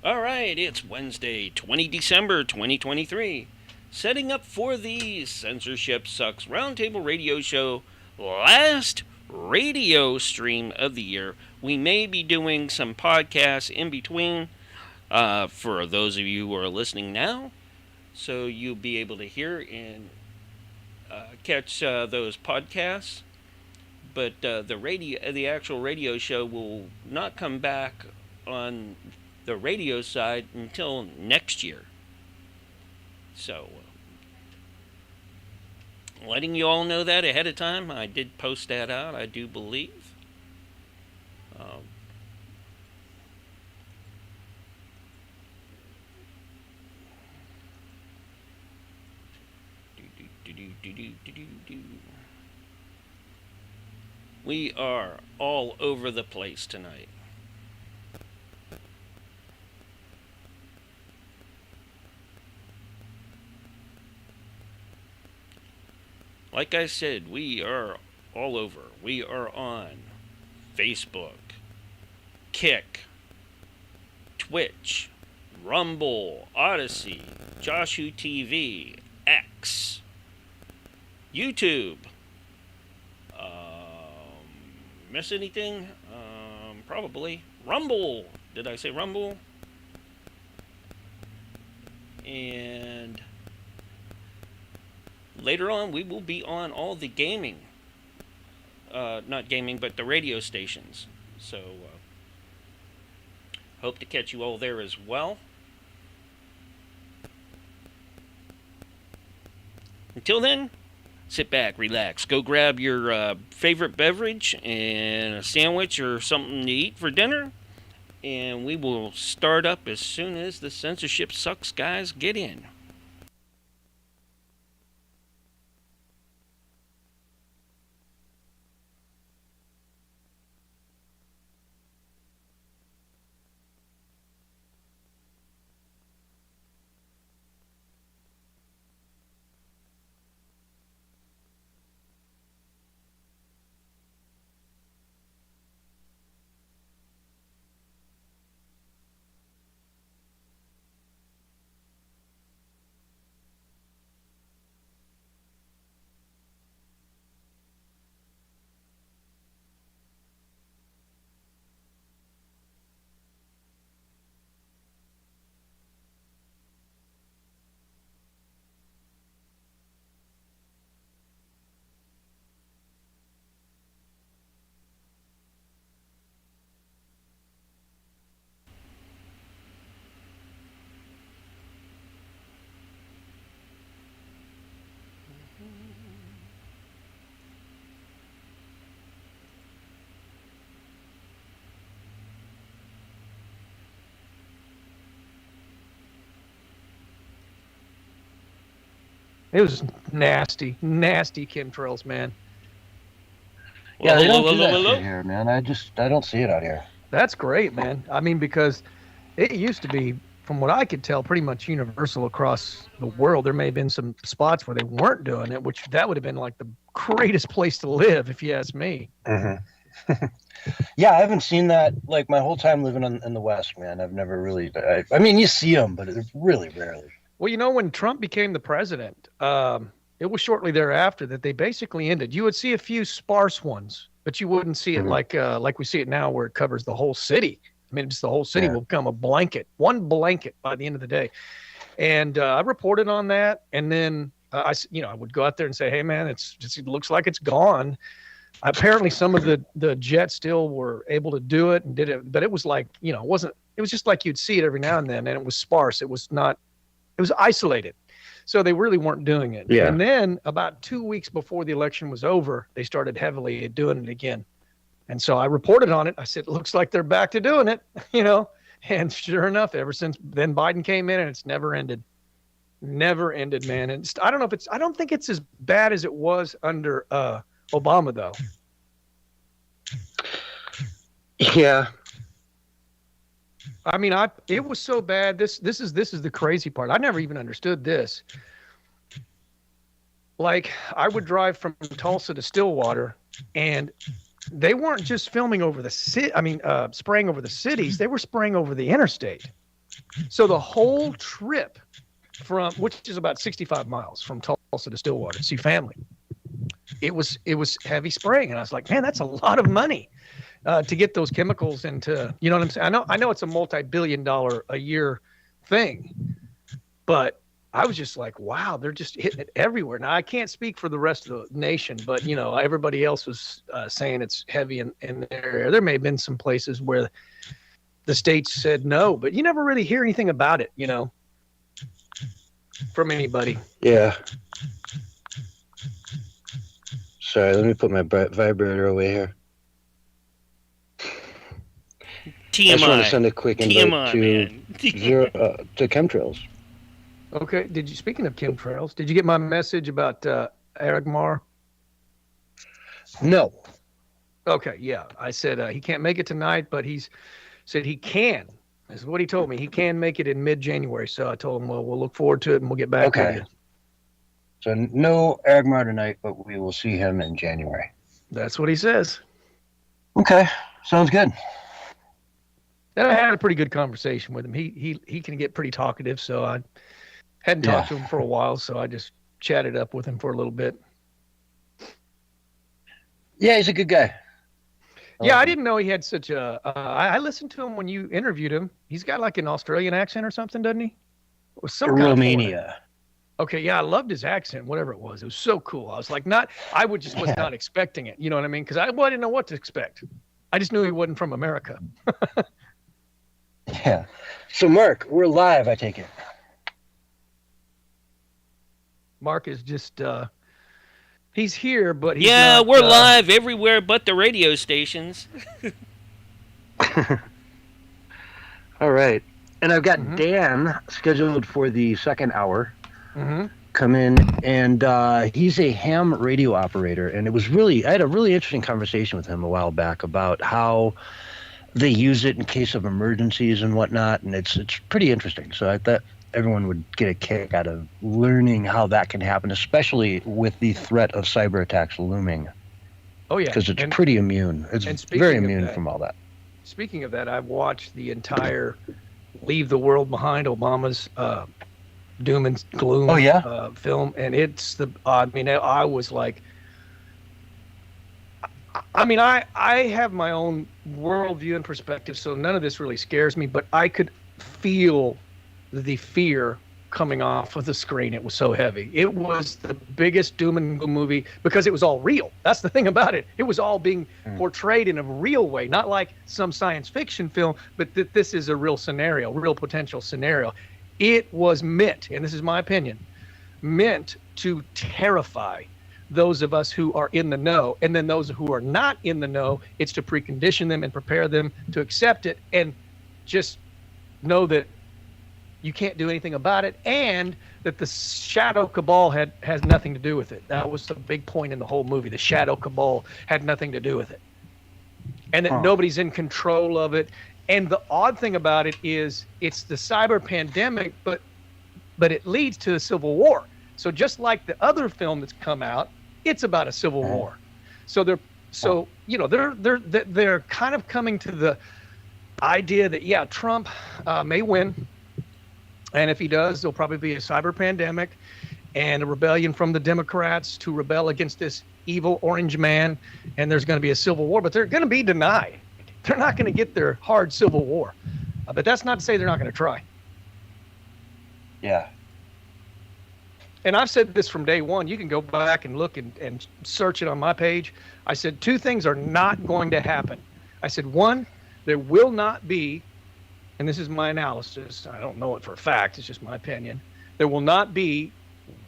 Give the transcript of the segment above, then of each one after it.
All right, it's Wednesday, 20 December 2023. Setting up for the Censorship Sucks Roundtable Radio Show, last radio stream of the year. We may be doing some podcasts in between for those of you who are listening now, so you'll be able to hear and catch those podcasts. But the actual radio show will not come back on the radio side until next year. So, letting you all know that ahead of time. I did post that out, I do believe. Um, We are all over the place tonight. Like I said, we are all over. We are on Facebook, Kick, Twitch, Rumble, Odyssey, Joshu TV, X, YouTube. Miss anything? Probably. Rumble. Did I say Rumble? And later on, we will be on all the gaming. Not gaming, but the radio stations. So, hope to catch you all there as well. Until then, sit back, relax, go grab your favorite beverage and a sandwich or something to eat for dinner, and we will start up as soon as the Censorship Sucks guys get in. It was nasty, nasty chemtrails, man. Yeah, they don't do that shit here, man. I don't see it out here. That's great, man. I mean, because it used to be, from what I could tell, pretty much universal across the world. There may have been some spots where they weren't doing it, which that would have been like the greatest place to live, if you ask me. Mm-hmm. Yeah, I haven't seen that like my whole time living in the West, man. I've never really. I mean, you see them, but it's really rarely. Well, you know, when Trump became the president, it was shortly thereafter that they basically ended. You would see a few sparse ones, but you wouldn't see it like we see it now, where it covers the whole city. I mean, just the whole city will become a blanket, one blanket by the end of the day. And I reported on that, and then I would go out there and say, "Hey, man, it looks like it's gone." Apparently, some of the jets still were able to do it and did it, but it was like, it wasn't. It was just like you'd see it every now and then, and it was sparse. It was not. It was isolated. So they really weren't doing it. Yeah. And then about 2 weeks before the election was over, they started heavily doing it again. And so I reported on it. I said, it looks like they're back to doing it, And sure enough, ever since then Biden came in, and it's never ended. Never ended, man. And I don't think it's as bad as it was under Obama, though. Yeah. I mean, it was so bad. This is the crazy part. I never even understood this. Like, I would drive from Tulsa to Stillwater, and they weren't just filming over the city. I mean, spraying over the cities. They were spraying over the interstate. So the whole trip from, which is about 65 miles from Tulsa to Stillwater to see family, it was heavy spraying. And I was like, man, that's a lot of money to get those chemicals into, you know what I'm saying? I know it's a multi-billion-dollar a year thing, but I was just like, wow, they're just hitting it everywhere. Now, I can't speak for the rest of the nation, but, you know, everybody else was saying it's heavy in their area. There may have been some places where the states said no, but you never really hear anything about it, you know, from anybody. Yeah. Sorry, let me put my vibrator away here. TMI. I just want to send a quick invite TMI, to chemtrails. Okay. Speaking of chemtrails, did you get my message about Aragmar? No. Okay. Yeah. I said he can't make it tonight, but he's said he can. This is what he told me. He can make it in mid-January. So I told him, well, we'll look forward to it and we'll get back to you. So no Aragmar tonight, but we will see him in January. That's what he says. Okay. Sounds good. And I had a pretty good conversation with him. He can get pretty talkative, so I hadn't talked to him for a while, so I just chatted up with him for a little bit. Yeah, he's a good guy. I didn't know he had such a. I listened to him when you interviewed him. He's got like an Australian accent or something, doesn't he? Or some Romania. Okay, yeah, I loved his accent, whatever it was. It was so cool. I was like, was not expecting it. You know what I mean? Because I didn't know what to expect. I just knew he wasn't from America. Yeah. So, Mark, we're live, I take it. Mark is just, he's here, but he's not, we're live everywhere but the radio stations. All right. And I've got Dan scheduled for the second hour. Come in, and he's a ham radio operator. And I had a really interesting conversation with him a while back about how they use it in case of emergencies and whatnot, and it's pretty interesting. So I thought everyone would get a kick out of learning how that can happen, especially with the threat of cyber attacks looming. Oh yeah, because it's pretty immune. It's very immune from all that. Speaking of that, I've watched the entire "Leave the World Behind" Obama's doom and gloom film, and it's I was like. I have my own worldview and perspective, so none of this really scares me, but I could feel the fear coming off of the screen. It was so heavy. It was the biggest doom and gloom movie because it was all real. That's the thing about it. It was all being portrayed in a real way, not like some science fiction film, but that this is a real scenario, real potential scenario. It was meant, and this is my opinion, meant to terrify those of us who are in the know, and then those who are not in the know, it's to precondition them and prepare them to accept it and just know that you can't do anything about it, and that the shadow cabal has nothing to do with it. That was the big point in the whole movie. The shadow cabal had nothing to do with it, and that nobody's in control of it. And the odd thing about it is it's the cyber pandemic, but it leads to a civil war. So just like the other film that's come out, it's about a civil war. So they're kind of coming to the idea that Trump may win, and if he does, there'll probably be a cyber pandemic and a rebellion from the Democrats to rebel against this evil orange man, and there's going to be a civil war, but they're going to be denied. They're not going to get their hard civil war, but that's not to say they're not going to try. Yeah. And I've said this from day one. You can go back and look and search it on my page. I said 2 things are not going to happen. I said, 1, there will not be, and this is my analysis, I don't know it for a fact, it's just my opinion, there will not be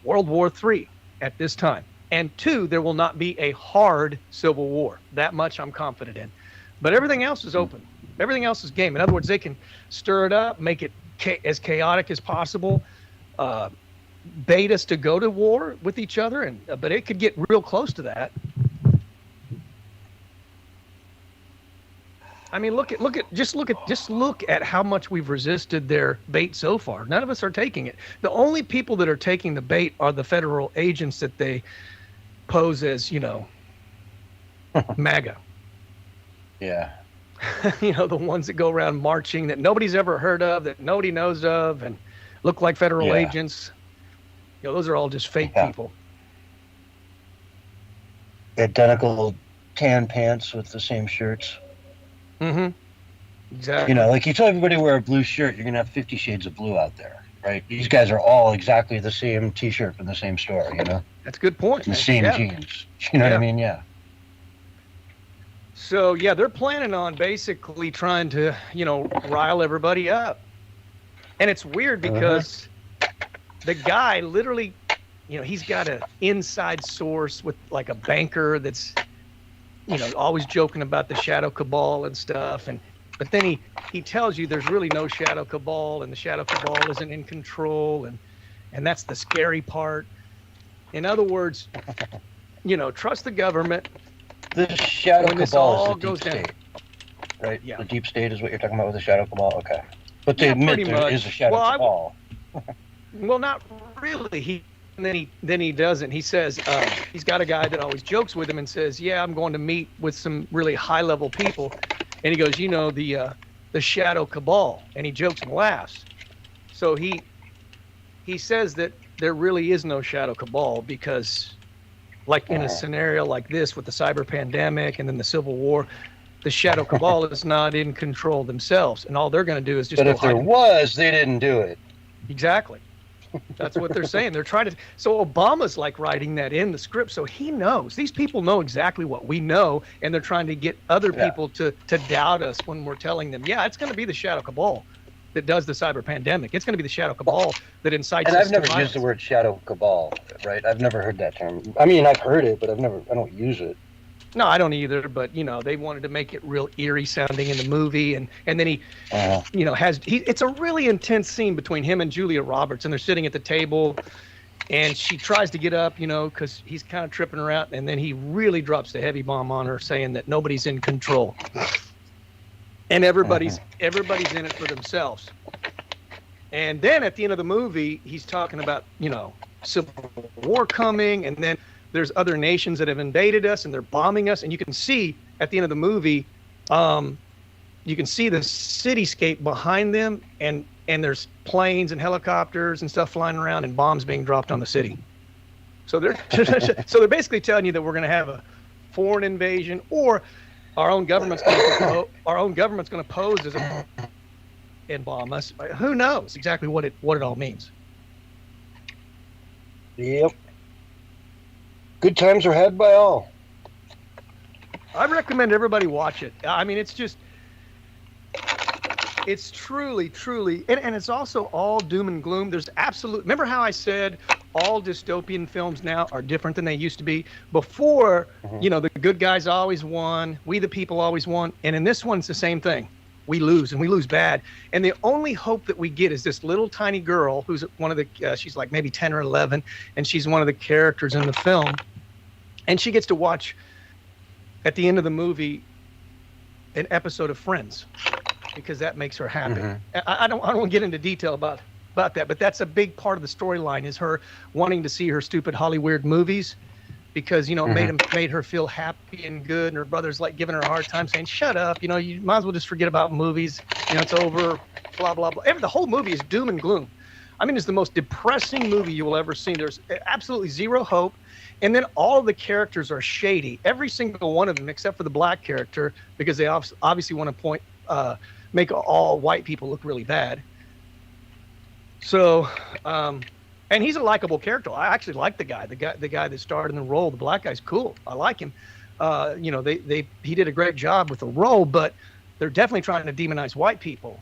World War III at this time. And 2, there will not be a hard civil war. That much I'm confident in. But everything else is open. Everything else is game. In other words, they can stir it up, make it as chaotic as possible, bait us to go to war with each other, but it could get real close to that. I mean, look at how much we've resisted their bait so far. None of us are taking it. The only people that are taking the bait are the federal agents that they pose as, MAGA. Yeah. the ones that go around marching that nobody's ever heard of, that nobody knows of, and look like federal agents. Those are all just fake people. Identical tan pants with the same shirts. Mm-hmm. Exactly. Like you tell everybody to wear a blue shirt, you're going to have 50 shades of blue out there, right? These guys are all exactly the same T-shirt from the same store, That's a good point. And the same jeans. You know what I mean? Yeah. So, they're planning on basically trying to, rile everybody up. And it's weird because the guy literally, he's got an inside source with like a banker that's, always joking about the shadow cabal and stuff. But then he tells you there's really no shadow cabal, and the shadow cabal isn't in control. And that's the scary part. In other words, trust the government. The shadow cabal is the deep state, right? Yeah. The deep state is what you're talking about with the shadow cabal? Okay. But they admit there is a shadow cabal. Well, not really. Then he doesn't. He says he's got a guy that always jokes with him and says, "Yeah, I'm going to meet with some really high-level people," and he goes, "The shadow cabal," and he jokes and laughs. So he says that there really is no shadow cabal because, like in a scenario like this with the cyber pandemic and then the Civil War, the shadow cabal is not in control themselves, and all they're going to do is just. But if there was, they didn't do it. Exactly. That's what they're saying. They're trying to. So Obama's like writing that in the script, so he knows. These people know exactly what we know, and they're trying to get other people to doubt us when we're telling them, it's going to be the shadow cabal that does the cyber pandemic. It's going to be the shadow cabal that incites. And I've never used the word shadow cabal, right? I've never heard that term. I mean, I've heard it, but I don't use it. No, I don't either. But they wanted to make it real eerie sounding in the movie, and then he, it's a really intense scene between him and Julia Roberts, and they're sitting at the table, and she tries to get up, because he's kind of tripping her out, and then he really drops the heavy bomb on her, saying that nobody's in control, and everybody's in it for themselves. And then at the end of the movie, he's talking about Civil War coming, and then there's other nations that have invaded us and they're bombing us. And you can see at the end of the movie, you can see the cityscape behind them, and there's planes and helicopters and stuff flying around and bombs being dropped on the city. So they're basically telling you that we're going to have a foreign invasion, or our own government's going to pose as and bomb us. Who knows exactly what it all means? Yep. Good times are had by all. I recommend everybody watch it. I mean, it's truly, and it's also all doom and gloom. There's remember how I said all dystopian films now are different than they used to be? Before, the good guys always won, we the people always won, and in this one, it's the same thing. We lose, and we lose bad. And the only hope that we get is this little tiny girl who's one of the, she's like maybe 10 or 11, and she's one of the characters in the film. And she gets to watch, at the end of the movie, an episode of Friends, because that makes her happy. I don't want to get into detail about that, but that's a big part of the storyline, is her wanting to see her stupid Hollywood movies, because it made her feel happy and good, and her brother's like giving her a hard time, saying, "Shut up, you might as well just forget about movies. It's over." Blah blah blah. The whole movie is doom and gloom. I mean, it's the most depressing movie you will ever see. There's absolutely zero hope. And then all of the characters are shady. Every single one of them, except for the black character, because they obviously want to make all white people look really bad. So, and he's a likable character. I actually like the guy that starred in the role. The black guy's cool. I like him. He did a great job with the role, but they're definitely trying to demonize white people.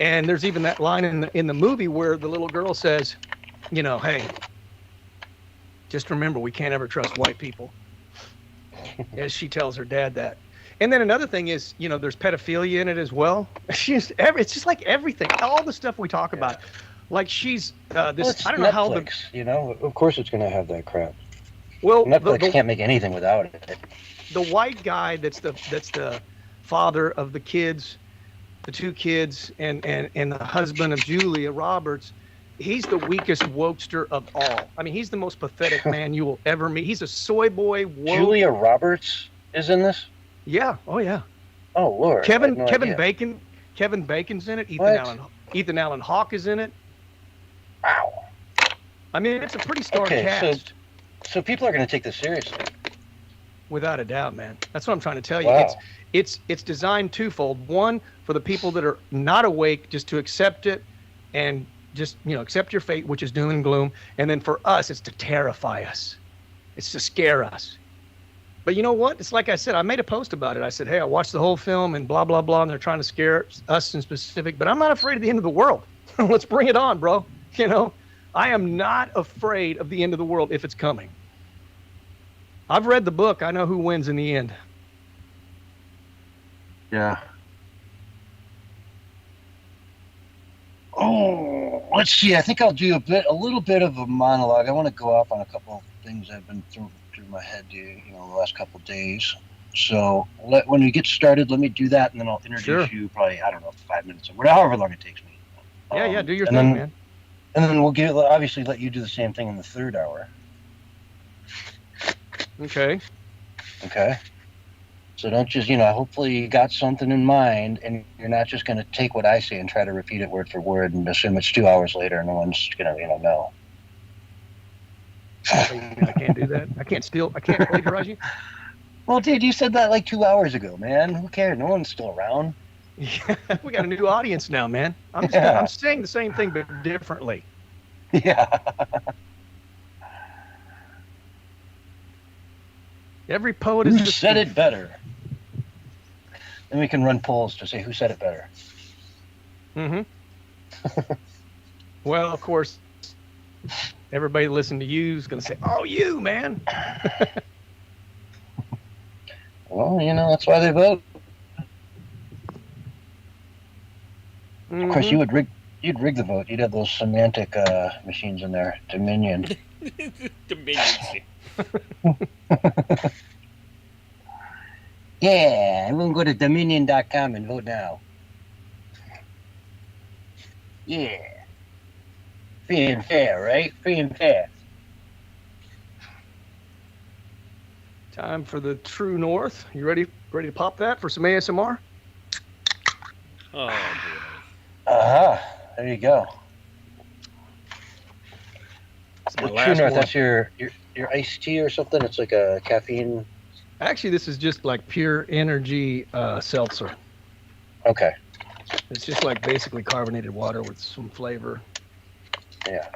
And there's even that line in the movie where the little girl says, "Hey, just remember, we can't ever trust white people," as she tells her dad that. And then another thing is, there's pedophilia in it as well. It's just like everything, all the stuff we talk about. Like she's I don't know how of course it's going to have that crap. Well, Netflix can't make anything without it. The white guy that's the father of the kids, the two kids, and the husband of Julia Roberts. He's the weakest wokester of all. I mean, he's the most pathetic man you will ever meet. He's a soy boy woke. Julia Roberts is in this? Yeah. Oh, yeah. Oh Lord, I had no idea. Kevin Bacon's in it. What? Ethan Allen Hawke is in it. Wow. I mean, it's a pretty star cast. So people are going to take this seriously. Without a doubt, man. That's what I'm trying to tell you. Wow. It's designed twofold. One, for the people that are not awake, just to accept it and just, accept your fate, which is doom and gloom. And then for us, it's to terrify us. It's to scare us. But you know what? It's like I said, I made a post about it. I said, hey, I watched the whole film and blah, blah, blah, and they're trying to scare us in specific, but I'm not afraid of the end of the world. Let's bring it on, bro. I am not afraid of the end of the world if it's coming. I've read the book. I know who wins in the end. Yeah. Oh, let's see. I think I'll do a little bit of a monologue. I want to go off on a couple of things I've been through my head, the last couple of days. So when we get started, let me do that, and then I'll introduce you. Probably, I don't know, 5 minutes or however long it takes me. Yeah, do your thing, man. And then we'll obviously let you do the same thing in the third hour. Okay. So don't just, hopefully you got something in mind, and you're not just going to take what I say and try to repeat it word for word and assume it's 2 hours later and no one's going to, know. I can't do that. I can't plagiarize you. Well, dude, you said that like 2 hours ago, man. Who cares? No one's still around. Yeah, we got a new audience now, man. I'm saying the same thing, but differently. Yeah. Every poet is. Who said it better? Then we can run polls to say who said it better. Mm-hmm. Well, of course, everybody listening to you is going to say, "Oh, you, man." Well, that's why they vote. Mm-hmm. Of course, you'd rig the vote. You'd have those semantic machines in there. Dominion. Dominion. Yeah, everyone go to Dominion.com and vote now. Yeah. Free and fair, right? Free and fair. Time for the True North. You ready to pop that for some ASMR? Oh, boy. There you go. The True North, that's your iced tea or something? It's like a caffeine... Actually, this is just like pure energy seltzer. Okay. It's just like basically carbonated water with some flavor. Yeah.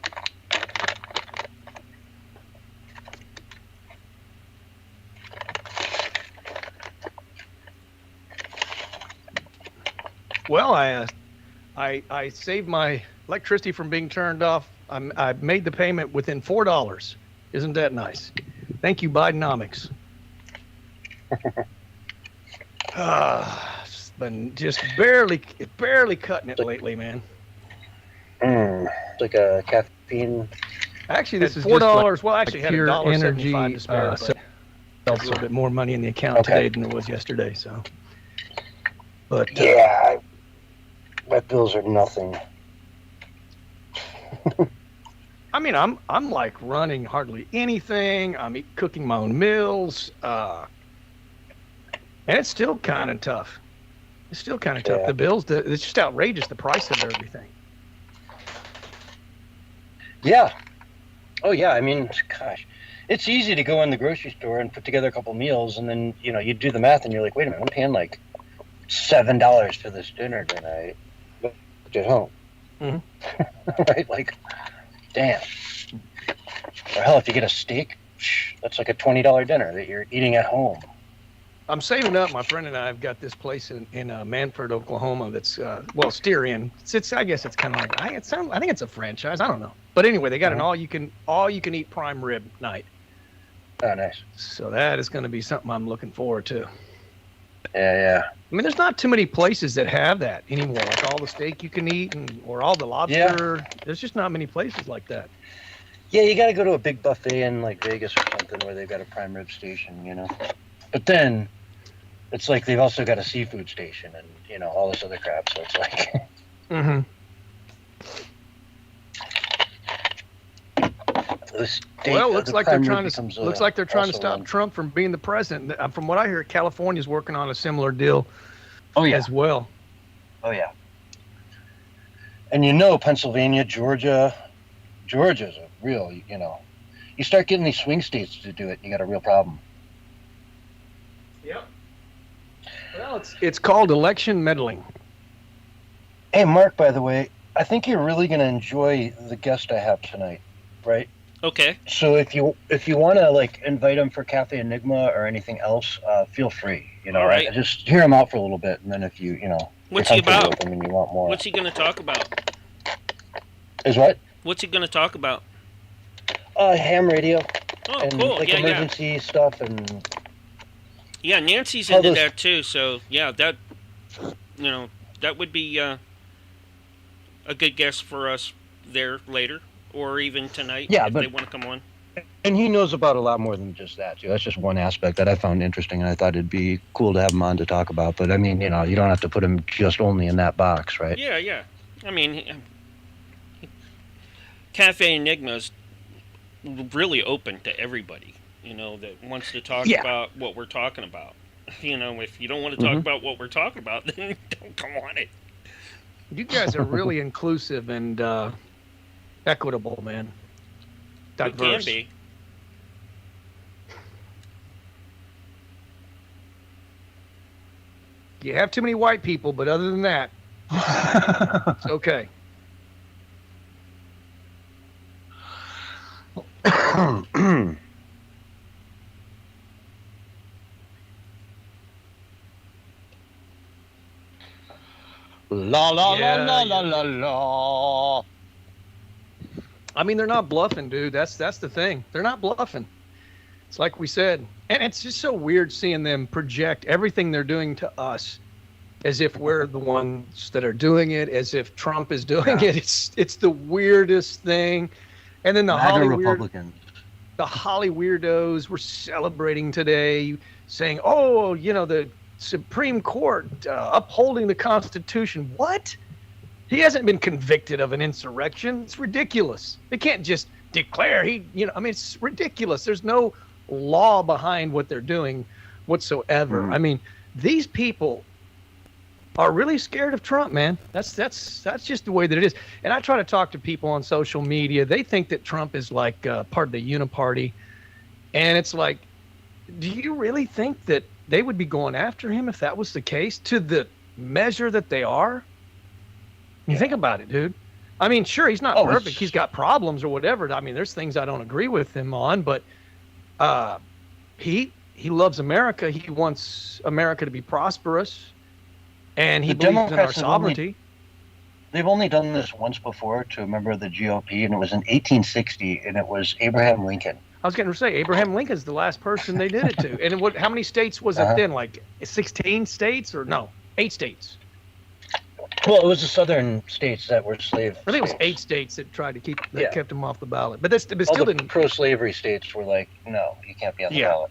Well, I saved my electricity from being turned off. I made the payment within $4. Isn't that nice? Thank you, Bidenomics. It's been just barely cutting it lately, man. It's like a caffeine. Actually, this is $4. Well, actually, had $1.75 to spare. A little bit more money in the account today than it was yesterday. So, but yeah, my bills are nothing. I mean, I'm like running hardly anything. I'm cooking my own meals, and it's still kind of tough. It's still kind of tough. Yeah. The bills, it's just outrageous, the price of everything. Yeah. Oh, yeah. I mean, gosh, it's easy to go in the grocery store and put together a couple meals, and then, you do the math, and you're like, wait a minute, I'm paying like $7 for this dinner tonight at home. Mm-hmm. Right? Like, damn. Or hell, if you get a steak, that's like a $20 dinner that you're eating at home. I'm saving up. My friend and I have got this place in Manford, Oklahoma. That's steer in. I guess it's kind of like I think it's a franchise. I don't know, but anyway, they got an all you can eat prime rib night. Oh, nice. So that is going to be something I'm looking forward to. Yeah. I mean, there's not too many places that have that anymore. Like all the steak you can eat or all the lobster. Yeah. There's just not many places like that. Yeah, you got to go to a big buffet in like Vegas or something where they've got a prime rib station, But then it's like they've also got a seafood station and, all this other crap. So it's like... Mm-hmm. Well, looks like they're trying to stop Trump from being the president. From what I hear, California's working on a similar deal Oh yeah. as well. Oh yeah. And Pennsylvania, Georgia's a real, you start getting these swing states to do it, you got a real problem. Yep. Well, it's called election meddling. Hey, Mark, by the way, I think you're really going to enjoy the guest I have tonight, right? Okay. So if you want to invite him for Cafe Enigma or anything else, feel free. All right. Just hear him out for a little bit, and then if you what's he about? With him and you want more. What's he going to talk about? Is what? What's he going to talk about? Ham radio. Oh, and cool. Yeah, emergency stuff and. Yeah, Nancy's into that too. So yeah, that would be a good guest for us there later, or even tonight if they want to come on. And he knows about a lot more than just that too. That's just one aspect that I found interesting, and I thought it'd be cool to have him on to talk about. But I mean, you don't have to put him just only in that box, right? Yeah, yeah. I mean, Cafe Enigma's really open to everybody, that wants to talk about what we're talking about. If you don't want to talk about what we're talking about, then don't come on it. You guys are really inclusive and equitable, man. Diverse. We can be. You have too many white people, but other than that, it's okay. La la la la la la. I mean, they're not bluffing, dude. That's the thing. They're not bluffing. It's like we said, and it's just so weird seeing them project everything they're doing to us as if we're the ones that are doing it, as if Trump is doing it. It's the weirdest thing. And then the Holly weirdos were celebrating today, saying, "Oh, the Supreme Court upholding the Constitution." What? He hasn't been convicted of an insurrection. It's ridiculous. They can't just declare it's ridiculous. There's no law behind what they're doing whatsoever. I mean, these people are really scared of Trump, man. That's just the way that it is. And I try to talk to people on social media. They think that Trump is like part of the uniparty. And it's like, do you really think that they would be going after him if that was the case, to the measure that they are? You think about it, dude. I mean, sure, he's not perfect. He's got problems or whatever. I mean, there's things I don't agree with him on, but he loves America. He wants America to be prosperous, and he believes in our sovereignty. They've only done this once before to a member of the GOP, and it was in 1860, and it was Abraham Lincoln. I was going to say, Abraham Lincoln's the last person they did it to. And how many states was it then? Like 16 states or no? 8 states. Well, it was the southern states that were slave. I think it was 8 states that tried to kept him off the ballot. But still didn't. Pro-slavery states were like, no, you can't be on the ballot.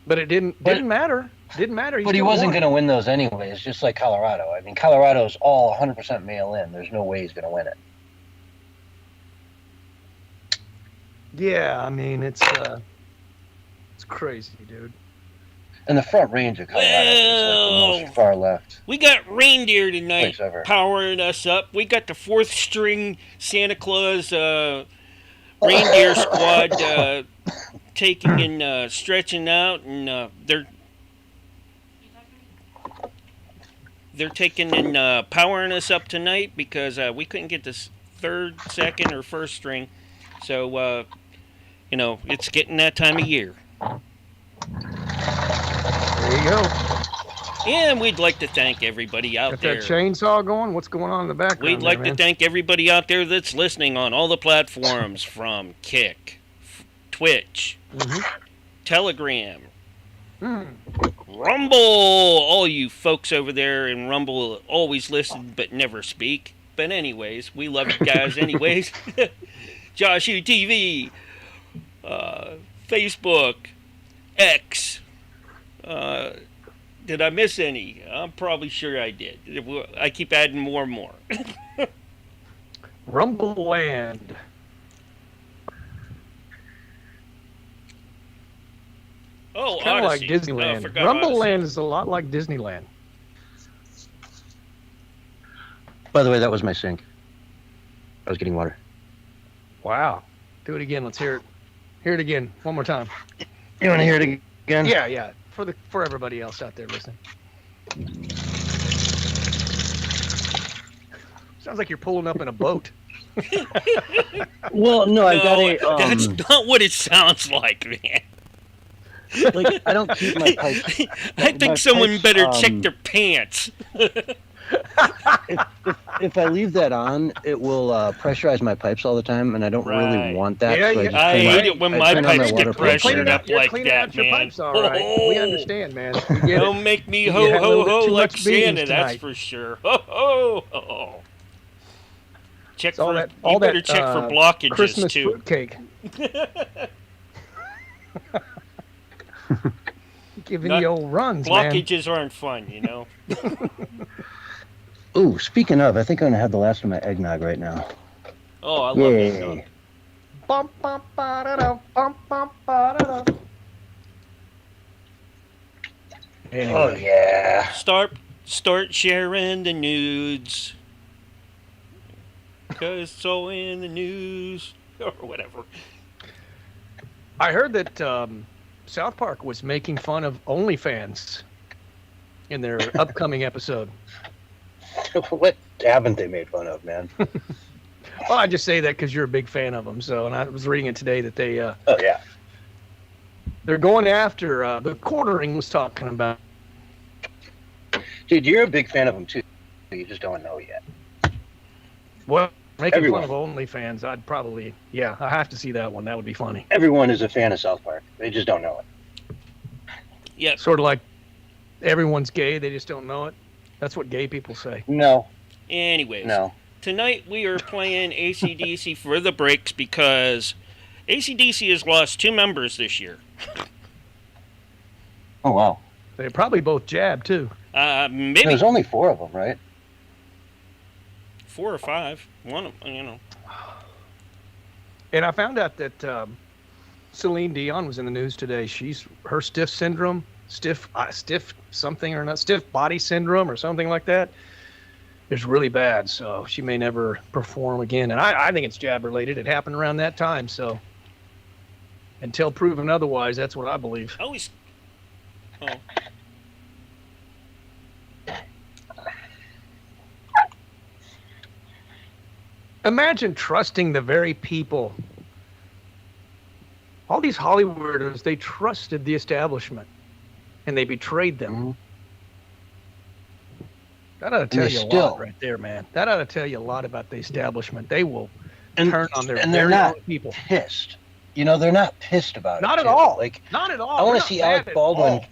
But it didn't matter. Didn't matter. But he wasn't going to win those anyways, just like Colorado. I mean, Colorado's all 100% mail-in. There's no way he's going to win it. Yeah, I mean, it's crazy, dude. And the Front Range of Colorado is like the most far left. We got reindeer tonight powering us up. We got the 4th string Santa Claus reindeer squad taking and stretching out, and they're taking and powering us up tonight because we couldn't get this 3rd, 2nd, or 1st string. So, it's getting that time of year. There you go. And we'd like to thank everybody out there. Got that chainsaw going? What's going on in the background? We'd like to thank everybody out there that's listening on all the platforms from Kick, Twitch, Telegram, Rumble. All you folks over there in Rumble always listen but never speak. But anyways, we love you guys anyways. Josh UTV, Facebook, X. Did I miss any? I'm probably sure I did. I keep adding more and more. Rumble Land. Oh, kind of like Odyssey. Disneyland. Rumble Land is a lot like Disneyland. By the way, that was my sink. I was getting water. Wow. Do it again. Let's hear it. Hear it again. One more time. You want to hear it again? Yeah. For everybody else out there listening. Sounds like you're pulling up in a boat. Well, no, I got a. That's not what it sounds like, man. Like, I don't keep my pipes. I think someone better check their pants. If I leave that on, it will pressurize my pipes all the time, and I don't really want that. Yeah, so yeah. I hate it when my pipes get pressured up like that, your man. pipes, all right. We understand, man. We get Don't it. make me You ho had a ho little bit ho too like much beans Santa, that's tonight. for sure. Ho ho ho. Check It's all for that- you all better that, check for blockages Christmas too. fruitcake. Giving Not- you old runs, man. Blockages aren't fun, you know. Ooh, speaking of, I think I'm going to have the last of my eggnog right now. Oh, I love Yay. eggnog. Bum, bum, ba-da-da, bum, bum, ba-da-da. Anyway. Oh, yeah. Start sharing the nudes. Cause it's all in the news or whatever. I heard that South Park was making fun of OnlyFans in their upcoming episode. What haven't they made fun of, man? Well, I just say that because you're a big fan of them. So, and I was reading it today that they Oh, yeah. they're going after the quartering was talking about. Dude, you're a big fan of them, too. You just don't know yet. Well, making Everyone. fun of OnlyFans, I'd probably, I have to see that one. That would be funny. Everyone is a fan of South Park. They just don't know it. Yeah. Sort of like everyone's gay, they just don't know it. That's what gay people say. No. Anyways, No. tonight we are playing AC/DC for the breaks because AC/DC has lost 2 members this year. Oh, wow. They probably both jab too. Maybe There's only 4 of them, right? 4 or 5. One, you know. And I found out that Celine Dion was in the news today. Her stiff syndrome, stiff something or not, stiff body syndrome or something like that is really bad. So she may never perform again. And I think it's jab related. It happened around that time. So until proven otherwise, that's what I believe. I always. Oh. Imagine trusting the very people. All these Hollywooders, they trusted the establishment, and they betrayed them. Mhm. That ought to tell they you a still- lot right there, man. That ought to tell you a lot about the establishment. They will And- turn on their and they're very not own people. Pissed. You know, they're not pissed about it. Not at too. all. Like, Not at all. I want They're to not see mad Alec at Baldwin. all.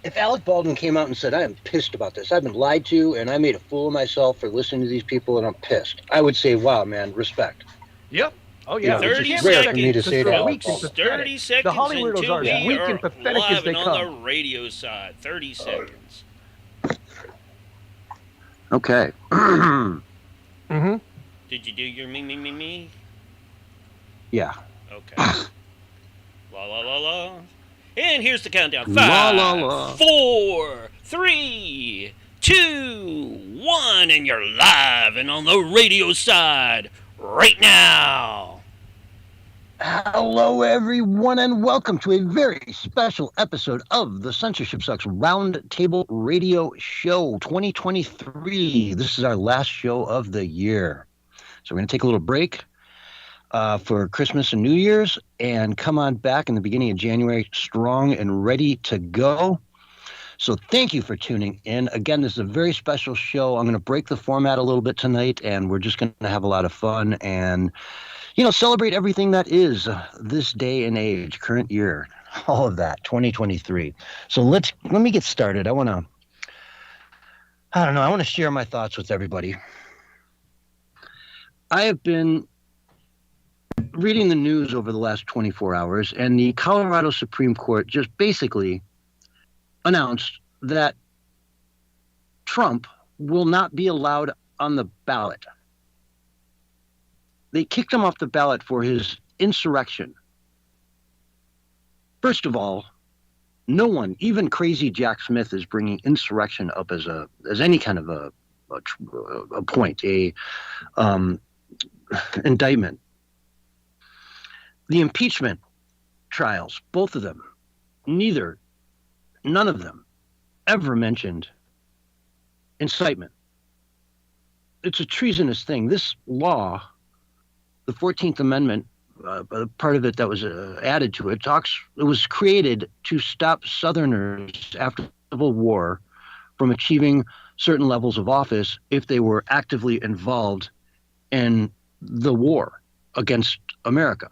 If Alec Baldwin came out and said, I am pissed about this. I've been lied to, and I made a fool of myself for listening to these people, and I'm pissed. I would say, wow, man, respect. Yep. Oh, You yeah. know, You 30 can't rare respect for me to because say they're to Alec weak and Baldwin. pathetic. 30 seconds The Hollywooders until are we as weak are and pathetic as live they and on come. the radio side. 30 seconds. Okay. Mm-hmm. Did you do your me? Yeah. Okay. La la la la. And here's the countdown. La, 5, la, la. 4, 3, 2, 1, and you're live and on the radio side right now. Hello, everyone, and welcome to a very special episode of the Censorship Sucks Roundtable Radio Show 2023. This is our last show of the year. So we're going to take a little break for Christmas and New Year's and come on back in the beginning of January strong and ready to go. So thank you for tuning in. Again, this is a very special show. I'm going to break the format a little bit tonight, and we're just going to have a lot of fun and celebrate everything that is this day and age, current year, all of that, 2023. So let me get started. I want to share my thoughts with everybody. I have been reading the news over the last 24 hours, and the Colorado Supreme Court just basically announced that Trump will not be allowed on the ballot. They kicked him off the ballot for his insurrection. First of all, no one, even crazy Jack Smith, is bringing insurrection up as any kind of a appoint, a indictment. The impeachment trials, both of them, none of them ever mentioned incitement. It's a treasonous thing. This law, the 14th Amendment, part of it that was added to it, it was created to stop Southerners after the Civil War from achieving certain levels of office if they were actively involved in the war against America.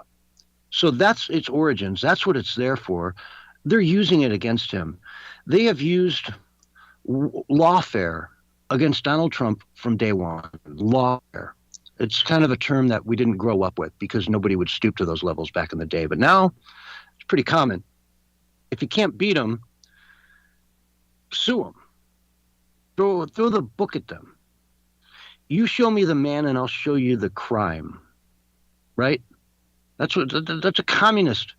So that's its origins. That's what it's there for. They're using it against him. They have used lawfare against Donald Trump from day one. Lawfare. It's kind of a term that we didn't grow up with because nobody would stoop to those levels back in the day. But now it's pretty common. If you can't beat them, sue them. Throw the book at them. You show me the man and I'll show you the crime. Right? That's a communist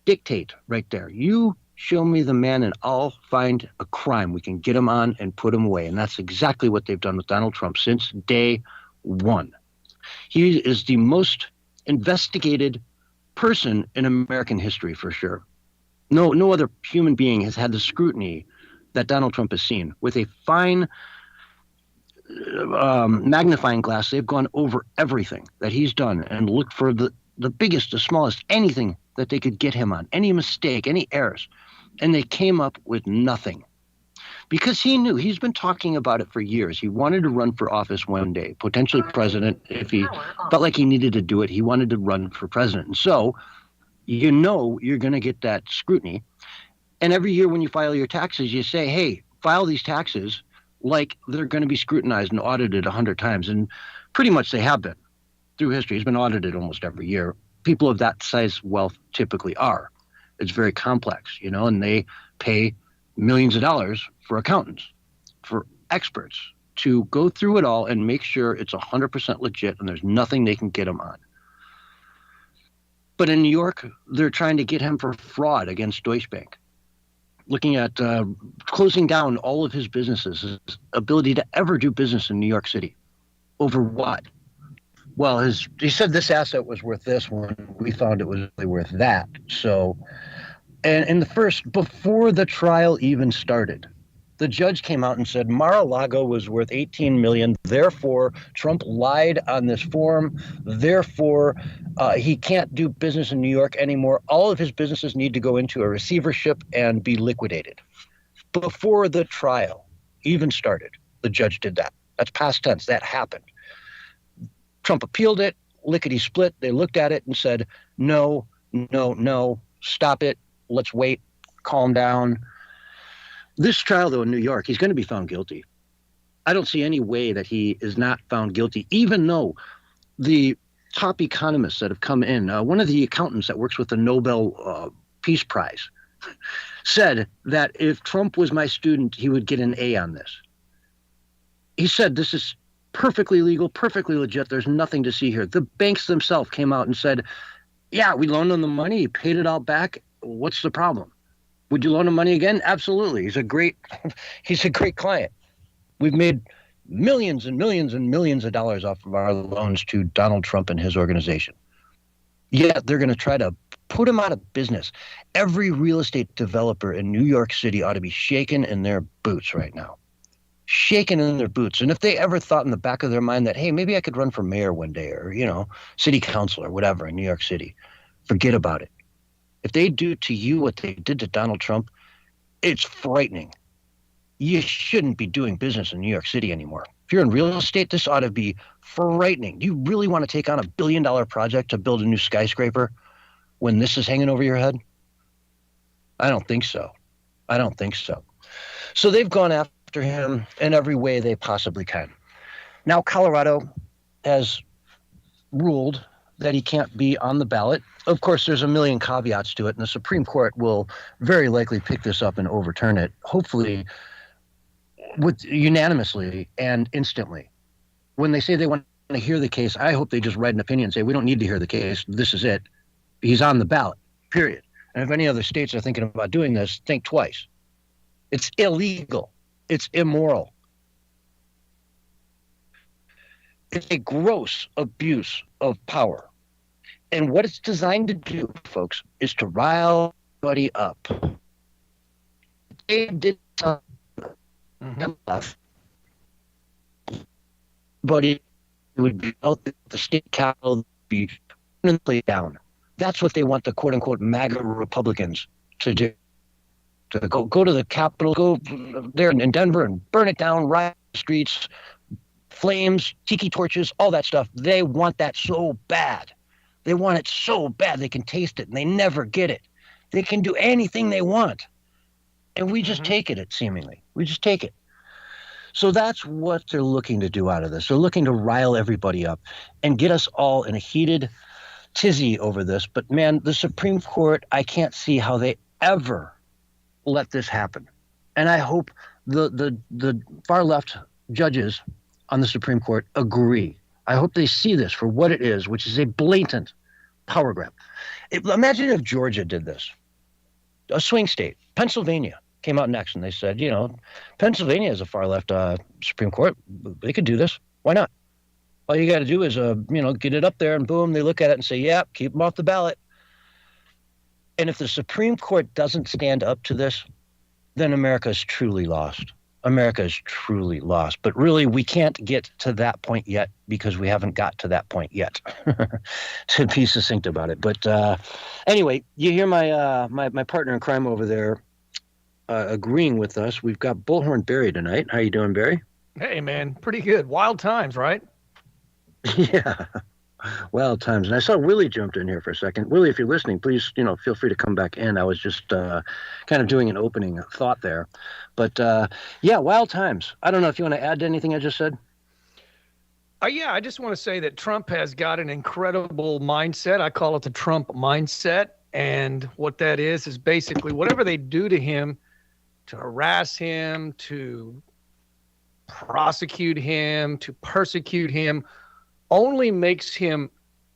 dictate right there. You show me the man and I'll find a crime. We can get him on and put him away. And that's exactly what they've done with Donald Trump since day one. He is the most investigated person in American history for sure. No other human being has had the scrutiny that Donald Trump has seen. With a fine magnifying glass, they've gone over everything that he's done and looked for the biggest, the smallest, anything that they could get him on, any mistake, any errors. And they came up with nothing. Because he knew, he's been talking about it for years. He wanted to run for office one day, potentially president. If he felt like he needed to do it, he wanted to run for president. And so, you know you're going to get that scrutiny. And every year when you file your taxes, you say, hey, file these taxes like they're going to be scrutinized and audited 100 times. And pretty much they have been through history. He's been audited almost every year. People of that size wealth typically are. It's very complex, you know, and they pay millions of dollars for accountants, for experts to go through it all and make sure it's 100% legit and there's nothing they can get him on. But in New York, they're trying to get him for fraud against Deutsche Bank, looking at closing down all of his businesses, his ability to ever do business in New York City. Over what? Well, he said this asset was worth this when we found it was really worth that. So, and in before the trial even started, the judge came out and said Mar-a-Lago was worth $18 million. Therefore, Trump lied on this form. Therefore, he can't do business in New York anymore. All of his businesses need to go into a receivership and be liquidated. Before the trial even started, the judge did that. That's past tense. That happened. Trump appealed it, lickety split. They looked at it and said, no, stop it. Let's wait, calm down. This trial, though, in New York, he's going to be found guilty. I don't see any way that he is not found guilty, even though the top economists that have come in, one of the accountants that works with the Nobel Peace Prize, said that if Trump was my student, he would get an A on this. He said this is perfectly legal, perfectly legit. There's nothing to see here. The banks themselves came out and said, yeah, we loaned him the money. He paid it all back. What's the problem? Would you loan him money again? Absolutely. He's a great client. We've made millions and millions and millions of dollars off of our loans to Donald Trump and his organization. Yet they're going to try to put him out of business. Every real estate developer in New York City ought to be shaken in their boots right now. Shaken in their boots. And if they ever thought in the back of their mind that, hey, maybe I could run for mayor one day or, city council or whatever in New York City, forget about it. If they do to you what they did to Donald Trump, it's frightening. You shouldn't be doing business in New York City anymore. If you're in real estate, this ought to be frightening. Do you really want to take on $1 billion project to build a new skyscraper when this is hanging over your head? I don't think so. So they've gone after him in every way they possibly can. Now Colorado has ruled that he can't be on the ballot. Of course, there's a million caveats to it, and the Supreme Court will very likely pick this up and overturn it, hopefully unanimously and instantly. When they say they want to hear the case, I hope they just write an opinion and say, we don't need to hear the case. This is it. He's on the ballot, period. And if any other states are thinking about doing this, think twice. It's illegal. It's immoral. It's a gross abuse of power. And what it's designed to do, folks, is to rile everybody up. They did something left. But would be out the state capitol, be permanently down. That's what they want the quote-unquote MAGA Republicans to do. To go to the Capitol, go there in Denver and burn it down, riot the streets, flames, tiki torches, all that stuff. They want that so bad. They want it so bad they can taste it, and they never get it. They can do anything they want. And we just take it, seemingly. We just take it. So that's what they're looking to do out of this. They're looking to rile everybody up and get us all in a heated tizzy over this. But, man, the Supreme Court, I can't see how they ever let this happen. And I hope the far left judges on the Supreme Court agree. I hope they see this for what it is, which is a blatant power grab. Imagine if Georgia did this, a swing state. Pennsylvania came out next, and they said, Pennsylvania is a far left Supreme Court. They could do this. Why not? All you got to do is, get it up there, and boom, they look at it and say, yeah, keep them off the ballot. And if the Supreme Court doesn't stand up to this, then America is truly lost. America is truly lost. But really, we can't get to that point yet because we haven't got to that point yet, to be succinct about it. But anyway, you hear my partner in crime over there agreeing with us. We've got Bullhorn Barry tonight. How you doing, Barry? Hey, man, pretty good. Wild times, right? Yeah. Wild times. And I saw Willie jumped in here for a second. Willie, if you're listening, please, feel free to come back in. I was just kind of doing an opening thought there. But, yeah, wild times. I don't know if you want to add to anything I just said. Yeah, I just want to say that Trump has got an incredible mindset. I call it the Trump mindset. And what that is basically whatever they do to him, to harass him, to prosecute him, to persecute him, only makes him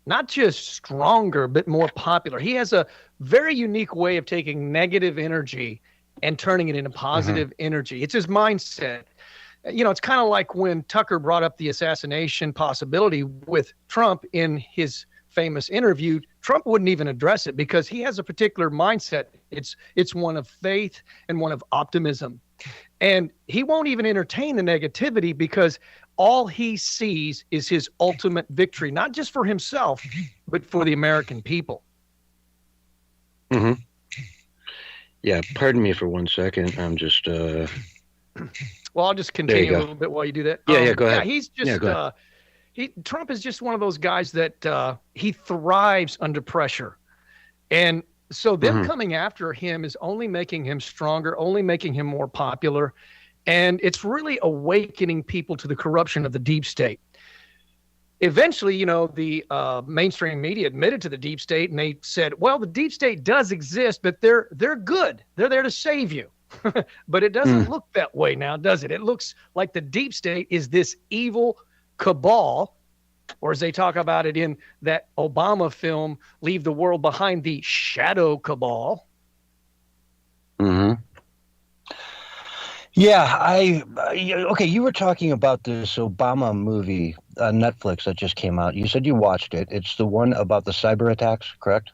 not just stronger, but more popular. He has a very unique way of taking negative energy and turning it into positive energy. It's his mindset. It's kind of like when Tucker brought up the assassination possibility with Trump in his famous interview. Trump wouldn't even address it because he has a particular mindset. It's one of faith and one of optimism. And he won't even entertain the negativity because all he sees is his ultimate victory, not just for himself, but for the American people. Mm-hmm. Yeah, pardon me for 1 second. I'm just... Well, I'll just continue a little bit while you do that. Yeah, go ahead. Yeah, he's just... Trump is just one of those guys that he thrives under pressure. And so them coming after him is only making him stronger, only making him more popular. And it's really awakening people to the corruption of the deep state. Eventually, the mainstream media admitted to the deep state, and they said, well, the deep state does exist, but they're good. They're there to save you. But it doesn't look that way now, does it? It looks like the deep state is this evil cabal, or as they talk about it in that Obama film, Leave the World Behind, the shadow cabal. Yeah, okay, you were talking about this Obama movie on Netflix that just came out. You said you watched it. It's the one about the cyber attacks, correct?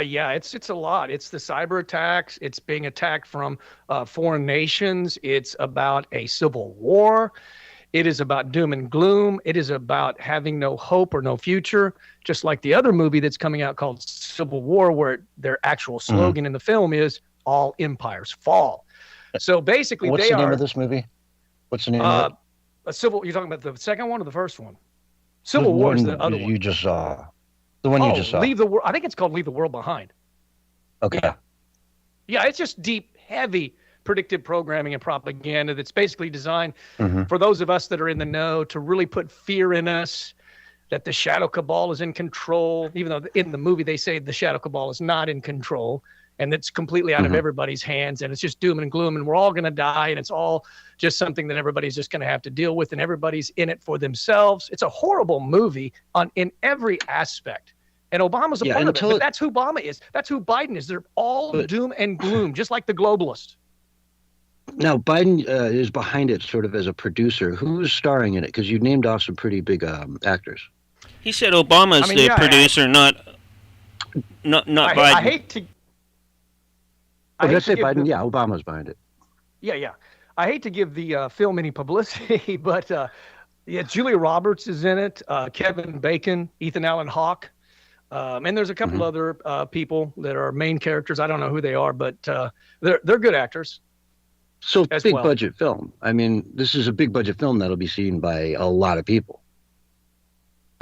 Yeah, it's a lot. It's the cyber attacks. It's being attacked from foreign nations. It's about a civil war. It is about doom and gloom. It is about having no hope or no future, just like the other movie that's coming out called Civil War, where their actual slogan in the film is "All empires fall." So basically, what's the name of this movie? What's the name of it? You're talking about the second one or the first one? Civil War is the other one. You just saw. The one you just saw. Leave the World. I think it's called Leave the World Behind. Okay. Yeah, it's just deep, heavy predictive programming and propaganda that's basically designed for those of us that are in the know to really put fear in us that the shadow cabal is in control, even though in the movie they say the shadow cabal is not in control and it's completely out of everybody's hands and it's just doom and gloom and we're all going to die and it's all just something that everybody's just going to have to deal with and everybody's in it for themselves. It's a horrible movie in every aspect. And Obama's a part of it, but that's who Obama is. That's who Biden is. They're all doom and gloom, just like the globalists. Now, Biden is behind it sort of as a producer. Who's starring in it? Because you named off some pretty big actors. He said Obama's I mean, the yeah, producer, not I Biden. hate to. Oh, I did I hate to say give Biden? the Yeah, Obama's behind it. yeah. I hate to give the film any publicity, but yeah, Julia Roberts is in it. Kevin Bacon, Ethan Allen Hawke, and there's a couple Hmm. other people that are main characters. I don't know who they are, but they're good actors So as big well. budget film. I mean, this is a big budget film that'll be seen by a lot of people.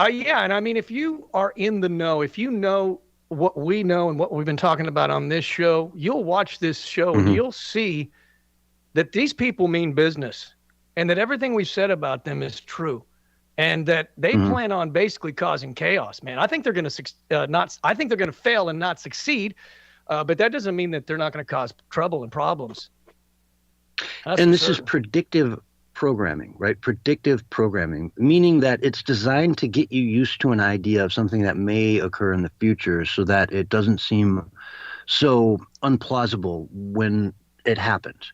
Yeah, and I mean, if you are in the know, if you know what we know and what we've been talking about on this show, you'll watch this show and Hmm. you'll see that these people mean business and that everything we've said about them is true and that they Hmm. plan on basically causing chaos, man. I think they're going to not I think they're going to fail and not succeed, but that doesn't mean that they're not going to cause trouble and problems. That's And for this is certain. predictive programming, right? Predictive programming, meaning that it's designed to get you used to an idea of something that may occur in the future so that it doesn't seem so unplausible when it happens.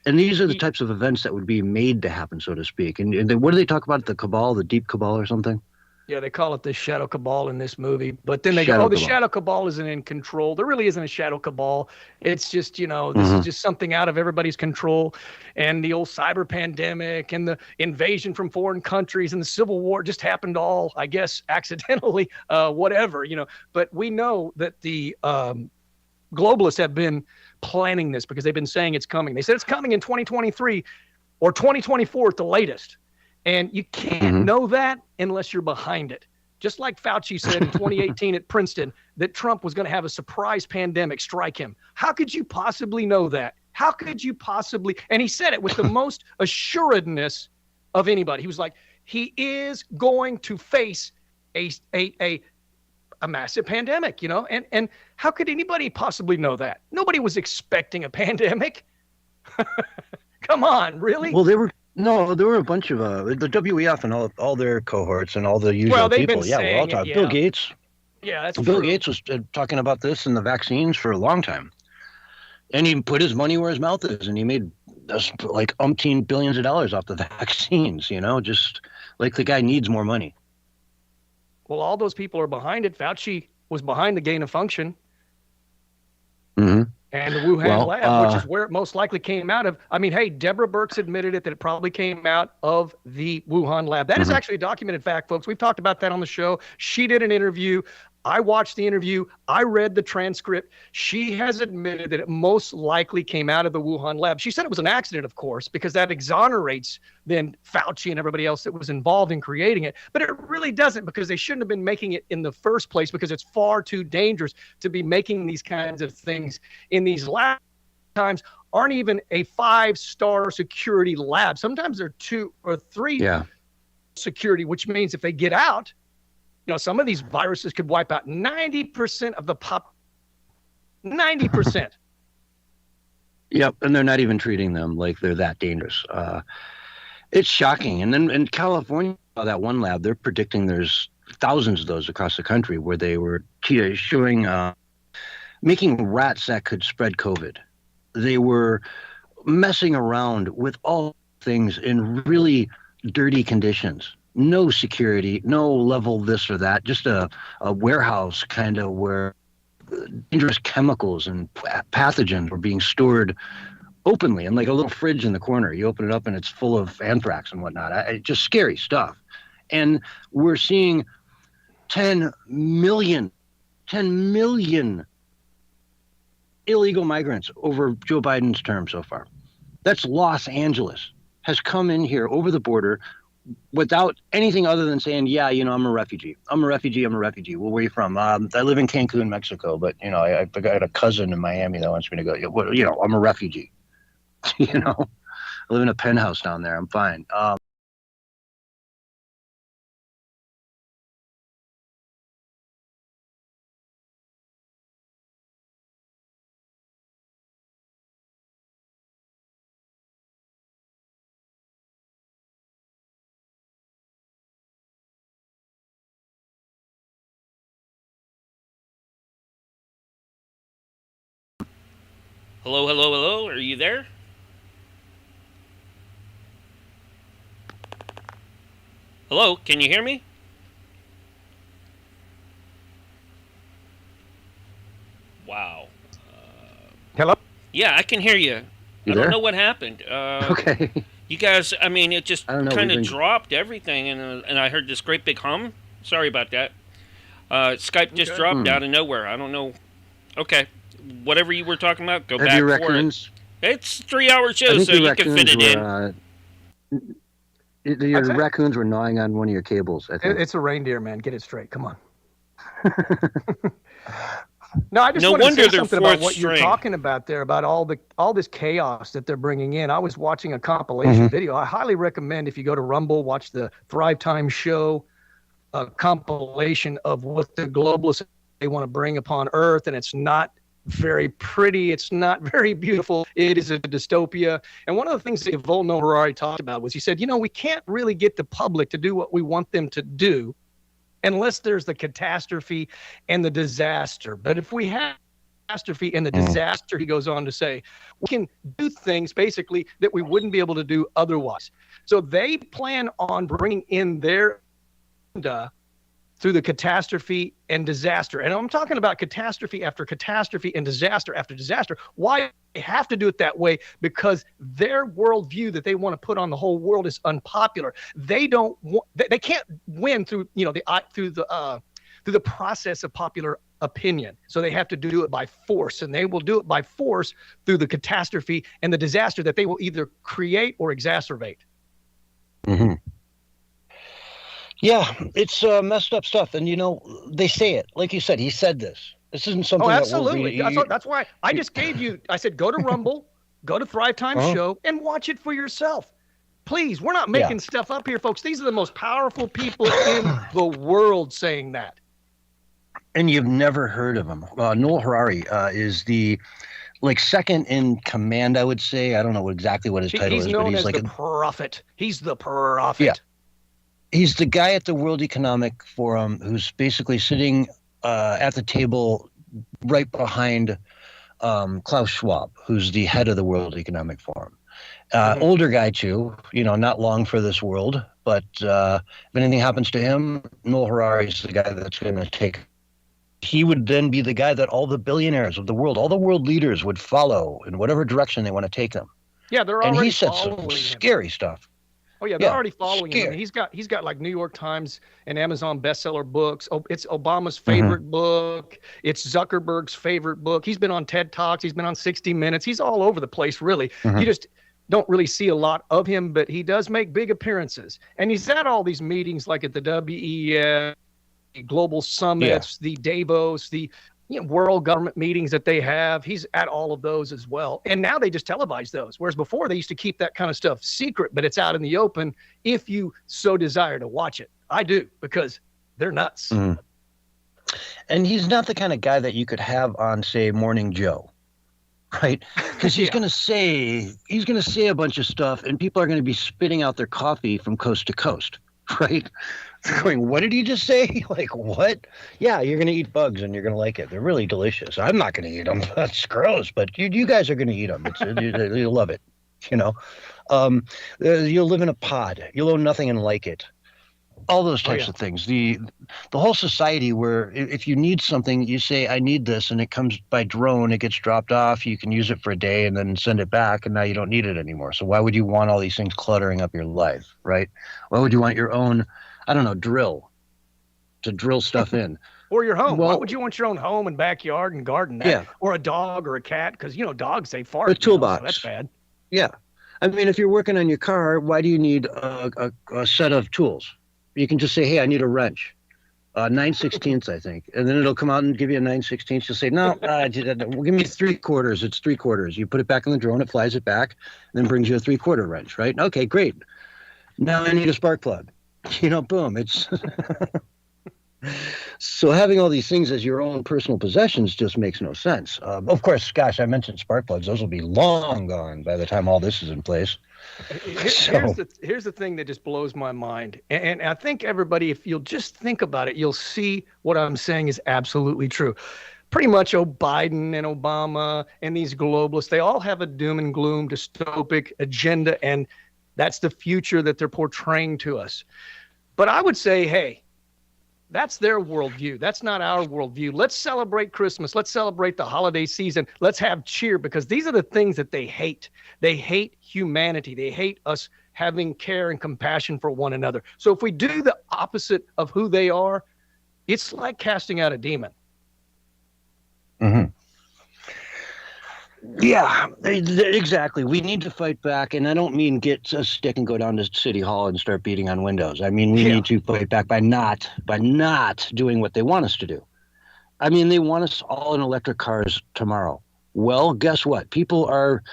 And these are the types of events that would be made to happen, so to speak. And what do they talk about? The cabal, the deep cabal or something? Yeah, they call it the shadow cabal in this movie, but then they go, Shadow "Oh, the cabal. shadow cabal isn't in control." There really isn't a shadow cabal. It's just, this is Hmm. just something out of everybody's control. And the old cyber pandemic and the invasion from foreign countries and the Civil War just happened all, I guess, accidentally, whatever. But we know that the globalists have been planning this because they've been saying it's coming. They said it's coming in 2023 or 2024 at the latest. And you can't Hmm. know that unless you're behind it. Just like Fauci said in 2018 at Princeton that Trump was going to have a surprise pandemic strike him. How could you possibly know that? How could you possibly? And he said it with the most assuredness of anybody. He was like, he is going to face a a a, a massive pandemic, and how could anybody possibly know that? Nobody was expecting a pandemic. Come on, really? Well, they were no, there were a bunch of the WEF and all their cohorts and all the Well, usual they've been people. Yeah, we're all saying it. talking. Bill Yeah. Gates. Yeah, that's Bill true. Gates was talking about this and the vaccines for a long time, and he put his money where his mouth is, and he made like umpteen billions of dollars off the vaccines. Just like the guy needs more money. Well, all those people are behind it. Fauci was behind the gain of function Hmm. and the Wuhan Well, lab, which is where it most likely came out of. I mean, hey, Deborah Birx admitted it that it probably came out of the Wuhan lab. That is mhm. actually a documented fact, folks. We've talked about that on the show. She did an interview. I watched the interview. I read the transcript. She has admitted that it most likely came out of the Wuhan lab. She said it was an accident, of course, because that exonerates then Fauci and everybody else that was involved in creating it. But it really doesn't, because they shouldn't have been making it in the first place, because it's far too dangerous to be making these kinds of things in these labs. Times aren't even a 5-star security lab. Sometimes they're 2 or 3 Yeah. security, which means if they get out, some of these viruses could wipe out 90% of the 90%. Yep, and they're not even treating them like they're that dangerous. It's shocking. And then in California, that one lab, they're predicting there's thousands of those across the country where they were showing, making rats that could spread COVID. They were messing around with all things in really dirty conditions. No security, no level this or that, just a warehouse kind of where dangerous chemicals and pathogens were being stored openly in like a little fridge in the corner. You open it up and it's full of anthrax and whatnot. Just scary stuff. And we're seeing 10 million, 10 million illegal migrants over Joe Biden's term so far. That's Los Angeles has come in here over the border without anything other than saying, yeah, I'm a refugee. I'm a refugee. I'm a refugee. Well, where are you from? I live in Cancun, Mexico, but, I got a cousin in Miami that wants me to go. I'm a refugee. I live in a penthouse down there. I'm fine. Hello, hello, hello. Are you there? Hello, can you hear me? Wow. Hello? Yeah, I can hear you. You I don't there? know what happened. Okay. You guys, I mean, it just I don't know. kind of We've been... dropped everything, and I heard this great big hum. Sorry about that. Skype just Okay. dropped out of nowhere. I don't know. Okay, whatever you were talking about, go Have back your for it. raccoons? It's a 3-hour I show, think so your you can fit raccoons it in. were. I'd Your say- raccoons were gnawing on one of your cables. I think. It's a reindeer, man. Get it straight. Come on. No, I just No wanted wonder to say they're something about fourth what you're string. talking about there, about all this chaos that they're bringing in. I was watching a compilation video. I highly recommend if you go to Rumble, watch the Thrive Time show, a compilation of what the globalists they want to bring upon Earth, and it's not very pretty. It's not very beautiful. It is a dystopia. And one of the things that Volno Harari talked about was he said, we can't really get the public to do what we want them to do unless there's the catastrophe and the disaster. But if we have catastrophe and the disaster, he goes on to say, we can do things basically that we wouldn't be able to do otherwise. So they plan on bringing in their agenda through the catastrophe and disaster. And I'm talking about catastrophe after catastrophe and disaster after disaster. Why they have to do it that way? Because their worldview that they want to put on the whole world is unpopular. They can't win through the process of popular opinion. So they have to do it by force, and they will do it by force through the catastrophe and the disaster that they will either create or exacerbate. Mm-hmm. Yeah, it's messed up stuff. And, they say it. Like you said, he said this. This isn't something absolutely. that we're That's why I just gave you, I said, go to Rumble, go to Thrive Time Show, and watch it for yourself. Please, we're not making stuff up here, folks. These are the most powerful people in the world saying that. And you've never heard of him. Noel Harari is the second in command, I would say. I don't know exactly what his title is, but he's like the prophet. He's the prophet. Yeah. He's the guy at the World Economic Forum who's basically sitting at the table right behind Klaus Schwab, who's the head of the World Economic Forum. Older guy, too, not long for this world. But if anything happens to him, Noel Harari is the guy that's going to take. He would then be the guy that all the billionaires of the world, all the world leaders would follow in whatever direction they want to take them. Yeah, they're already and he said following some him. scary stuff. Oh yeah, they're already following him. He's got like New York Times and Amazon bestseller books. Oh, it's Obama's favorite book. It's Zuckerberg's favorite book. He's been on TED Talks. He's been on 60 Minutes. He's all over the place, really. You just don't really see a lot of him, but he does make big appearances. And he's at all these meetings, like at the WEF, the global summits, the Davos, the world government meetings that they have. He's at all of those as well. And now they just televise those. Whereas before they used to keep that kind of stuff secret, but it's out in the open if you so desire to watch it. I do, because they're nuts. And he's not the kind of guy that you could have on, say, Morning Joe, right? Because he's going to say a bunch of stuff, and people are going to be spitting out their coffee from coast to coast, right? Going, what did you just say? Like, what? Yeah, you're going to eat bugs and you're going to like it. They're really delicious. I'm not going to eat them. That's gross, but you guys are going to eat them. You'll love it, You'll live in a pod. You'll own nothing and like it. All those types of things. The whole society where if you need something, you say, I need this, and it comes by drone. It gets dropped off. You can use it for a day and then send it back, and now you don't need it anymore. So why would you want all these things cluttering up your life, right? Why would you want your own, I don't know, drill to drill stuff in? Or your home. Why would you want your own home and backyard and garden? Or a dog or a cat? Because, dogs, they fart. A toolbox. So that's bad. Yeah. I mean, if you're working on your car, why do you need a set of tools? You can just say, hey, I need a wrench. 9/16, I think. And then it'll come out and give you a 9/16. You'll say, no, give me 3/4. It's 3/4. You put it back in the drone, it flies it back, and then brings you a 3/4 wrench, right? Okay, great. Now I need a spark plug. Boom. It's so having all these things as your own personal possessions just makes no sense. Of course, gosh, I mentioned spark plugs. Those will be long gone by the time all this is in place. Here's the thing that just blows my mind. And I think everybody, if you'll just think about it, you'll see what I'm saying is absolutely true. Pretty much Biden and Obama and these globalists, they all have a doom and gloom dystopic agenda, and that's the future that they're portraying to us. But I would say, hey, that's their worldview. That's not our worldview. Let's celebrate Christmas. Let's celebrate the holiday season. Let's have cheer, because these are the things that they hate. They hate humanity. They hate us having care and compassion for one another. So if we do the opposite of who they are, it's like casting out a demon. Mm-hmm. Yeah, exactly. We need to fight back, and I don't mean get a stick and go down to City Hall and start beating on windows. I mean, we need to fight back by not doing what they want us to do. I mean, they want us all in electric cars tomorrow. Well, guess what? People are,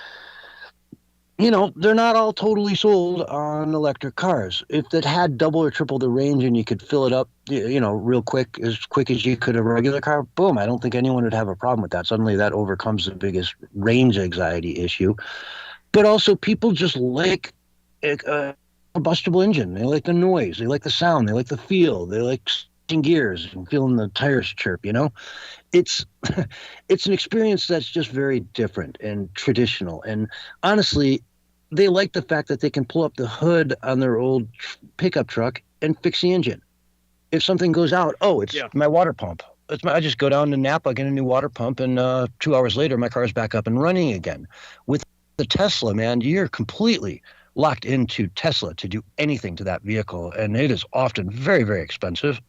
they're not all totally sold on electric cars. If it had double or triple the range and you could fill it up, real quick as you could a regular car, boom, I don't think anyone would have a problem with that. Suddenly that overcomes the biggest range anxiety issue. But also people just like a combustible engine. They like the noise. They like the sound. They like the feel. They like gears and feeling the tires chirp, It's it's an experience that's just very different and traditional. And honestly, they like the fact that they can pull up the hood on their old pickup truck and fix the engine. If something goes out, it's my water pump. I just go down to Napa, get a new water pump, and 2 hours later, my car's back up and running again. With the Tesla, man, you're completely locked into Tesla to do anything to that vehicle, and it is often very, very expensive.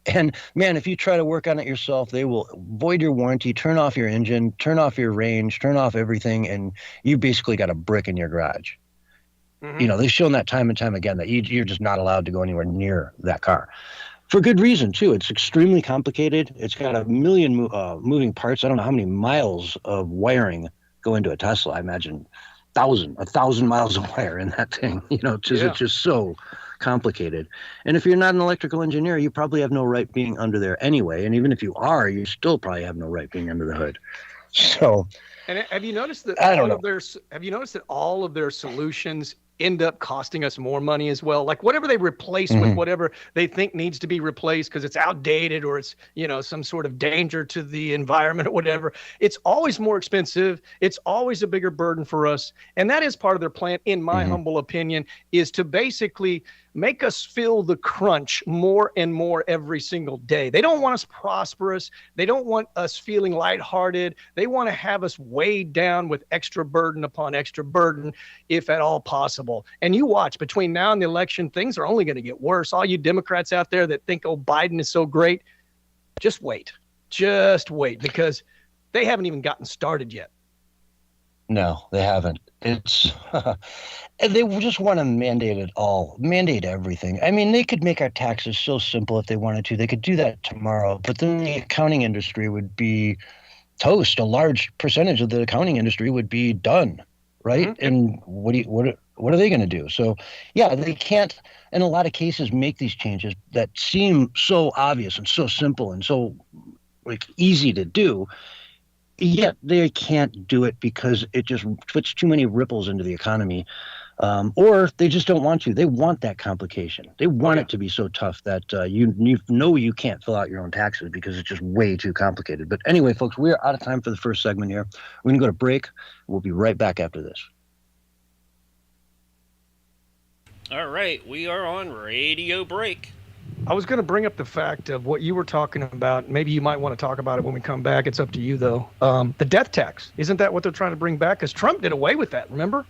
And man, if you try to work on it yourself, they will void your warranty, turn off your engine, turn off your range, turn off everything, and you basically got a brick in your garage. Mm-hmm. They've shown that time and time again that you're just not allowed to go anywhere near that car. For good reason, too. It's extremely complicated. It's got a million moving parts. I don't know how many miles of wiring go into a Tesla. I imagine 1,000 miles of wire in that thing. It's just so complicated. And if you're not an electrical engineer, you probably have no right being under there anyway. And even if you are, you still probably have no right being under the hood. So, and have you noticed that all of their solutions end up costing us more money as well? Like whatever they replace with whatever they think needs to be replaced because it's outdated or it's, some sort of danger to the environment or whatever. It's always more expensive. It's always a bigger burden for us. And that is part of their plan, in my humble opinion, is to basically make us feel the crunch more and more every single day. They don't want us prosperous. They don't want us feeling lighthearted. They want to have us weighed down with extra burden upon extra burden, if at all possible. And you watch, between now and the election, things are only going to get worse. All you Democrats out there that think, Biden is so great, just wait, because they haven't even gotten started yet. No, they haven't. It's they just want to mandate it all, mandate everything. I mean, they could make our taxes so simple if they wanted to. They could do that tomorrow, but then the accounting industry would be toast. A large percentage of the accounting industry would be done, right? Mm-hmm. And what are they going to do? So, yeah, they can't, in a lot of cases, make these changes that seem so obvious and so simple and so easy to do. Yet they can't do it because it just puts too many ripples into the economy, or they just don't want to. They want that complication. They want it to be so tough that you can't fill out your own taxes because it's just way too complicated. But anyway, folks, we're out of time for the first segment here. We're going to go to break. We'll be right back after this. All right, we are on radio break. I was going to bring up the fact of what you were talking about. Maybe you might want to talk about it when we come back. It's up to you, though. The death tax. Isn't that what they're trying to bring back? Because Trump did away with that, remember?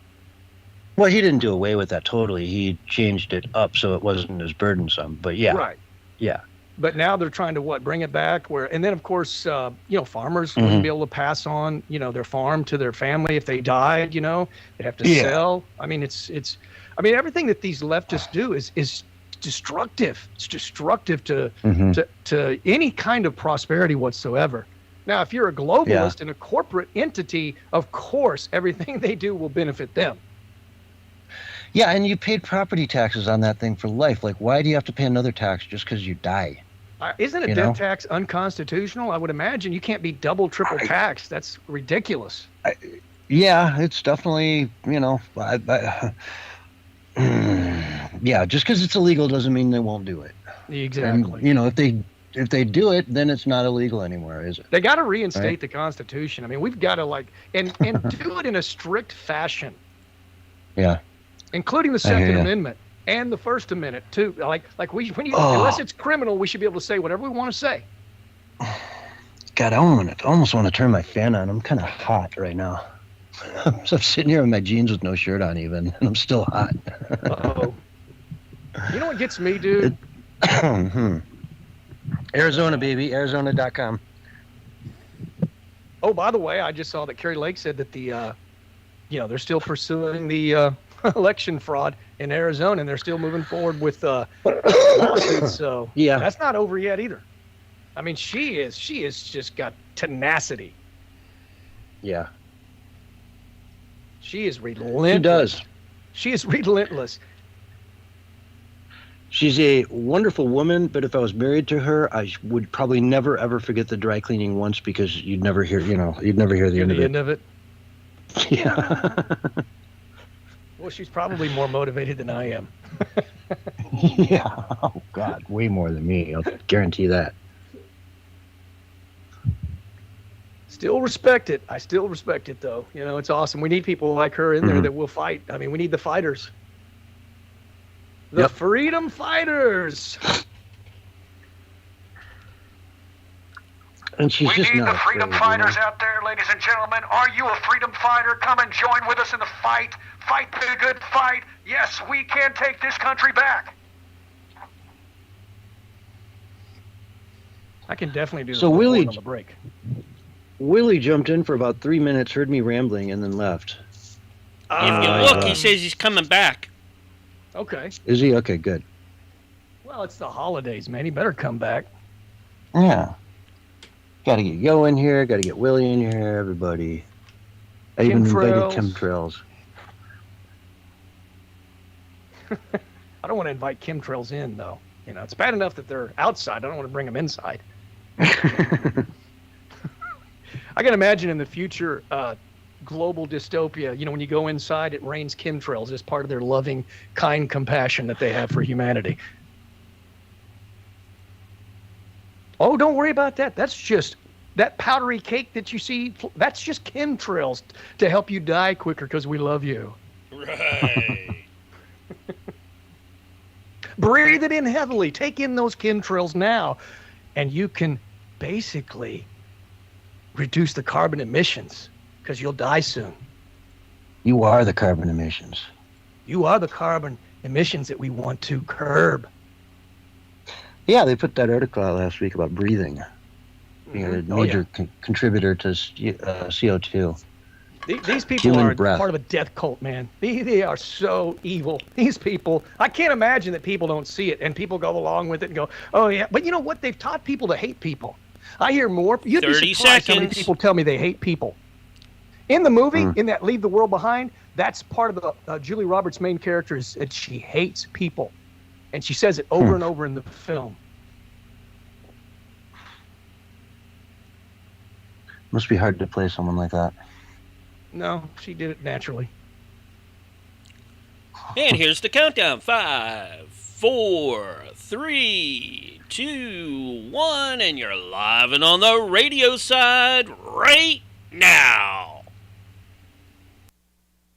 Well, he didn't do away with that totally. He changed it up so it wasn't as burdensome. But yeah. Right. Yeah. But now they're trying to bring it back and then of course, farmers wouldn't be able to pass on, their farm to their family if they died, they have to sell. I mean, everything that these leftists do is destructive. It's destructive to any kind of prosperity whatsoever. Now, if you're a globalist and a corporate entity, of course, everything they do will benefit them. Yeah, and you paid property taxes on that thing for life. Like, why do you have to pay another tax just because you die? Isn't a death tax unconstitutional? I would imagine you can't be double, triple taxed. That's ridiculous. Yeah, it's definitely, yeah, just because it's illegal doesn't mean they won't do it. Exactly. And, if they do it, then it's not illegal anymore, is it? They got to reinstate the Constitution. I mean, we've got to and do it in a strict fashion. Yeah. Including the Second Amendment. and the First Amendment too. Unless it's criminal, we should be able to say whatever we want to say. God, I almost want to turn my fan on. I'm kind of hot right now. I'm sitting here in my jeans with no shirt on even, and I'm still hot. Uh-oh. You know what gets me, dude? Arizona, baby. Arizona.com. Oh, by the way, I just saw that Kerry Lake said that they're still pursuing the election fraud in Arizona, and they're still moving forward with lawsuits. So yeah, that's not over yet either. I mean, she is just got tenacity. Yeah. She is relentless. She does. She is relentless. She's a wonderful woman, but if I was married to her, I would probably never ever forget the dry cleaning once, because you'd never hear the end of it. Yeah. Well, she's probably more motivated than I am. Yeah. Oh God, way more than me. I'll guarantee that. Still respect it. I still respect it, though. You know, it's awesome. We need people like her in there that will fight. I mean, we need the fighters. The freedom fighters. And she's we just need not the freedom afraid, fighters out there, ladies and gentlemen. Are you a freedom fighter? Come and join with us in the fight. Fight the good fight. Yes, we can take this country back. I can definitely do so the Willie on the break. Willie jumped in for about 3 minutes, heard me rambling, and then left. If you look, he says he's coming back. Okay. Is he? Okay, good. Well, it's the holidays, man. He better come back. Yeah. Got to get Yo in here. Got to get Willie in here. Everybody. I even invited chemtrails. I don't want to invite chemtrails in, though. You know, it's bad enough that they're outside. I don't want to bring them inside. I can imagine in the future global dystopia, you know, when you go inside, it rains chemtrails as part of their loving, kind compassion that they have for humanity. Oh, don't worry about that. That's just that powdery cake that you see. That's just chemtrails to help you die quicker because we love you. Right. Breathe it in heavily. Take in those chemtrails now, and you can basically reduce the carbon emissions because you'll die soon. You are the carbon emissions. You are the carbon emissions that we want to curb. Yeah, they put that article out last week about breathing being a major contributor to CO2. These people Human are breath. part of a death cult, man. They are so evil. These people, I can't imagine that people don't see it and people go along with it and go, oh yeah. But you know what? They've taught people to hate people. I hear more. You'd be 30 surprised how many seconds. people tell me they hate people. In the movie, in that Leave the World Behind, that's part of the Julie Roberts' main character is that she hates people. And she says it over and over in the film. Must be hard to play someone like that. No, she did it naturally. And here's the countdown. 5, 4, 3, 2, 1, and you're live and on the radio side right now.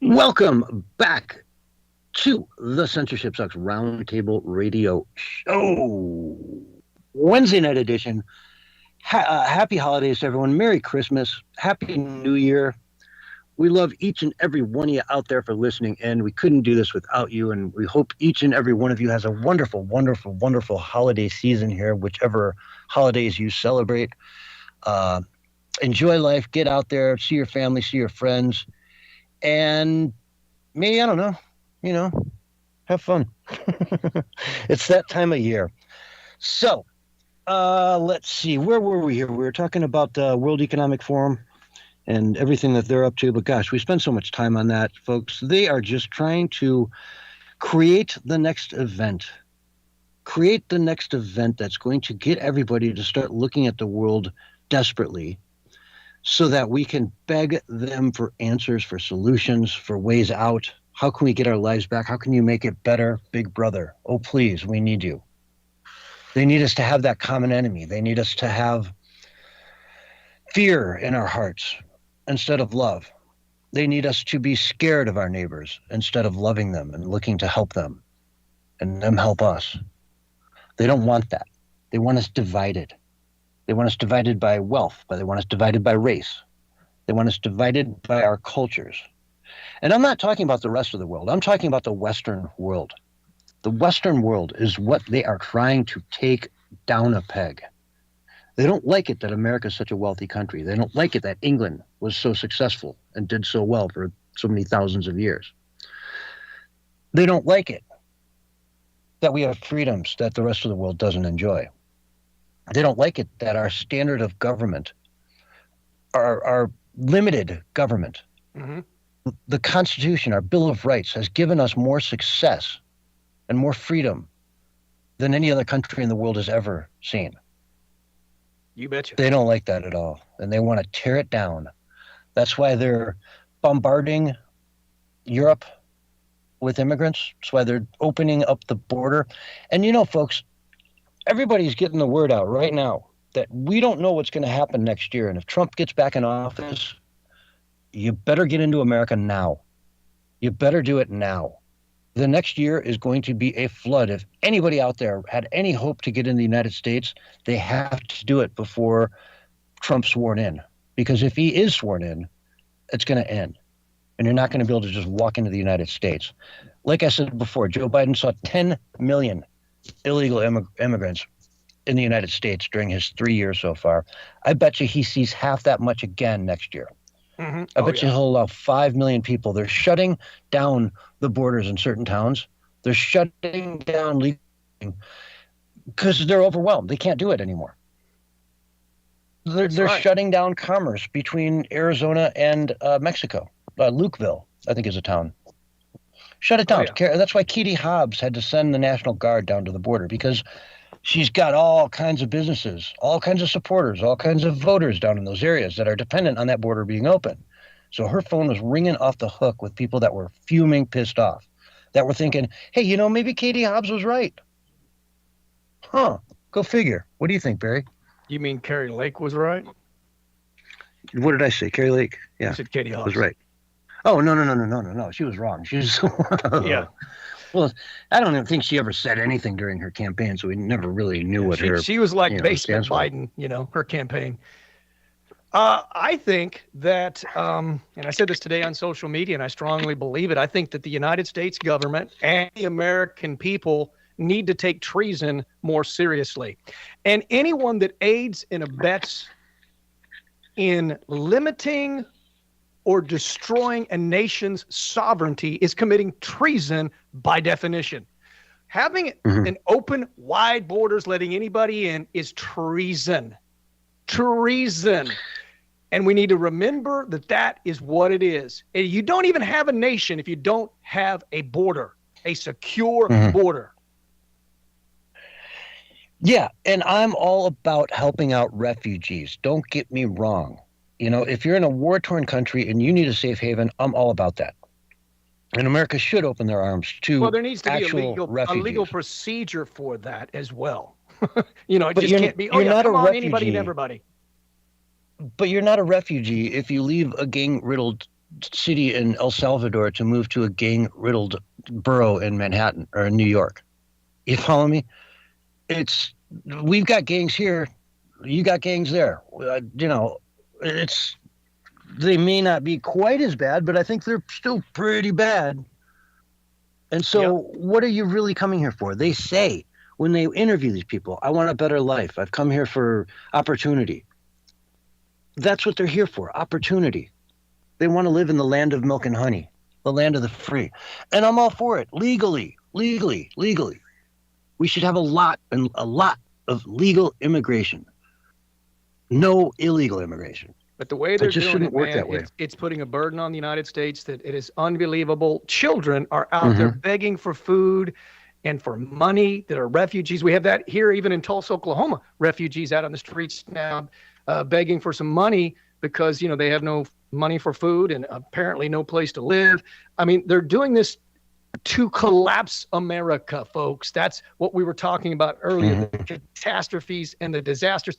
Welcome back to the Censorship Sucks Roundtable Radio Show. Wednesday night edition. Happy holidays to everyone. Merry Christmas. Happy New Year. We love each and every one of you out there for listening in. We couldn't do this without you, and we hope each and every one of you has a wonderful, wonderful, wonderful holiday season here, whichever holidays you celebrate. Enjoy life. Get out there. See your family. See your friends. And maybe, I don't know, have fun. It's that time of year. So, let's see. Where were we here? We were talking about the World Economic Forum and everything that they're up to. But gosh, we spend so much time on that, folks. They are just trying to create the next event. Create the next event that's going to get everybody to start looking at the world desperately so that we can beg them for answers, for solutions, for ways out. How can we get our lives back? How can you make it better, Big Brother? Oh, please, we need you. They need us to have that common enemy. They need us to have fear in our hearts instead of love. They need us to be scared of our neighbors instead of loving them and looking to help them. and them help us. They don't want that. They want us divided. They want us divided by wealth, but they want us divided by race. They want us divided by our cultures. And I'm not talking about the rest of the world. I'm talking about the Western world. The Western world is what they are trying to take down a peg. They don't like it that America is such a wealthy country. They don't like it that England was so successful and did so well for so many thousands of years. They don't like it that we have freedoms that the rest of the world doesn't enjoy. They don't like it that our standard of government, our limited government, the Constitution, our Bill of Rights, has given us more success and more freedom than any other country in the world has ever seen. You betcha. They don't like that at all, and they want to tear it down. That's why they're bombarding Europe with immigrants. That's why they're opening up the border. And you know, folks, everybody's getting the word out right now that we don't know what's going to happen next year. And if Trump gets back in office, you better get into America now. You better do it now. The next year is going to be a flood. If anybody out there had any hope to get in the United States, they have to do it before Trump's sworn in. Because if he is sworn in, it's going to end. And you're not going to be able to just walk into the United States. Like I said before, Joe Biden saw 10 million illegal immigrants in the United States during his 3 years so far. I bet you he sees half that much again next year. I bet you he'll allow 5 million people. They're shutting down the borders in certain towns. They're shutting down legal because they're overwhelmed. They can't do it anymore. They're shutting down commerce between Arizona and Mexico. Lukeville, I think, is a town. Shut it down. That's why Katie Hobbs had to send the National Guard down to the border, because she's got all kinds of businesses, all kinds of supporters, all kinds of voters down in those areas that are dependent on that border being open. So her phone was ringing off the hook with people that were fuming, pissed off, that were thinking, hey, you know, maybe Katie Hobbs was right. Huh. Go figure. What do you think, Barry? You mean Carrie Lake was right? What did I say? Carrie Lake? Yeah. You said Katie Hobbs was right. Oh, no. She was wrong. She was... Yeah. Well, I don't even think she ever said anything during her campaign, so we never really knew what her... She was like basement Biden, you know, her campaign. I think that, and I said this today on social media, and I strongly believe it, I think that the United States government and the American people need to take treason more seriously. And anyone that aids and abets in limiting or destroying a nation's sovereignty is committing treason by definition. Having an open, wide borders, letting anybody in, is treason. Treason. And we need to remember that that is what it is. And you don't even have a nation if you don't have a border, a secure border. Yeah, and I'm all about helping out refugees. Don't get me wrong. You know, if you're in a war-torn country and you need a safe haven, I'm all about that. And America should open their arms to there needs to be a legal procedure for that as well. You know, it just can't be, anybody and everybody. But you're not a refugee if you leave a gang-riddled city in El Salvador to move to a gang-riddled borough in Manhattan or in New York. You follow me? We've got gangs here. You got gangs there. You know, they may not be quite as bad, but I think they're still pretty bad. And so what are you really coming here for? They say when they interview these people, I want a better life. I've come here for opportunity. That's what they're here for, opportunity. They want to live in the land of milk and honey, the land of the free. And I'm all for it, legally. We should have a lot of legal immigration. No illegal immigration. But the way they're doing it, man, it's putting a burden on the United States that it is unbelievable. Children are out there begging for food and for money that are refugees. We have that here even in Tulsa, Oklahoma. Refugees out on the streets now begging for some money because, you know, they have no money for food and apparently no place to live. I mean, they're doing this to collapse America, folks. That's what we were talking about earlier, the catastrophes and the disasters.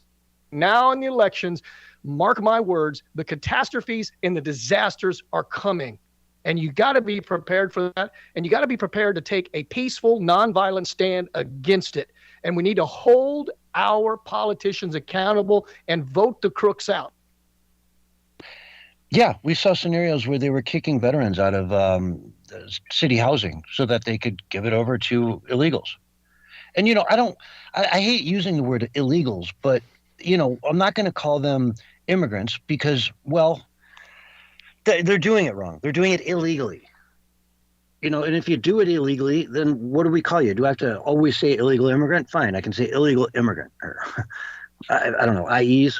Now in the elections, mark my words, the catastrophes and the disasters are coming. And you got to be prepared for that. And you got to be prepared to take a peaceful, nonviolent stand against it. And we need to hold our politicians accountable and vote the crooks out. Yeah, we saw scenarios where they were kicking veterans out of city housing so that they could give it over to illegals. And, I hate using the word illegals, but, I'm not going to call them immigrants because, well, they're doing it wrong. They're doing it illegally. And if you do it illegally, then what do we call you? Do I have to always say illegal immigrant? Fine, I can say illegal immigrant. Or, I don't know, IEs.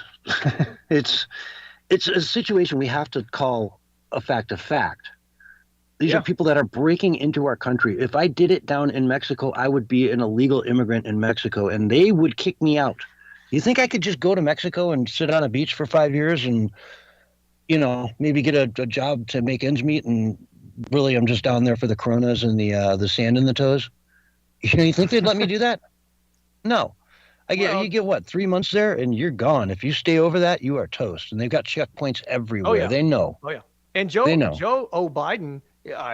It's a situation we have to call a fact a fact. These are people that are breaking into our country. If I did it down in Mexico, I would be an illegal immigrant in Mexico, and they would kick me out. You think I could just go to Mexico and sit on a beach for 5 years and, maybe get a job to make ends meet, and really I'm just down there for the coronas and the sand in the toes? You think they'd let me do that? No. You get what, 3 months there and you're gone. If you stay over that, you are toast. And they've got checkpoints everywhere. Oh, yeah. They know. Oh, yeah. And Joe Biden,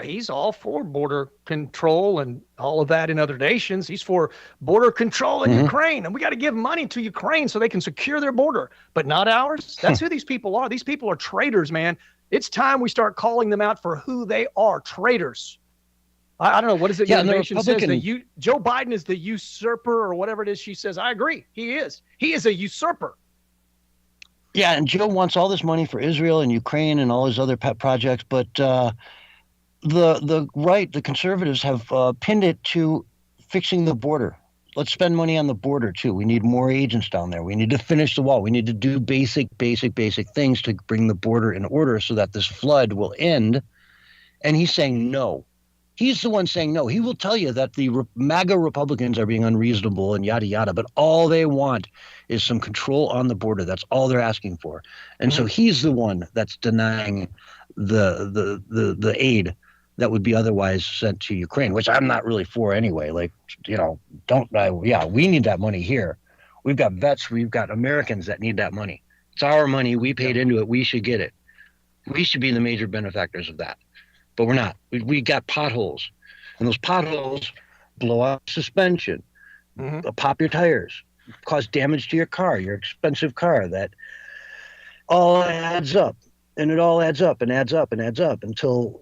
he's all for border control and all of that in other nations. He's for border control in Ukraine. And we got to give money to Ukraine so they can secure their border, but not ours. That's who these people are. These people are traitors, man. It's time we start calling them out for who they are, traitors. I don't know. What is it? Yeah, the nation says Joe Biden is the usurper or whatever it is. She says, I agree. He is. He is a usurper. Yeah, and Joe wants all this money for Israel and Ukraine and all his other pet projects, but the right, the conservatives have pinned it to fixing the border. Let's spend money on the border too. We need more agents down there. We need to finish the wall. We need to do basic things to bring the border in order so that this flood will end. And he's saying no. He's the one saying no. He will tell you that the MAGA Republicans are being unreasonable and yada, yada, but all they want is some control on the border. That's all they're asking for. And so he's the one that's denying the aid that would be otherwise sent to Ukraine, which I'm not really for anyway. Like, we need that money here. We've got vets, we've got Americans that need that money. It's our money. We paid into it. We should get it. We should be the major benefactors of that. But we're not. We got potholes, and those potholes blow out suspension, pop your tires, cause damage to your car, your expensive car. That all adds up, and it all adds up and adds up and adds up until,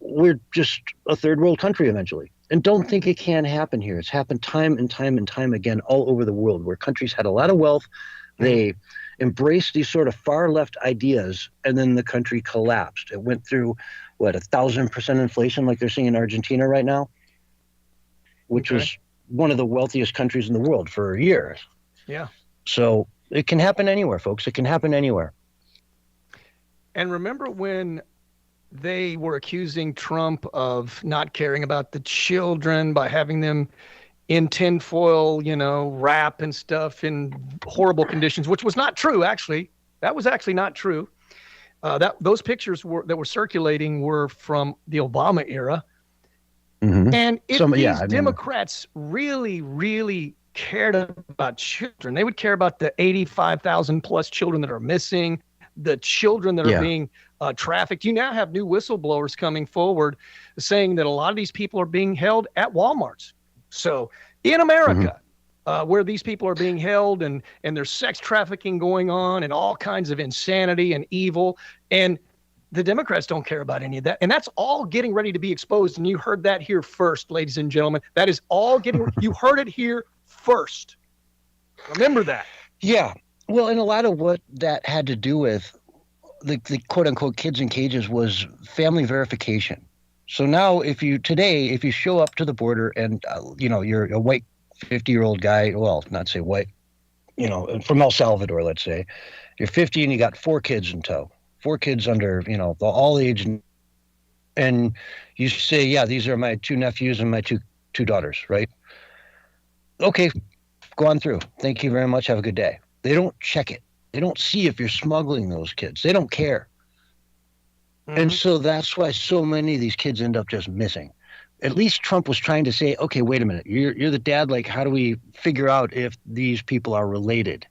we're just a third world country eventually. And don't think it can't happen here. It's happened time and time and time again all over the world where countries had a lot of wealth. They embraced these sort of far left ideas, and then the country collapsed. It went through 1,000% inflation like they're seeing in Argentina right now, which was one of the wealthiest countries in the world for years. Yeah. So it can happen anywhere, folks. It can happen anywhere. And remember when they were accusing Trump of not caring about the children by having them in tinfoil, wrap and stuff in horrible conditions, which was not true, actually. That was actually not true. Those pictures that were circulating were from the Obama era. And if these Democrats really, really cared about children, they would care about the 85,000 plus children that are missing, the children that are being trafficked. You now have new whistleblowers coming forward saying that a lot of these people are being held at Walmarts. So in America, where these people are being held and there's sex trafficking going on and all kinds of insanity and evil, and the Democrats don't care about any of that. And that's all getting ready to be exposed. And you heard that here first, ladies and gentlemen. That is all you heard it here first. Remember that. Yeah. Well, and a lot of what that had to do with the quote unquote kids in cages was family verification. So now if you show up to the border and, you're a white 50-year-old guy, well, not say white, from El Salvador, let's say, you're 50 and you got 4 kids in tow, 4 kids under, all age. And you say, yeah, these are my 2 nephews and my two daughters, right? Okay, go on through. Thank you very much. Have a good day. They don't check it. They don't see if you're smuggling those kids. They don't care. And so that's why so many of these kids end up just missing. At least Trump was trying to say, okay, wait a minute. You're the dad. Like, how do we figure out if these people are related?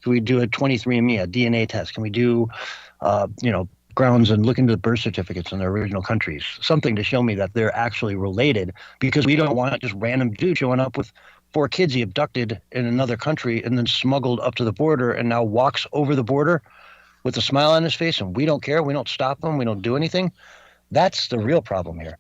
Can we do a 23andMe, a DNA test? Can we do, backgrounds and look into the birth certificates in their original countries, something to show me that they're actually related, because we don't want just random dude showing up with 4 kids he abducted in another country and then smuggled up to the border and now walks over the border with a smile on his face, and we don't care. We don't stop him. We don't do anything. That's the real problem here.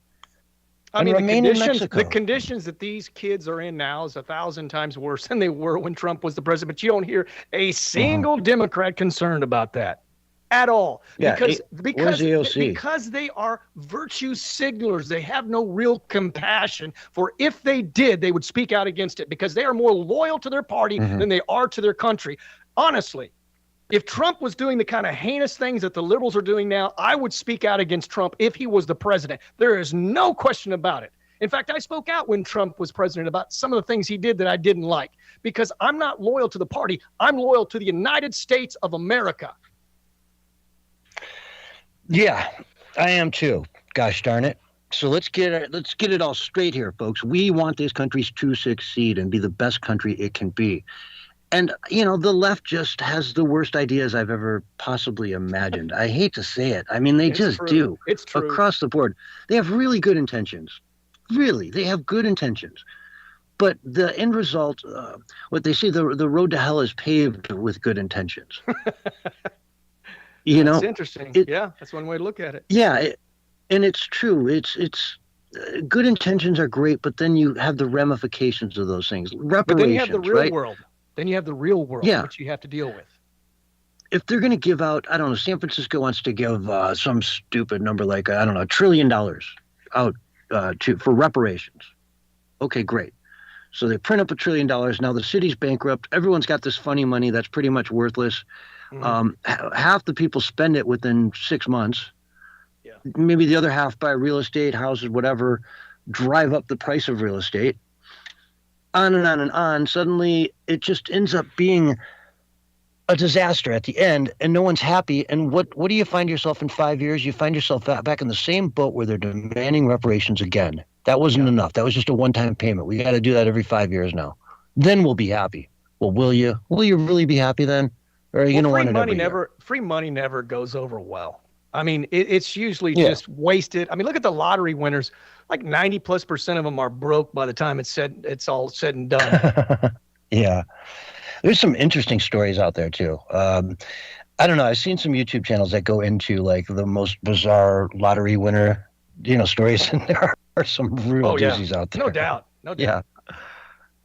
I mean, the conditions that these kids are in now is 1,000 times worse than they were when Trump was the president. But you don't hear a single Democrat concerned about that at all. Yeah, because they are virtue signalers. They have no real compassion for, if they did, they would speak out against it, because they are more loyal to their party than they are to their country. Honestly, if Trump was doing the kind of heinous things that the liberals are doing now, I would speak out against Trump if he was the president. There is no question about it. In fact, I spoke out when Trump was president about some of the things he did that I didn't like, because I'm not loyal to the party. I'm loyal to the United States of America. Yeah, I am too. Gosh darn it. So let's get it all straight here, folks. We want this country to succeed and be the best country it can be. And, you know, the left just has the worst ideas I've ever possibly imagined. I hate to say it. I mean, they just do. It's true. Across the board. They have really good intentions. Really, they have good intentions. But the end result, what they say, the road to hell is paved with good intentions. You know? It's interesting. Yeah, that's one way to look at it. Yeah, and it's true. It's good intentions are great, but then you have the ramifications of those things. Reparations, but then you have the real right? world. Then you have the real world, which you have to deal with. If they're going to give out, I don't know, San Francisco wants to give some stupid number like, I don't know, $1 trillion out for reparations. Okay, great. So they print up $1 trillion. Now the city's bankrupt. Everyone's got this funny money that's pretty much worthless. Half the people spend it within 6 months. Yeah. Maybe the other half buy real estate, houses, whatever, drive up the price of real estate. On and on and on. Suddenly, it just ends up being a disaster at the end, and no one's happy. And what do you find yourself in 5 years? You find yourself back in the same boat where they're demanding reparations again. That wasn't enough. That was just a one-time payment. We got to do that every 5 years now. Then we'll be happy. Well, will you? Will you really be happy then? Or are you going to want it every year? Free money never goes over well. I mean, it's usually just wasted. I mean, look at the lottery winners. Like 90+% of them are broke by the time it's all said and done. Yeah. There's some interesting stories out there too. I don't know. I've seen some YouTube channels that go into like the most bizarre lottery winner, stories, and there are some real doozies out there. No doubt.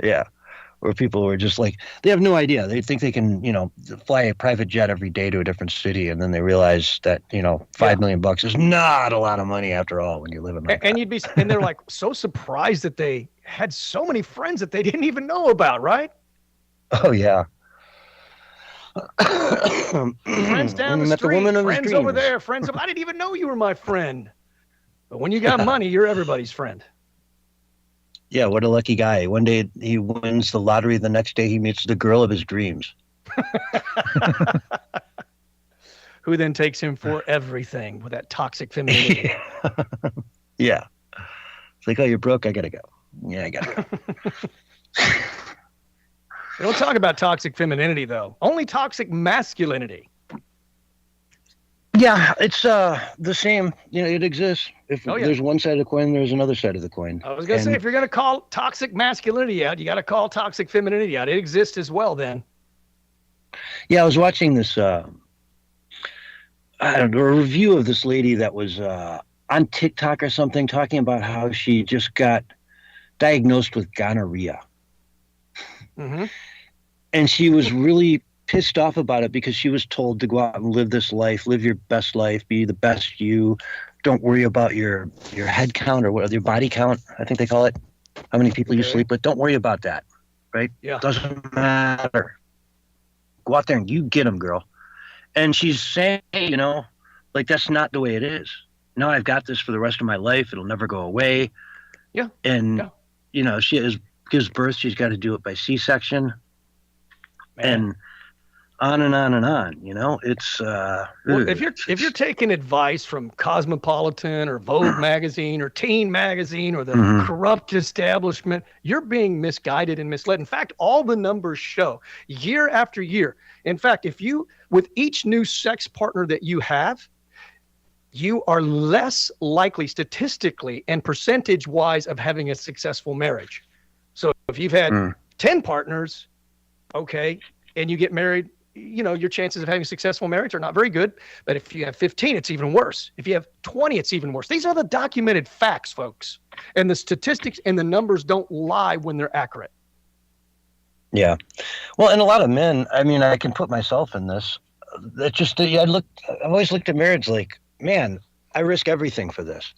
Yeah. Where people were just like, they have no idea. They think they can, fly a private jet every day to a different city, and then they realize that, $5 million is not a lot of money after all when you live in that. And they're like so surprised that they had so many friends that they didn't even know about, right? Oh yeah. Friends down the street, friends over there, friends I didn't even know you were my friend. But when you got money, you're everybody's friend. Yeah, what a lucky guy. One day he wins the lottery, the next day he meets the girl of his dreams. Who then takes him for everything with that toxic femininity. Yeah. It's like, oh, you're broke, I gotta go. Yeah, I gotta go. We don't talk about toxic femininity, though. Only toxic masculinity. Yeah, it's the same. It exists. If there's one side of the coin, there's another side of the coin. I was going to say, if you're going to call toxic masculinity out, you got to call toxic femininity out. It exists as well, then. Yeah, I was watching this, I don't know, a review of this lady that was on TikTok or something, talking about how she just got diagnosed with gonorrhea. Mm-hmm. And she was really pissed off about it because she was told to go out and live this life, live your best life, be the best you. Don't worry about your head count or your body count, I think they call it, how many people you sleep with. Don't worry about that, right? Yeah. Doesn't matter. Go out there and you get them, girl. And she's saying, like, that's not the way it is. No, I've got this for the rest of my life. It'll never go away. Yeah. And, she gives birth. She's got to do it by C-section. Man. And on and on and on, it's well, if you're taking advice from Cosmopolitan or Vogue magazine or Teen magazine or the corrupt establishment, you're being misguided and misled. In fact, all the numbers show year after year. In fact, with each new sex partner that you have, you are less likely statistically and percentage-wise of having a successful marriage. So if you've had 10 partners, okay, and you get married, your chances of having a successful marriage are not very good. But if you have 15, it's even worse. If you have 20, it's even worse. These are the documented facts, folks. And the statistics and the numbers don't lie when they're accurate. Yeah. Well, and a lot of men, I mean, I can put myself in this. That just, I've always looked at marriage like, man, I risk everything for this.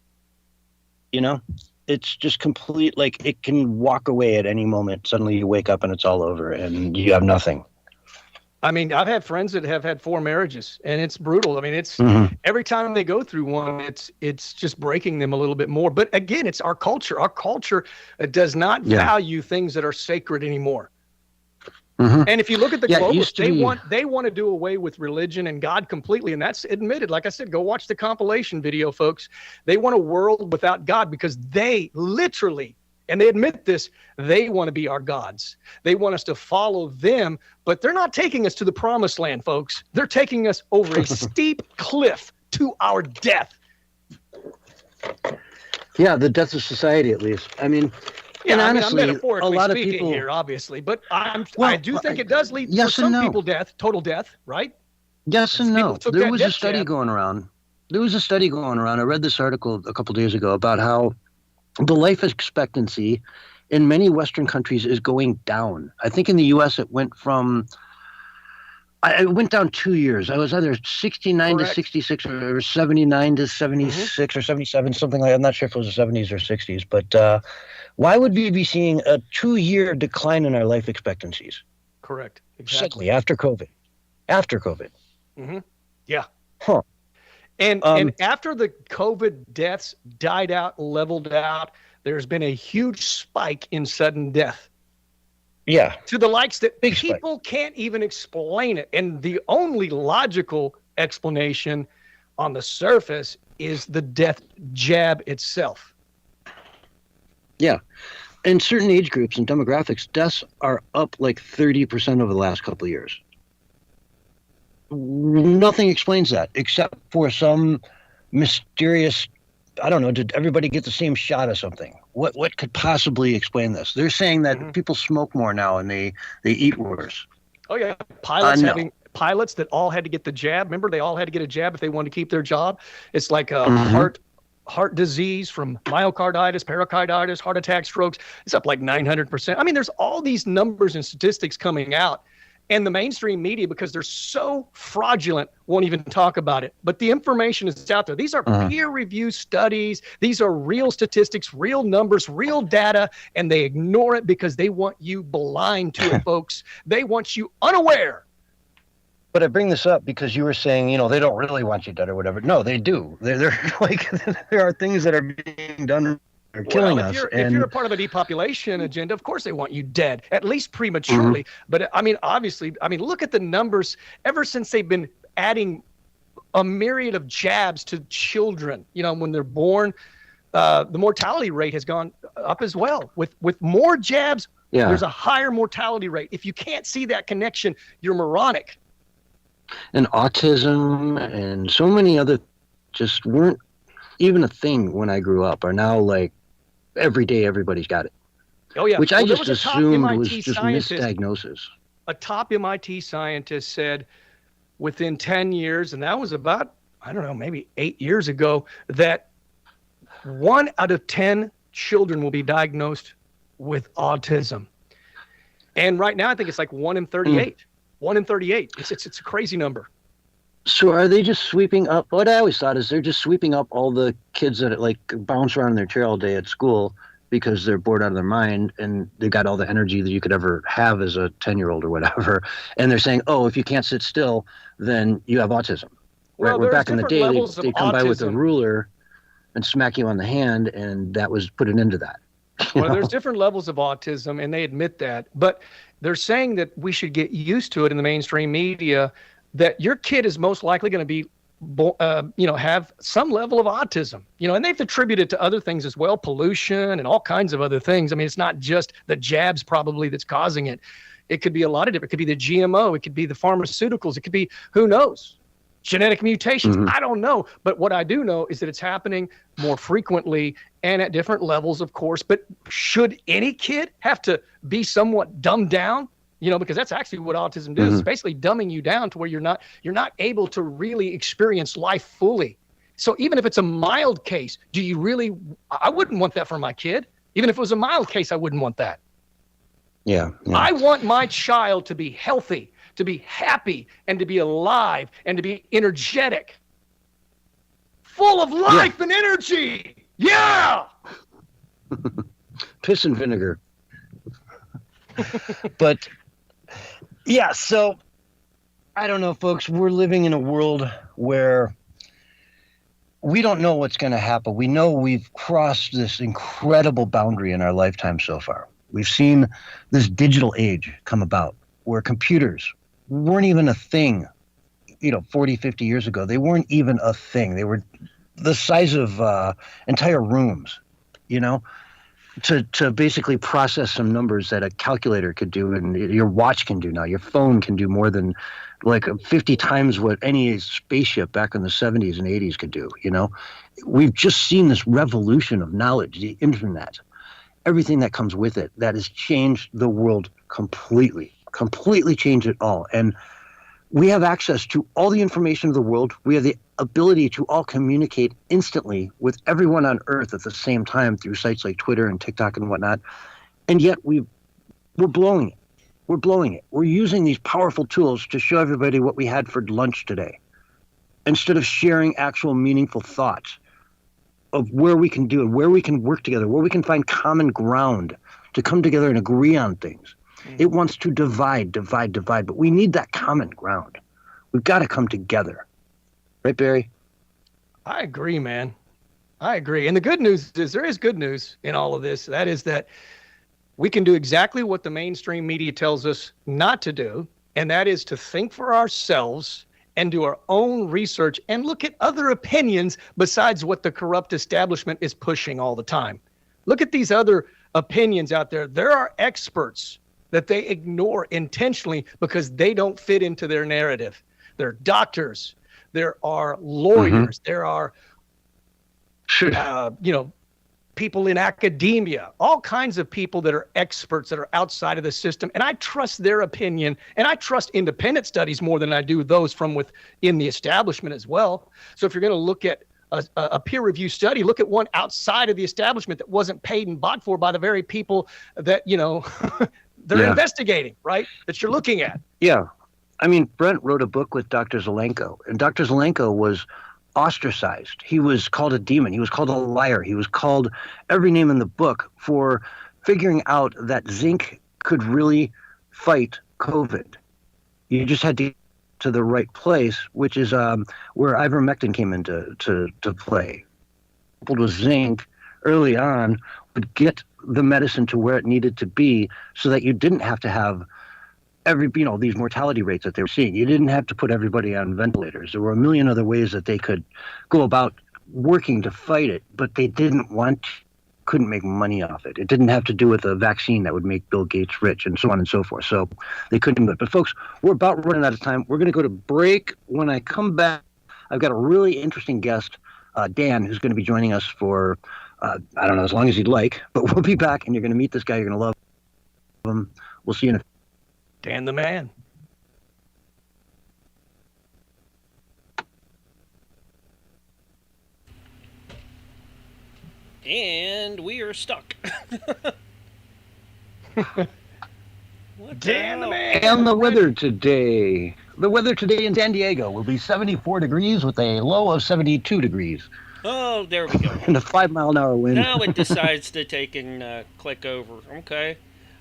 It's just complete, like it can walk away at any moment. Suddenly you wake up and it's all over and you have nothing. I mean, I've had friends that have had 4 marriages and it's brutal. I mean, it's every time they go through one, it's just breaking them a little bit more. But again, it's our culture. Our culture does not value things that are sacred anymore. And if you look at the globalists, they want to do away with religion and God completely. And that's admitted. Like I said, go watch the compilation video, folks. They want a world without God because they literally, and they admit this, they want to be our gods. They want us to follow them, but they're not taking us to the promised land, folks. They're taking us over a steep cliff to our death. Yeah, the death of society, at least. I mean, and honestly, I'm metaphorically a lot of people here, obviously, but I do think it does lead to some people total death, right? Yes and no. There was a study going around. I read this article a couple days ago about how the life expectancy in many Western countries is going down. I think in the U.S. it went down 2 years. I was either 69 to 66 or 79 to 76 or 77, something like that. I'm not sure if it was the 70s or 60s, but why would we be seeing a 2-year decline in our life expectancies? Correct. Exactly. After COVID. Yeah. Huh. And after the COVID deaths died out, leveled out, there's been a huge spike in sudden death. Yeah. To the likes that people can't even explain it. And the only logical explanation on the surface is the death jab itself. Yeah. In certain age groups and demographics, deaths are up like 30% over the last couple of years. Nothing explains that except for some mysterious, I don't know, did everybody get the same shot of something? What could possibly explain this? They're saying that people smoke more now and they eat worse. Oh, yeah. Pilots that all had to get the jab. Remember, they all had to get a jab if they wanted to keep their job. It's like heart disease from myocarditis, pericarditis, heart attack, strokes. It's up like 900%. I mean, there's all these numbers and statistics coming out. And the mainstream media, because they're so fraudulent, won't even talk about it. But the information is out there. These are peer-reviewed studies. These are real statistics, real numbers, real data, and they ignore it because they want you blind to it, folks. They want you unaware. But I bring this up because you were saying, they don't really want you dead or whatever. No, they do. They're like, there are things that are being done are killing us. If you're a part of a depopulation agenda, of course they want you dead, at least prematurely. But I mean, obviously, look at the numbers ever since they've been adding a myriad of jabs to children. When they're born, the mortality rate has gone up as well. With more jabs, there's a higher mortality rate. If you can't see that connection, you're moronic. And autism and so many other just weren't even a thing when I grew up, are now like every day everybody's got it. Oh, yeah. Which I just assumed was just misdiagnosis. A top MIT scientist said within 10 years, and that was about, I don't know, maybe 8 years ago, that 1 out of 10 children will be diagnosed with autism. And right now, I think it's like 1 in 38. 1 in 38. It's a crazy number. So are they just sweeping up? What I always thought is they're just sweeping up all the kids that like bounce around in their chair all day at school because they're bored out of their mind and they've got all the energy that you could ever have as a 10-year-old or whatever. And they're saying, oh, if you can't sit still, then you have autism. Well, right? Where back in the day, they come by with a ruler and smack you on the hand, and that was put an end to that. Well, there's different levels of autism, and they admit that. But they're saying that we should get used to it in the mainstream media, that your kid is most likely going to be, have some level of autism, and they've attributed it to other things as well, pollution and all kinds of other things. I mean, it's not just the jabs probably that's causing it. It could be a lot of different. It could be the GMO. It could be the pharmaceuticals. It could be, who knows? Genetic mutations, Mhm. I don't know. But what I do know is that it's happening more frequently and at different levels, of course. But should any kid have to be somewhat dumbed down? Because that's actually what autism does. It's basically dumbing you down to where you're not able to really experience life fully. So even if it's a mild case, I wouldn't want that for my kid. Even if it was a mild case, I wouldn't want that. Yeah. I want my child to be healthy, to be happy, and to be alive, and to be energetic, full of life and energy. Yeah. Piss and vinegar. But yeah, so I don't know, folks. We're living in a world where we don't know what's going to happen. We know we've crossed this incredible boundary in our lifetime so far. We've seen this digital age come about where computers weren't even a thing, 40, 50 years ago. They weren't even a thing. They were the size of entire rooms, to basically process some numbers that a calculator could do and your watch can do now. Your phone can do more than like 50 times what any spaceship back in the 70s and 80s could do, We've just seen this revolution of knowledge, the internet, everything that comes with it, that has changed the world completely changed it all. And we have access to all the information of the world. We have the ability to all communicate instantly with everyone on Earth at the same time through sites like Twitter and TikTok and whatnot. And yet we're blowing it. We're blowing it. We're using these powerful tools to show everybody what we had for lunch today, instead of sharing actual meaningful thoughts of where we can do it, where we can work together, where we can find common ground to come together and agree on things. It wants to divide, but we need that common ground. We've got to come together. Right, Barry? I agree, man. I agree. And the good news is there is good news in all of this. That is that we can do exactly what the mainstream media tells us not to do, and that is to think for ourselves and do our own research and look at other opinions besides what the corrupt establishment is pushing all the time. Look at these other opinions out there. There are experts that they ignore intentionally because they don't fit into their narrative. There are doctors, there are lawyers, there are, people in academia, all kinds of people that are experts that are outside of the system. And I trust their opinion, and I trust independent studies more than I do those from within the establishment as well. So if you're going to look at a peer review study, look at one outside of the establishment that wasn't paid and bought for by the very people that, they're investigating, right? That you're looking at. Yeah. I mean, Brent wrote a book with Dr. Zelenko, and Dr. Zelenko was ostracized. He was called a demon. He was called a liar. He was called every name in the book for figuring out that zinc could really fight COVID. You just had to get to the right place, which is where ivermectin came into to play. Coupled with zinc early on would get the medicine to where it needed to be so that you didn't have to have these mortality rates that they were seeing. You didn't have to put everybody on ventilators. There were a million other ways that they could go about working to fight it, but they couldn't make money off it. It didn't have to do with a vaccine that would make Bill Gates rich and so on and so forth. So they couldn't do it. But folks, we're about running out of time. We're going to go to break. When I come back, I've got a really interesting guest, Dan, who's going to be joining us for, I don't know, as long as you'd like, but we'll be back and you're going to meet this guy. You're going to love him. We'll see you in a Dan the man. And we are stuck. Dan the man. And the weather today. The weather today in San Diego will be 74 degrees with a low of 72 degrees. Oh, there we go. And a 5-mile-an-hour wind. Now it decides to take and click over. Okay.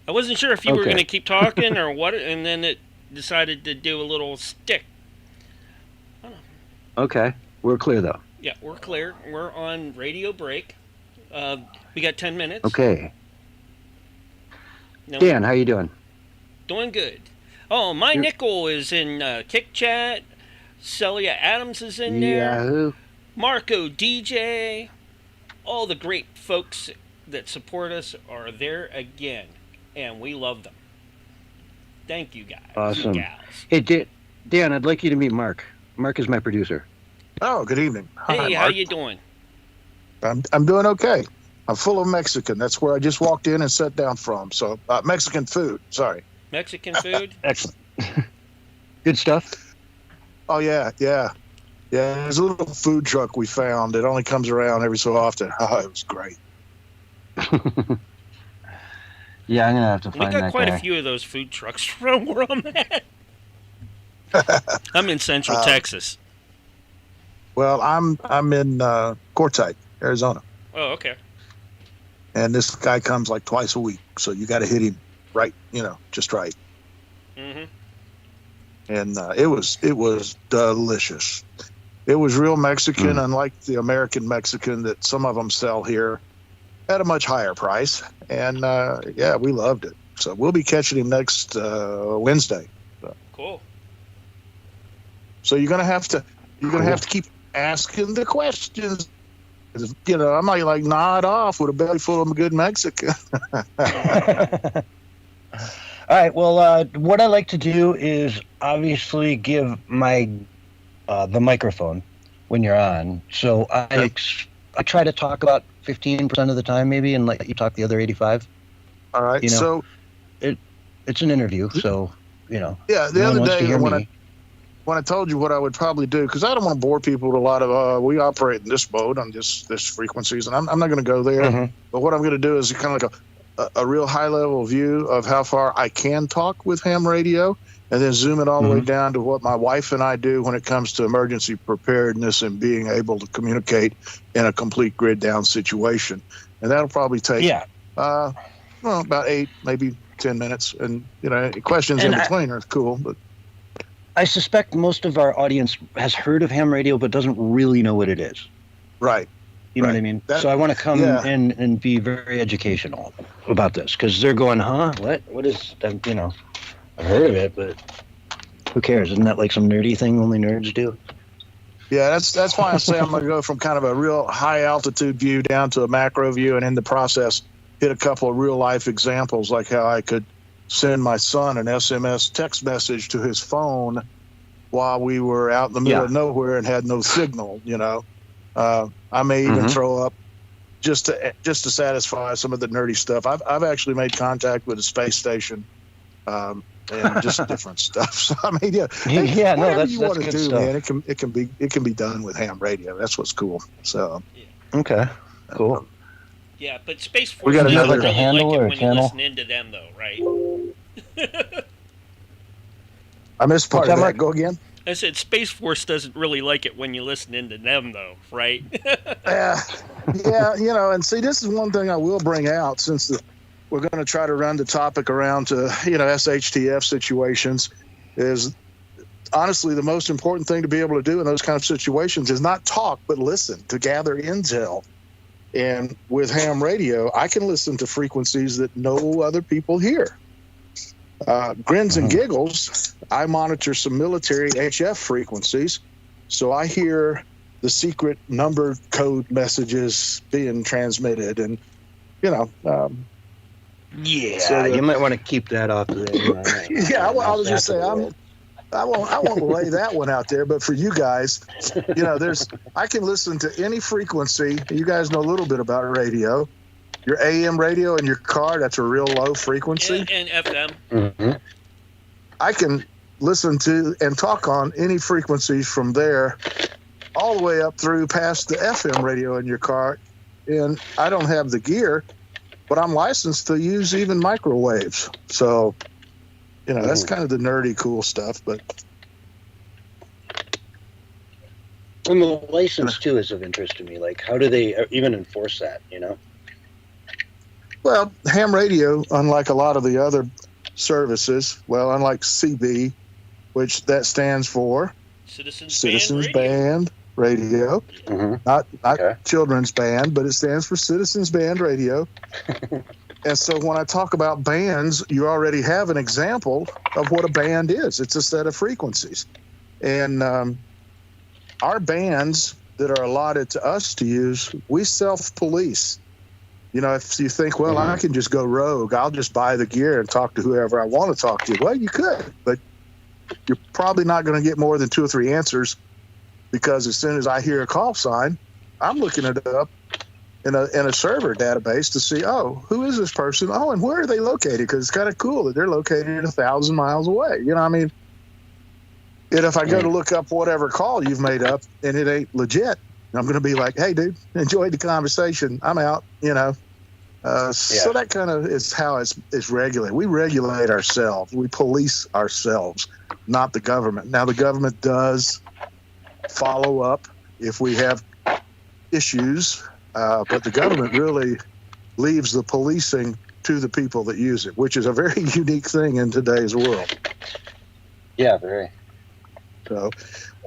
I wasn't sure if you were going to keep talking or what, and then it decided to do a little stick. Okay. We're clear, though. Yeah, we're clear. We're on radio break. We got 10 minutes. Okay. No, Dan, how you doing? Doing good. Oh, my nickel is in Kick Chat. Celia Adams is in there. Yahoo. Marco DJ. All the great folks that support us are there again, and we love them. Thank you, guys. Awesome. And gals. Hey, Dan, I'd like you to meet Mark. Mark is my producer. Oh, good evening. Hi, Hey, how Mark. you doing? I'm doing okay. I'm full of Mexican. That's where I just walked in and sat down from. So Mexican food. Sorry. Mexican food? Excellent. Good stuff. Oh yeah. There's a little food truck we found. It only comes around every so often. Oh, it was great. Yeah, I'm gonna have to We find got that quite guy. a few of those food trucks from where I'm at. I'm in Central Texas. Well, I'm in Quartzsite, Arizona, Oh, okay. and this guy comes like twice a week. So you got to hit him right, just right. Mm-hmm. And it was delicious. It was real Mexican, unlike the American Mexican that some of them sell here at a much higher price. And yeah, we loved it. So we'll be catching him next Wednesday. Cool. So you're gonna have to keep asking the questions. I might like nod off with a belly full of good Mexican. All right. Well, what I like to do is obviously give my the microphone when you're on. So I try to talk about 15% of the time, maybe, and let you talk the other 85. All right. So it's an interview, so yeah. no The one other wants to day hear when me. I told you what I would probably do, because I don't want to bore people with a lot of we operate in this mode on this frequencies, and I'm not going to go there. Mhm. But what I'm going to do is kind of like a real high level view of how far I can talk with ham radio, and then zoom it all the way down to what my wife and I do when it comes to emergency preparedness and being able to communicate in a complete grid down situation. And that'll probably take about 8, maybe 10 minutes. And questions And in between are cool, but I suspect most of our audience has heard of ham radio, but doesn't really know what it is. right. You know Right. what I mean? That- So I want to come yeah. in and be very educational about this, because they're going, huh? What is, I've heard of it, but who cares? Isn't that like some nerdy thing only nerds do? Yeah, that's why I say I'm going to go from kind of a real high altitude view down to a macro view, and in the process hit a couple of real life examples, like how I could send my son an SMS text message to his phone while we were out in the middle of nowhere and had no signal. I may even throw up just to satisfy some of the nerdy stuff. I've actually made contact with a space station. And just different stuff. So I mean, whatever you want to good do, stuff. man. It can be done with ham radio. That's what's cool. So Okay, cool. Yeah, but Space We Force got doesn't another- really Like a handle like or it a when channel? you listen into them, though, right? I missed part What's of that, that. Mark? Go again. I said Space Force doesn't really like it when you listen into them, though, right? Yeah, and see, this is one thing I will bring out, since we're going to try to run the topic around to SHTF situations. Is honestly the most important thing to be able to do in those kind of situations is not talk but listen, to gather intel. And with ham radio, I can listen to frequencies that no other people hear. Grins and giggles, I monitor some military HF frequencies, so I hear the secret number code messages being transmitted, and so you might want to keep that off there. yeah, I was just saying, I won't lay that one out there, but for you guys, I can listen to any frequency. You guys know a little bit about radio. Your AM radio in your car, that's a real low frequency. And FM. Mm-hmm. I can listen to and talk on any frequencies from there all the way up through past the FM radio in your car. And I don't have the gear, but I'm licensed to use even microwaves. So, that's kind of the nerdy cool stuff. But And the license, too, is of interest to me. Like, how do they even enforce that, well, ham radio, unlike a lot of the other services, unlike CB, which that stands for Citizens Band Radio. Mm-hmm. Not Okay. Children's Band, but it stands for Citizens Band Radio. And so when I talk about bands, you already have an example of what a band is. It's a set of frequencies. And our bands that are allotted to us to use, we self-police. If you think, I can just go rogue, I'll just buy the gear and talk to whoever I want to talk to. Well, you could, but you're probably not going to get more than 2 or 3 answers because as soon as I hear a call sign, I'm looking it up in a server database to see, who is this person? Oh, and where are they located? Because it's kind of cool that they're located 1,000 miles away. You know what I mean? And if I go to look up whatever call you've made up and it ain't legit, I'm going to be like, hey, dude, enjoyed the conversation. I'm out, So that kind of is how it's regulated. We regulate ourselves. We police ourselves, not the government. Now, the government does follow up if we have issues, but the government really leaves the policing to the people that use it, which is a very unique thing in today's world. Yeah, very. So,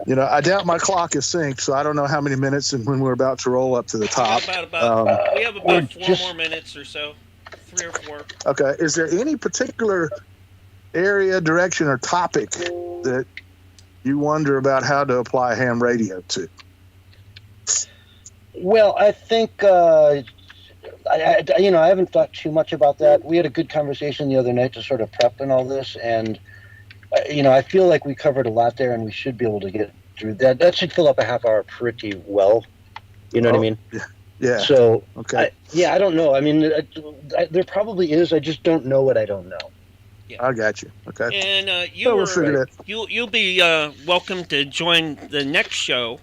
I doubt my clock is synced, so I don't know how many minutes and when we're about to roll up to the top. We have about 4 more minutes or so, 3 or 4. Okay. Is there any particular area, direction, or topic that you wonder about how to apply ham radio to? Well, I think I haven't thought too much about that. We had a good conversation the other night to sort of prep and all this, and I feel like we covered a lot there, and we should be able to get through that. That should fill up a half hour pretty well. You know what I mean? Yeah. So, okay. I don't know. I mean, there probably is. I just don't know what I don't know. Yeah. I got you. Okay. And we'll figure that. You'll be welcome to join the next show,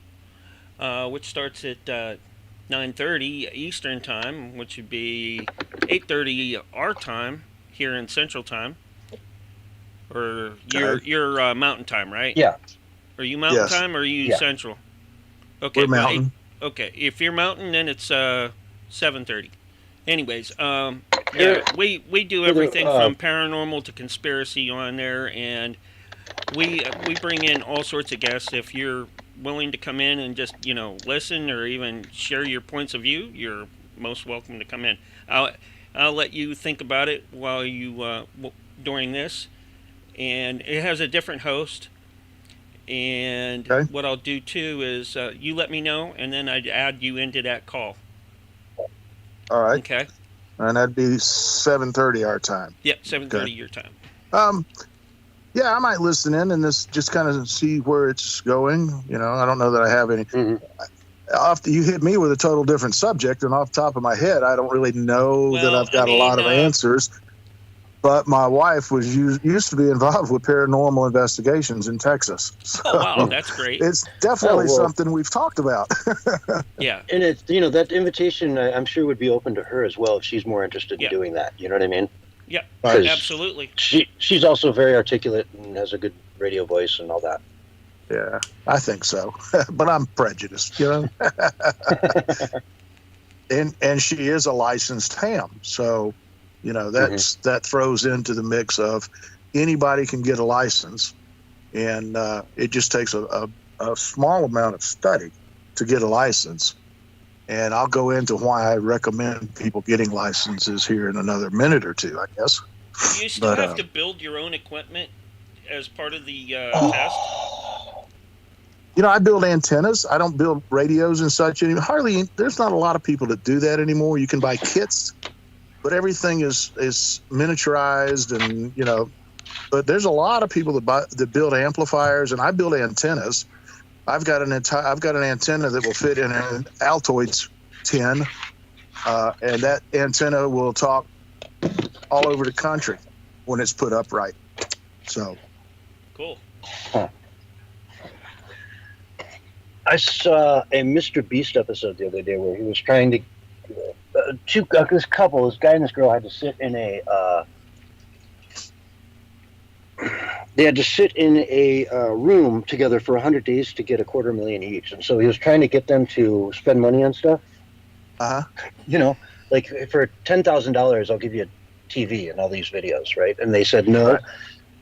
which starts at 9:30 Eastern Time, which would be 8:30 our time here in Central Time. Or you're Mountain Time, right? Yeah. Are you Mountain Time or are you Central? Okay, we're Mountain. Okay, if you're Mountain, then it's 7:30. Anyways, we do everything from paranormal to conspiracy on there, and we bring in all sorts of guests. If you're willing to come in and just listen or even share your points of view, you're most welcome to come in. I'll let you think about it while you during this. And it has a different host. And what I'll do, too, is you let me know, and then I'd add you into that call. All right. Okay. And that'd be 7:30 our time. Yeah, 7:30 your time. Yeah, I might listen in and just kind of see where it's going. I don't know that I have any. After you hit me with a total different subject, and off the top of my head, I don't really know that I've got a lot of answers. But my wife was used to be involved with paranormal investigations in Texas. So wow, that's great. It's definitely something we've talked about. Yeah. And it's, that invitation, I'm sure would be open to her as well if she's more interested in doing that. You know what I mean? Yeah, absolutely. She's also very articulate and has a good radio voice and all that. Yeah, I think so. But I'm prejudiced, And she is a licensed ham, so that throws into the mix of anybody can get a license, and it just takes a small amount of study to get a license. And I'll go into why I recommend people getting licenses here in another minute or two, I guess. Do you still have to build your own equipment as part of the test? I build antennas. I don't build radios and such anymore. There's not a lot of people that do that anymore. You can buy kits, but everything is miniaturized, and but there's a lot of people that build amplifiers, and I build antennas. I've got an antenna that will fit in an Altoids tin, and that antenna will talk all over the country when it's put up right. So cool. I saw a Mr. Beast episode the other day where he was trying to this couple, this guy and this girl, had to sit in a room together for 100 days to get $250,000 each, and so he was trying to get them to spend money on stuff. Like for $10,000, I'll give you a TV and all these videos, right? And they said no,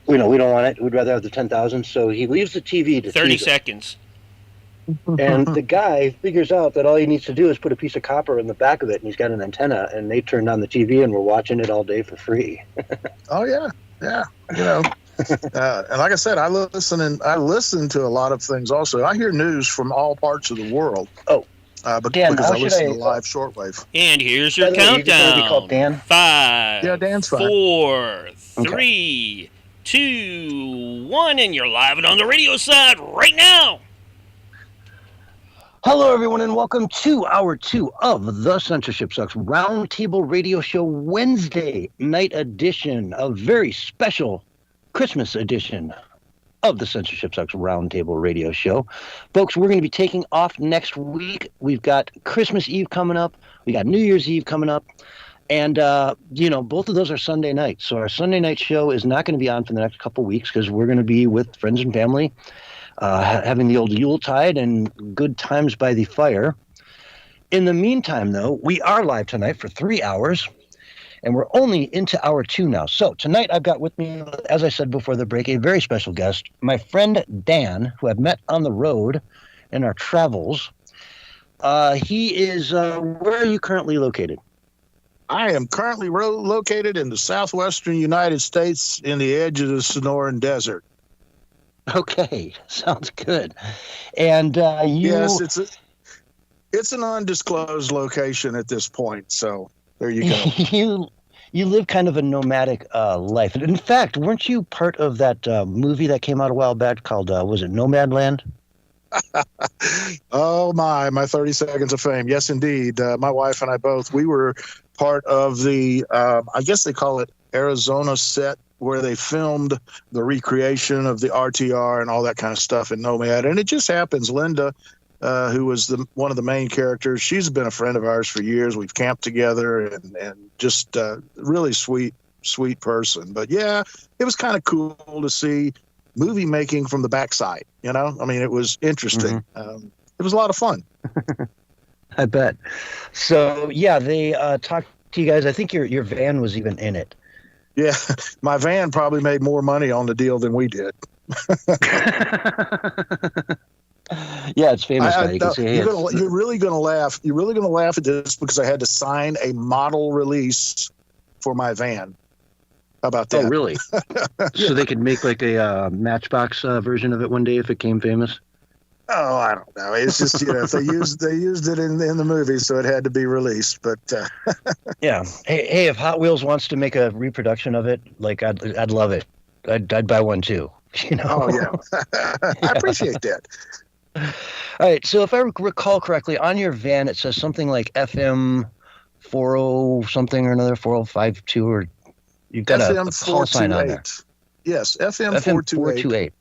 we don't want it. We'd rather have the $10,000. So he leaves the TV to 30 seconds. And the guy figures out that all he needs to do is put a piece of copper in the back of it, and he's got an antenna, and they turned on the TV and were watching it all day for free. Oh yeah. And like I said, I listen to a lot of things also. I hear news from all parts of the world. Dan, because I listen to live shortwave. And here's your countdown. Be called Dan? 5. Yeah, Dan's fine. 4, 3, 2, 1, and you're live and on the radio side right now. Hello, everyone, and welcome to hour 2 of the Censorship Sucks Roundtable Radio Show Wednesday night edition, a very special Christmas edition of the Censorship Sucks Roundtable Radio Show. Folks, we're going to be taking off next week. We've got Christmas Eve coming up. We got New Year's Eve coming up. And, both of those are Sunday nights. So our Sunday night show is not going to be on for the next couple weeks because we're going to be with friends and family, having the old Yuletide and good times by the fire. In the meantime, though, we are live tonight for 3 hours, and we're only into hour 2 now. So tonight I've got with me, as I said before the break, a very special guest, my friend Dan, who I've met on the road in our travels. He is, where are you currently located? I am currently located in the southwestern United States in the edge of the Sonoran Desert. Okay, sounds good. And Yes, it's an undisclosed location at this point, so there you go. you live kind of a nomadic life. In fact, weren't you part of that movie that came out a while back called, was it Nomadland? Oh, my 30 Seconds of Fame. Yes, indeed. My wife and I both, we were part of the, I guess they call it Arizona set, where they filmed the recreation of the RTR and all that kind of stuff in Nomad. And it just happens, Linda, who was one of the main characters, she's been a friend of ours for years. We've camped together and just really sweet person. But yeah, it was kind of cool to see movie making from the backside, I mean, it was interesting. Mm-hmm. It was a lot of fun. I bet. So yeah, they talked to you guys. I think your van was even in it. Yeah, my van probably made more money on the deal than we did. Yeah, it's famous. You can say, you're really going to laugh. You're really going to laugh at this because I had to sign a model release for my van. How about that? Oh, really? Yeah. So they could make like a Matchbox version of it one day if it came famous? Oh, I don't know. It's just, they used it in the movie, so it had to be released. But yeah. Hey, if Hot Wheels wants to make a reproduction of it, like I'd love it. I'd buy one too. Oh yeah. I appreciate that. All right. So if I recall correctly, on your van it says something like FM 40 something or another 4052 or you've got a call sign on there. Yes, FM 428.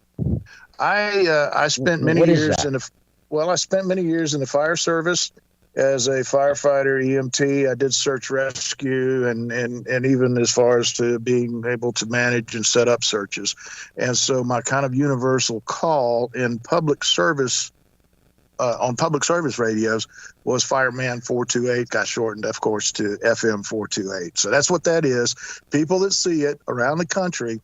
I spent many years I spent many years in the fire service as a firefighter, EMT. I did search rescue and even as far as to being able to manage and set up searches. And so my kind of universal call in public service on public service radios was Fireman 428, got shortened, of course, to FM 428. So that's what that is. People that see it around the country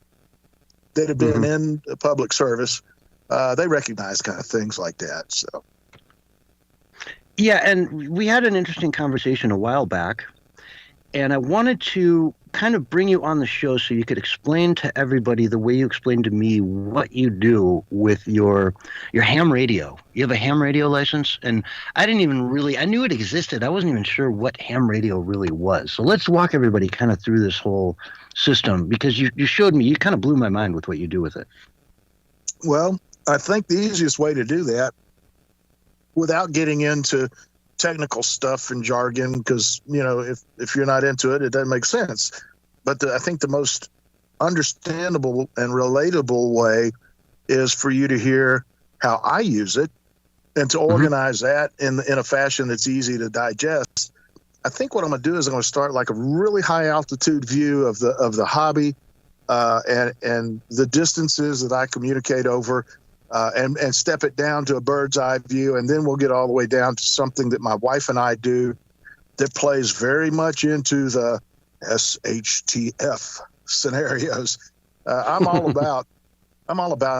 that have been in public service, they recognize kind of things like that. So, yeah, and we had an interesting conversation a while back, and I wanted to kind of bring you on the show so you could explain to everybody the way you explained to me what you do with your ham radio. You have a ham radio license, and I knew it existed. I wasn't even sure what ham radio really was. So let's walk everybody kind of through this whole system because you showed me, you kind of blew my mind with what you do with it. Well, I think the easiest way to do that without getting into technical stuff and jargon, because, if you're not into it, it doesn't make sense. But I think the most understandable and relatable way is for you to hear how I use it and to organize that in a fashion that's easy to digest. I think what I'm going to do is I'm going to start like a really high altitude view of the hobby and the distances that I communicate over. And step it down to a bird's eye view, and then we'll get all the way down to something that my wife and I do that plays very much into the SHTF scenarios. I'm all about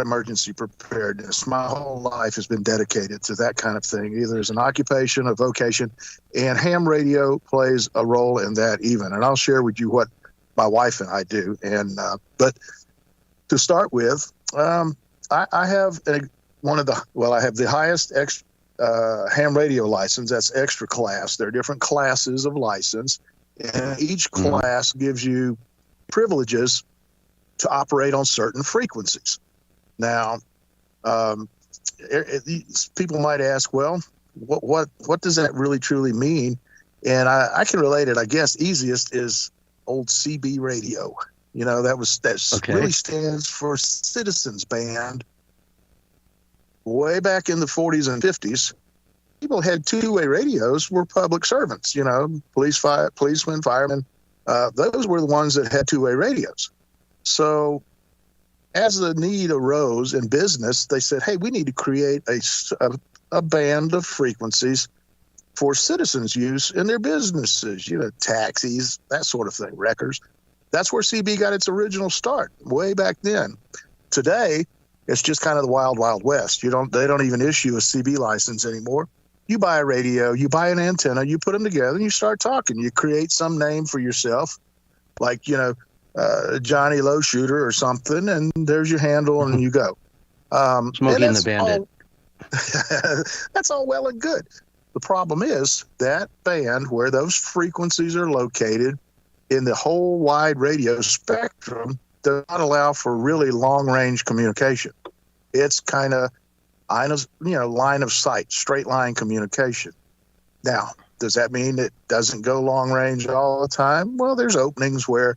emergency preparedness. My whole life has been dedicated to that kind of thing, either as an occupation, a vocation, and ham radio plays a role in that even. And I'll share with you what my wife and I do. And but to start with. I have I have the highest ham radio license. That's extra class. There are different classes of license, and each class gives you privileges to operate on certain frequencies. Now, people might ask, well, what does that really truly mean? And I can relate it. I guess easiest is old CB radio. You know, that really stands for Citizens Band. Way back in the 40s and 50s, people had two-way radios. Were public servants. You know, policemen, firemen. Those were the ones that had two-way radios. So as the need arose in business, they said, hey, we need to create a band of frequencies for citizens' use in their businesses, you know, taxis, that sort of thing, wreckers. That's where CB got its original start, way back then. Today, it's just kind of the wild, wild west. They don't even issue a CB license anymore. You buy a radio, you buy an antenna, you put them together, and you start talking. You create some name for yourself, like, you know, Johnny Low Shooter or something, and there's your handle, and you go. Smokey and the Bandit. That's all well and good. The problem is that band, where those frequencies are located in the whole wide radio spectrum, does not allow for really long-range communication. It's kind of, line of sight, straight line communication. Now, does that mean it doesn't go long-range all the time? Well, there's openings where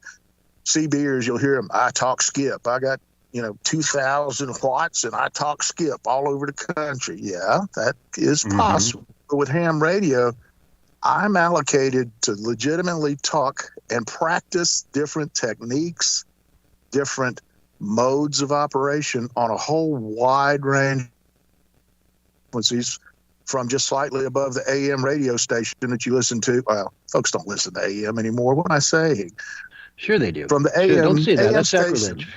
CBers, you'll hear them, I talk skip. I got 2,000 watts, and I talk skip all over the country. Yeah, that is possible. But with ham radio, I'm allocated to legitimately talk and practice different techniques, different modes of operation on a whole wide range of frequencies, from just slightly above the AM radio station that you listen to. Well, folks don't listen to AM anymore. What am I saying? Sure they do. From the AM, don't say that. AM That's station. Sacrilege.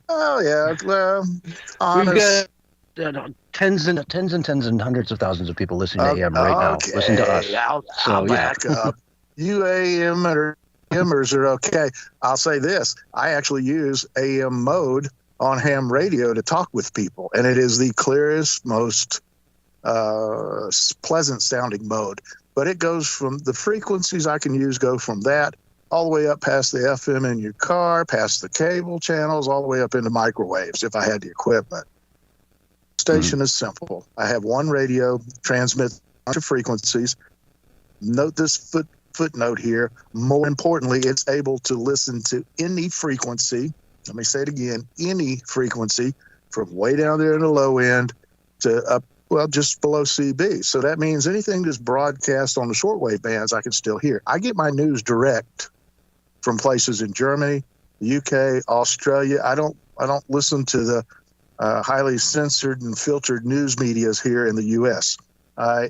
Oh yeah, well, honest. We've got tens and hundreds of thousands of people listening to AM right now. Listen to us. I'll back up. You AMers are okay. I'll say this: I actually use AM mode on ham radio to talk with people, and it is the clearest, most pleasant sounding mode. But it goes from the frequencies I can use go from that all the way up past the FM in your car, past the cable channels, all the way up into microwaves if I had the equipment. Station is simple. I have one radio, transmit a bunch of frequencies. Note this footnote here. More importantly, it's able to listen to any frequency. Let me say it again, any frequency from way down there in the low end to up, well, just below CB. So that means anything that's broadcast on the shortwave bands, I can still hear. I get my news direct from places in Germany, the UK, Australia. I don't listen to the highly censored and filtered news medias here in the U.S.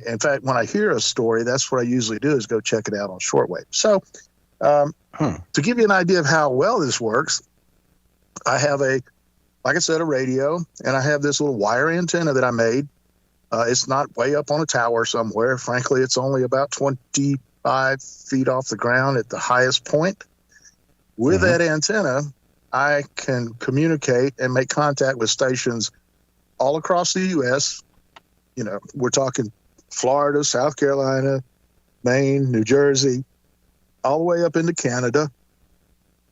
In fact, when I hear a story, that's what I usually do is go check it out on shortwave. So to give you an idea of how well this works, I have like I said, a radio, and I have this little wire antenna that I made. It's not way up on a tower somewhere. Frankly, it's only about 25 feet off the ground at the highest point. With that antenna, I can communicate and make contact with stations all across the U.S. You know, we're talking Florida, South Carolina, Maine, New Jersey, all the way up into Canada.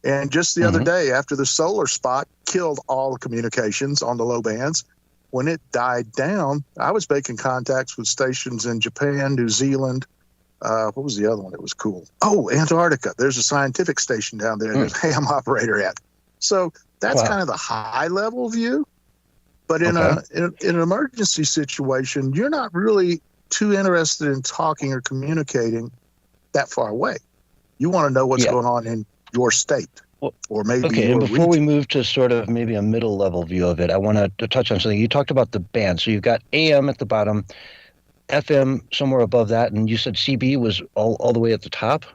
And just the other day, after the solar spot killed all the communications on the low bands, when it died down, I was making contacts with stations in Japan, New Zealand. What was the other one that was cool? Oh, Antarctica. There's a scientific station down there. There's a ham operator at. So that's kind of the high-level view. But in an emergency situation, you're not really too interested in talking or communicating that far away. You want to know what's going on in your state, or maybe your and before region. we move to sort of maybe a middle-level view of it, I want to touch on something. You talked about the band. So you've got AM at the bottom, FM somewhere above that, and you said CB was all the way at the top?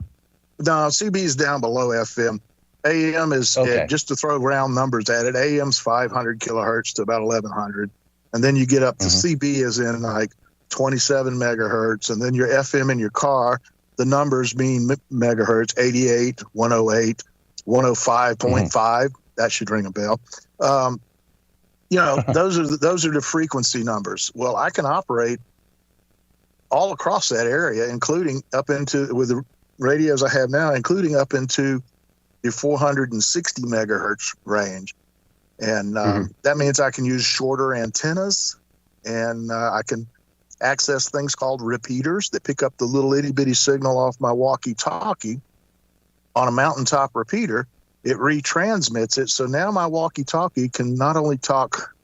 No, CB is down below FM. AM is, just to throw round numbers at it, AM's 500 kilohertz to about 1100. And then you get up to CB is in like 27 megahertz. And then your FM in your car, the numbers mean megahertz, 88, 108, 105.5. That should ring a bell. Those are the frequency numbers. Well, I can operate all across that area, including up into, with the radios I have now, including up into the 460 megahertz range. And that means I can use shorter antennas, and I can access things called repeaters that pick up the little itty bitty signal off my walkie-talkie on a mountaintop repeater. It retransmits it. So now my walkie-talkie can not only talk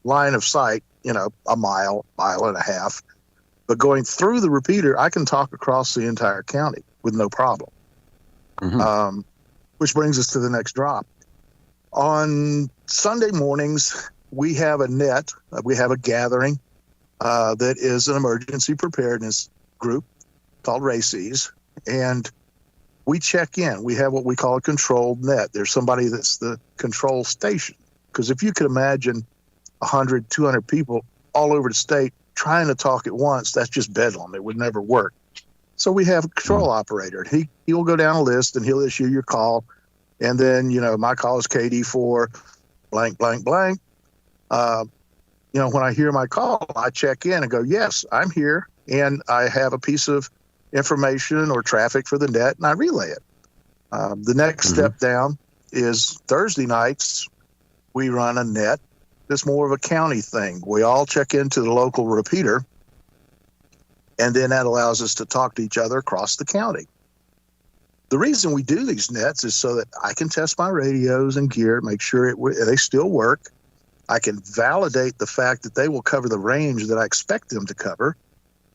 line of sight, a mile and a half, but going through the repeater, I can talk across the entire county with no problem. Mm-hmm. Which brings us to the next drop. On Sunday mornings, we have a net, we have a gathering that is an emergency preparedness group called RACES, and we check in. We have what we call a controlled net. There's somebody that's the control station. Because if you could imagine 100, 200 people all over the state trying to talk at once, that's just bedlam. It would never work. So we have a control operator. He'll go down a list and he'll issue your call. And then, my call is KD4 blank, blank, blank. When I hear my call, I check in and go, yes, I'm here. And I have a piece of information or traffic for the net, and I relay it. The next step down is Thursday nights, we run a net. It's more of a county thing. We all check into the local repeater, and then that allows us to talk to each other across the county. The reason we do these nets is so that I can test my radios and gear, make sure they still work. I can validate the fact that they will cover the range that I expect them to cover.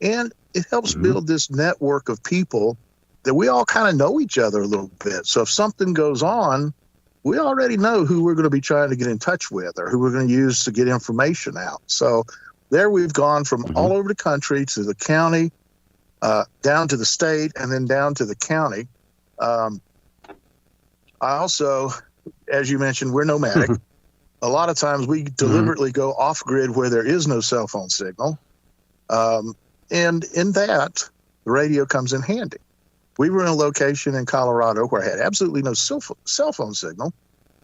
And it helps build this network of people that we all kind of know each other a little bit. So if something goes on, we already know who we're going to be trying to get in touch with or who we're going to use to get information out. So there we've gone from all over the country to the county, down to the state, and then down to the county. I also, as you mentioned, we're nomadic. A lot of times we deliberately go off grid where there is no cell phone signal. And in that, the radio comes in handy. We were in a location in Colorado where I had absolutely no cell phone signal,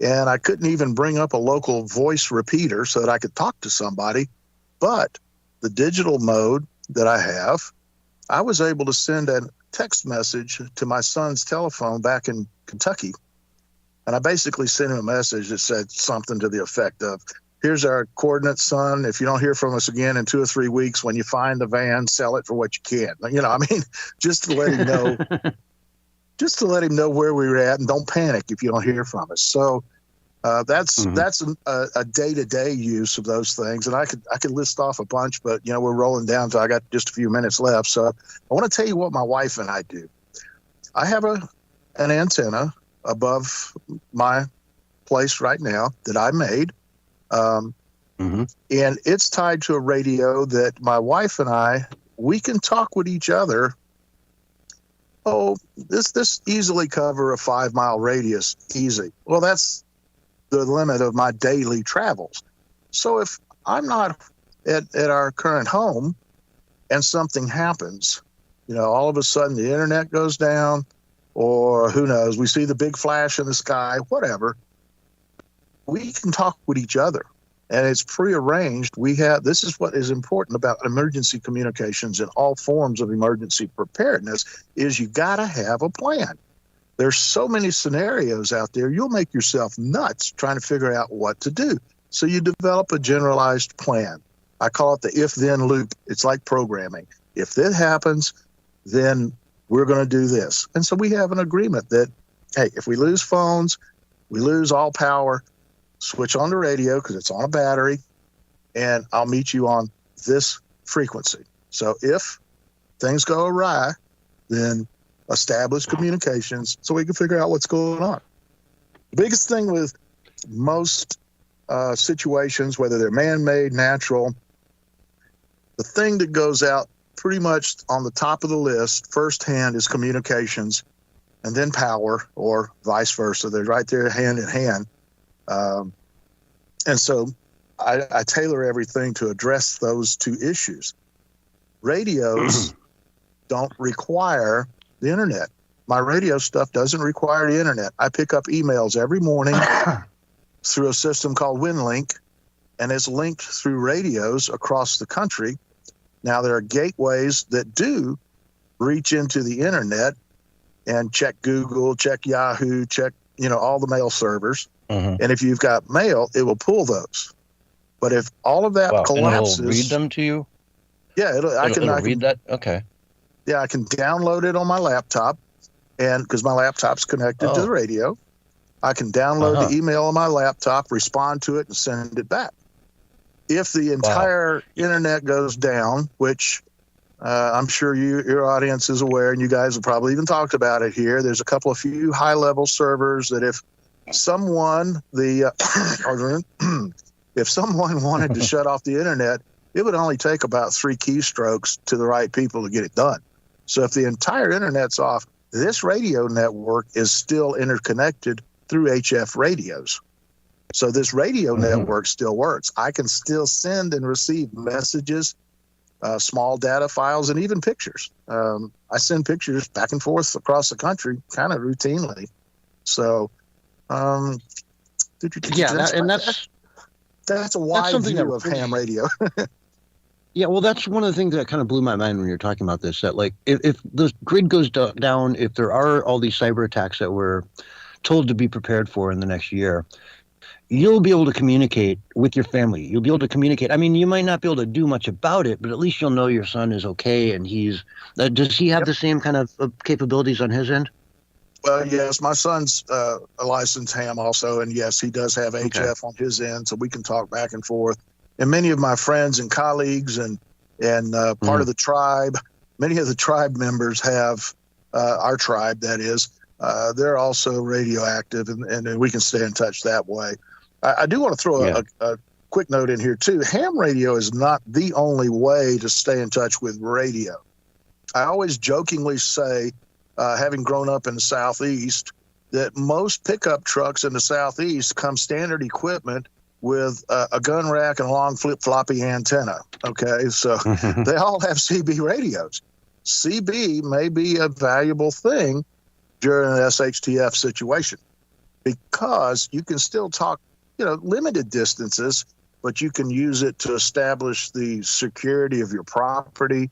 and I couldn't even bring up a local voice repeater so that I could talk to somebody. But the digital mode that I have, I was able to send a text message to my son's telephone back in Kentucky. And I basically sent him a message that said something to the effect of, here's our coordinates, son. If you don't hear from us again in 2 or 3 weeks, when you find the van, sell it for what you can. Just to let him know, where we were at, and don't panic if you don't hear from us. So that's a day-to-day use of those things. And I could list off a bunch, but we're rolling down, so I got just a few minutes left. So I want to tell you what my wife and I do. I have an antenna above my place right now that I made. And it's tied to a radio that my wife and we can talk with each other. This easily cover a 5-mile radius, easy. Well, that's the limit of my daily travels. So if I'm not at our current home and something happens, all of a sudden the internet goes down, or who knows, we see the big flash in the sky, whatever, we can talk with each other. And it's prearranged. This is what is important about emergency communications and all forms of emergency preparedness, is you got to have a plan. There's so many scenarios out there, you'll make yourself nuts trying to figure out what to do. So you develop a generalized plan. I call it the if-then loop. It's like programming. If this happens, then we're going to do this. And so we have an agreement that, hey, if we lose phones, we lose all power, switch on the radio because it's on a battery, and I'll meet you on this frequency. So if things go awry, then establish communications so we can figure out what's going on. The biggest thing with most situations, whether they're man-made, natural, the thing that goes out pretty much on the top of the list firsthand is communications, and then power, or vice versa. They're right there hand in hand. And so I tailor everything to address those two issues. Radios don't require the internet. My radio stuff doesn't require the internet. I pick up emails every morning through a system called WinLink, and it's linked through radios across the country. Now, there are gateways that do reach into the internet and check Google, check Yahoo, check, all the mail servers. And if you've got mail, it will pull those. But if all of that collapses, and it'll read them to you? Yeah, I can read that. Okay. Yeah, I can download it on my laptop, and because my laptop's connected to the radio, I can download the email on my laptop, respond to it, and send it back. If the entire internet goes down, which I'm sure your audience is aware, and you guys have probably even talked about it here, there's a few high-level servers that if someone if someone wanted to shut off the internet, it would only take about 3 keystrokes to the right people to get it done. So if the entire internet's off, this radio network is still interconnected through HF radios. So this radio network still works. I can still send and receive messages, small data files, and even pictures. I send pictures back and forth across the country kind of routinely. So, that's a wide view of ham radio. Yeah, well, that's one of the things that kind of blew my mind when you're talking about this, that like if the grid goes down, if there are all these cyber attacks that we're told to be prepared for in the next year, you'll be able to communicate with your family. You'll be able to communicate. I mean, you might not be able to do much about it, but at least you'll know your son is okay, and does he have the same kind of capabilities on his end? Well, yes, my son's a licensed ham also, and yes, he does have HF on his end, so we can talk back and forth. And many of my friends and colleagues and part of the tribe, many of the tribe members have, our tribe, that is, they're also radioactive, and we can stay in touch that way. I do want to throw a quick note in here, too. Ham radio is not the only way to stay in touch with radio. I always jokingly say, having grown up in the Southeast, that most pickup trucks in the Southeast come standard equipment with a gun rack and a long flip-floppy antenna, okay? So they all have CB radios. CB may be a valuable thing during an SHTF situation because you can still talk, limited distances, but you can use it to establish the security of your property.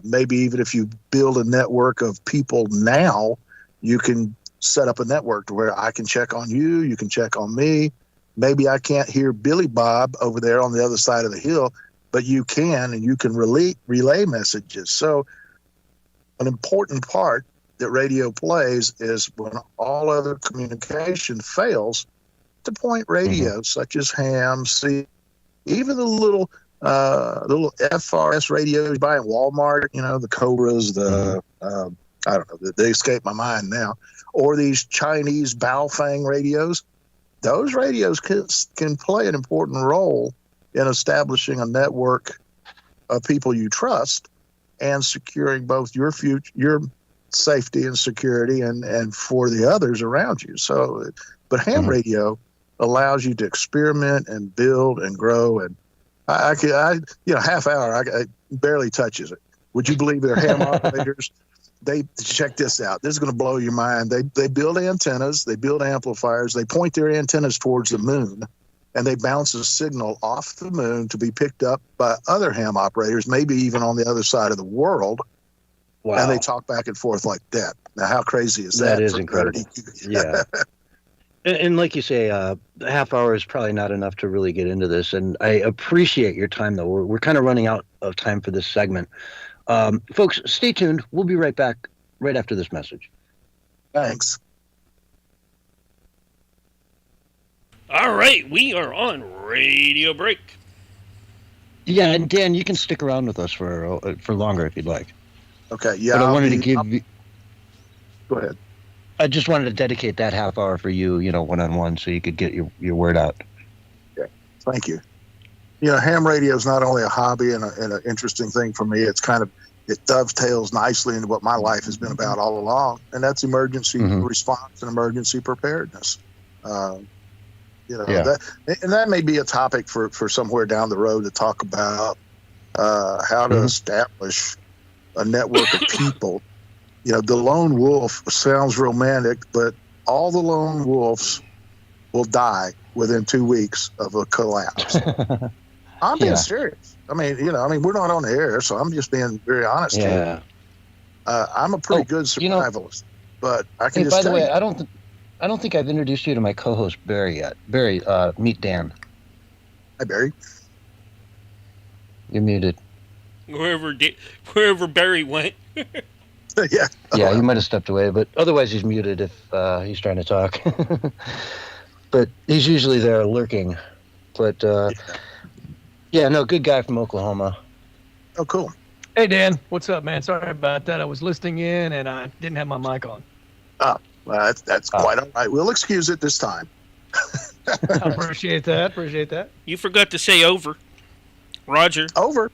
Maybe even if you build a network of people now, you can set up a network to where I can check on you, you can check on me. Maybe I can't hear Billy Bob over there on the other side of the hill, but you can, and you can relay messages. So an important part that radio plays is when all other communication fails, to point radios such as ham, even the little FRS radios you buy at Walmart, the Cobras, I don't know, they escape my mind now, or these Chinese Baofeng radios. Those radios can play an important role in establishing a network of people you trust and securing both your safety and security and for the others around you. So, but ham radio allows you to experiment and build and grow. And half hour, I barely touches it. Would you believe they're ham operators? They check this out. This is going to blow your mind. They build antennas, they build amplifiers, they point their antennas towards the moon, and they bounce a signal off the moon to be picked up by other ham operators, maybe even on the other side of the world. Wow. And they talk back and forth like that. Now, how crazy is that? That is incredible. Yeah. And like you say, a half hour is probably not enough to really get into this. And I appreciate your time, though. We're kind of running out of time for this segment. Folks, stay tuned. We'll be right back right after this message. Thanks. All right, we are on radio break. Yeah, and Dan, you can stick around with us for longer if you'd like. Okay, yeah. But I wanted to give you... Go ahead. I just wanted to dedicate that half hour for you, one-on-one, so you could get your word out. Okay, thank you. Ham radio is not only a hobby and an interesting thing for me, it dovetails nicely into what my life has been about all along, and that's emergency response and emergency preparedness. That may be a topic for somewhere down the road to talk about how to establish a network of people. The lone wolf sounds romantic, but all the lone wolves will die within 2 weeks of a collapse. I'm being serious. I mean, we're not on the air, so I'm just being very honest here. I'm a pretty good survivalist, but I can just by tell the way, you. I don't think I've introduced you to my co-host Barry yet. Barry, meet Dan. Hi, Barry. You're muted. wherever Barry went. Yeah. Yeah, he might have stepped away, but otherwise he's muted if he's trying to talk. But he's usually there lurking. But yeah, no, good guy from Oklahoma. Oh, cool. Hey, Dan. What's up, man? Sorry about that. I was listening in and I didn't have my mic on. Well, that's quite all right. We'll excuse it this time. I appreciate that. Appreciate that. You forgot to say over. Roger. Over.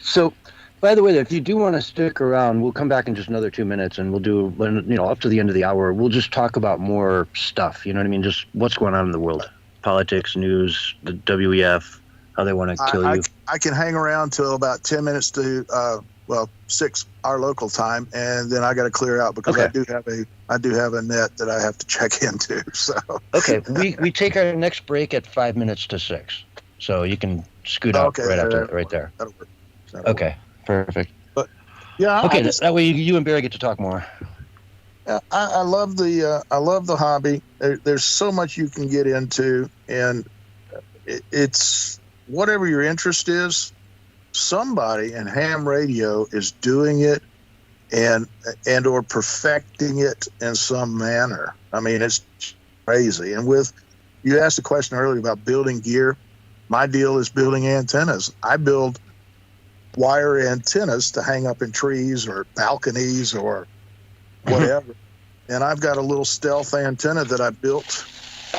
So, by the way, if you do want to stick around, we'll come back in just another 2 minutes, and we'll do, up to the end of the hour, we'll just talk about more stuff. You know what I mean? Just what's going on in the world, politics, news, the WEF, how they want to kill you. I can hang around till about 10 minutes to 6 our local time, and then I got to clear out because Okay. I do have a net that I have to check into. So Okay, we take our next break at 5 minutes to 6, so you can scoot out right after, right there. That'll work. Okay, perfect. Yeah. Okay, that way you and Barry get to talk more. I love the hobby. There's so much you can get into, and it's whatever your interest is. Somebody in ham radio is doing it and or perfecting it in some manner. I mean, it's crazy. And you asked a question earlier about building gear. My deal is building antennas. I build wire antennas to hang up in trees or balconies or whatever. And I've got a little stealth antenna that I built,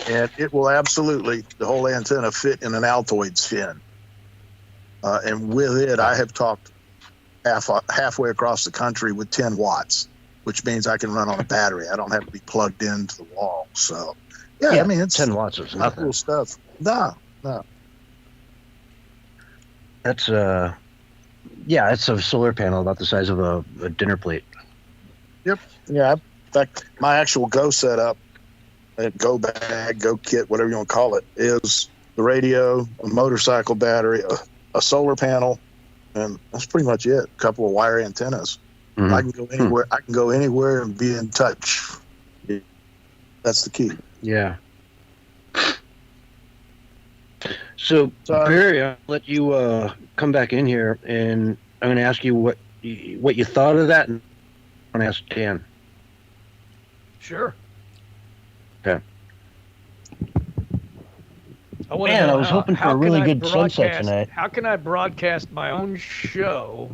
and it will absolutely, the whole antenna, fit in an Altoids fin. And with it, I have talked halfway across the country with 10 watts, which means I can run on a battery. I don't have to be plugged into the wall. So, yeah, I mean, it's 10 watts is nothing. cool stuff. No. That's it's a solar panel about the size of a dinner plate. Yep. Yeah. In fact, my actual Go setup, Go bag, Go kit, whatever you want to call it, is the radio, a motorcycle battery, a solar panel, and that's pretty much it. A couple of wire antennas. Mhm. I can go anywhere. I can go anywhere and be in touch. That's the key. Yeah. So Barry, I'll let you come back in here, and I'm going to ask you what you thought of that, and I'm going to ask Dan. Sure. Okay. I want to Man, know I was hoping for a really good sunset tonight. How can I broadcast my own show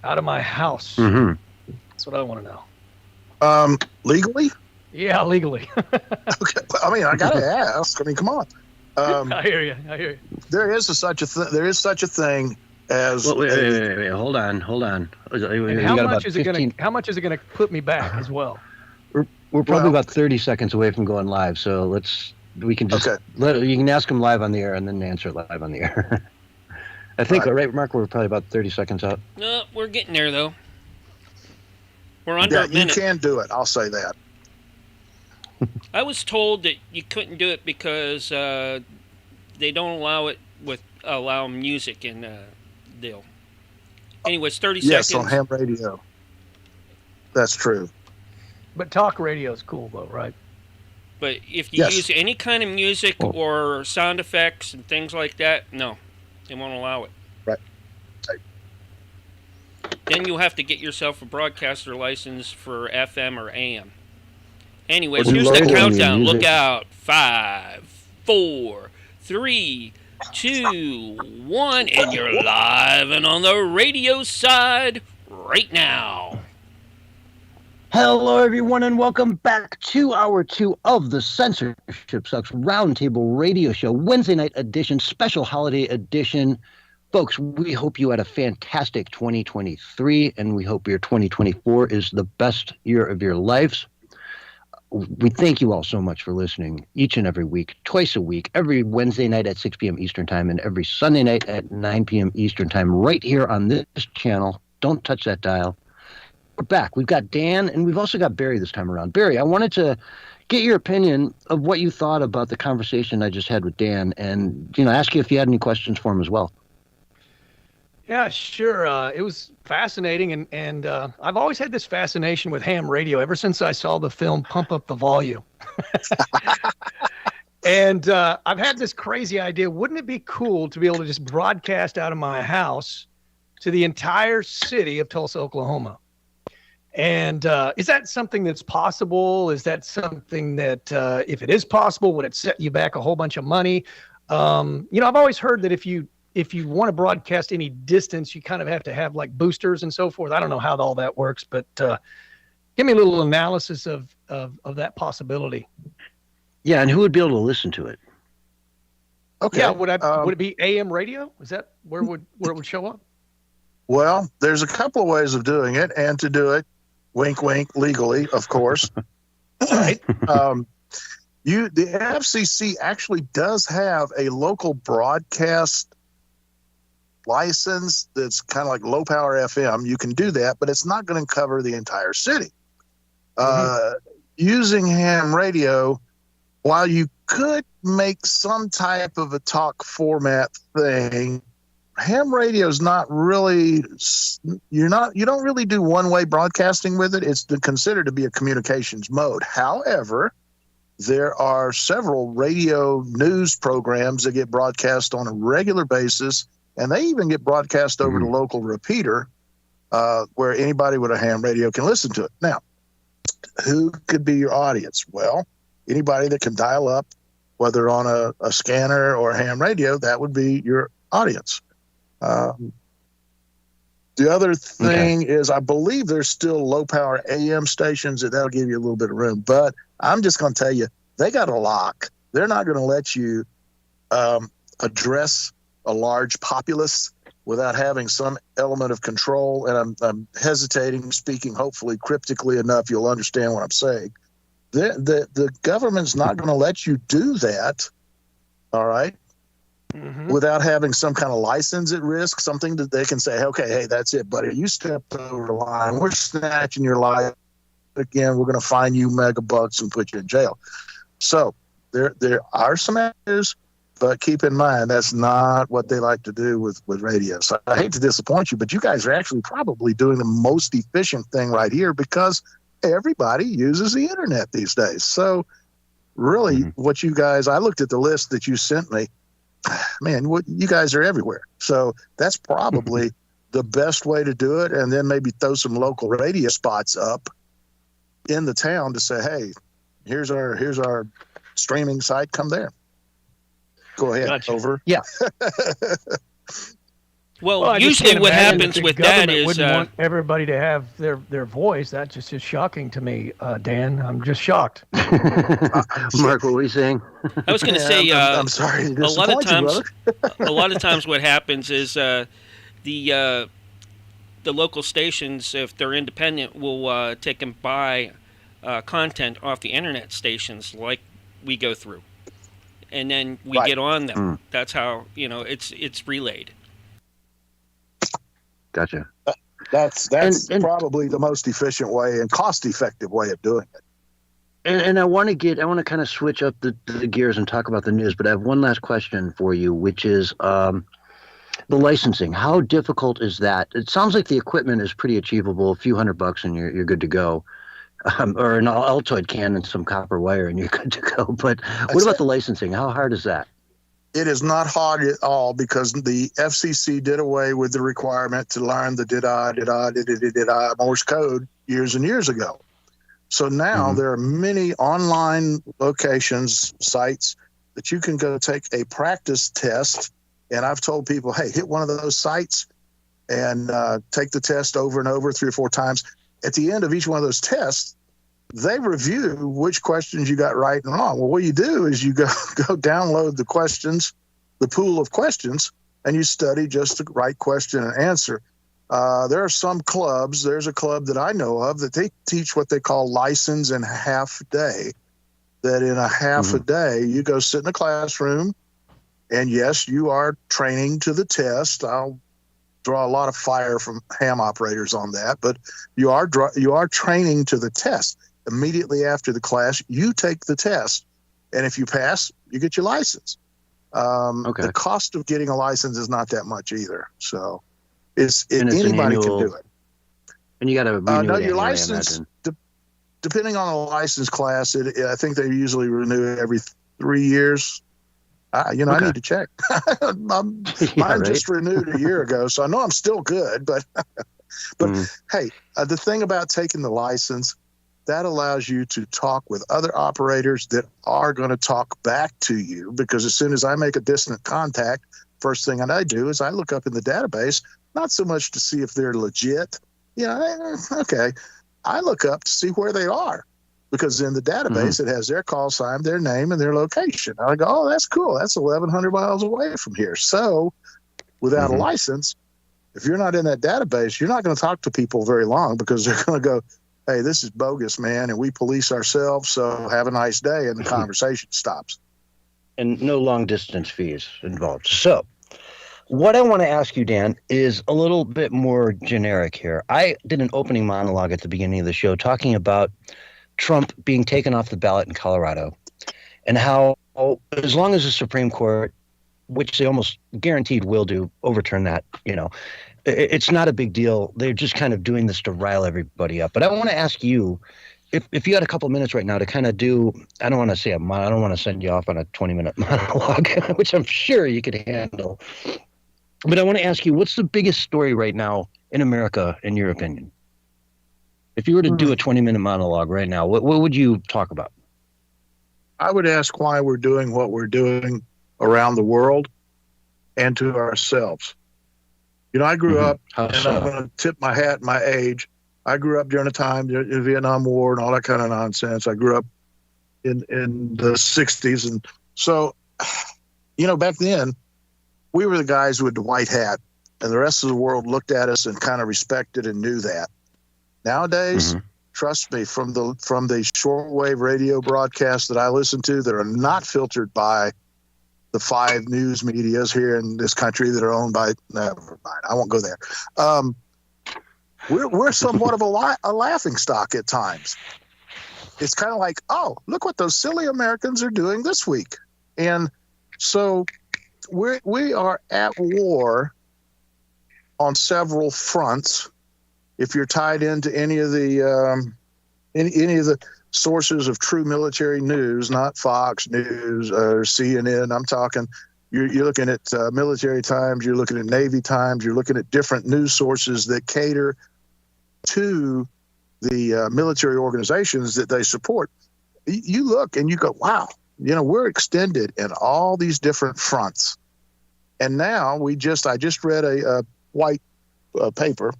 out of my house? Mm-hmm. That's what I want to know. Legally? Yeah, legally. Okay. I mean, I gotta ask. I mean, come on. I hear you. There is such a thing as. Well, wait. Hold on. And how much is it gonna put me back as well? We're probably about 30 seconds away from going live, so we can just you can ask him live on the air and then answer it live on the air. I think, right, Mark, we're probably about 30 seconds out. No, we're getting there though. We're under a You minute. can do it. I'll say that. I was told that you couldn't do it because they don't allow music in deal. Anyways, 30 Yes, seconds. on ham radio. That's true. But talk radio is cool though, right? But if you Yes. use any kind of music or sound effects and things like that, no, they won't allow it. Right. Then you'll have to get yourself a broadcaster license for FM or AM. Anyways, Or here's the local countdown. music. Look out. 5, 4, 3, 2, 1, and you're live and on the radio side right now. Hello, everyone, and welcome back to Hour 2 of the Censorship Sucks Roundtable Radio Show, Wednesday night edition, special holiday edition. Folks, we hope you had a fantastic 2023, and we hope your 2024 is the best year of your lives. We thank you all so much for listening each and every week, twice a week, every Wednesday night at 6 p.m. Eastern Time, and every Sunday night at 9 p.m. Eastern Time, right here on this channel. Don't touch that dial. We're back. We've got Dan, and we've also got Barry this time around. Barry, I wanted to get your opinion of what you thought about the conversation I just had with Dan, and ask you if you had any questions for him as well. Yeah, sure. It was fascinating, and I've always had this fascination with ham radio ever since I saw the film Pump Up the Volume. And I've had this crazy idea. Wouldn't it be cool to be able to just broadcast out of my house to the entire city of Tulsa, Oklahoma? And is that something that's possible? Is that something that, if it is possible, would it set you back a whole bunch of money? I've always heard that if you want to broadcast any distance, you kind of have to have like boosters and so forth. I don't know how all that works, but give me a little analysis of that possibility. Yeah, and who would be able to listen to it? Okay. Yeah, would it be AM radio? Is that where it would show up? Well, there's a couple of ways of doing it, and to do it, wink, wink, legally, of course. Right. The FCC actually does have a local broadcast license that's kind of like low power FM. You can do that, but it's not going to cover the entire city. Using ham radio, while you could make some type of a talk format thing, ham radio is not really, you don't really do one-way broadcasting with it. It's considered to be a communications mode. However, there are several radio news programs that get broadcast on a regular basis, and they even get broadcast over the local repeater where anybody with a ham radio can listen to it. Now, who could be your audience? Well, anybody that can dial up, whether on a scanner or a ham radio, that would be your audience. The other thing is, I believe there's still low power AM stations that'll give you a little bit of room, but I'm just going to tell you, they got a lock. They're not going to let you address a large populace without having some element of control. And I'm hesitating, speaking hopefully cryptically enough, you'll understand what I'm saying. The government's not going to let you do that, all right, without having some kind of license at risk, something that they can say, okay, hey, that's it, buddy. You stepped over the line. We're snatching your life. Again, we're going to fine you megabucks and put you in jail. So there are some issues, but keep in mind, that's not what they like to do with radio. So I hate to disappoint you, but you guys are actually probably doing the most efficient thing right here because everybody uses the internet these days. So really what you guys, I looked at the list that you sent me, man, you guys are everywhere. So that's probably the best way to do it. And then maybe throw some local radio spots up in the town to say, hey, here's our streaming site. Come there. Go ahead. Gotcha. Over. Yeah. Well, usually what happens with that is wouldn't want everybody to have their voice. That just is shocking to me, Dan. I'm just shocked. Mark, what were you saying? I was going to say, I'm sorry. a lot of times what happens is the local stations, if they're independent, will take and buy content off the internet stations like we go through. And then we get on them. That's how, it's relayed. Gotcha. That's probably the most efficient way and cost-effective way of doing it. And I want to kind of switch up the gears and talk about the news, but I have one last question for you, which is the licensing. How difficult is that? It sounds like the equipment is pretty achievable, a few $100 and you're good to go. Or an Altoid can and some copper wire and you're good to go. But what about the licensing? How hard is that? It is not hard at all because the FCC did away with the requirement to learn the did-I Morse code years and years ago. So now there are many online locations, sites that you can go take a practice test. And I've told people, hey, hit one of those sites and take the test over and over 3 or 4 times. At the end of each one of those tests, they review which questions you got right and wrong. Well, what you do is you go download the questions, the pool of questions, and you study just the right question and answer. There are some clubs. There's a club that I know of that they teach what they call license in half day, that in a half a day, you go sit in a classroom, and yes, you are training to the test. I'll draw a lot of fire from ham operators on that, but you are training to the test. Immediately after the class, you take the test, and if you pass, you get your license. The cost of getting a license is not that much either, so anybody can do it. And you got to renew your license. Depending on the license class, I think they usually renew every 3 years. I need to check. Mine right? just renewed a year ago, so I know I'm still good. But hey, the thing about taking the license, that allows you to talk with other operators that are going to talk back to you, because as soon as I make a distant contact, first thing I do is I look up in the database, not so much to see if they're legit. Okay. I look up to see where they are, because in the database, it has their call sign, their name, and their location. I go, oh, that's cool. That's 1,100 miles away from here. So without a license, if you're not in that database, you're not going to talk to people very long, because they're going to go, hey, this is bogus, man, and we police ourselves, so have a nice day, and the conversation stops. And no long distance fees involved. So what I want to ask you, Dan, is a little bit more generic here. I did an opening monologue at the beginning of the show talking about Trump being taken off the ballot in Colorado, and how, as long as the Supreme Court, which they almost guaranteed will do, overturn that, it's not a big deal. They're just kind of doing this to rile everybody up. But I want to ask you, if you had a couple of minutes right now to kind of do, I don't want to send you off on a 20-minute monologue, which I'm sure you could handle. But I want to ask you, what's the biggest story right now in America, in your opinion? If you were to do a 20-minute monologue right now, what would you talk about? I would ask why we're doing what we're doing around the world and to ourselves. I grew up, and I'm going to tip my hat my age. I grew up during a time, the Vietnam War and all that kind of nonsense. I grew up in the 60s. And so, back then, we were the guys with the white hat, and the rest of the world looked at us and kind of respected and knew that. Nowadays, trust me, from the shortwave radio broadcasts that I listen to that are not filtered by the 5 news medias here in this country that are owned by, never mind, I won't go there. We're somewhat of a laughing stock at times. It's kind of like, oh, look what those silly Americans are doing this week. And so we are at war on several fronts. If you're tied into any of the sources of true military news, not Fox News or CNN, I'm talking, you're looking at Military Times, you're looking at Navy Times, you're looking at different news sources that cater to the military organizations that they support. You look and you go, wow, we're extended in all these different fronts. And now I just read a white paper,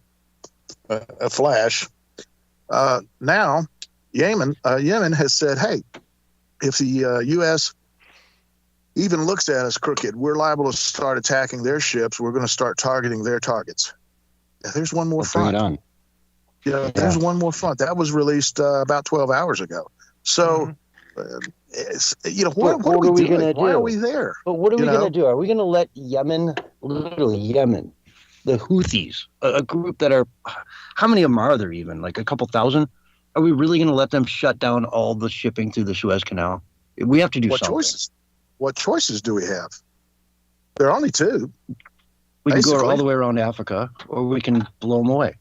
a flash. Now, Yemen has said, hey, if the U.S. even looks at us crooked, we're liable to start attacking their ships. We're going to start targeting their targets. There's one more front. Bring it on. There's one more front. That was released about 12 hours ago. So, what are we doing? Why are we there? But what are we going to do? Are we going to let Yemen, literally Yemen, the Houthis, a group that are, how many of them are there even? Like a couple thousand? Are we really going to let them shut down all the shipping through the Suez Canal? We have to do something. What choices do we have? There are only 2. We can go all the way around Africa, or we can blow them away.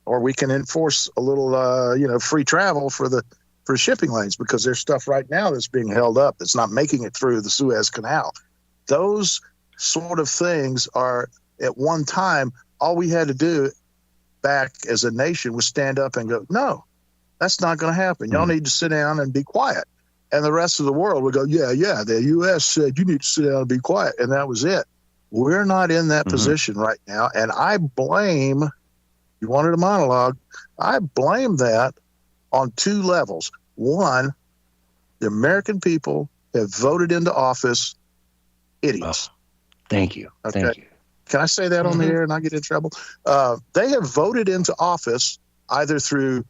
Or we can enforce a little, free travel for shipping lanes, because there's stuff right now that's being held up that's not making it through the Suez Canal. Those sort of things are, at one time, all we had to do back as a nation was stand up and go, no, that's not going to happen. Y'all need to sit down and be quiet. And the rest of the world would go, yeah, the U.S. said you need to sit down and be quiet. And that was it. We're not in that position right now. And I blame, you wanted a monologue, I blame that on 2 levels. One, the American people have voted into office idiots. Oh, thank you. Okay. Thank you. Can I say that on the air and not get in trouble? They have voted into office either through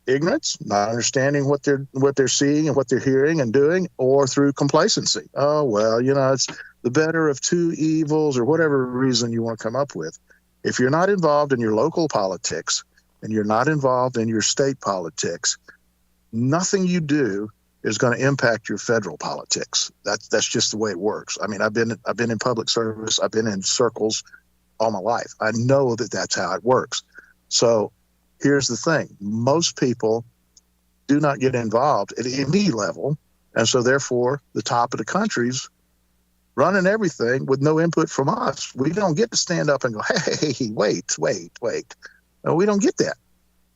ignorance, not understanding what they're seeing and what they're hearing and doing, or through complacency. Oh, well, it's the better of 2 evils, or whatever reason you want to come up with. If you're not involved in your local politics and you're not involved in your state politics, nothing you do is going to impact your federal politics. That's just the way it works. I mean, I've been in public service. I've been in circles all my life. I know that that's how it works. So here's the thing. Most people do not get involved at any level And so therefore, the top of the country's running everything with no input from us. We don't get to stand up and go, hey, wait. No, we don't get that.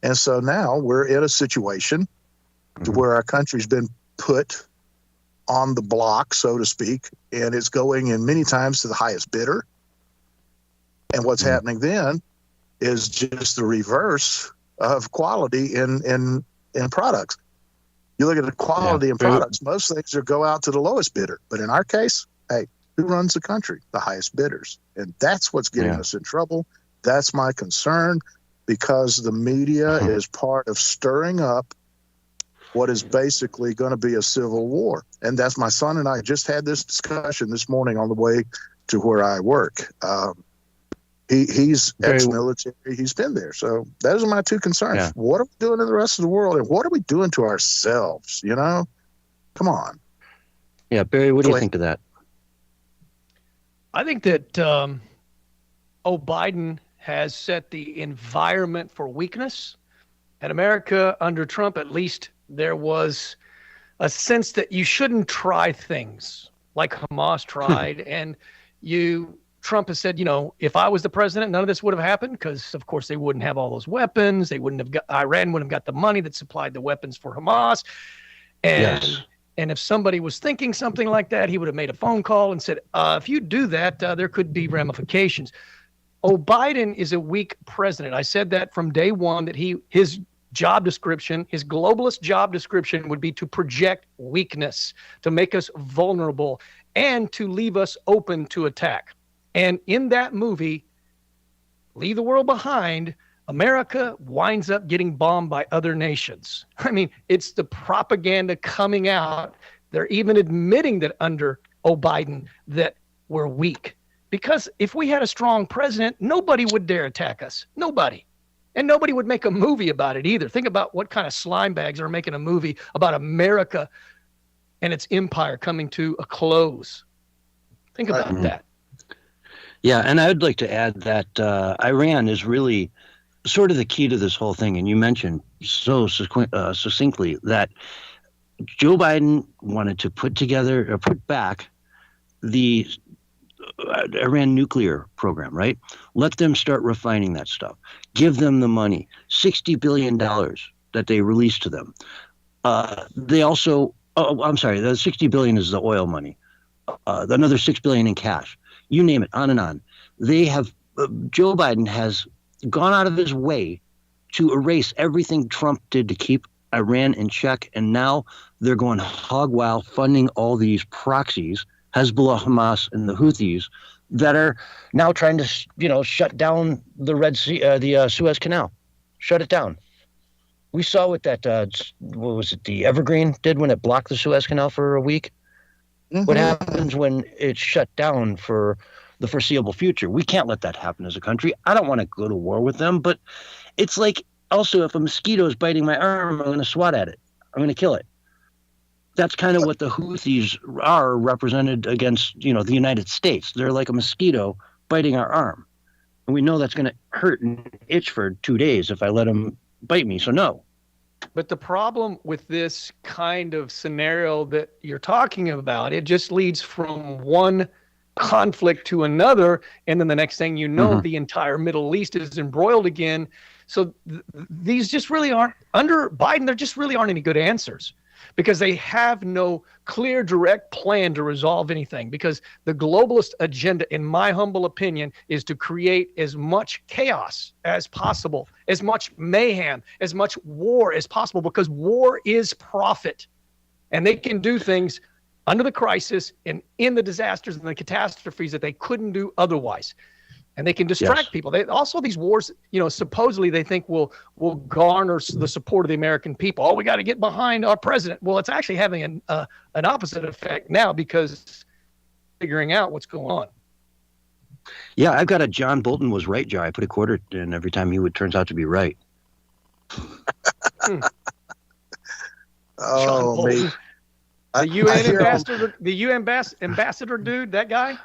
And so now we're in a situation to where our country's been put on the block, so to speak, and it's going in many times to the highest bidder. And what's happening then is just the reverse of quality in products. You look at the quality in products, most things are go out to the lowest bidder. But in our case, hey, who runs the country? The highest bidders. And that's what's getting us in trouble. That's my concern, because the media is part of stirring up what is basically going to be a civil war. And that's my son and I just had this discussion this morning on the way to where I work. He's ex-military. He's been there. So those are my two concerns. Yeah. What are we doing to the rest of the world? And what are we doing to ourselves? You know, come on. Yeah. Barry, what do you think of that? I think that Biden has set the environment for weakness. In America, under Trump, at least, there was a sense that you shouldn't try things like Hamas tried. And Trump has said, if I was the president, none of this would have happened, because, of course, they wouldn't have all those weapons. They wouldn't have Iran wouldn't have got the money that supplied the weapons for Hamas. And if somebody was thinking something like that, he would have made a phone call and said, if you do that, there could be ramifications. Biden is a weak president. I said that from day one, that his job description, his globalist job description, would be to project weakness, to make us vulnerable, and to leave us open to attack. And in that movie, Leave the World Behind, America winds up getting bombed by other nations. I mean, it's the propaganda coming out. They're even admitting that under Biden that we're weak. Because if we had a strong president, nobody would dare attack us. Nobody. And nobody would make a movie about it either. Think about what kind of slime bags are making a movie about America and its empire coming to a close. Think about that. Yeah, and I would like to add that Iran is really sort of the key to this whole thing. And you mentioned so succinctly that Joe Biden wanted to put back the Iran nuclear program, right? Let them start refining that stuff. Give them the money, $60 billion that they released to them. They also, I'm sorry, the $60 billion is the oil money. Another $6 billion in cash. You name it, on and on. They have, Joe Biden has gone out of his way to erase everything Trump did to keep Iran in check, and now they're going hog wild funding all these proxies, Hezbollah, Hamas, and the Houthis, that are now trying to, shut down the Red Sea, the Suez Canal, shut it down. We saw what that, what was it, the Evergreen did when it blocked the Suez Canal for a week. Mm-hmm. What happens when it's shut down for the foreseeable future? We can't let that happen as a country. I don't want to go to war with them, but it's like, also, if a mosquito is biting my arm, I'm going to swat at it. I'm going to kill it. That's kind of what the Houthis are represented against, the United States. They're like a mosquito biting our arm. And we know that's going to hurt and itch for 2 days if I let them bite me. So no. But the problem with this kind of scenario that you're talking about, it just leads from one conflict to another. And then the next thing you know, the entire Middle East is embroiled again. So these just really aren't, under Biden, there just really aren't any good answers, because they have no clear, direct plan to resolve anything. Because the globalist agenda, in my humble opinion, is to create as much chaos as possible, as much mayhem, as much war as possible, because war is profit. And they can do things under the crisis and in the disasters and the catastrophes that they couldn't do otherwise. And they can distract people. They also, these wars, supposedly they think will garner the support of the American people. Oh, we got to get behind our president. Well, it's actually having an opposite effect now, because figuring out what's going on. Yeah, I've got a John Bolton was right jar. I put a quarter in every time turns out to be right. Oh, man. The UN ambassador, ambassador dude, that guy.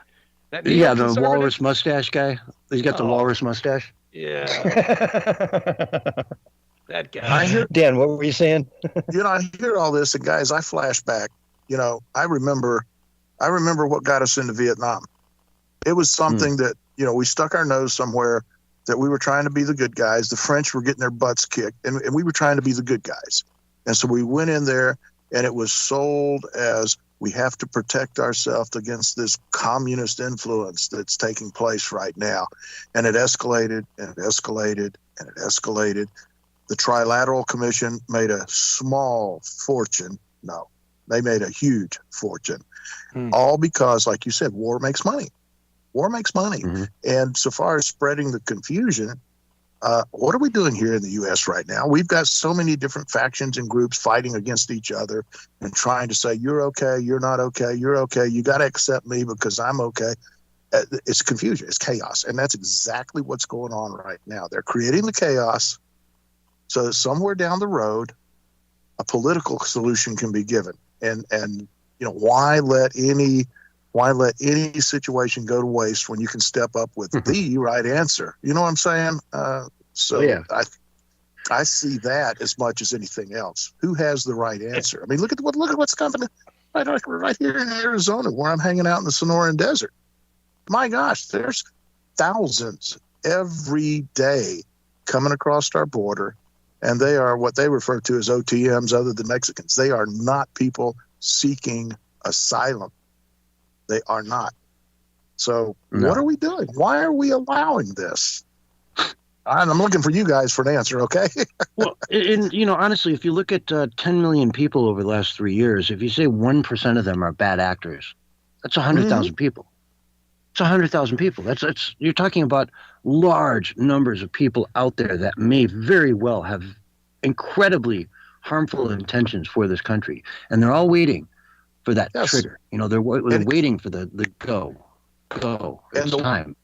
The walrus mustache guy. He's got the walrus mustache. Yeah. That guy. Dan, what were you saying? I hear all this, and guys, I flash back I remember what got us into Vietnam. It was something that, we stuck our nose somewhere that we were trying to be the good guys. The French were getting their butts kicked, and we were trying to be the good guys. And so we went in there, and it was sold as we have to protect ourselves against this communist influence that's taking place right now. And it escalated, and it escalated, and it escalated. The Trilateral Commission made a small fortune. No, they made a huge fortune. All because, like you said, war makes money. War makes money. And so far as spreading the confusion, what are we doing here in the U.S. right now? We've got so many different factions and groups fighting against each other and trying to say, you're okay, you're not okay, you're okay, you got to accept me because I'm okay. It's confusion. It's chaos. And that's exactly what's going on right now. They're creating the chaos so that somewhere down the road, a political solution can be given. And why let any situation go to waste when you can step up with the right answer? You know what I'm saying? I see that as much as anything else. Who has the right answer? I mean, look at what's coming right here in Arizona, where I'm hanging out in the Sonoran Desert. My gosh, there's thousands every day coming across our border, and they are what they refer to as OTMs, other than Mexicans. They are not people seeking asylum. They are not. So What are we doing? Why are we allowing this? I'm looking for you guys for an answer, okay? Well, and honestly, if you look at 10 million people over the last 3 years, if you say 1% of them are bad actors, that's 100,000 people. It's 100,000 people. That's you're talking about large numbers of people out there that may very well have incredibly harmful intentions for this country, and they're all waiting for that trigger. They're waiting for the go. It's time.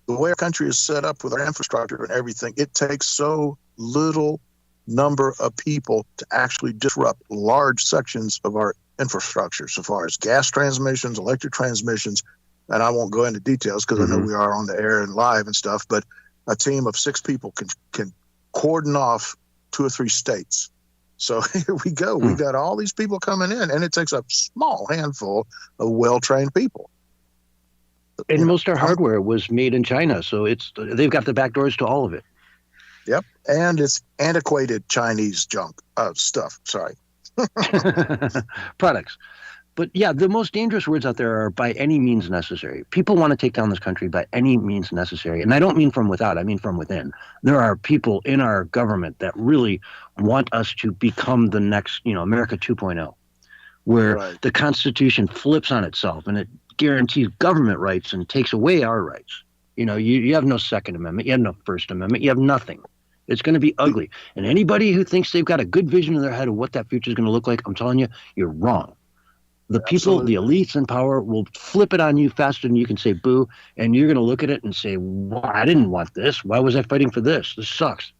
The way our country is set up with our infrastructure and everything, it takes so little number of people to actually disrupt large sections of our infrastructure, so far as gas transmissions, electric transmissions, and I won't go into details because I know we are on the air and live and stuff, but a team of 6 people can cordon off 2 or 3 states. So here we go. We got all these people coming in, and it takes a small handful of well-trained people. And most of our hardware was made in China, so they've got the back doors to all of it. Yep, and it's antiquated Chinese junk stuff. Sorry, products. But yeah, the most dangerous words out there are by any means necessary. People want to take down this country by any means necessary, and I don't mean from without. I mean from within. There are people in our government that really want us to become the next, America 2.0, where the Constitution flips on itself and it guarantees government rights and takes away our rights. You have no Second Amendment, you have no First Amendment, you have nothing. It's going to be ugly. And anybody who thinks they've got a good vision in their head of what that future is going to look like, I'm telling you, you're wrong. The people, the elites in power will flip it on you faster than you can say boo, and you're going to look at it and say, well, I didn't want this. Why was I fighting for this? This sucks.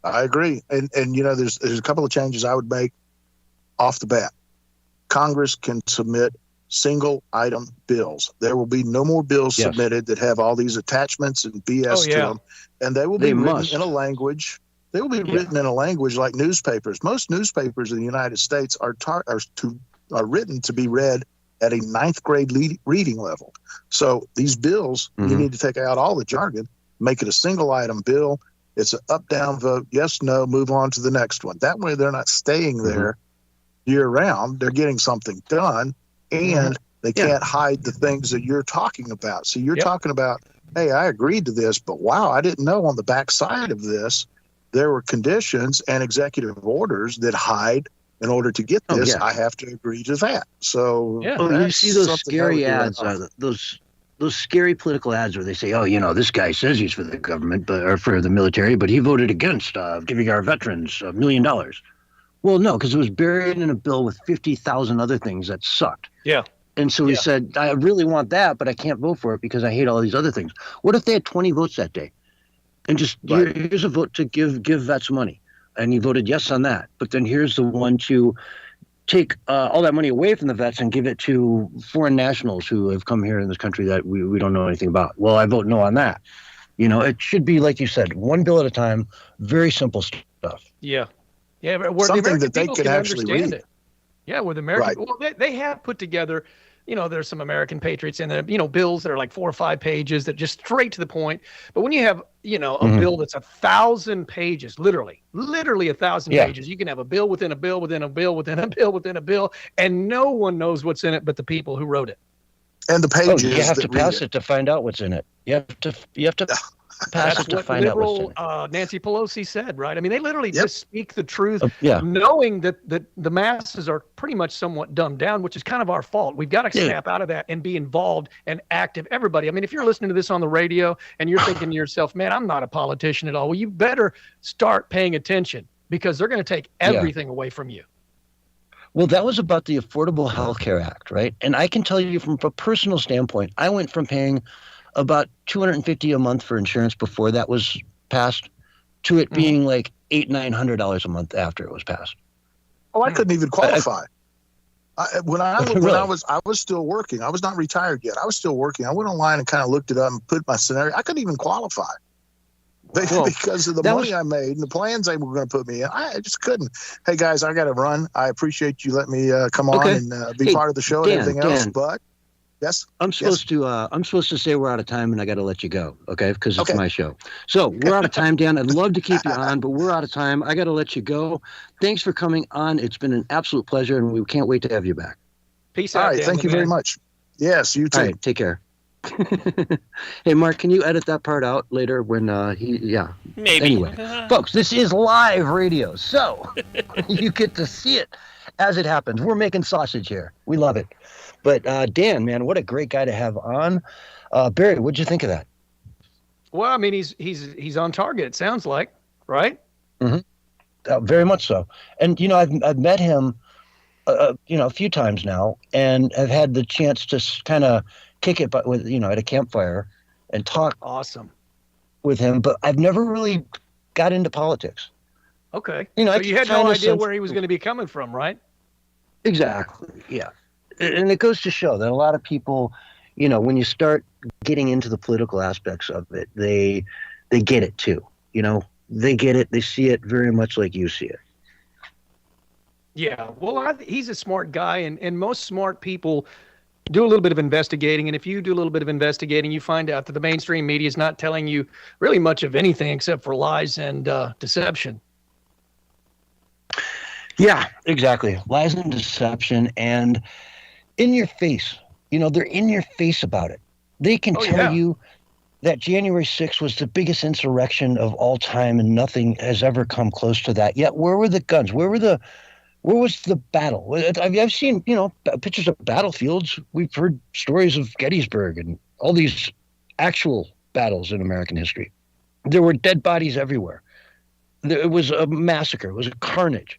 I agree. And there's a couple of changes I would make off the bat. Congress can submit single item bills. There will be no more bills submitted that have all these attachments and BS to them. And they will be written in a language. They will be written in a language like newspapers. Most newspapers in the United States are written to be read at a 9th grade reading level. So these bills, you need to take out all the jargon, make it a single item bill. It's an up, down vote, yes, no, move on to the next one. That way they're not staying there year round. They're getting something done, and they can't hide the things that you're talking about. So you're talking about, hey, I agreed to this, but wow, I didn't know on the backside of this there were conditions and executive orders that hide, in order to get this, I have to agree to that. So you see those scary ads, those scary political ads where they say, oh, this guy says he's for the government or for the military, but he voted against giving our veterans $1 million. Well, no, because it was buried in a bill with 50,000 other things that sucked. Yeah. And so he said, I really want that, but I can't vote for it because I hate all these other things. What if they had 20 votes that day? And just here's a vote to give vets money. And he voted yes on that. But then here's the one to take all that money away from the vets and give it to foreign nationals who have come here in this country that we don't know anything about. Well, I vote no on that. It should be, like you said, one bill at a time, very simple stuff. Yeah. Yeah, but something that they could actually read. Yeah, with American, Right. well, they have put together, there's some American patriots in there, bills that are like 4 or 5 pages that just straight to the point. But when you have, a bill that's 1,000 pages, literally 1,000 Yeah. pages, you can have a bill within a bill within a bill within a bill within a bill, and no one knows what's in it but the people who wrote it. And the pages. You have to that read pass it to find out what's in it. You have to pass it to What find out what's in liberal it. Nancy Pelosi said, right? I mean, they literally Yep. just speak the truth, Yeah. knowing that the masses are pretty much somewhat dumbed down, which is kind of our fault. We've got to Yeah. snap out of that and be involved and active. Everybody. I mean, if you're listening to this on the radio and you're thinking to yourself, man, I'm not a politician at all. Well, you better start paying attention because they're going to take everything away from you. Well, that was about the Affordable Health Care Act, right? And I can tell you from a personal standpoint, I went from paying about $250 a month for insurance before that was passed to it being like $800-900 a month after it was passed. Oh, I couldn't even qualify. When I Really? was still working. I was not retired yet. I was still working. I went online and kind of looked it up and put my scenario. I couldn't even qualify because of the money I made and the plans they were going to put me in. I just couldn't. Hey guys, I got to run. I appreciate you letting me come on and be part of the show and everything else. But yes, I'm supposed to say we're out of time and I got to let you go, okay? Because it's my show. So we're out of time, Dan. I'd love to keep you on, but we're out of time. I got to let you go. Thanks for coming on. It's been an absolute pleasure, and we can't wait to have you back. Peace all out. right. Dan, Thank you very much. Yes, you too. All right, take care. Hey, Mark, can you edit that part out later when Maybe. Anyway, folks, this is live radio, so you get to see it as it happens. We're making sausage here. We love it. But Dan, man, what a great guy to have on. Barry, what'd you think of that? Well, I mean, he's on target. It sounds like, right? Very much so. And I've met him, a few times now, and have had the chance to kind of kick it, but with at a campfire and talk. Awesome. With him, but I've never really got into politics. Okay. So you had no idea where he was going to be coming from, right? Exactly. Yeah. And it goes to show that a lot of people, when you start getting into the political aspects of it, they get it too. They get it. They see it very much like you see it. Yeah. Well, he's a smart guy, and most smart people do a little bit of investigating. And if you do a little bit of investigating, you find out that the mainstream media is not telling you really much of anything except for lies and deception. Yeah, exactly. Lies and deception, and in your face. They're in your face about it. They can tell you that January 6th was the biggest insurrection of all time and nothing has ever come close to that. Yet where were the guns? Where was the battle? I've seen, pictures of battlefields. We've heard stories of Gettysburg and all these actual battles in American history. There were dead bodies everywhere. It was a massacre. It was a carnage.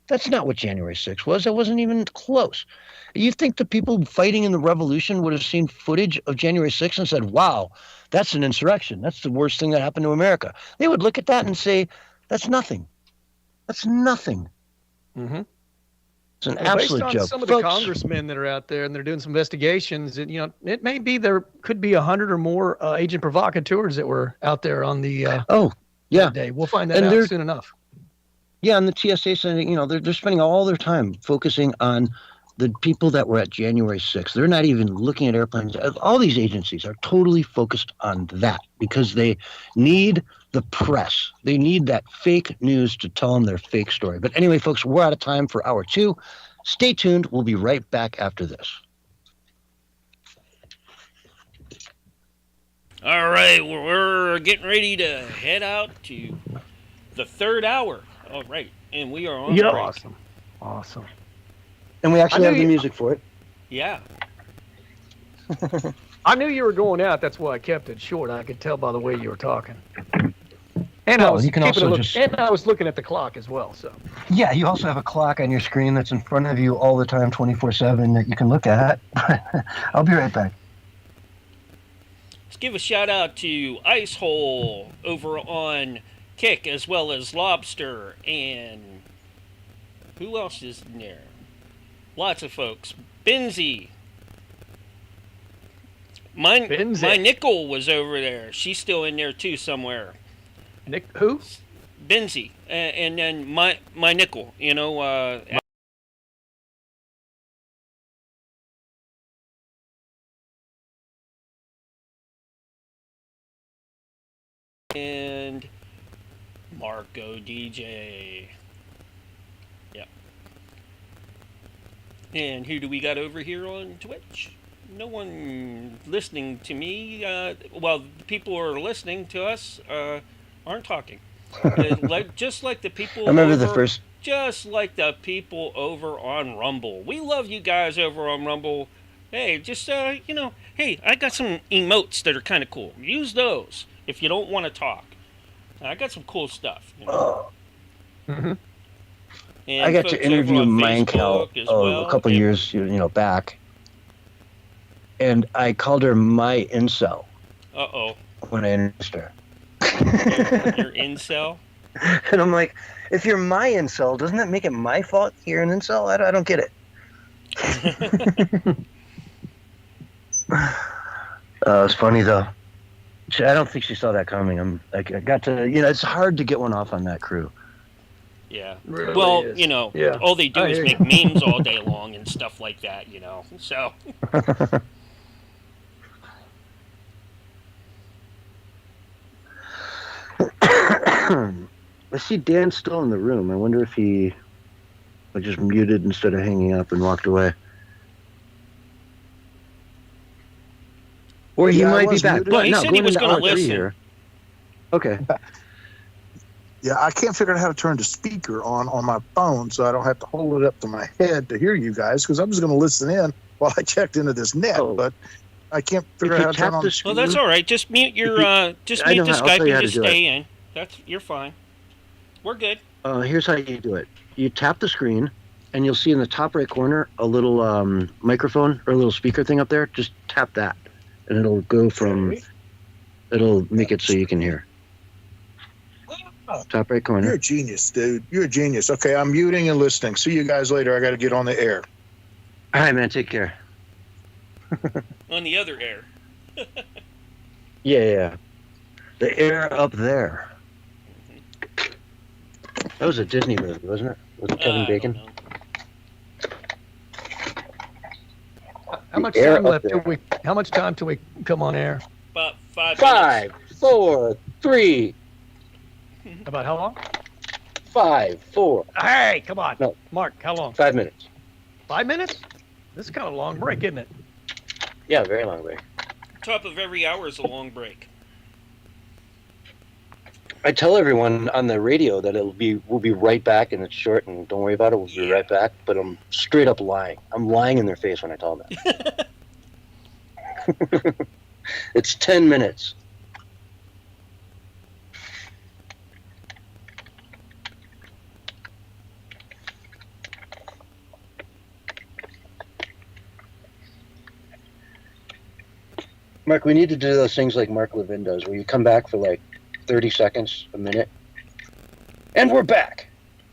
That's not what January 6th was. It wasn't even close. You think the people fighting in the revolution would have seen footage of January 6th and said, wow, that's an insurrection. That's the worst thing that happened to America. They would look at that and say, that's nothing. That's nothing. Mm-hmm. It's an absolute based on joke. some of the congressmen that are out there and they're doing some investigations, it may be there could be 100 or more agent provocateurs that were out there on the that day. We'll find that out soon enough. Yeah, and the TSA saying, they're spending all their time focusing on the people that were at January 6th. They're not even looking at airplanes. All these agencies are totally focused on that because they need the press. They need that fake news to tell them their fake story. But anyway, folks, we're out of time for hour 2. Stay tuned. We'll be right back after this. All right, we're getting ready to head out to the third hour. All right, and we are on break. Awesome. And we actually have the music for it. Yeah. I knew you were going out. That's why I kept it short. I could tell by the way you were talking. And I was I was looking at the clock as well. So. Yeah, you also have a clock on your screen that's in front of you all the time, 24/7, that you can look at. I'll be right back. Let's give a shout out to Ice Hole over on Kick, as well as Lobster, and who else is in there? Lots of folks. Benzie. My nickel was over there. She's still in there too somewhere. Nick who? Benzie. And then my nickel, Marco DJ. Yep. And who do we got over here on Twitch? No one listening to me. Well, the people who are listening to us aren't talking. Just like the people. I remember the first. Just like the people over on Rumble. We love you guys over on Rumble. Hey, just hey, I got some emotes that are kind of cool. Use those if you don't want to talk. I got some cool stuff. Mm-hmm. I got to interview Minecow a couple years, back, and I called her my incel. When I introduced her. Your incel? And I'm like, if you're my incel, doesn't that make it my fault you're an incel? I don't get it. It's funny though. I don't think she saw that coming. I got to, it's hard to get one off on that crew. Yeah. Really well, is. All they do is make memes all day long and stuff like that, So. I see Dan's still in the room. I wonder if he just muted instead of hanging up and walked away. Or he might be back. Well, he said he was going to listen. Here. Okay. Yeah, I can't figure out how to turn the speaker on my phone, so I don't have to hold it up to my head to hear you guys, because I'm just going to listen in while I checked into this net, but I can't figure out how to turn on the speaker. Well, that's all right. Just mute your just mute the Skype and just stay in. You're fine. We're good. Here's how you do it. You tap the screen, and you'll see in the top right corner a little microphone or a little speaker thing up there. Just tap that, and it'll go from. It'll make it so you can hear. Top right corner. You're a genius, dude. You're a genius. Okay, I'm muting and listening. See you guys later. I got to get on the air. All right, man. Take care. On the other air. Yeah. The air up there. That was a Disney movie, wasn't it? With Kevin Bacon. How much time left till we? How much time till we come on air? About 5 minutes. 5, 4, 3. About how long? 5, 4. Hey, come on. No. Mark, how long? 5 minutes. 5 minutes? This is kind of a long break, isn't it? Yeah, very long break. Top of every hour is a long break. I tell everyone on the radio that we'll be right back, and it's short, and don't worry about it. We'll be right back. But I'm straight up lying. I'm lying in their face when I tell them that. It's 10 minutes. Mark, we need to do those things like Mark Levin does, where you come back for like 30 seconds, a minute, and we're back,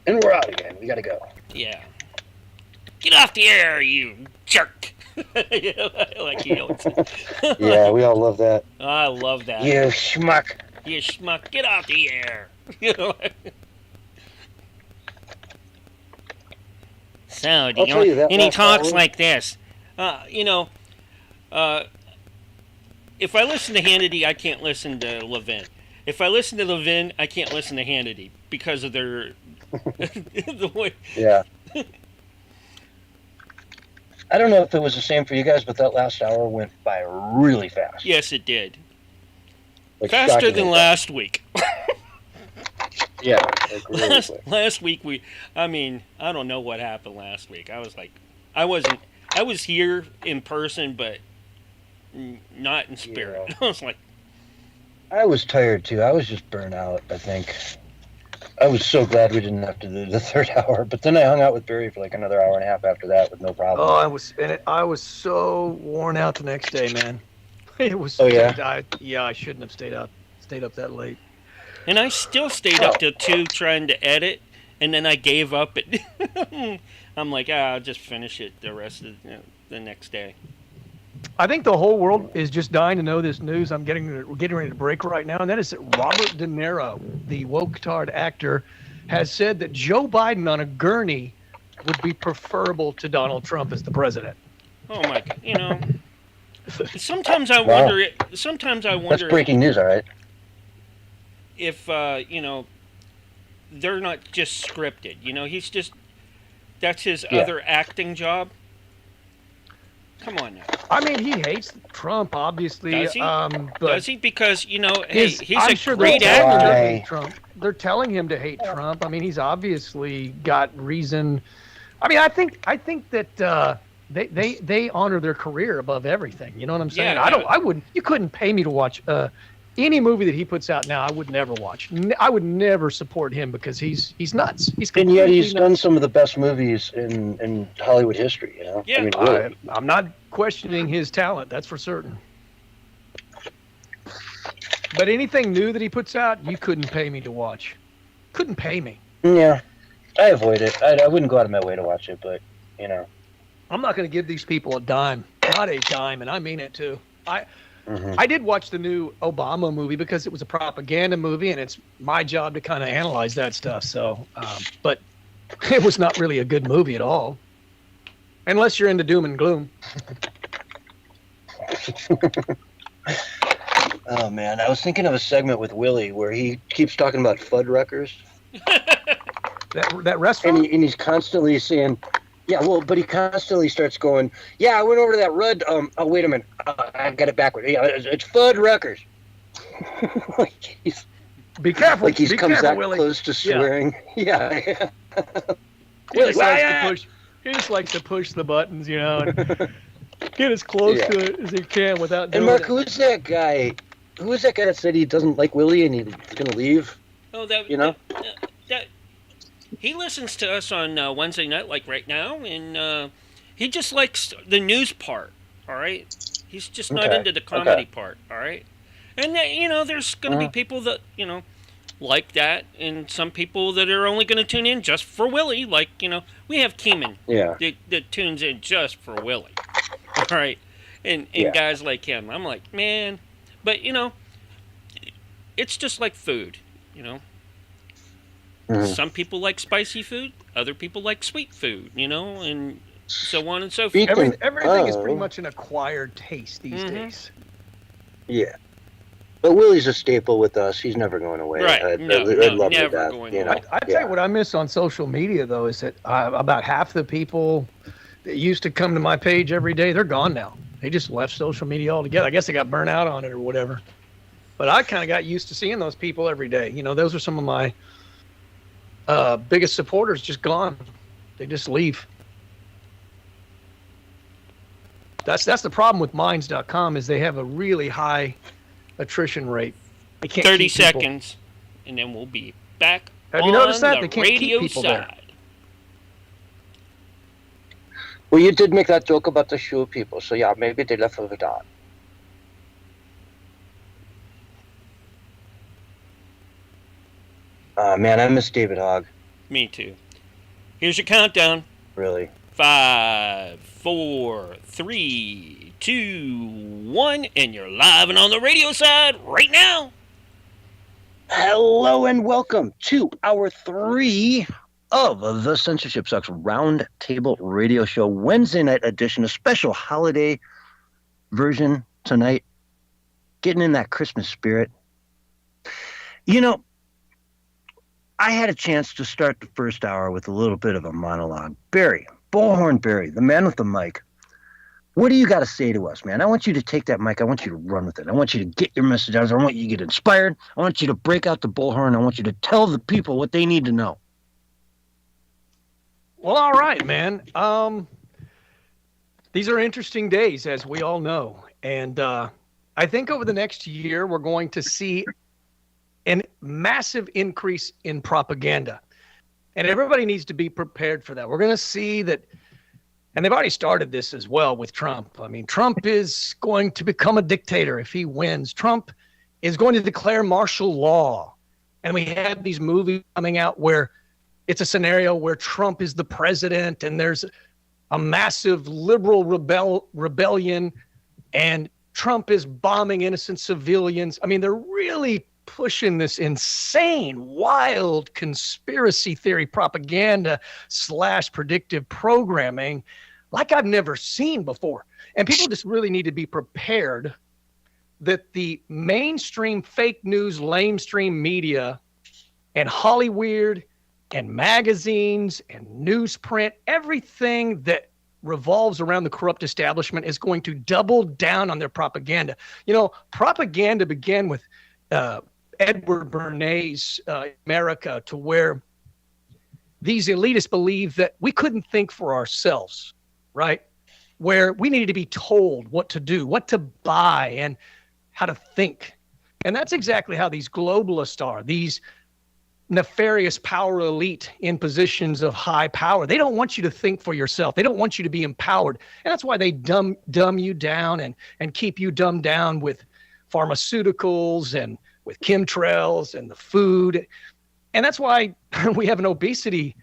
and we're out again. We gotta go. Yeah. Get off the air, you jerk. Like you. Yeah, we all love that. I love that. You schmuck. You schmuck. Get off the air. So, and he talks like this. If I listen to Hannity, I can't listen to Levin. If I listen to Levin, I can't listen to Hannity because of their the way. Yeah. I don't know if it was the same for you guys, but that last hour went by really fast. Yes, it did. Like faster than last week. Yeah. Like really last week I don't know what happened last week. I was here in person, but not in spirit. Yeah. I was like, I was tired too. I was just burnt out, I think. I was so glad we didn't have to do the third hour, but then I hung out with Barry for like another hour and a half after that with no problem. Oh, I was so worn out the next day, man. It was. Oh yeah. I shouldn't have stayed up that late. And I still stayed up till 2 trying to edit, and then I gave up. I'm like, I'll just finish it the rest of the next day. I think the whole world is just dying to know this news. We're getting ready to break right now, and that is that Robert De Niro, the woke-tard actor, has said that Joe Biden on a gurney would be preferable to Donald Trump as the president. Oh my God! Sometimes I wonder. That's breaking news, all right. If they're not just scripted. He's just that's his Yeah. other acting job. Come on now. I mean, he hates Trump, obviously. Does he? But Does he? Because hey, he's I'm a sure great they're telling him actor. to Why? hate Trump. They're telling him to hate Trump. I mean, he's obviously got reason. I mean, I think that they honor their career above everything. You know what I'm saying? Yeah, I wouldn't. You couldn't pay me to watch any movie that he puts out now. I would never watch. I would never support him because he's nuts. He's And yet he's completely done some of the best movies in Hollywood history, you know? Yeah. I mean, really. I'm not questioning his talent. That's for certain. But anything new that he puts out, you couldn't pay me to watch. Couldn't pay me. Yeah. I avoid it. I wouldn't go out of my way to watch it, but, you know. I'm not going to give these people a dime. Not a dime, and I mean it too. Mhm. I did watch the new Obama movie because it was a propaganda movie, and it's my job to kind of analyze that stuff. So, but it was not really a good movie at all, unless you're into doom and gloom. Oh, man. I was thinking of a segment with Willie where he keeps talking about Fuddruckers. That restaurant. And he's constantly saying, yeah, well, but he constantly starts going, yeah, I went over to that Rudd. Oh, wait a minute. I got it backward. Yeah, it's Fuddruckers. Like Be careful. Like he's Be comes careful, that Willie. close to swearing. Yeah. He just likes to push. He just likes to push the buttons, you know, and get as close to it as he can without doing And Mark, it. who's that guy? Who is that guy that said he doesn't like Willie and he's going to leave? Oh, that You know? that he listens to us on Wednesday night, like right now, and he just likes the news part. All right, he's just not Okay, into the comedy okay. part. All right, and there's going to be people that like that, and some people that are only going to tune in just for Willie. Like we have Keeman Yeah. that tunes in just for Willie. All right, and Yeah. guys like him. I'm like, man, but it's just like food. Mhm. Some people like spicy food, other people like sweet food, and so on and so forth. Speaking Everything is pretty of- much an acquired taste these Mhm. days. Yeah. But Willie's a staple with us. He's never going away. Right. I'd No, love never that. going You know? away. I tell you what I miss on social media, though, is that about half the people that used to come to my page every day, they're gone now. They just left social media altogether. I guess they got burnt out on it or whatever. But I kind of got used to seeing those people every day. Those are some of my biggest supporters, just gone. They just leave. That's the problem with Minds.com is they have a really high attrition rate. They can't 30 keep people. seconds, and then we'll be back Have on you noticed that? the They can't keep radio people side. there. Well, you did make that joke about the shoe people, so yeah, maybe they left with that. Man, I miss David Hogg, Me too. Here's your countdown. really. 5, 4, 3, 2, 1, and you're live and on the radio side right now. Hello and welcome to hour 3 of the Censorship Sucks Round Table Radio Show Wednesday night edition, a special holiday version tonight. Getting in that Christmas spirit. I had a chance to start the first hour with a little bit of a monologue. Barry, Bullhorn Barry, the man with the mic. What do you got to say to us, man? I want you to take that mic. I want you to run with it. I want you to get your message out. I want you to get inspired. I want you to break out the bullhorn. I want you to tell the people what they need to know. Well, all right, man. These are interesting days, as we all know. And I think over the next year, we're going to see a massive increase in propaganda. And everybody needs to be prepared for that. We're going to see that, and they've already started this as well with Trump. I mean, Trump is going to become a dictator if he wins. Trump is going to declare martial law. And we have these movies coming out where it's a scenario where Trump is the president and there's a massive liberal rebellion and Trump is bombing innocent civilians. I mean, they're really pushing this insane, wild conspiracy theory propaganda / predictive programming like I've never seen before. And people just really need to be prepared that the mainstream fake news, lamestream media And Hollywood and magazines and newsprint, everything that revolves around the corrupt establishment is going to double down on their propaganda. You know, propaganda began with Edward Bernays' America, to where these elitists believed that we couldn't think for ourselves, right? Where we needed to be told what to do, what to buy, and how to think. And that's exactly how these globalists are, these nefarious power elite in positions of high power. They don't want you to think for yourself. They don't want you to be empowered. And that's why they dumb you down and keep you dumbed down with pharmaceuticals and with chemtrails and the food. And that's why we have an obesity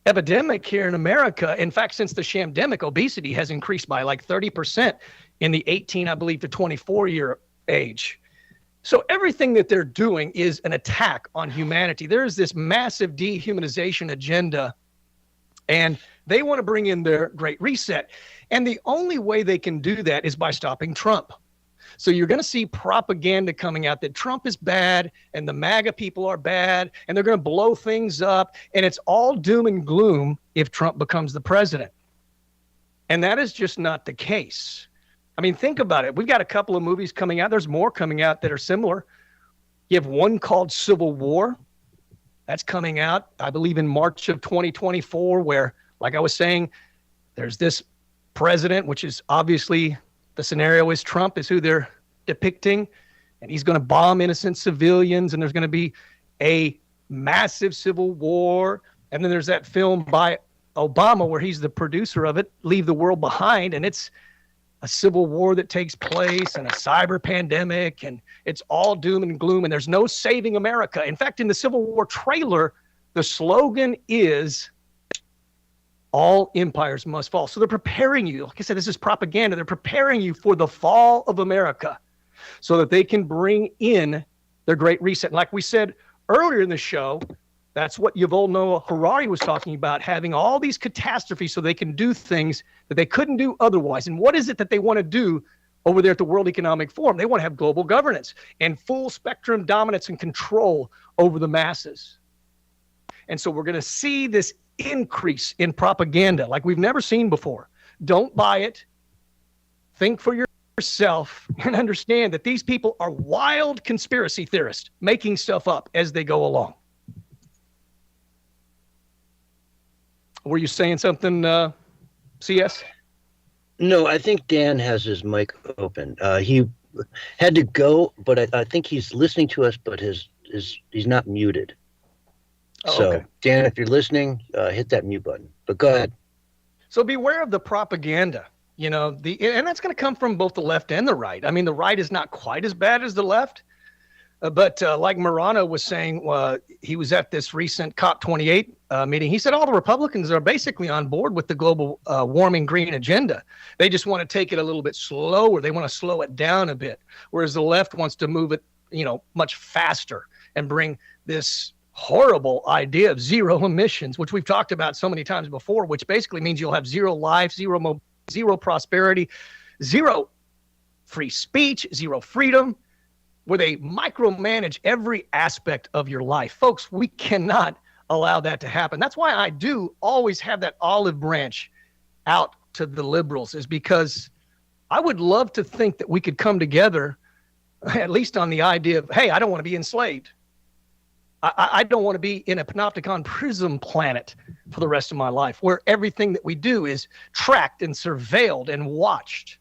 epidemic here in America. In fact, since the shamdemic, obesity has increased by like 30% in the 18, I believe, to 24-year age. So everything that they're doing is an attack on humanity. There is this massive dehumanization agenda, and they want to bring in their Great Reset. And the only way they can do that is by stopping Trump. So you're going to see propaganda coming out that Trump is bad and the MAGA people are bad, and they're going to blow things up. And it's all doom and gloom if Trump becomes the president. And that is just not the case. I mean, think about it. We've got a couple of movies coming out. There's more coming out that are similar. You have one called Civil War. That's coming out, I believe, in March of 2024, where, like I was saying, there's this president, which is obviously the scenario is Trump is who they're depicting, and he's going to bomb innocent civilians, and there's going to be a massive civil war. And then there's that film by Obama where he's the producer of it, Leave the World Behind, and it's a civil war that takes place and a cyber pandemic, and it's all doom and gloom, and there's no saving America. In fact, in the Civil War trailer, the slogan is all empires must fall. So they're preparing you. Like I said, this is propaganda. They're preparing you for the fall of America so that they can bring in their Great Reset. And like we said earlier in the show, that's what Yuval Noah Harari was talking about, having all these catastrophes so they can do things that they couldn't do otherwise. And what is it that they want to do over there at the World Economic Forum? They want to have global governance and full spectrum dominance and control over the masses. And so we're going to see this increase in propaganda like we've never seen before. Don't buy it. Think for yourself and understand that these people are wild conspiracy theorists making stuff up as they go along. Were you saying something, CS? No, I think Dan has his mic open. He had to go, but I think he's listening to us, but he's not muted. Oh, so, okay. Dan, if you're listening, hit that mute button. But go ahead. So beware of the propaganda, you know, and that's going to come from both the left and the right. I mean, the right is not quite as bad as the left. But like Marano was saying, he was at this recent COP28 meeting. He said all the Republicans are basically on board with the global warming green agenda. They just want to take it a little bit slower. They want to slow it down a bit, whereas the left wants to move it, you know, much faster and bring this horrible idea of zero emissions, which we've talked about so many times before, which basically means you'll have zero life, zero prosperity, zero free speech, zero freedom, where they micromanage every aspect of your life. Folks, we cannot allow that to happen. That's why I do always have that olive branch out to the liberals, is because I would love to think that we could come together, at least on the idea of, hey, I don't want to be enslaved. I don't want to be in a panopticon prism planet for the rest of my life, where everything that we do is tracked and surveilled and watched.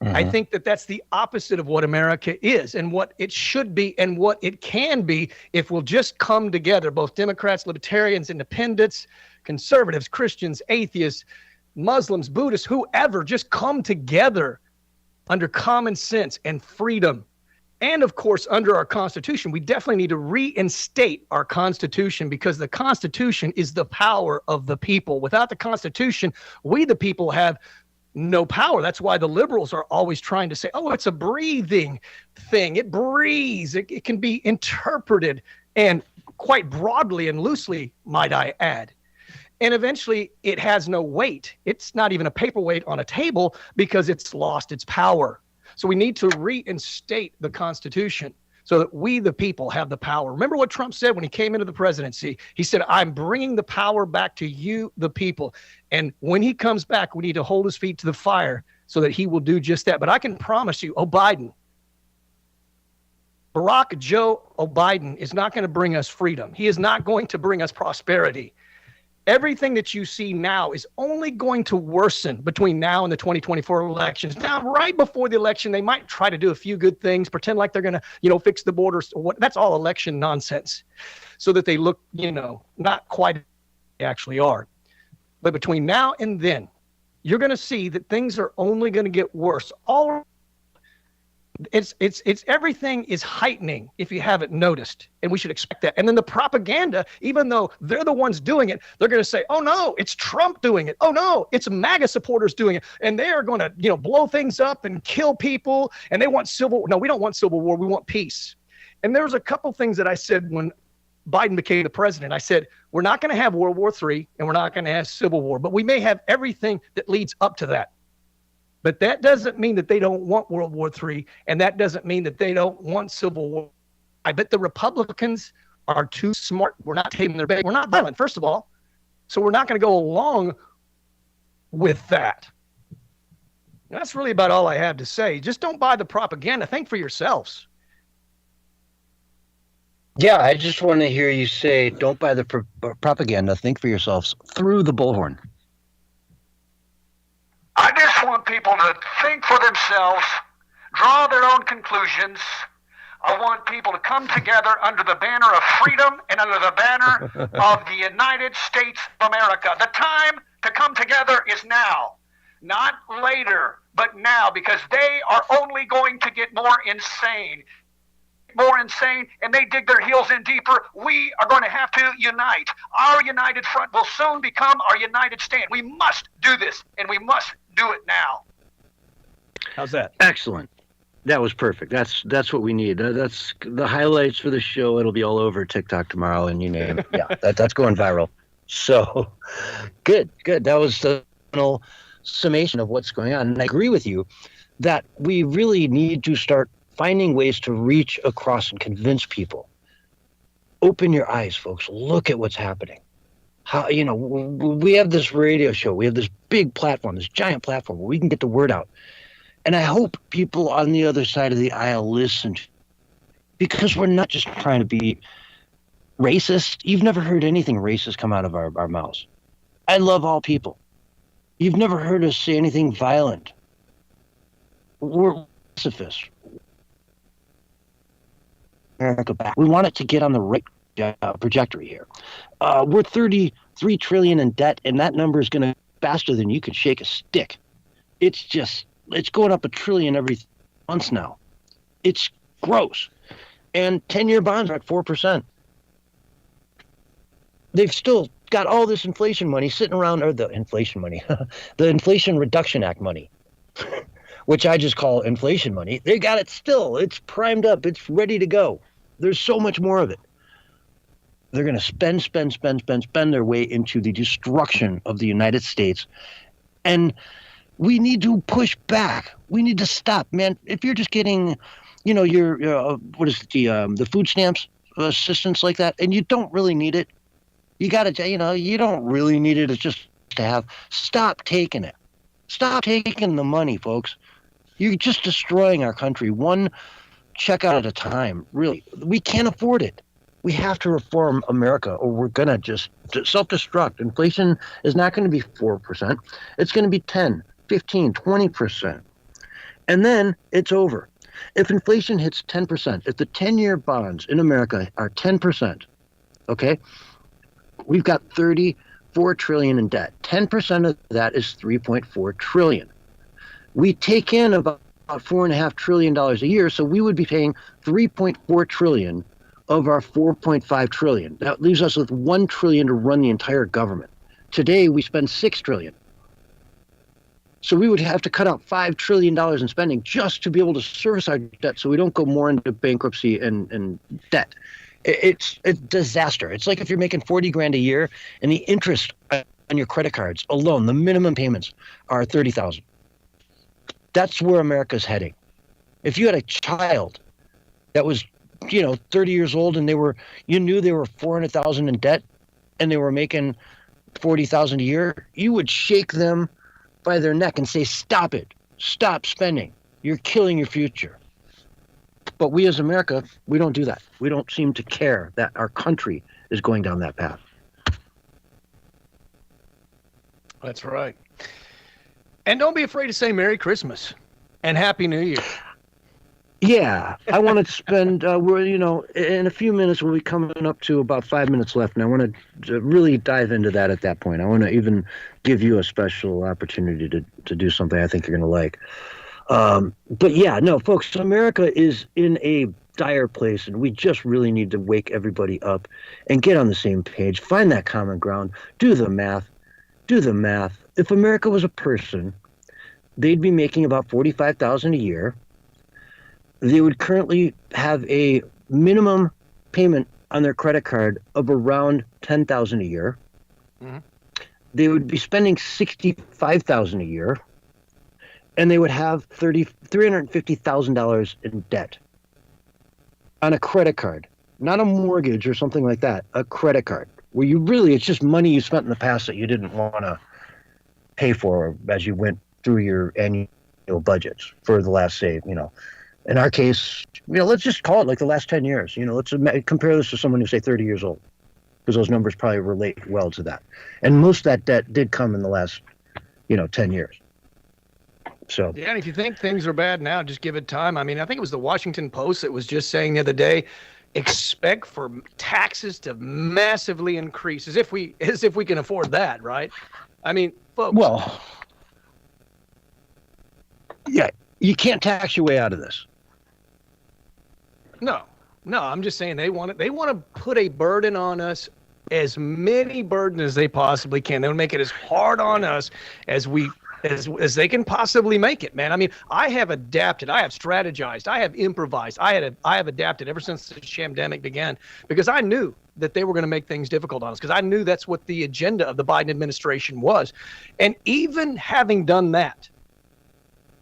I think that that's the opposite of what America is and what it should be and what it can be if we'll just come together, both Democrats, Libertarians, Independents, Conservatives, Christians, Atheists, Muslims, Buddhists, whoever, just come together under common sense and freedom. And of course, under our Constitution. We definitely need to reinstate our Constitution, because the Constitution is the power of the people. Without the Constitution, we the people have no power. That's why the liberals are always trying to say, oh, it's a breathing thing. It breathes. It can be interpreted, and quite broadly and loosely, might I add. And eventually it has no weight. It's not even a paperweight on a table because it's lost its power. So we need to reinstate the Constitution. so that we, the people, have the power. Remember what Trump said when he came into the presidency? He said, I'm bringing the power back to you, the people. And when he comes back, we need to hold his feet to the fire so that he will do just that. But I can promise you, Barack Joe Biden is not going to bring us freedom. He is not going to bring us prosperity. Everything that you see now is only going to worsen between now and the 2024 elections. Now, right before the election, they might try to do a few good things, pretend like they're going to, fix the borders. That's all election nonsense, so that they look, not quite as they actually are. But between now and then, you're going to see that things are only going to get worse. It's everything is heightening, if you haven't noticed, and we should expect that. And then the propaganda, even though they're the ones doing it, they're going to say, oh no, it's Trump doing it. Oh no, it's MAGA supporters doing it. And they are going to, blow things up and kill people. And they want No, we don't want civil war. We want peace. And there was a couple things that I said when Biden became the president. I said, we're not going to have World War III and we're not going to have civil war, but we may have everything that leads up to that. But that doesn't mean that they don't want World War III, and that doesn't mean that they don't want civil war. I bet the Republicans are too smart. We're not taking their bait. We're not violent, first of all. So we're not going to go along with that. And that's really about all I have to say. Just don't buy the propaganda. Think for yourselves. Yeah, I just want to hear you say, don't buy the propaganda. Think for yourselves through the bullhorn. I just want people to think for themselves, draw their own conclusions. I want people to come together under the banner of freedom and under the banner of the United States of America. The time to come together is now, not later, but now, because they are only going to get more insane, and they dig their heels in deeper. We are going to have to unite. Our united front will soon become our united stand. We must do this, and we must do it now. How's that? Excellent. That was perfect. That's what we need. That's the highlights for the show. It'll be all over TikTok tomorrow, and you name it. Yeah, that's going viral. So good. That was the final summation of what's going on. And I agree with you that we really need to start finding ways to reach across and convince people. Open your eyes, folks. Look at what's happening. How, we have this radio show. We have this big platform, this giant platform where we can get the word out. And I hope people on the other side of the aisle listen, because we're not just trying to be racist. You've never heard anything racist come out of our mouths. I love all people. You've never heard us say anything violent. We're pacifists. America back. We want it to get on the right trajectory here. We're 33 trillion in debt, and that number is going to faster than you can shake a stick. It's going up $1 trillion every month now. It's gross. And 10-year bonds are at 4%. They've still got all this inflation money sitting around, or the inflation money, the Inflation Reduction Act money, which I just call inflation money. They got it still. It's primed up. It's ready to go. There's so much more of it. They're going to spend their way into the destruction of the United States. And we need to push back. We need to stop, man. If you're just getting, your the food stamps assistance like that, and you don't really need it, you got to, you don't really need it. It's just to have. Stop taking it. Stop taking the money, folks. You're just destroying our country one check out at a time. Really, we can't afford it. We have to reform America, or we're going to just self-destruct. Inflation is not going to be 4%. It's going to be 10, 15, 20%. And then it's over. If inflation hits 10%, if the 10-year bonds in America are 10%, okay, we've got 34 trillion in debt. 10% of that is 3.4 trillion. We take in about $4.5 trillion a year, so we would be paying 3.4 trillion of our 4.5 trillion. That leaves us with 1 trillion to run the entire government. Today, we spend 6 trillion. So we would have to cut out $5 trillion in spending just to be able to service our debt, so we don't go more into bankruptcy and debt. It's a disaster. It's like if you're making 40 grand a year and the interest on your credit cards alone, the minimum payments are 30,000. That's where America's heading. If you had a child that was 30 years old and you knew they were 400,000 in debt and they were making 40,000 a year, you would shake them by their neck and say, stop it. Stop spending. You're killing your future. But we as America, we don't do that. We don't seem to care that our country is going down that path. That's right. And don't be afraid to say Merry Christmas and Happy New Year. Yeah, I want to spend, in a few minutes, we'll be coming up to about 5 minutes left, and I want to really dive into that at that point. I want to even give you a special opportunity to do something I think you're going to like. But yeah, no, folks, America is in a dire place, and we just really need to wake everybody up and get on the same page, find that common ground, do the math. If America was a person, they'd be making about $45,000 a year. They would currently have a minimum payment on their credit card of around $10,000 a year. Mm-hmm. They would be spending $65,000 a year, and they would have $350,000 in debt on a credit card, not a mortgage or something like that. A credit card where it's just money you spent in the past that you didn't want to pay for as you went through your annual budgets for the last, say, in our case, let's just call it like the last 10 years. Let's compare this to someone who's, say, 30 years old, because those numbers probably relate well to that. And most of that debt did come in the last, 10 years. So yeah, and if you think things are bad now, just give it time. I mean, I think it was the Washington Post that was just saying the other day, expect for taxes to massively increase, as if we can afford that, right? I mean, folks. Well, yeah, you can't tax your way out of this. No, I'm just saying they want to put a burden on us, as many burdens as they possibly can. They'll make it as hard on us as they can possibly make it, man. I mean, I have adapted, I have strategized, I have improvised, I have adapted ever since the shamdemic began, because I knew that they were going to make things difficult on us, because I knew that's what the agenda of the Biden administration was. And even having done that,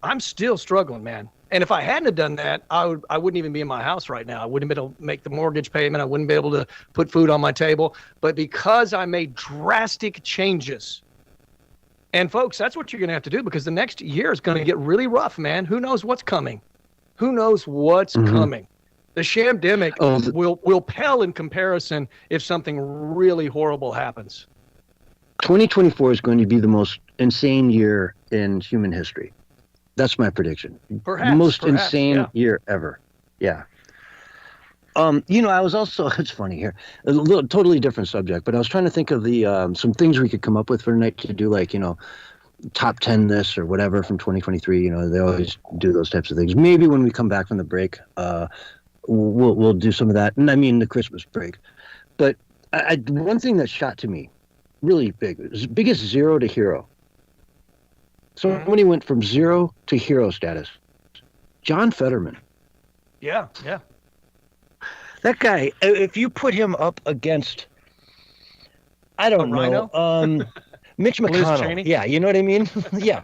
I'm still struggling, man. And if I hadn't have done that, I wouldn't even be in my house right now. I wouldn't be able to make the mortgage payment. I wouldn't be able to put food on my table. But because I made drastic changes, and folks, that's what you're going to have to do, because the next year is going to get really rough, man. Who knows what's coming? Who knows what's coming? The shamdemic will pale in comparison if something really horrible happens. 2024 is going to be the most insane year in human history. That's my prediction. Most insane year ever. Yeah. I was also, it's funny here, a little totally different subject, but I was trying to think of the some things we could come up with for tonight to do, like, top 10 this or whatever from 2023. They always do those types of things. Maybe when we come back from the break, we'll do some of that. And I mean the Christmas break. But one thing that shot to me really big, as big as zero to hero. So somebody went from zero to hero status. John Fetterman. Yeah. That guy, if you put him up against, I don't know, Mitch McConnell. Yeah, you know what I mean? Yeah.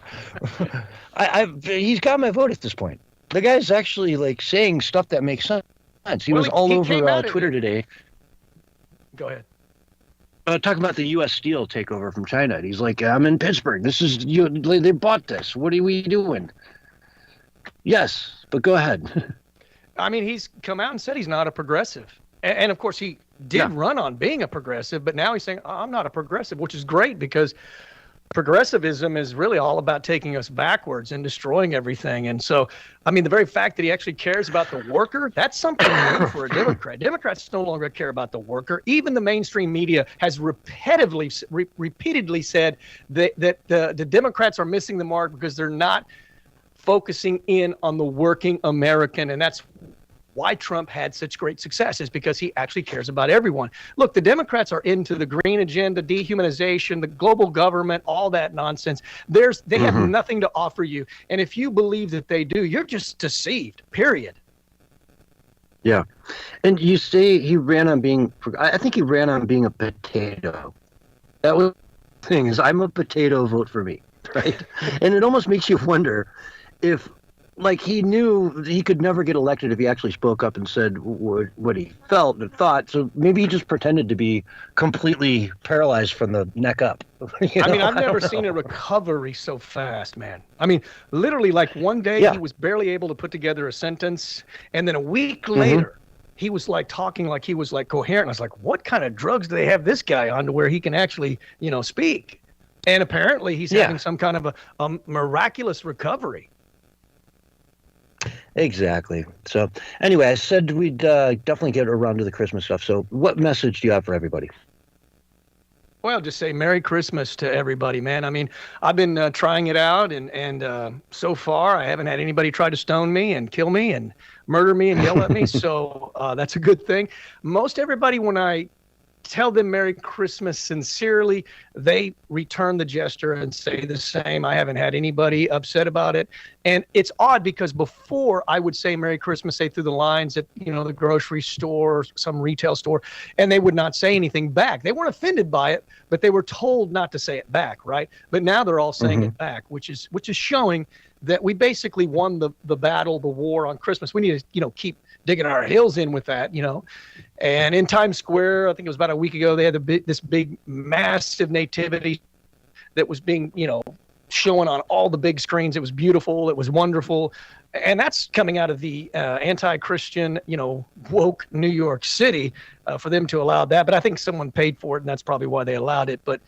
He's got my vote at this point. The guy's actually saying stuff that makes sense. He was all over Twitter today. Go ahead. Talking about the U.S. Steel takeover from China. And he's like, I'm in Pittsburgh. They bought this. What are we doing? Yes, but go ahead. I mean, he's come out and said he's not a progressive. And of course, he did run on being a progressive, but now he's saying, I'm not a progressive, which is great, because progressivism is really all about taking us backwards and destroying everything. And so, I mean, the very fact that he actually cares about the worker, that's something new for a Democrat. Democrats no longer care about the worker. Even the mainstream media has repeatedly said that the Democrats are missing the mark because they're not focusing in on the working American. And that's why Trump had such great success, is because he actually cares about everyone. Look, the Democrats are into the green agenda, dehumanization, the global government, all that nonsense. They have nothing to offer you. And if you believe that they do, you're just deceived, period. Yeah. And you say he ran on being, I think he ran on being a potato. That was the thing, is I'm a potato, vote for me, right? And it almost makes you wonder if like he knew he could never get elected if he actually spoke up and said what he felt and thought. So maybe he just pretended to be completely paralyzed from the neck up. I mean, I've never seen a recovery so fast, man. I mean, literally, like one day he was barely able to put together a sentence, and then a week later, he was like talking like he was like coherent. I was like, what kind of drugs do they have this guy on to where he can actually, speak? And apparently he's having some kind of a miraculous recovery. Exactly. So anyway, I said we'd definitely get around to the Christmas stuff. So what message do you have for everybody? Well, just say Merry Christmas to everybody, man. I mean, I've been trying it out, and so far I haven't had anybody try to stone me and kill me and murder me and yell at me. So that's a good thing. Most everybody, when I tell them Merry Christmas sincerely, they return the gesture and say the same. I haven't had anybody upset about it. And it's odd because before I would say Merry Christmas, say through the lines at, the grocery store, or some retail store, and they would not say anything back. They weren't offended by it, but they were told not to say it back, right? But now they're all saying it back, which is showing that we basically won the battle, the war on Christmas. We need to, keep digging our heels in with that, And in Times Square, I think it was about a week ago, they had this big, massive nativity that was being, showing on all the big screens. It was beautiful. It was wonderful. And that's coming out of the anti-Christian, woke New York City for them to allow that. But I think someone paid for it, and that's probably why they allowed it. But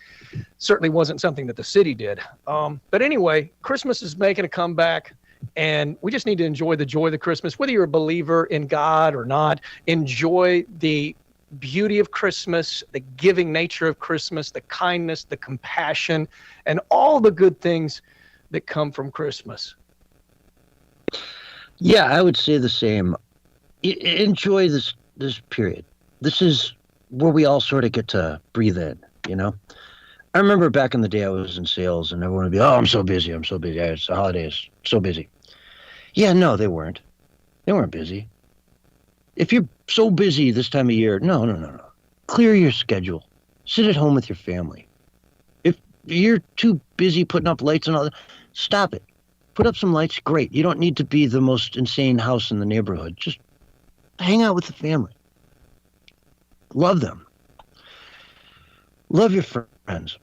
certainly wasn't something that the city did. But anyway, Christmas is making a comeback. And we just need to enjoy the joy of the Christmas, whether you're a believer in God or not. Enjoy the beauty of Christmas, the giving nature of Christmas, the kindness, the compassion, and all the good things that come from Christmas. Yeah, I would say the same. Enjoy this period. This is where we all sort of get to breathe in, I remember back in the day I was in sales and everyone would be, I'm so busy. Yeah, it's the holidays. So busy. Yeah, no, they weren't. They weren't busy. If you're so busy this time of year, no. Clear your schedule. Sit at home with your family. If you're too busy putting up lights and all that, stop it. Put up some lights, great. You don't need to be the most insane house in the neighborhood. Just hang out with the family. Love them. Love your friends.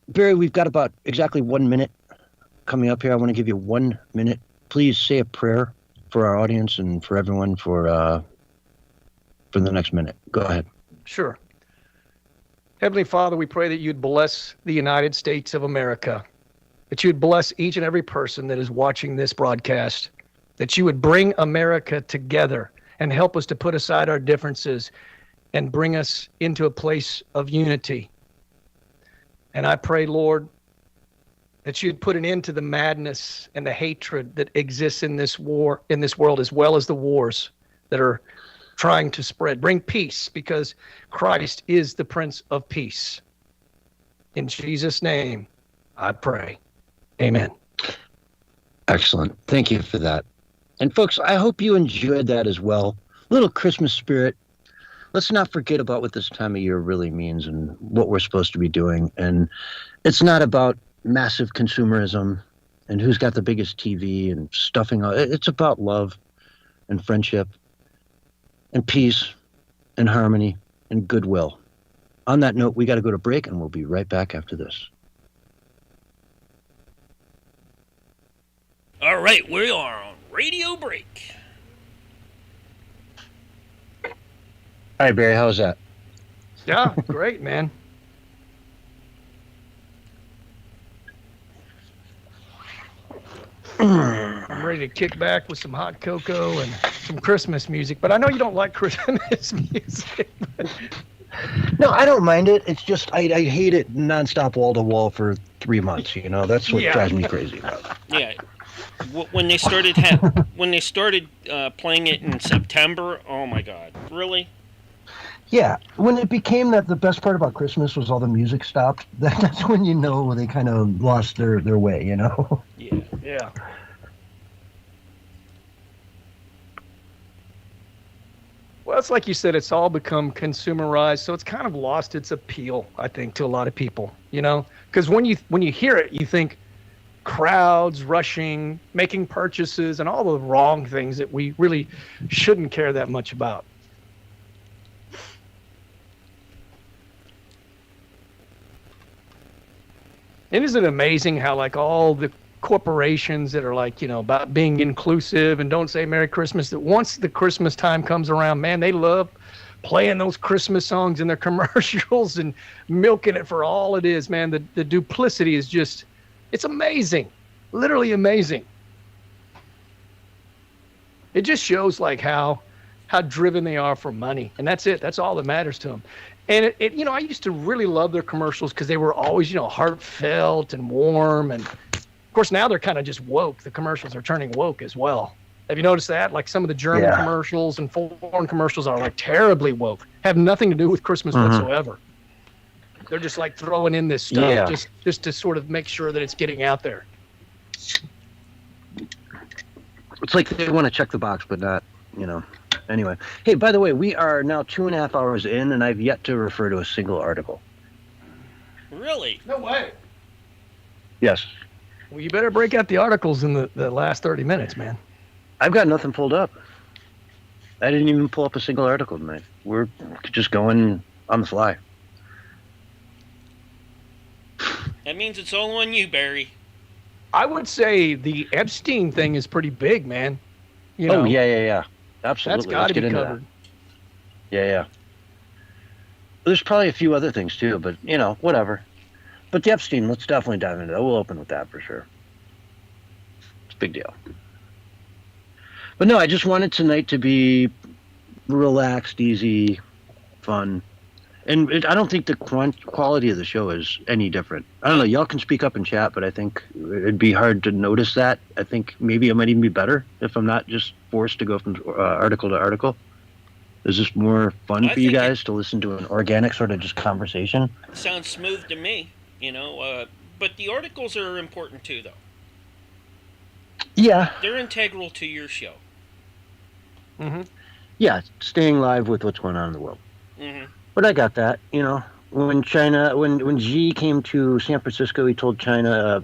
Barry, we've got about exactly 1 minute coming up here. I want to give you 1 minute. Please say a prayer for our audience and for everyone for the next minute. Go ahead. Sure. Heavenly Father, we pray that you'd bless the United States of America, that you'd bless each and every person that is watching this broadcast, that you would bring America together and help us to put aside our differences and bring us into a place of unity. And I pray, Lord, that you'd put an end to the madness and the hatred that exists in this world, as well as the wars that are trying to spread. Bring peace, because Christ is the Prince of Peace. In Jesus' name, I pray. Amen. Excellent. Thank you for that. And folks, I hope you enjoyed that as well. Little Christmas spirit. Let's not forget about what this time of year really means and what we're supposed to be doing. And it's not about massive consumerism and who's got the biggest TV and stuffing. It's about love and friendship and peace and harmony and goodwill. On that note, we got to go to break, and we'll be right back after this. All right, we are on radio break. All right, Barry, how's that? Yeah, great, man. I'm ready to kick back with some hot cocoa and some Christmas music, but I know you don't like Christmas music. No, I don't mind it. It's just I hate it nonstop, wall to wall for 3 months. That's what drives me crazy about it. Yeah, when they started playing it in September, oh my God, really? Yeah, when it became that the best part about Christmas was all the music stopped, that's when they kind of lost their way, Yeah. Well, it's like you said, it's all become consumerized, so it's kind of lost its appeal, I think, to a lot of people, because when you hear it, you think crowds rushing, making purchases, and all the wrong things that we really shouldn't care that much about. And isn't it amazing how like all the corporations that are like, about being inclusive and don't say Merry Christmas, that once the Christmas time comes around, man, they love playing those Christmas songs in their commercials and milking it for all it is, man. The duplicity is just, it's amazing. Literally amazing. It just shows like how driven they are for money. And that's it. That's all that matters to them. And I used to really love their commercials because they were always, heartfelt and warm. And of course, now they're kind of just woke. The commercials are turning woke as well. Have you noticed that? Like some of the German commercials and foreign commercials are like terribly woke. Have nothing to do with Christmas whatsoever. They're just like throwing in this stuff just to sort of make sure that it's getting out there. It's like they want to check the box, but not, Anyway, hey, by the way, we are now 2.5 hours in, and I've yet to refer to a single article. Really? No way. Yes. Well, you better break out the articles in the last 30 minutes, man. I've got nothing pulled up. I didn't even pull up a single article tonight. We're just going on the fly. That means it's all on you, Barry. I would say the Epstein thing is pretty big, man. Oh, yeah. Absolutely. That's got to be covered. Yeah. There's probably a few other things, too, but, whatever. But the Epstein, let's definitely dive into that. We'll open with that for sure. It's a big deal. But no, I just wanted tonight to be relaxed, easy, fun. And I don't think the quality of the show is any different. I don't know. Y'all can speak up in chat, but I think it'd be hard to notice that. I think maybe it might even be better if I'm not just forced to go from article to article. Is this more fun for you guys to listen to an organic sort of just conversation? Sounds smooth to me, but the articles are important too, though. Yeah. They're integral to your show. Mm-hmm. Yeah, staying live with what's going on in the world. Mm-hmm. But I got that, when Xi came to San Francisco, he told China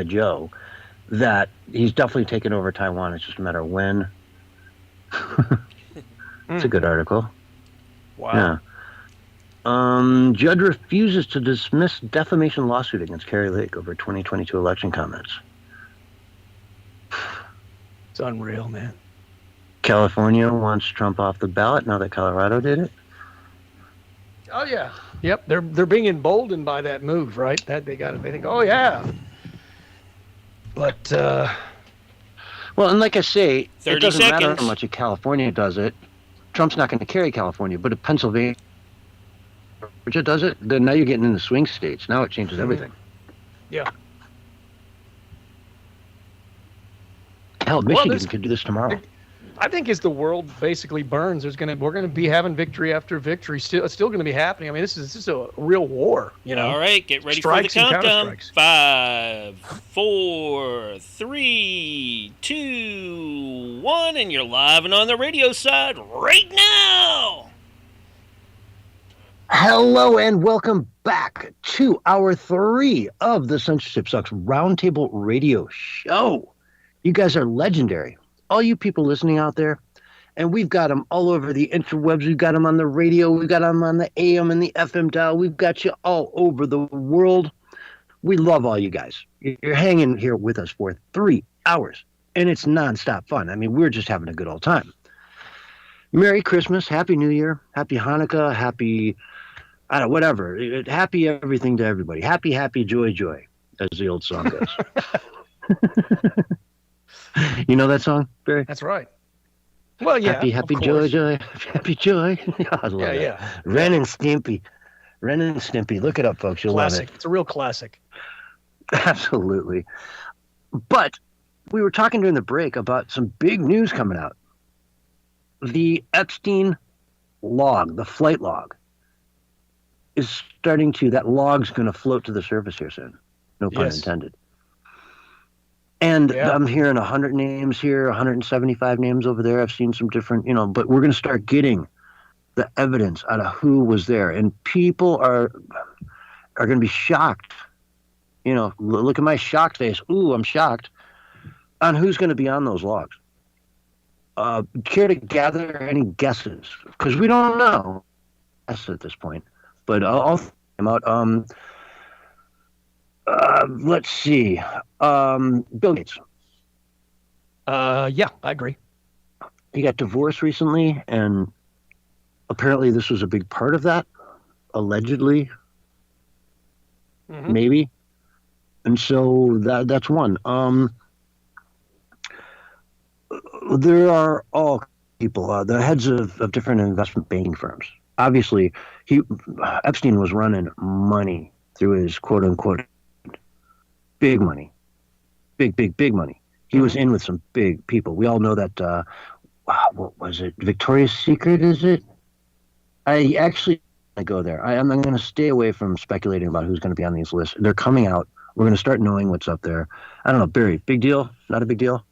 Joe that he's definitely taken over Taiwan. It's just a matter of when. It's a good article. Wow. Yeah. Judge refuses to dismiss defamation lawsuit against Kari Lake over 2022 election comments. It's unreal, man. California wants Trump off the ballot now that Colorado did it. Oh yeah. Yep. They're being emboldened by that move, right? That they think, oh yeah. But well, and like I say, it doesn't matter how much if California does it. Trump's not going to carry California, but if Pennsylvania Georgia does it, then now you're getting into swing states. Now it changes everything. Yeah. Hell, Michigan could do this tomorrow. I think as the world basically burns, we're going to be having victory after victory. It's still going to be happening. I mean, this is a real war. All right, get ready for the countdown. 5, 4, 3, 2, 1, and you're live and on the radio side right now. Hello and welcome back to hour 3 of the Censorship Sucks Roundtable Radio Show. You guys are legendary. All you people listening out there, and we've got them all over the interwebs. We've got them on the radio. We've got them on the AM and the FM dial. We've got you all over the world. We love all you guys. You're hanging here with us for 3 hours, and it's nonstop fun. I mean, we're just having a good old time. Merry Christmas, Happy New Year, Happy Hanukkah, Happy, whatever. Happy everything to everybody. Happy, happy, joy, joy, as the old song goes. You know that song, Barry? That's right. Well, yeah. Happy, happy, joy, joy. Happy, joy. I love it. Yeah. Ren and Stimpy. Ren and Stimpy. Look it up, folks. You'll love it. It's a real classic. Absolutely. But we were talking during the break about some big news coming out. The Epstein log, the flight log, is starting to, that log's going to float to the surface here soon. No pun intended. And I'm hearing 100 names here, 175 names over there. I've seen some different, but we're going to start getting the evidence out of who was there. And people are going to be shocked You know, look at my shocked face. Ooh, I'm shocked. On who's going to be on those logs. Care to gather any guesses? Because we don't know at this point. But I'll think them out. Let's see. Bill Gates. Yeah, I agree. He got divorced recently, and apparently this was a big part of that. Allegedly. Maybe. And so that's one. There are all people, the heads of different investment banking firms. Obviously, Epstein was running money through his quote unquote big money, big money. He was in with some big people. We all know that. What was it? Victoria's Secret? Is it? I actually go there. I'm going to stay away from speculating about who's going to be on these lists. They're coming out. We're going to start knowing what's up there. I don't know, Barry. Big deal? Not a big deal?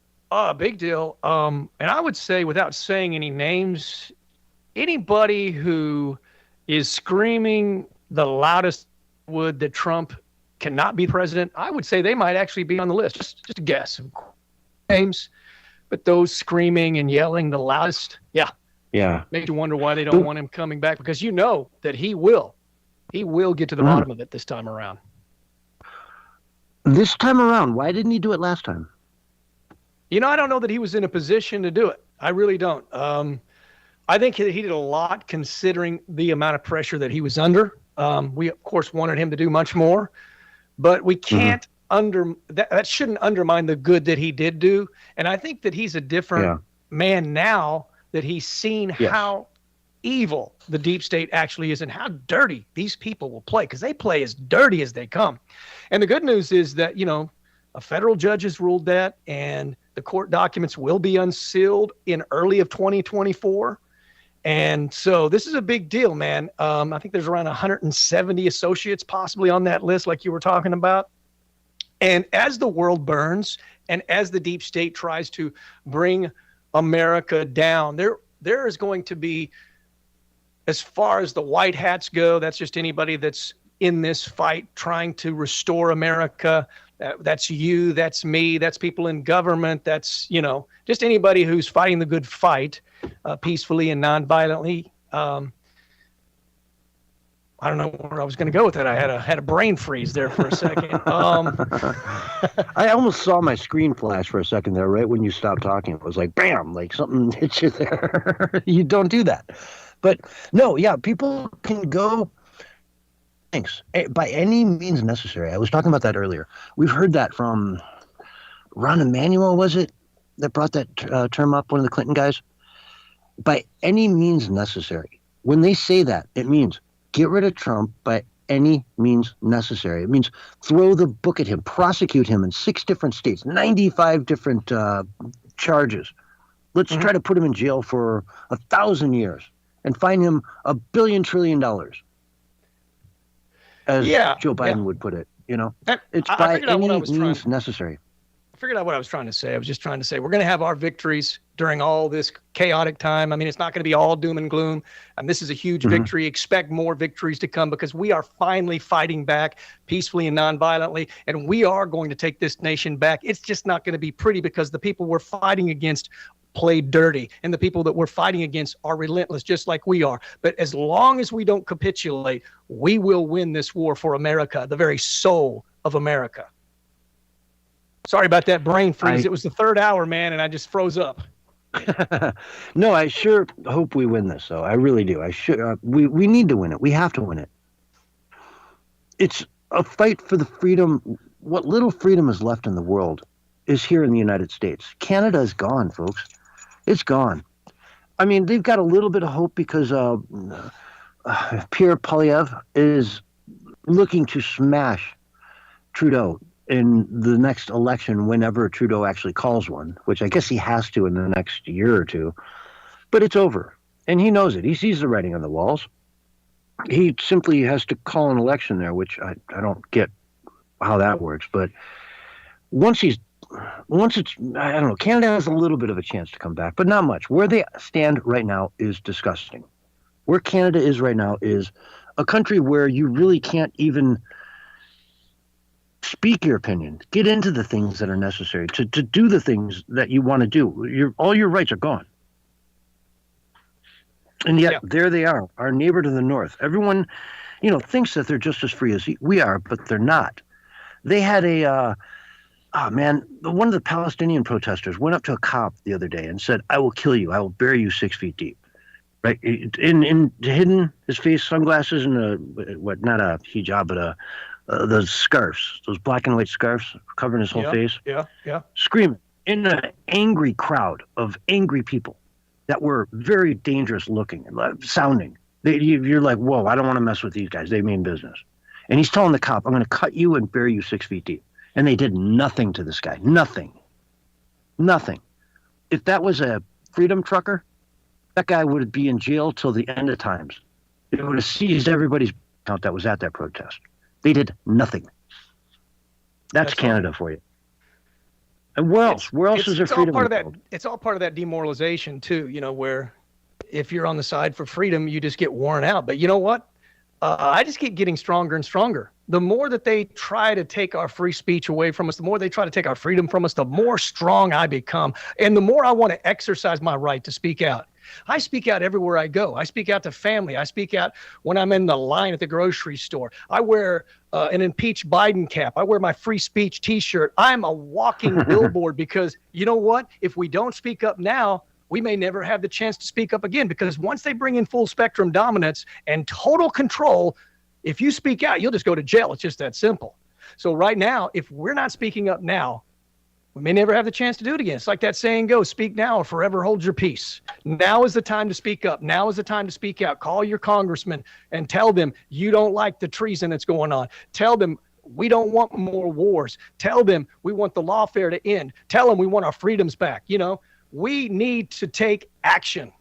Big deal. And I would say, without saying any names, anybody who is screaming the loudest would that Trump cannot be president, I would say they might actually be on the list. Just a guess. Names, but those screaming and yelling the loudest, yeah, makes you wonder why they don't want him coming back, because you know that he will get to the bottom of it this time around. This time around, why didn't he do it last time? You know, I don't know that he was in a position to do it. I really don't. I think he did a lot considering the amount of pressure that he was under. We, of course, wanted him to do much more, but we can't that shouldn't undermine the good that he did do. And I think that he's a different man now that he's seen how evil the deep state actually is and how dirty these people will play, because they play as dirty as they come. And the good news is that, you know, a federal judge has ruled that, and the court documents will be unsealed in early of 2024. And so this is a big deal, man. I think there's around 170 associates possibly on that list, like you were talking about. And as the world burns and as the deep state tries to bring America down, there is going to be, as far as the white hats go, that's just anybody that's in this fight trying to restore America. That's you, that's me, that's people in government, that's, you know, just anybody who's fighting the good fight peacefully and nonviolently. I don't know where I was going to go with that. I had a brain freeze there for a second. I almost saw my screen flash for a second there, right when you stopped talking. It was like, bam, like something hit you there. You don't do that. But no, yeah, people can go. Thanks. By any means necessary. I was talking about that earlier. We've heard that from Ron Emanuel, was it, that brought that term up, one of the Clinton guys? By any means necessary. When they say that, it means get rid of Trump by any means necessary. It means throw the book at him, prosecute him in 6 different states, 95 different charges. Let's try to put him in jail for 1,000 years and fine him $1 billion trillion, as Joe Biden would put it. You know, it's by any means necessary. I figured out what I was trying to say. I was just trying to say we're going to have our victories during all this chaotic time. I mean, it's not going to be all doom and gloom. And this is a huge victory. Expect more victories to come, because we are finally fighting back peacefully and nonviolently. And we are going to take this nation back. It's just not going to be pretty, because the people we're fighting against play dirty, and the people that we're fighting against are relentless, just like we are. But as long as we don't capitulate, we will win this war for America, the very soul of America. Sorry about that brain freeze. It was the 3rd hour, man, and I just froze up. No, I sure hope we win this, though. I really do. We need to win it. We have to win it. It's a fight for the freedom. What little freedom is left in the world is here in the United States. Canada is gone, folks. It's gone. I mean, they've got a little bit of hope because Pierre Poilievre is looking to smash Trudeau in the next election, whenever Trudeau actually calls one, which I guess he has to in the next year or two. But it's over, and he knows it. He sees the writing on the walls. He simply has to call an election there, which I don't get how that works. But once it's, I don't know, Canada has a little bit of a chance to come back, but not much. Where they stand right now is disgusting. Where Canada is right now is a country where you really can't even speak your opinion, get into the things that are necessary, to do the things that you want to do. All your rights are gone. And yet there they are, our neighbor to the north. Everyone, thinks that they're just as free as we are, but they're not. They had one of the Palestinian protesters went up to a cop the other day and said, "I will kill you. I will bury you 6 feet deep." Right? In hidden his face, sunglasses, and not a hijab, but the scarves, those black and white scarves covering his whole face. Yeah. Screaming in an angry crowd of angry people that were very dangerous looking and sounding. You're like, whoa, I don't want to mess with these guys. They mean business. And he's telling the cop, "I'm going to cut you and bury you 6 feet deep." And they did nothing to this guy. Nothing. If that was a freedom trucker, that guy would be in jail till the end of times. They would have seized everybody's account that was at that protest. They did nothing. That's Canada for you. And where else? Where else is there freedom? It's all part of that demoralization too, where if you're on the side for freedom, you just get worn out. But you know what? I just keep getting stronger and stronger. The more that they try to take our free speech away from us, the more they try to take our freedom from us, the more strong I become. And the more I want to exercise my right to speak out. I speak out everywhere I go. I speak out to family. I speak out when I'm in the line at the grocery store. I wear an impeach Biden cap. I wear my free speech T-shirt. I'm a walking billboard because you know what? If we don't speak up now, we may never have the chance to speak up again, because once they bring in full spectrum dominance and total control, if you speak out, you'll just go to jail. It's just that simple. So right now, if we're not speaking up now, we may never have the chance to do it again. It's like that saying goes, speak now or forever hold your peace. Now is the time to speak up. Now is the time to speak out. Call your congressman and tell them you don't like the treason that's going on. Tell them we don't want more wars. Tell them we want the lawfare to end. Tell them we want our freedoms back. We need to take action.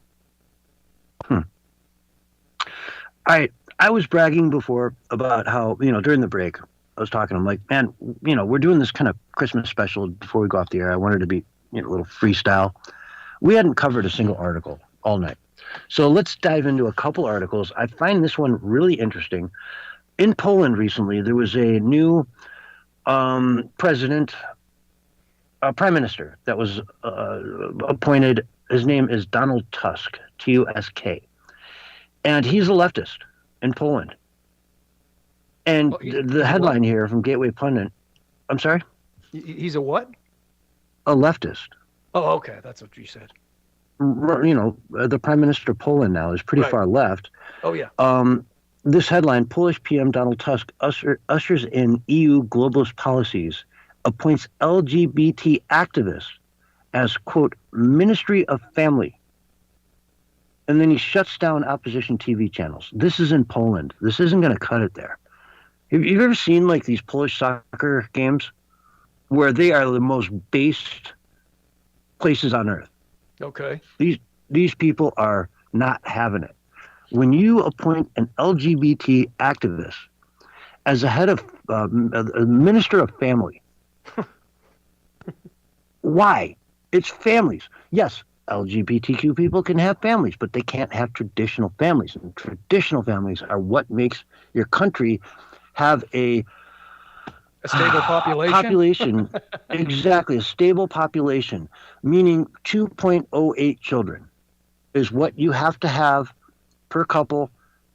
I was bragging before about how, during the break, I was talking, I'm like, man, we're doing this kind of Christmas special before we go off the air. I wanted to be, a little freestyle. We hadn't covered a single article all night. So let's dive into a couple articles. I find this one really interesting. In Poland recently, there was a new prime minister that was appointed. His name is Donald Tusk, Tusk. And he's a leftist in Poland. And the headline here from Gateway Pundit, I'm sorry? He's a what? A leftist. Oh, okay. That's what you said. The prime minister of Poland now is pretty far left. Oh, yeah. This headline, Polish PM Donald Tusk ushers in EU globalist policies, appoints LGBT activists as, quote, Ministry of Family. And then he shuts down opposition TV channels. This is in Poland. This isn't going to cut it there. Have you ever seen like these Polish soccer games where they are the most based places on earth? Okay. These people are not having it. When you appoint an LGBT activist as a head of a minister of family, why? It's families. Yes, LGBTQ people can have families, but they can't have traditional families. And traditional families are what makes your country have a stable population. Exactly, a stable population, meaning 2.08 children is what you have to have per couple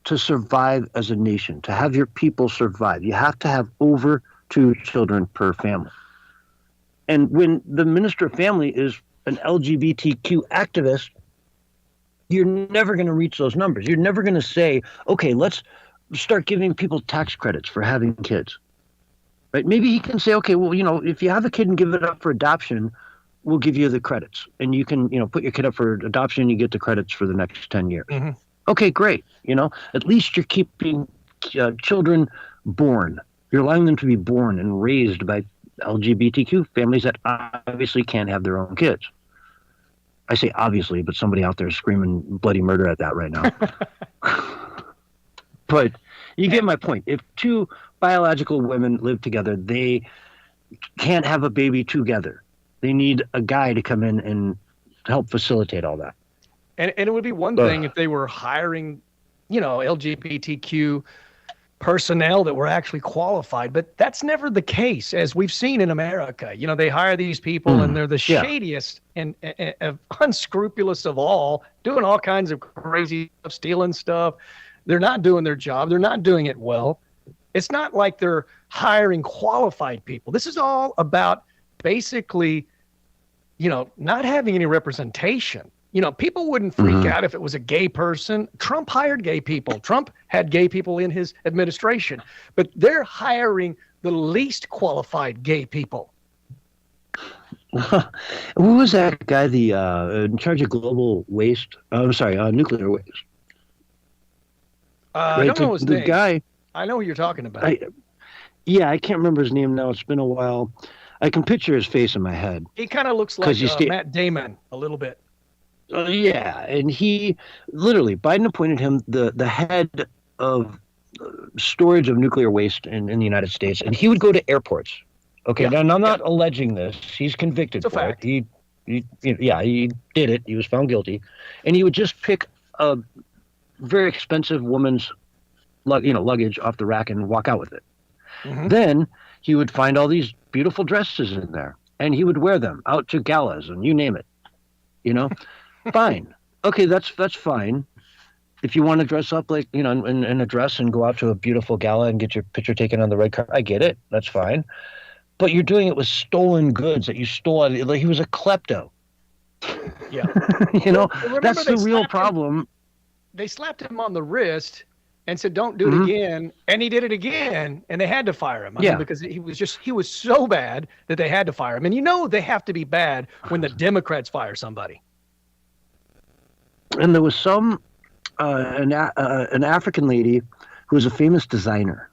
to survive as a nation, to have your people survive. You have to have over 2 children per family. And when the minister of family is an LGBTQ activist, you're never going to reach those numbers. You're never going to say, okay, let's start giving people tax credits for having kids. Right? Maybe he can say, okay, well, if you have a kid and give it up for adoption, we'll give you the credits. And you can, put your kid up for adoption and you get the credits for the next 10 years. Mm-hmm. Okay, great. At least you're keeping children born. You're allowing them to be born and raised by LGBTQ families that obviously can't have their own kids. I say obviously, but somebody out there is screaming bloody murder at that right now. But you get my point. If 2 biological women live together, they can't have a baby together. They need a guy to come in and help facilitate all that. And it would be one thing if they were hiring, LGBTQ personnel that were actually qualified, but that's never the case, as we've seen in America. You know, they hire these people and they're the shadiest and unscrupulous of all, doing all kinds of crazy stuff, stealing stuff. They're not doing their job. They're not doing it well. It's not like they're hiring qualified people. This is all about basically, you know, not having any representation. You know, people wouldn't freak out if it was a gay person. Trump hired gay people. Trump had gay people in his administration, but they're hiring the least qualified gay people. Who was that guy, the in charge of global waste? Nuclear waste. I don't know his name. Guy. I know who you're talking about. I can't remember his name now. It's been a while. I can picture his face in my head. He kind of looks like Matt Damon a little bit. Yeah, and he literally, Biden appointed him the head of storage of nuclear waste in the United States, and he would go to airports. Okay, now I'm not alleging this. He's convicted for it. He did it. He was found guilty, and he would just pick a very expensive woman's luggage off the rack and walk out with it. Then he would find all these beautiful dresses in there, and he would wear them out to galas and you name it. You know. Fine. Okay, that's fine. If you want to dress up like, in a dress and go out to a beautiful gala and get your picture taken on the red carpet, I get it. That's fine. But you're doing it with stolen goods that you stole. Like he was a klepto. Yeah. That's the real problem. They slapped him on the wrist and said, don't do it again. And he did it again. And they had to fire him. I mean, because he was so bad that they had to fire him. And they have to be bad when the Democrats fire somebody. And there was an African lady who was a famous designer,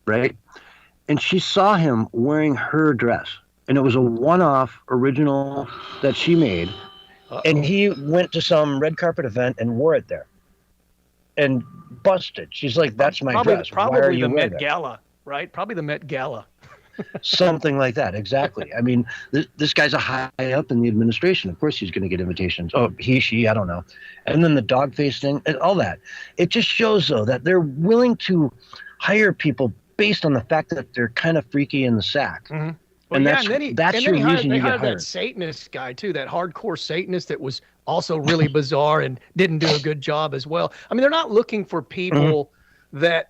right? And she saw him wearing her dress, and it was a one-off original that she made. And he went to some red carpet event and wore it there, and busted. She's like, "That's my dress. Why are you the wearing Met it?" Gala, right? Probably the Met Gala. Something like that, exactly. I mean, this guy's a high up in the administration. Of course he's going to get invitations. Oh, he, she, I don't know. And then the dog face thing and all that. It just shows, though, that they're willing to hire people based on the fact that they're kind of freaky in the sack. Well, and that's your reason you get hired. That Satanist guy, too, that hardcore Satanist that was also really bizarre and didn't do a good job as well. I mean, they're not looking for people that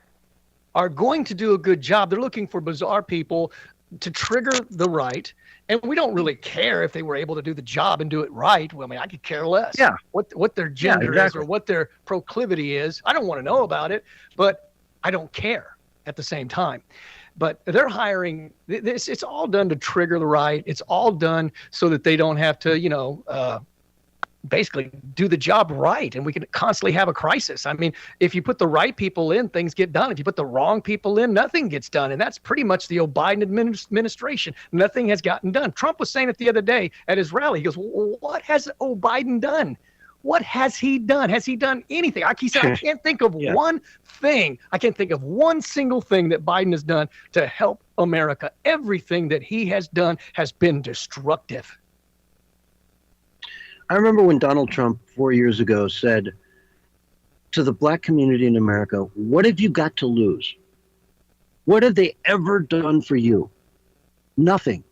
are going to do a good job. They're looking for bizarre people to trigger the right. And we don't really care if they were able to do the job and do it right. Well, I mean, I could care less what their gender is or what their proclivity is. I don't want to know about it, but I don't care at the same time. But they're hiring this. It's all done to trigger the right. It's all done so that they don't have to, basically do the job right, and we can constantly have a crisis. I mean, if you put the right people in, things get done. If you put the wrong people in, nothing gets done, and that's pretty much the Biden administration. Nothing has gotten done. Trump was saying it the other day at his rally. He goes, "What has Biden done? What has he done? Has he done anything?" He said, "I can't think of one thing. I can't think of one single thing that Biden has done to help America. Everything that he has done has been destructive." I remember when Donald Trump 4 years ago said to the black community in America, "What have you got to lose? What have they ever done for you? Nothing.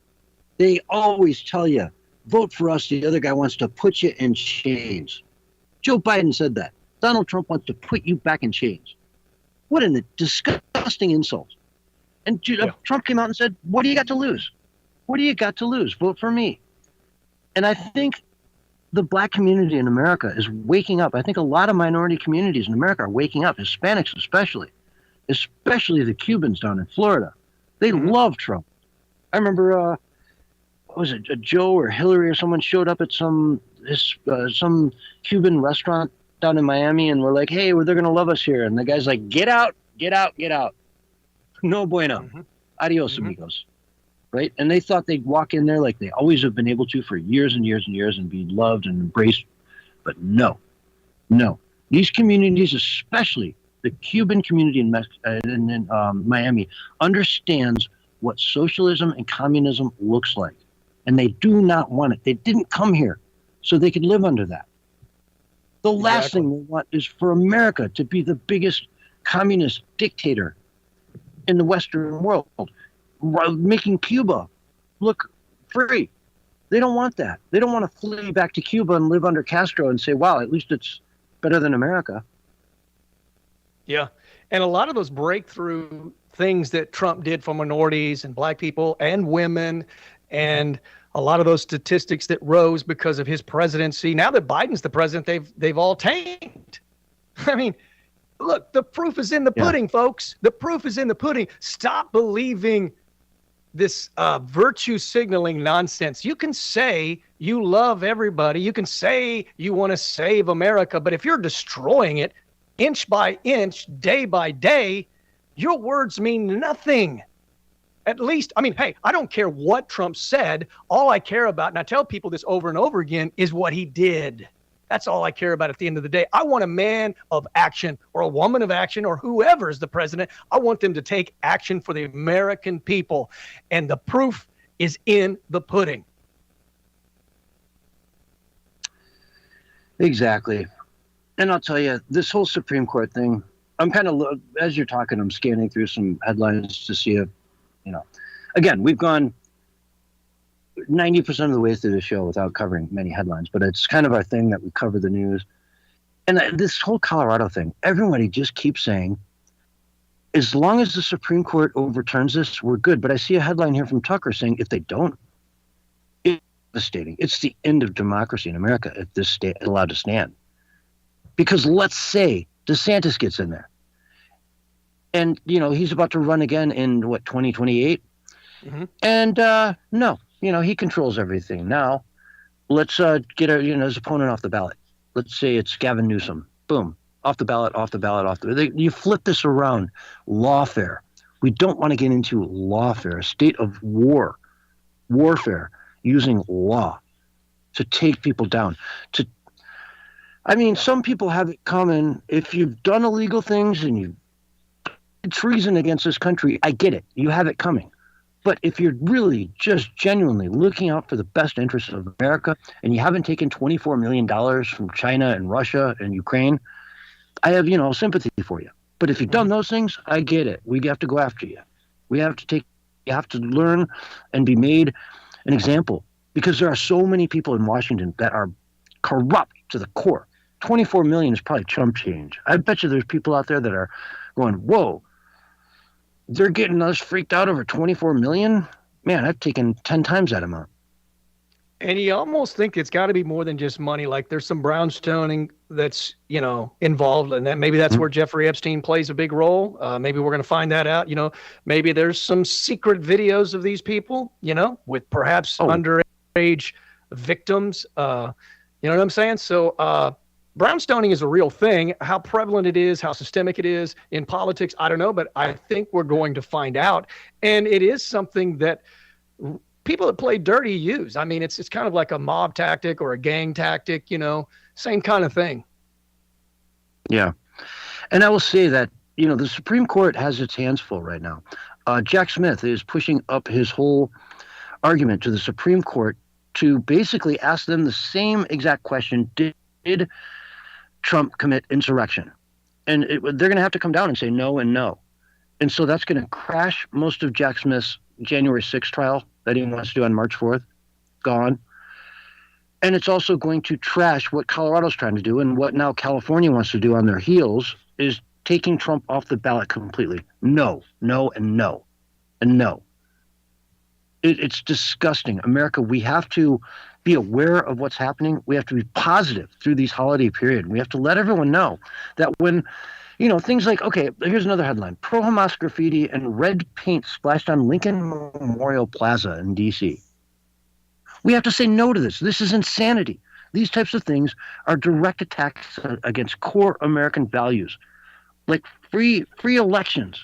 They always tell you, vote for us. The other guy wants to put you in chains." Joe Biden said that. Donald Trump wants to put you back in chains. What a disgusting insult. And Trump came out and said, "What do you got to lose? What do you got to lose? Vote for me." And I think the black community in America is waking up. I think a lot of minority communities in America are waking up, Hispanics especially the Cubans down in Florida. They love Trump. I remember, what was it, Joe or Hillary or someone showed up at some Cuban restaurant down in Miami, and we're like, "Hey, they're going to love us here." And the guy's like, "Get out, get out, get out. No bueno. Adios, amigos." Right? And they thought they'd walk in there like they always have been able to for years and years and years and be loved and embraced. But no. These communities, especially the Cuban community in Miami, understands what socialism and communism looks like. And they do not want it. They didn't come here so they could live under that. The last thing they want is for America to be the biggest communist dictator in the Western world, making Cuba look free. They don't want that. They don't want to flee back to Cuba and live under Castro and say, wow, at least it's better than America. Yeah. And a lot of those breakthrough things that Trump did for minorities and black people and women, and a lot of those statistics that rose because of his presidency. Now that Biden's the president, they've all tanked. I mean, look, the proof is in the pudding, folks. The proof is in the pudding. Stop believing this virtue signaling nonsense. You can say you love everybody. You can say you want to save America. But if you're destroying it inch by inch, day by day, your words mean nothing. At least, I mean, hey, I don't care what Trump said. All I care about, and I tell people this over and over again, is what he did. That's all I care about at the end of the day. I want a man of action or a woman of action or whoever is the president. I want them to take action for the American people. And the proof is in the pudding. Exactly. And I'll tell you, this whole Supreme Court thing, I'm kind of, as you're talking, I'm scanning through some headlines to see if, again, we've gone 90% of the way through the show without covering many headlines, but it's kind of our thing that we cover the news. And this whole Colorado thing, everybody just keeps saying, as long as the Supreme Court overturns this, we're good. But I see a headline here from Tucker saying if they don't, it's devastating. It's the end of democracy in America if this state is allowed to stand. Because let's say DeSantis gets in there. And, he's about to run again in, 2028? Mm-hmm. And no. He controls everything. Now, let's get his opponent off the ballot. Let's say it's Gavin Newsom. Boom. Off the ballot, off the ballot, off the ballot. You flip this around. Lawfare. We don't want to get into lawfare, a state of warfare, using law to take people down. Some people have it coming. If you've done illegal things and you've treason against this country, I get it. You have it coming. But if you're really just genuinely looking out for the best interests of America and you haven't taken $24 million from China and Russia and Ukraine, I have, sympathy for you. But if you've done those things, I get it. We have to go after you. You have to learn and be made an example, because there are so many people in Washington that are corrupt to the core. 24 million is probably chump change. I bet you there's people out there that are going, whoa, they're getting us freaked out over 24 million? Man, I've taken 10 times that amount. And you almost think it's got to be more than just money. Like there's some brownstoning that's, involved, and that maybe that's where Jeffrey Epstein plays a big role. Maybe we're going to find that out. Maybe there's some secret videos of these people, with perhaps underage victims. You know what I'm saying? So, brownstoning is a real thing. How prevalent it is, how systemic it is in politics, I don't know, but I think we're going to find out. And it is something that people that play dirty use. It's kind of like a mob tactic or a gang tactic, same kind of thing. Yeah. And I will say that, the Supreme Court has its hands full right now. Jack Smith is pushing up his whole argument to the Supreme Court to basically ask them the same exact question. Did Trump commit insurrection? And they're going to have to come down and say no and no. And so that's going to crash most of Jack Smith's January 6th trial that he wants to do on March 4th. Gone. And it's also going to trash what Colorado's trying to do, and what now California wants to do on their heels is taking Trump off the ballot completely. No, no, and no, and no. It's disgusting. America, we have to be aware of what's happening. We have to be positive through these holiday period. We have to let everyone know that when, things like, okay, here's another headline. Pro-Hamas graffiti and red paint splashed on Lincoln Memorial Plaza in D.C. We have to say no to this. This is insanity. These types of things are direct attacks against core American values, like free elections,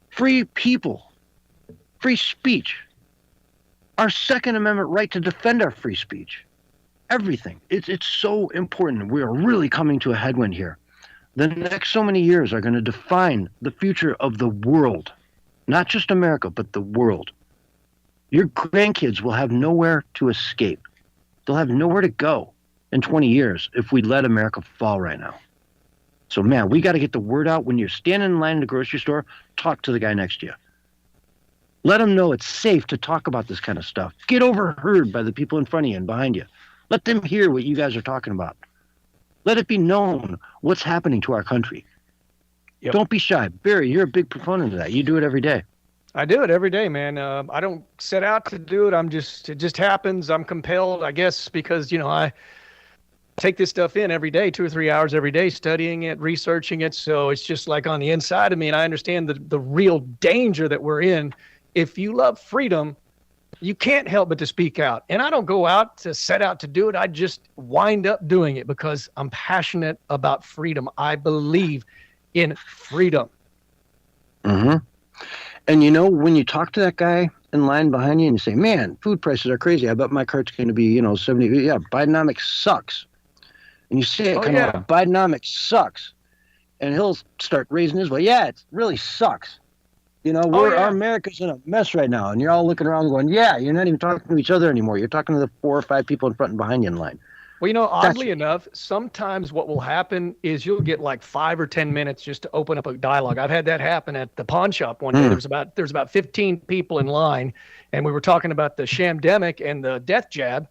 free people, free speech, our Second Amendment right to defend our free speech, everything. It's so important. We are really coming to a headwind here. The next so many years are going to define the future of the world, not just America, but the world. Your grandkids will have nowhere to escape. They'll have nowhere to go in 20 years if we let America fall right now. So, man, we got to get the word out. When you're standing in line in the grocery store, talk to the guy next to you. Let them know it's safe to talk about this kind of stuff. Get overheard by the people in front of you and behind you. Let them hear what you guys are talking about. Let it be known what's happening to our country. Yep. Don't be shy. Barry, you're a big proponent of that. You do it every day. I do it every day, man. I don't set out to do it. It just happens. I'm compelled, I guess, because, I take this stuff in every day, 2 or 3 hours every day, studying it, researching it. So it's just like on the inside of me. And I understand the real danger that we're in. If you love freedom, you can't help but to speak out. And I don't go out to set out to do it. I just wind up doing it because I'm passionate about freedom. I believe in freedom. Mm-hmm. And when you talk to that guy in line behind you and you say, man, food prices are crazy. I bet my cart's going to be, 70. Yeah, Bidenomics sucks. And you say it kind of like, Bidenomics sucks. And he'll start raising his voice. Yeah, it really sucks. Our America's in a mess right now. And you're all looking around going, yeah, you're not even talking to each other anymore. You're talking to the 4 or 5 people in front and behind you in line. Well, oddly enough, sometimes what will happen is you'll get like 5 or 10 minutes just to open up a dialogue. I've had that happen at the pawn shop one day. There's about 15 people in line, and we were talking about the shamdemic and the death jab.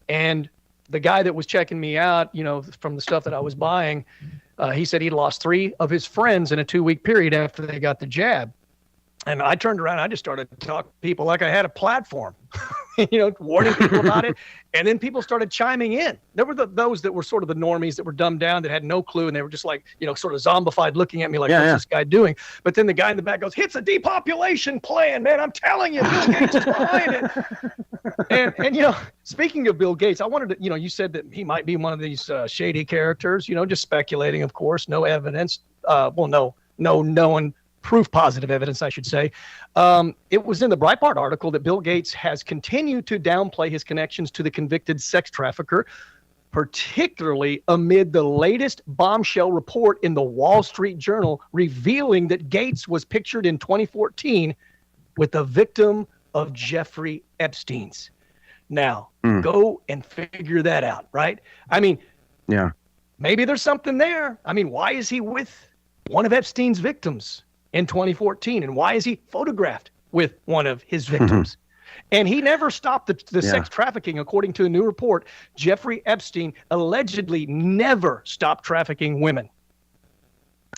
And the guy that was checking me out, from the stuff that I was buying, he said he'd lost 3 of his friends in a 2-week period after they got the jab. And I turned around, I just started to talk to people like I had a platform, warning people about it. And then people started chiming in. There were those that were sort of the normies that were dumbed down, that had no clue. And they were just like, sort of zombified, looking at me like, what's this guy doing? But then the guy in the back goes, it's a depopulation plan, man. I'm telling you, Bill Gates is behind it. And speaking of Bill Gates, I wanted to, you said that he might be one of these shady characters, just speculating, of course, no evidence. No known proof positive evidence, I should say. It was in the Breitbart article that Bill Gates has continued to downplay his connections to the convicted sex trafficker, particularly amid the latest bombshell report in the Wall Street Journal revealing that Gates was pictured in 2014 with a victim of Jeffrey Epstein's. Now, go and figure that out, right? I mean, maybe there's something there. I mean, why is he with one of Epstein's victims in 2014, and why is he photographed with one of his victims? And he never stopped the sex trafficking. According to a new report, Jeffrey Epstein allegedly never stopped trafficking women.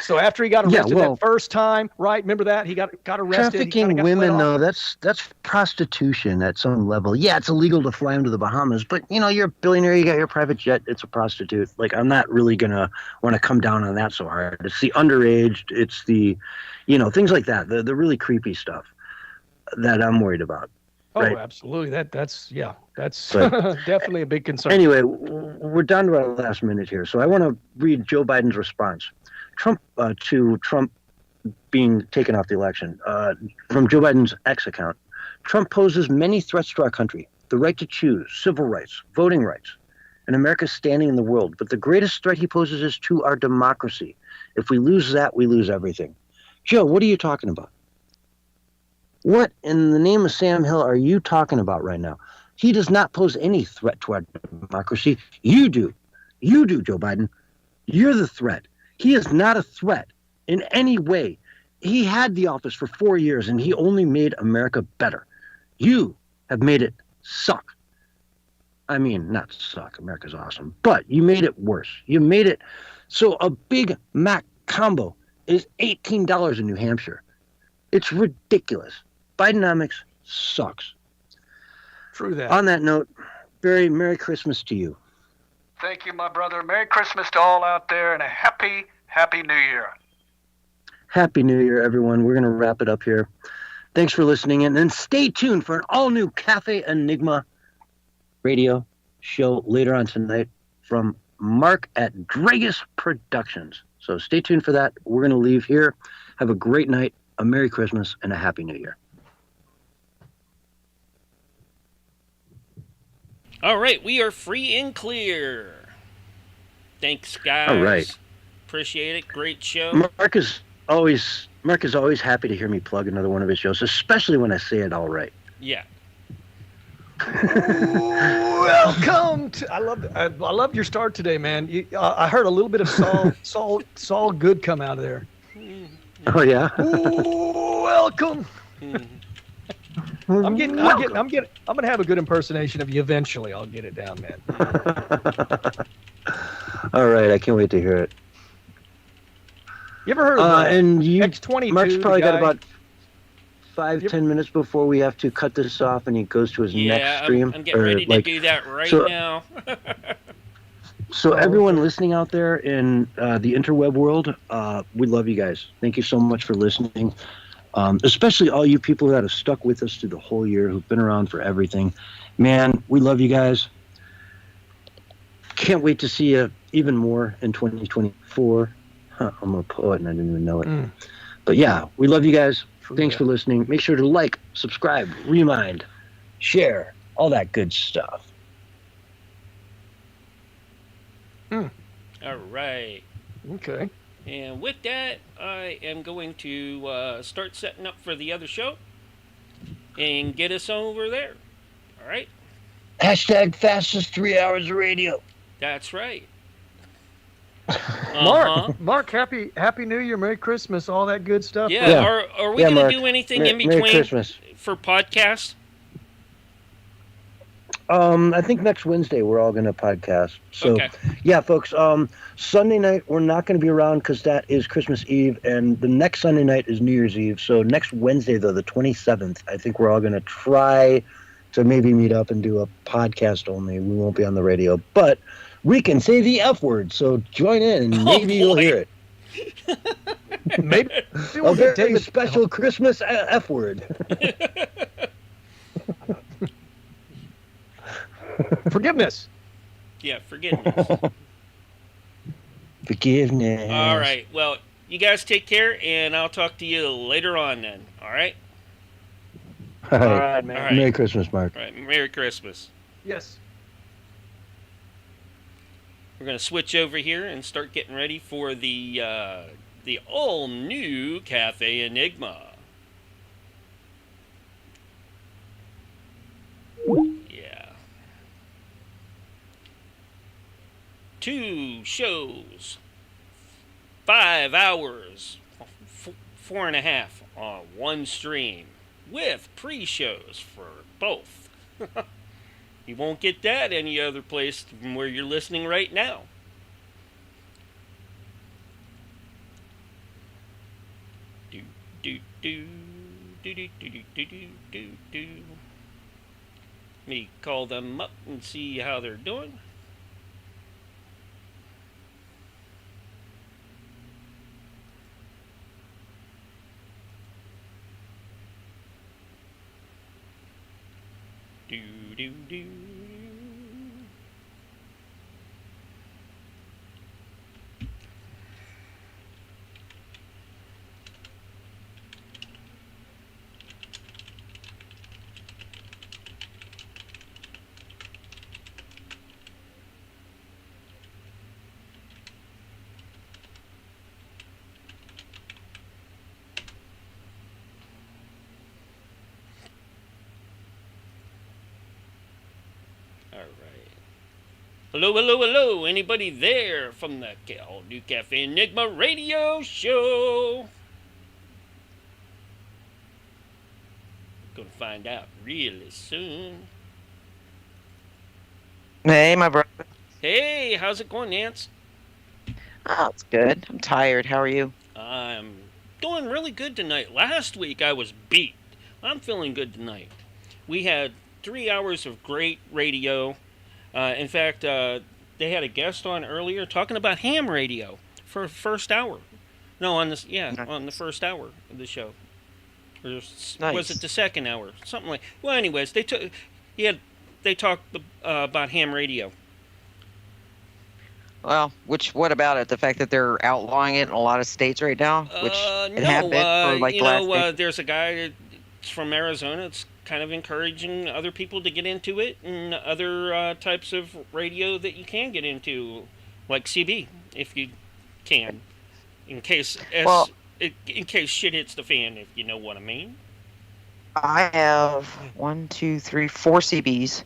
So after he got arrested that first time, right? Remember that? He got arrested. Trafficking women, though, that's prostitution at some level. Yeah, it's illegal to fly them to the Bahamas, but, you're a billionaire, you got your private jet, it's a prostitute. Like, I'm not really going to want to come down on that so hard. It's the underage, it's the, things like that, the really creepy stuff that I'm worried about. Oh, right? Absolutely. That's definitely a big concern. Anyway, we're down to our last minute here, so I want to read Joe Biden's response. Trump being taken off the election, from Joe Biden's X account. Trump poses many threats to our country: the right to choose, civil rights, voting rights, and America's standing in the world. But the greatest threat he poses is to our democracy. If we lose that, we lose everything. Joe, what are you talking about? What in the name of Sam Hill are you talking about right now? He does not pose any threat to our democracy. You do. You do, Joe Biden. You're the threat. He is not a threat in any way. He had the office for 4 years, and he only made America better. You have made it suck. I mean, not suck. America's awesome. But you made it worse. You made it so a Big Mac combo is $18 in New Hampshire. It's ridiculous. Bidenomics sucks. True that. On that note, Barry, Merry Christmas to you. Thank you, my brother. Merry Christmas to all out there, and a happy, happy New Year. Happy New Year, everyone. We're going to wrap it up here. Thanks for listening, and stay tuned for an all-new Cafe Enigma radio show later on tonight from Mark at DREAGUS Productions. So stay tuned for that. We're going to leave here. Have a great night, a Merry Christmas, and a Happy New Year. All right, we are free and clear. Thanks, guys. All right. Appreciate it. Great show. Mark is always happy to hear me plug another one of his shows, especially when I say it all right. Yeah. Welcome to. I loved your start today, man. I heard a little bit of Saul Good come out of there. Oh yeah. Welcome. I'm gonna have a good impersonation of you eventually. I'll get it down, man. All right, I can't wait to hear it. You ever heard of and you, X-22? Mark's probably got about 5-10 Yep. minutes before we have to cut this off, and he goes to his next stream. I'm getting ready to do that right now. So everyone listening out there in the interweb world, we love you guys. Thank you so much for listening. Especially all you people that have stuck with us through the whole year, who've been around for everything. Man, we love you guys. Can't wait to see you even more in 2024. I'm a poet and I didn't even know it. But yeah, we love you guys. Thanks for listening. Make sure to like, subscribe, remind, share, all that good stuff. All right. Okay. And with that, I am going to start setting up for the other show and get us over there. All right? Hashtag fastest 3 hours of radio. That's right. Mark, happy New Year, Merry Christmas, all that good stuff. Yeah. Are we going to do anything in between Merry Christmas. For podcasts? I think next Wednesday we're all going to podcast. So, Okay. Yeah, folks. Sunday night we're not going to be around because that is Christmas Eve, and the next Sunday night is New Year's Eve. So next Wednesday, though, the 27th, I think we're all going to try to maybe meet up and do a podcast only. We won't be on the radio, but we can say the F word. So join in, and maybe you'll hear it. Maybe A very special Christmas F word. Forgiveness. Yeah, forgiveness. Forgiveness. All right. Well, you guys take care, and I'll talk to you later on then. All right? All right, man. All right. Merry Christmas, Mark. All right. Merry Christmas. Yes. We're going to switch over here and start getting ready for the all-new Cafe Enigma. Yeah. 2 shows, 5 hours, 4.5 on one stream, with pre-shows for both. You won't get that any other place from where you're listening right now. Do do do do do do do do do do. Let me call them up and see how they're doing. Do do do. Hello, hello, hello. Anybody there from the all-new Cafe Enigma radio show? Gonna find out really soon. Hey, my brother. Hey, how's it going, Nance? Oh, it's good. I'm tired. How are you? I'm doing really good tonight. Last week I was beat. I'm feeling good tonight. We had 3 hours of great radio. In fact, they had a guest on earlier talking about ham radio for first hour. No, on this, on the first hour of the show. Or was it the second hour? Something like. Well, anyways, they talked about ham radio. Well, what about it? The fact that they're outlawing it in a lot of states right now, which it had been for like the last day? There's a guy from Arizona that's kind of encouraging other people to get into it, and other types of radio that you can get into, like CB, if you can, in case shit hits the fan, if you know what I mean. I have 1, 2, 3, 4 CBs.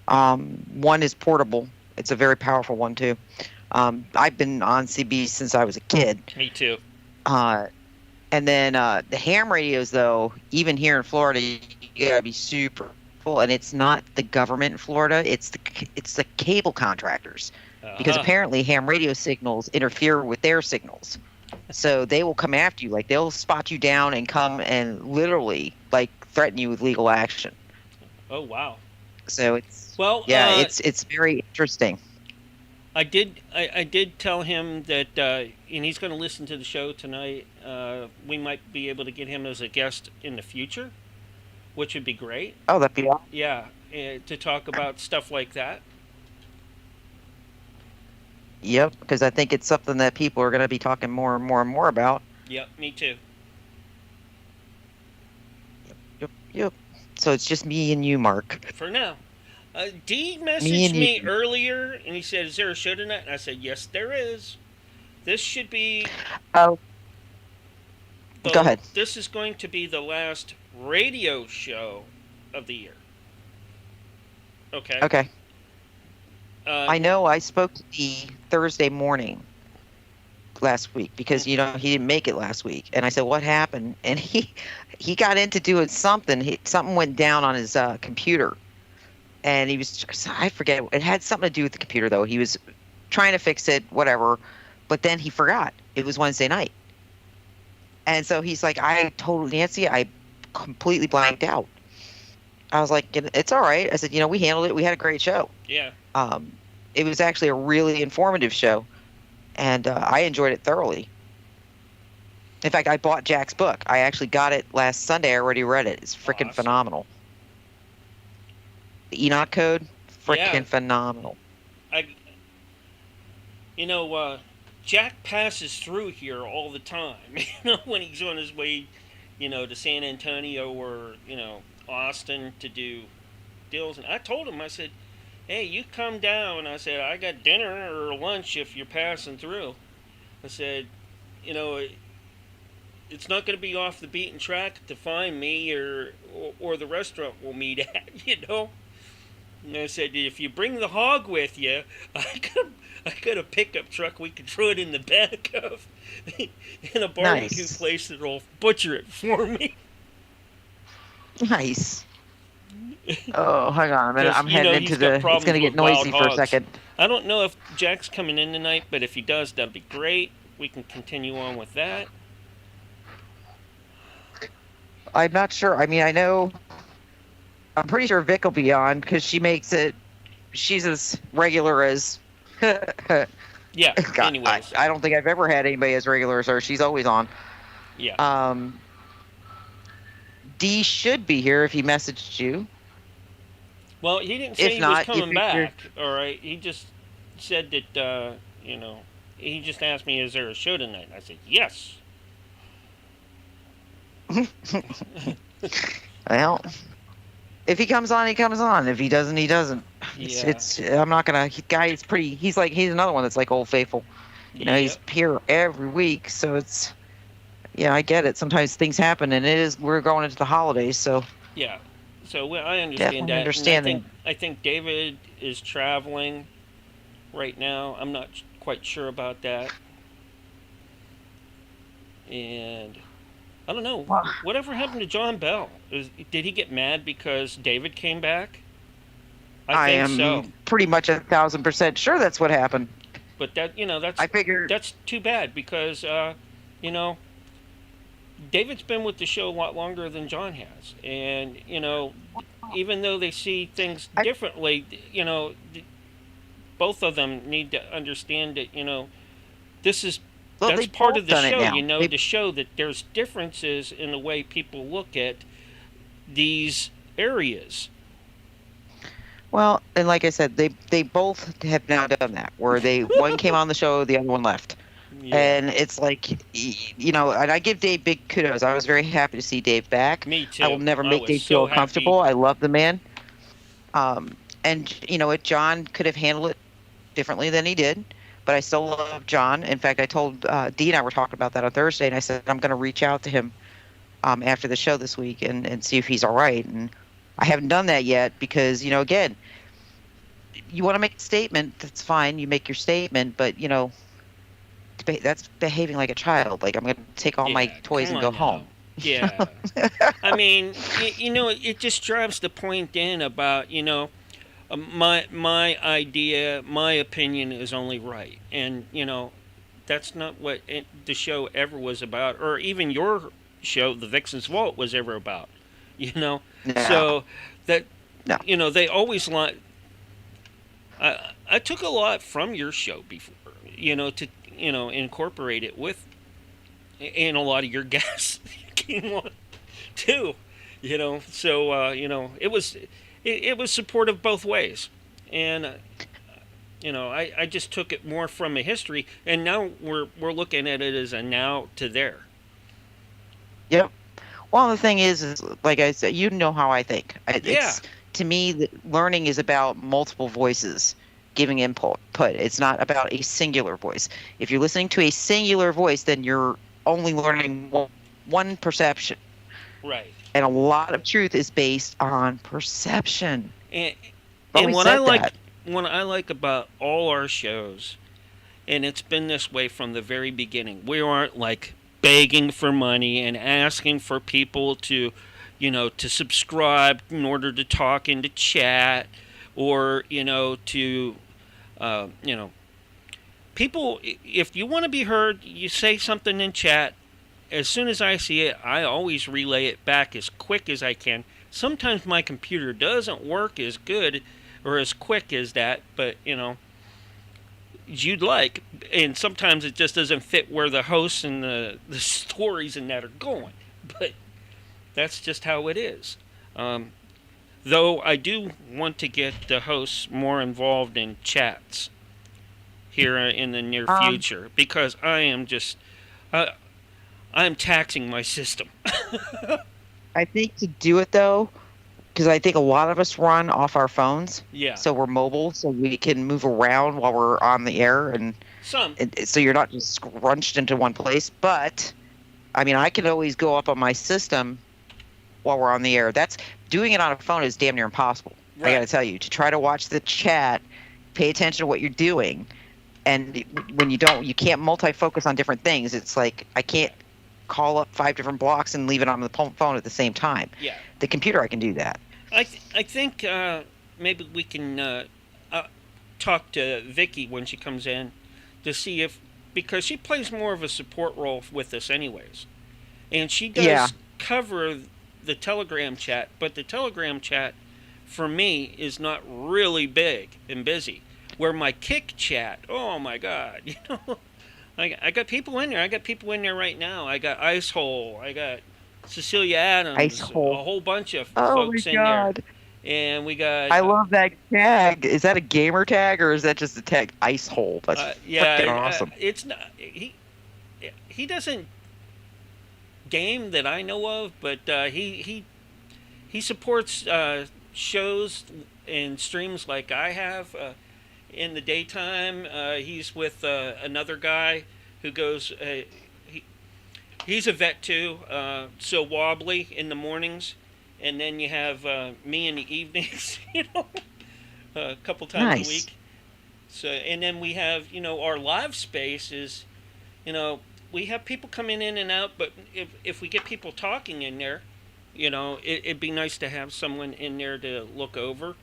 One is portable. It's a very powerful one too. I've been on CB since I was a kid. Me too. And then the ham radios, though, even here in Florida, you gotta be super full. And it's not the government in Florida; it's the cable contractors, because apparently ham radio signals interfere with their signals. So they will come after you, like they'll spot you down and come and literally like threaten you with legal action. Oh wow! So it's very interesting. I did tell him that, and he's going to listen to the show tonight. We might be able to get him as a guest in the future, which would be great. Oh, that'd be awesome. Yeah, to talk about stuff like that. Yep, because I think it's something that people are going to be talking more and more and more about. Yep, me too. Yep. So it's just me and you, Mark. For now. D messaged me earlier, and he said, "Is there a show tonight?" And I said, "Yes, there is. This should be." Oh. Go ahead. This is going to be the last radio show of the year. Okay. Okay. I know I spoke to D Thursday morning last week because, he didn't make it last week. And I said, what happened? And he got into doing something. Something went down on his computer. And I forget. It had something to do with the computer, though. He was trying to fix it, whatever. But then he forgot. It was Wednesday night. And so he's like, Nancy, I completely blanked out. I was like, it's all right. I said, we handled it. We had a great show. Yeah. It was actually a really informative show. And I enjoyed it thoroughly. In fact, I bought Jack's book. I actually got it last Sunday. I already read it. It's freaking phenomenal. The Enoch Code, freaking phenomenal. Jack passes through here all the time. When he's on his way, to San Antonio or Austin to do deals. And I told him, I said, "Hey, you come down." I said, "I got dinner or lunch if you're passing through." I said, it's not going to be off the beaten track to find me or the restaurant we'll meet at, And I said, if you bring the hog with you, I got a pickup truck we could throw it in the back of in a barbecue place that'll butcher it for me. Nice. Oh, hang on a minute. I'm heading into it's going to get noisy for a second. I don't know if Jack's coming in tonight, but if he does, that'd be great. We can continue on with that. I'm not sure. I mean, I'm pretty sure Vic will be on because she makes it. She's as regular as. Yeah. God, anyways, I don't think I've ever had anybody as regular as her. She's always on. Yeah. D should be here if he messaged you. Well, he didn't say he was coming back. All right. He just said that. He just asked me, "Is there a show tonight?" And I said, "Yes." Well, if he comes on, he comes on. If he doesn't, he doesn't. Yeah. I'm not gonna. He's another one that's like Old Faithful. He's here every week, so it's. Yeah, I get it. Sometimes things happen, and we're going into the holidays, so. Yeah, so I understand that. I think David is traveling right now. I'm not quite sure about that, and. I don't know. Whatever happened to John Bell? Did he get mad because David came back? I think so. Pretty much 1,000% sure that's what happened. But that's I figured that's too bad because David's been with the show a lot longer than John has, and even though they see things differently, both of them need to understand that this is. That's part of the show, to show that there's differences in the way people look at these areas. Well, and like I said, they both have now done that, where one came on the show, the other one left. Yeah. And it's like, and I give Dave big kudos. I was very happy to see Dave back. Me too. I will never make Dave feel comfortable. I love the man. And John could have handled it differently than he did. But I still love John. In fact, I told Dee and I were talking about that on Thursday, and I said I'm going to reach out to him after the show this week and see if he's all right. And I haven't done that yet because, again, you want to make a statement, that's fine. You make your statement, but, that's behaving like a child. Like, I'm going to take all my toys and go home. Yeah. I mean, it just drives the point in about, my idea, my opinion is only right. And, that's not what the show ever was about, or even your show, The Vixen's Vault, was ever about, No. So that, No. they always like, I took a lot from your show before, to, incorporate it with, and a lot of your guests came on too, so, it was supportive both ways. And, I just took it more from a history, and now we're looking at it as a now to there. Yep. Well, the thing is like I said, how I think. To me, learning is about multiple voices giving input. It's not about a singular voice. If you're listening to a singular voice, then you're only learning one perception. Right. And a lot of truth is based on perception. And what I like about all our shows, and it's been this way from the very beginning, we aren't like begging for money and asking for people to, to subscribe in order to talk into chat, or, to, people, if you want to be heard, you say something in chat. As soon as I see it, I always relay it back as quick as I can. Sometimes my computer doesn't work as good or as quick as that, but, you'd like. And sometimes it just doesn't fit where the hosts and the stories and that are going. But that's just how it is. Though I do want to get the hosts more involved in chats here in the near future, because I am just... I'm taxing my system. I think to do it, though, because I think a lot of us run off our phones. Yeah. So we're mobile, so we can move around while we're on the air. And so you're not just scrunched into one place. But, I mean, I can always go up on my system while we're on the air. Doing it on a phone is damn near impossible. Right. I got to tell you. To try to watch the chat, pay attention to what you're doing. And when you can't multi-focus on different things. It's like, I can't call up 5 different blocks and leave it on the phone at the same time. Yeah. The computer, I can do that. I think maybe we can talk to Vicky when she comes in to see because she plays more of a support role with us anyways. And she does cover the Telegram chat, but the Telegram chat for me is not really big and busy. Where my Kick chat, oh my God, I got people in there. I got people in there right now. I got Icehole. I got Cecilia Adams. Icehole. A whole bunch of folks in there. And we got... I love that tag. Is that a gamer tag, or is that just a tag? Icehole. That's freaking awesome. It's not... He doesn't game that I know of, but he supports shows and streams like I have. In the daytime, he's with another guy who goes... he's a vet too, so Wobbly in the mornings, and then you have me in the evenings, a couple times a week. So, and then we have, our live space is, we have people coming in and out, but if we get people talking in there, it'd be nice to have someone in there to look over.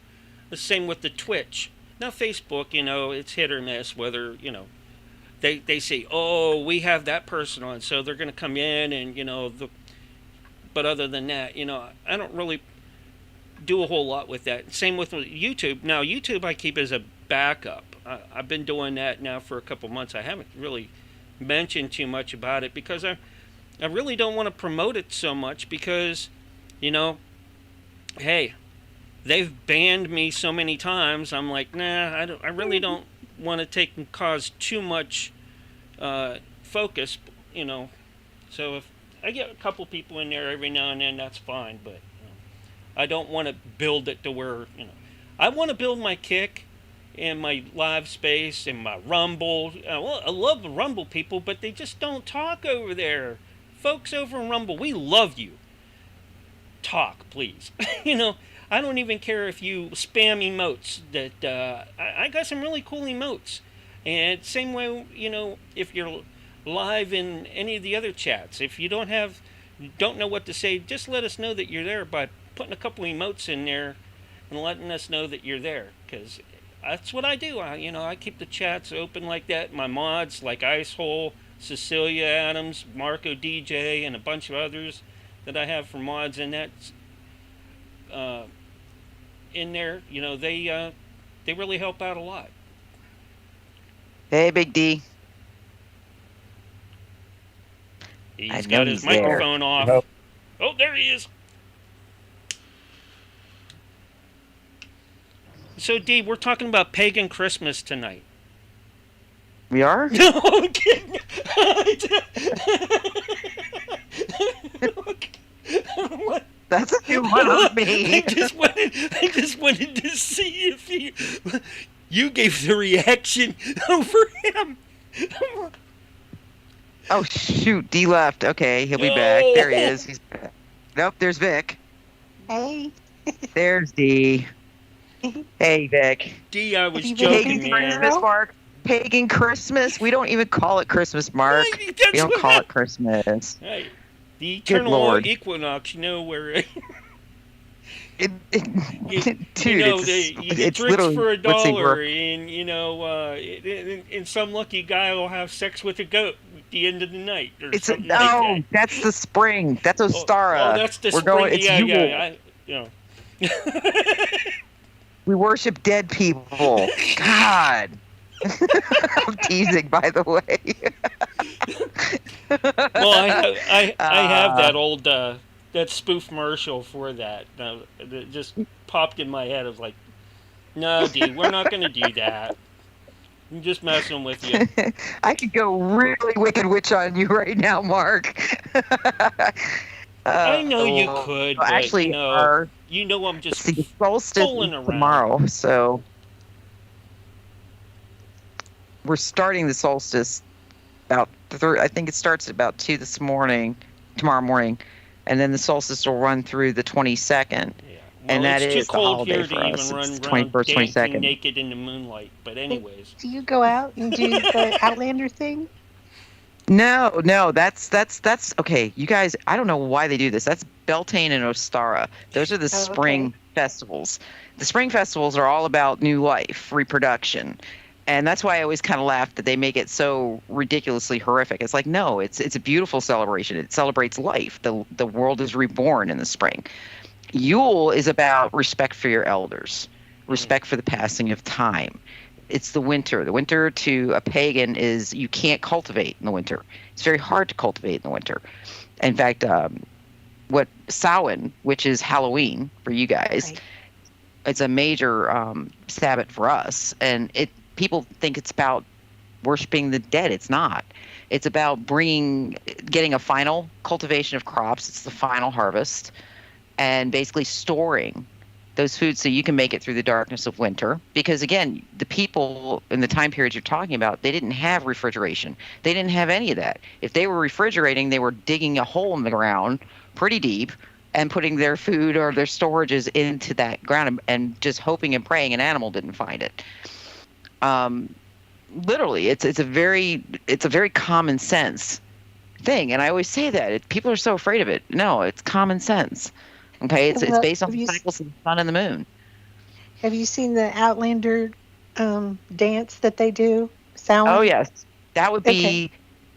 The same with the Twitch. Now, Facebook, it's hit or miss whether, they say, oh, we have that person on, so they're going to come in and, but other than that, I don't really do a whole lot with that. Same with YouTube. Now, YouTube I keep as a backup. I've been doing that now for a couple months. I haven't really mentioned too much about it because I really don't want to promote it so much because, hey, they've banned me so many times. I'm like, nah, I really don't want to take and cause too much focus, So if I get a couple people in there every now and then, that's fine. But I don't want to build it to where, I want to build my Kick and my live space and my Rumble. Well, I love the Rumble people, but they just don't talk over there. folks over in Rumble, we love you. Talk, please. I don't even care if you spam emotes. That I got some really cool emotes. And same way, if you're live in any of the other chats, if you don't know what to say, just let us know that you're there by putting a couple emotes in there and letting us know that you're there, because that's what I do. I keep the chats open like that. My mods like Icehole, Cecilia Adams, Marco DJ, and a bunch of others that I have for mods in that in there, they really help out a lot. Hey, Big D. He's got his microphone off. Nope. Oh, there he is. So, D, we're talking about pagan Christmas tonight. We are? No, I'm kidding. What? That's a new one on me. I just wanted to see if you gave the reaction over him. Oh, shoot. D left. Okay, he'll be back. There he is. He's back. Nope, there's Vic. Hey. There's D. Hey, Vic. D, I was Have you joking, been man. Christmas, Mark. Pagan Christmas. We don't even call it Christmas, Mark. Right, We don't call it Christmas. Hey, the Good eternal Lord. equinox, where Dude, you it's drinks literally for what's the $1, word? and some lucky guy will have sex with a goat at the end of the night, or It's something no, like that. that's the spring. That's Ostara. Oh, that's the We're spring. going. It's Yule. We worship dead people. God. I'm teasing, by the way. Well, I have that old that spoof commercial for that. It just popped in my head. I was like, no, D, we're not going to do that. I'm just messing with you. I could go really Wicked Witch on you right now, Mark. I know you could, but actually, I'm just the solstice fooling is around. tomorrow, so we're starting the solstice about I think it starts at about 2 tomorrow morning, and then the solstice will run through the 22nd. Yeah. Well, And that it's is too the cold holiday here for to us. even It's run the around 21st, dancing 22nd. naked in the moonlight. But anyways, Do you go out and do the Outlander thing? No, that's okay. You guys, I don't know why they do this. That's Beltane and Ostara. Those are the spring festivals. The spring festivals are all about new life, reproduction. And that's why I always kind of laugh that they make it so ridiculously horrific. It's like, no, it's a beautiful celebration. It celebrates life. The world is reborn in the spring. Yule is about respect for your elders, respect for the passing of time. It's the winter. The winter to a pagan is you can't cultivate in the winter. It's very hard to cultivate in the winter. In fact, what Samhain, which is Halloween for you guys, Right. it's a major Sabbath for us. And people think it's about worshiping the dead. It's not. It's about getting a final cultivation of crops. It's the final harvest, and basically storing those foods so you can make it through the darkness of winter. Because again, the people in the time period you're talking about, they didn't have refrigeration. They didn't have any of that. If they were refrigerating, they were digging a hole in the ground pretty deep and putting their food or their storages into that ground and just hoping and praying an animal didn't find it. Literally, it's a very common sense thing. And I always say that people are so afraid of it. No, it's common sense. Okay, it's based on the cycles of the sun and the moon. Have you seen the Outlander dance that they do? Samhain? Oh yes, that would be. Okay.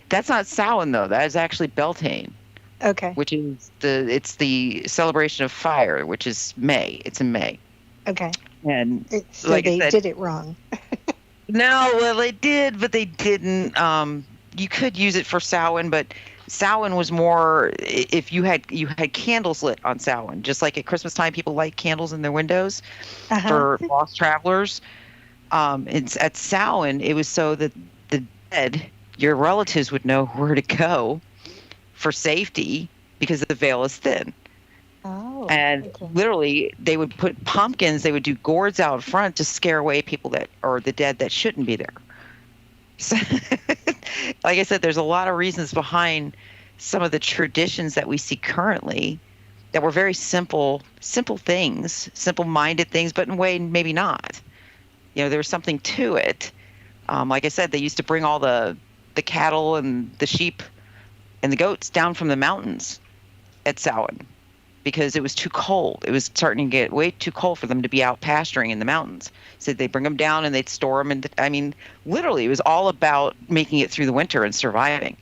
That's not Samhain though. That is actually Beltane, Okay. which is it's the celebration of fire, which is May. It's in May. Okay. And So like I they said- did it wrong. no, well they did, but they didn't. You could use it for Samhain, but Samhain was more if you had candles lit on Samhain, just like at Christmas time people light candles in their windows for lost travelers. It's at Samhain, it was so that the dead, your relatives, would know where to go for safety because the veil is thin. Oh. And okay. literally, they would put pumpkins, they would do gourds out front to scare away people the dead that shouldn't be there. So, like I said, there's a lot of reasons behind some of the traditions that we see currently that were very simple things, simple-minded things, but in a way maybe not. There was something to it. Like I said, they used to bring all the cattle and the sheep and the goats down from the mountains at Samhain because it was too cold. It was starting to get way too cold for them to be out pasturing in the mountains. So they'd bring them down and they'd store them. And literally, it was all about making it through the winter and surviving.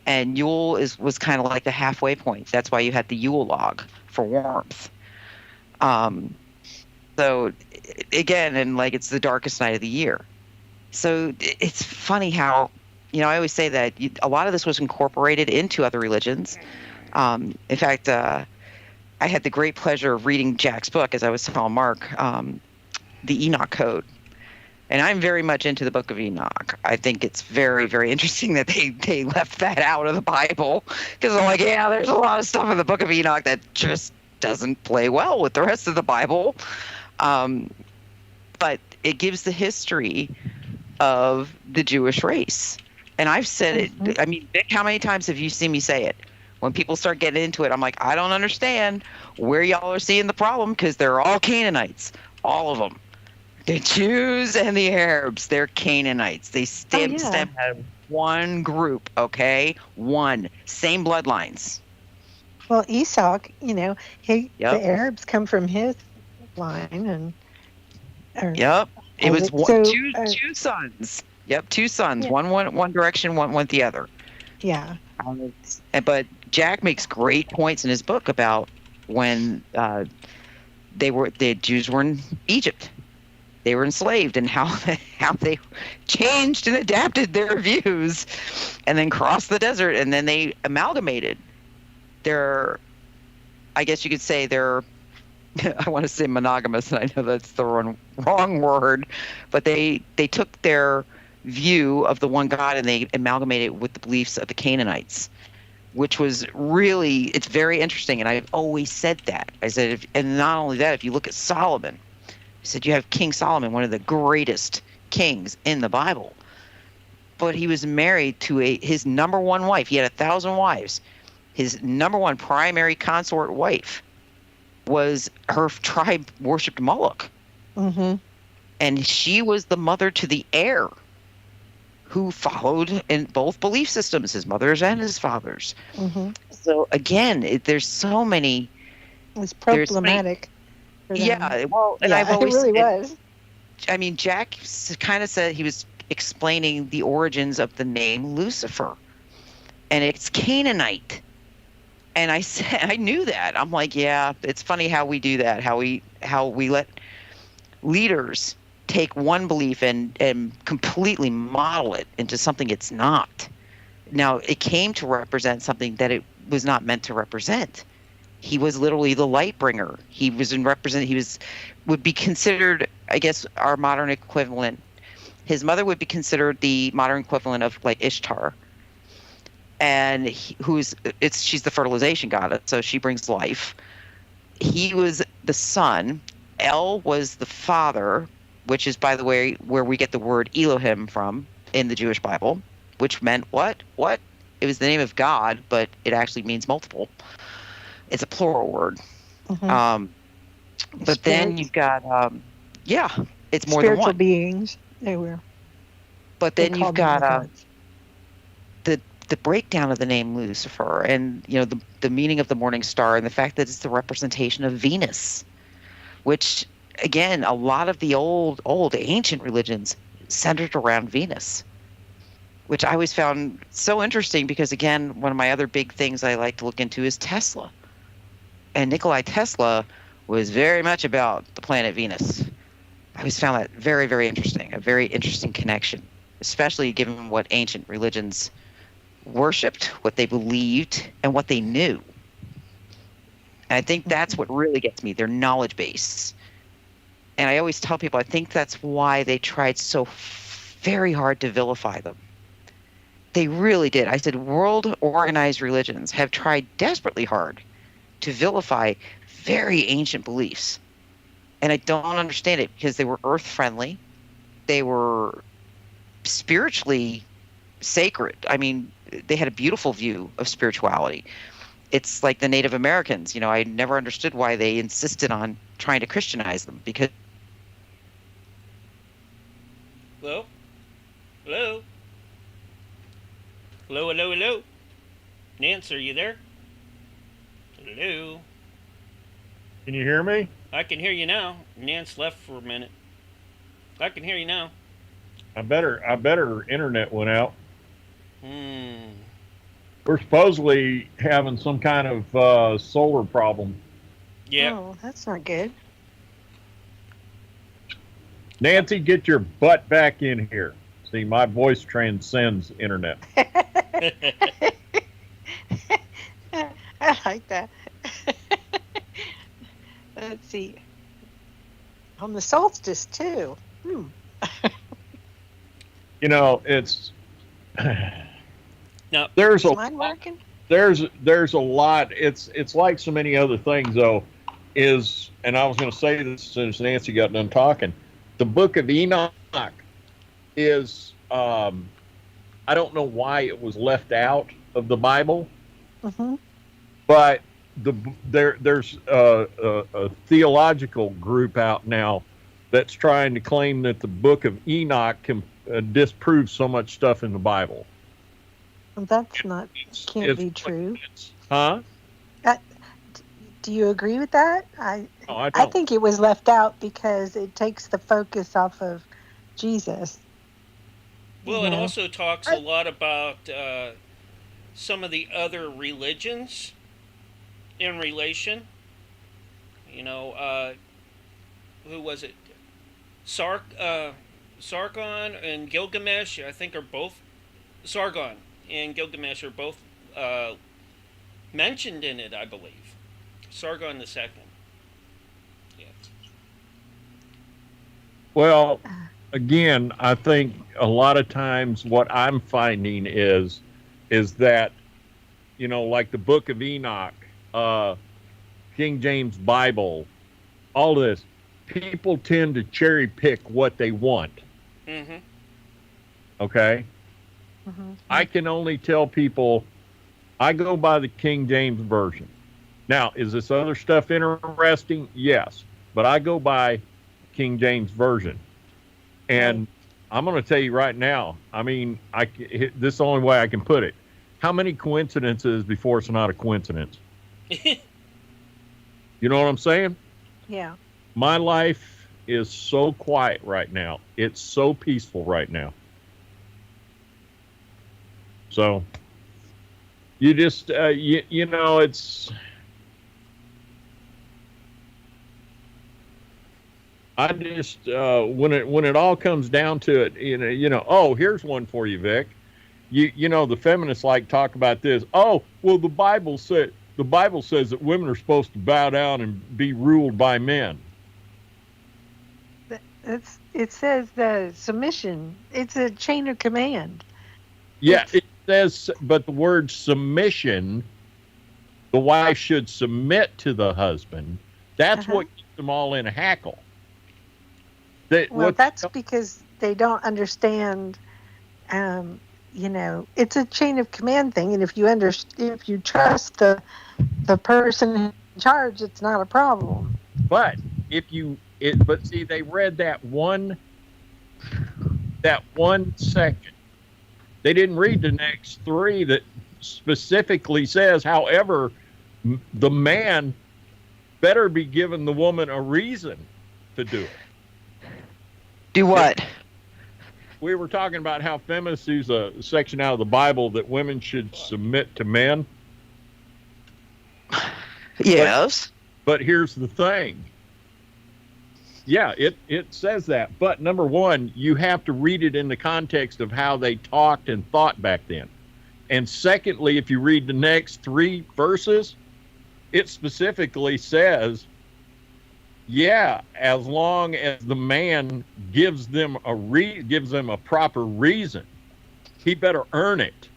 And Yule was kind of like the halfway point. That's why you had the Yule log for warmth. So again, and it's the darkest night of the year. So it's funny how, I always say that a lot of this was incorporated into other religions. In fact, I had the great pleasure of reading Jack's book, as I was telling Mark, the Enoch Code. And I'm very much into the Book of Enoch. I think it's very, very interesting that they left that out of the Bible. Because I'm like, yeah, there's a lot of stuff in the Book of Enoch that just doesn't play well with the rest of the Bible. But it gives the history of the Jewish race. And I've said it. Vic, how many times have you seen me say it? When people start getting into it, I'm like, I don't understand where y'all are seeing the problem because they're all Canaanites. All of them. The Jews and the Arabs, they're Canaanites. They stem out of one group, okay? One. Same bloodlines. Well, Esau, the Arabs come from his line. It was two sons. Yep, two sons. Yeah. One went one direction, one went the other. Yeah. But Jack makes great points in his book about when the Jews were in Egypt. They were enslaved and how they changed and adapted their views and then crossed the desert and then they amalgamated their, I guess you could say I want to say monogamous, and I know that's the wrong word, but they took their view of the one God and they amalgamated it with the beliefs of the Canaanites, which was really, it's very interesting. And I've always said that. I said, and not only that, if you look at Solomon, I said, you have King Solomon, one of the greatest kings in the Bible, but he was married to his number one wife. He had 1,000 wives. His number one primary consort wife was, her tribe worshipped Moloch. Mm-hmm. And she was the mother to the heir who followed in both belief systems, his mother's and his father's. Mm-hmm. So again, there's so many. It was problematic. Yeah, well, and I've always, it really was. Jack kind of said he was explaining the origins of the name Lucifer, and it's Canaanite. And I said, I knew that. I'm like, yeah, it's funny how we do that, how we let leaders take one belief and completely model it into something it's not. Now, it came to represent something that it was not meant to represent. He was literally the light bringer. He would be considered, I guess, our modern equivalent. His mother would be considered the modern equivalent of like Ishtar. And she's the fertilization goddess, so she brings life. He was the son. El was the father, which is, by the way, where we get the word Elohim from in the Jewish Bible, which meant what? What? It was the name of God, but it actually means multiple. It's a plural word. Mm-hmm. But then you've got, it's more than one. Spiritual beings. They were. But then you've got the breakdown of the name Lucifer, and the meaning of the morning star, and the fact that it's the representation of Venus, which again, a lot of the old ancient religions centered around Venus, which I always found so interesting because, again, one of my other big things I like to look into is Tesla. And Nikola Tesla was very much about the planet Venus. I always found that very, very interesting, a very interesting connection, especially given what ancient religions worshipped, what they believed, and what they knew. And I think that's what really gets me, their knowledge base. And I always tell people, I think that's why they tried so very hard to vilify them. They really did. I said, world organized religions have tried desperately hard to vilify very ancient beliefs. And I don't understand it because they were earth friendly. They were spiritually sacred. I mean, they had a beautiful view of spirituality. It's like the Native Americans. I never understood why they insisted on trying to Christianize them, because. Hello? Hello? Hello, hello, hello? Nance, are you there? Hello? Can you hear me? I can hear you now. Nance left for a minute. I can hear you now. I better internet went out. We're supposedly having some kind of solar problem. Yeah. Oh, that's not good. Nancy, get your butt back in here. See, my voice transcends internet. I like that. Let's see. On the solstice too. It's now there's is mine working? There's a lot. It's like so many other things though. And I was going to say this as soon as Nancy got done talking. The book of Enoch is I don't know why it was left out of the Bible, but there's a theological group out now that's trying to claim that the book of Enoch can disprove so much stuff in the Bible. Well, that's not can't be true. Huh? Do you agree with that? No, I don't. I think it was left out because it takes the focus off of Jesus. Well, it also talks a lot about some of the other religions in relation. Who was it? Sargon and Gilgamesh, I think, are both. Sargon and Gilgamesh are both mentioned in it, I believe. Sargon the second. Yeah. Well, again, I think a lot of times what I'm finding is that, like the book of Enoch, King James Bible, all this, people tend to cherry pick what they want. Mm-hmm. Okay? Mm-hmm. I can only tell people I go by the King James Version. Now, is this other stuff interesting? Yes. But I go by King James Version. And I'm going to tell you right now, this is the only way I can put it. How many coincidences before it's not a coincidence? You know what I'm saying? Yeah. My life is so quiet right now. It's so peaceful right now. So, you just, it's... I just when it all comes down to it, oh, here's one for you, Vic. The feminists like talk about this. Oh, well, the Bible says that women are supposed to bow down and be ruled by men. It says the submission. It's a chain of command. Yeah, it says, but the word submission, the wife should submit to the husband. That's what keeps them all in a hackle. That's because they don't understand. It's a chain of command thing, and if you trust the person in charge, it's not a problem. But but see, they read that one section. They didn't read the next three that specifically says, however, the man better be giving the woman a reason to do it. Do what? We were talking about how feminists use a section out of the Bible that women should submit to men. Yes. But here's the thing. Yeah, it says that. But number one, you have to read it in the context of how they talked and thought back then. And secondly, if you read the next three verses, it specifically says, yeah, as long as the man gives them a proper reason, he better earn it.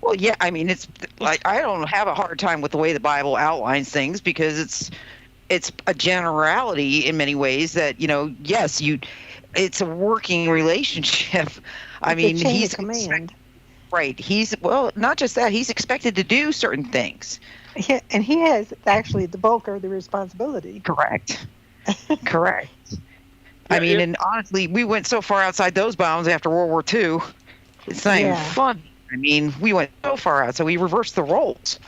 Well, yeah, it's like I don't have a hard time with the way the Bible outlines things because it's a generality in many ways that it's a working relationship. He's a command. Right. He's, well, not just that, he's expected to do certain things. Yeah, and he has actually the bulk of the responsibility. Correct. Correct. I mean, and honestly, we went so far outside those bounds after World War II. It's not even fun. I mean, we went so far out, so we reversed the roles.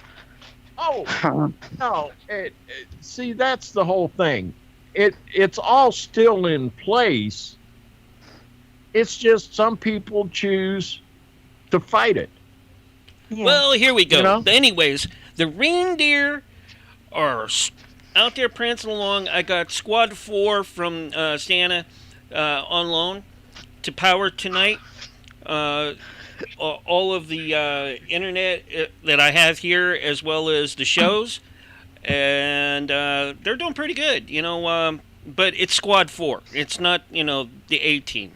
Oh, no. See, that's the whole thing. It's all still in place. It's just some people choose to fight it. Yeah. Well, here we go. You know? Anyways, the reindeer are out there prancing along. I got Squad 4 from Santa on loan to power tonight. All of the internet that I have here, as well as the shows, and they're doing pretty good, you know. But it's Squad 4. It's not, you know, the A team.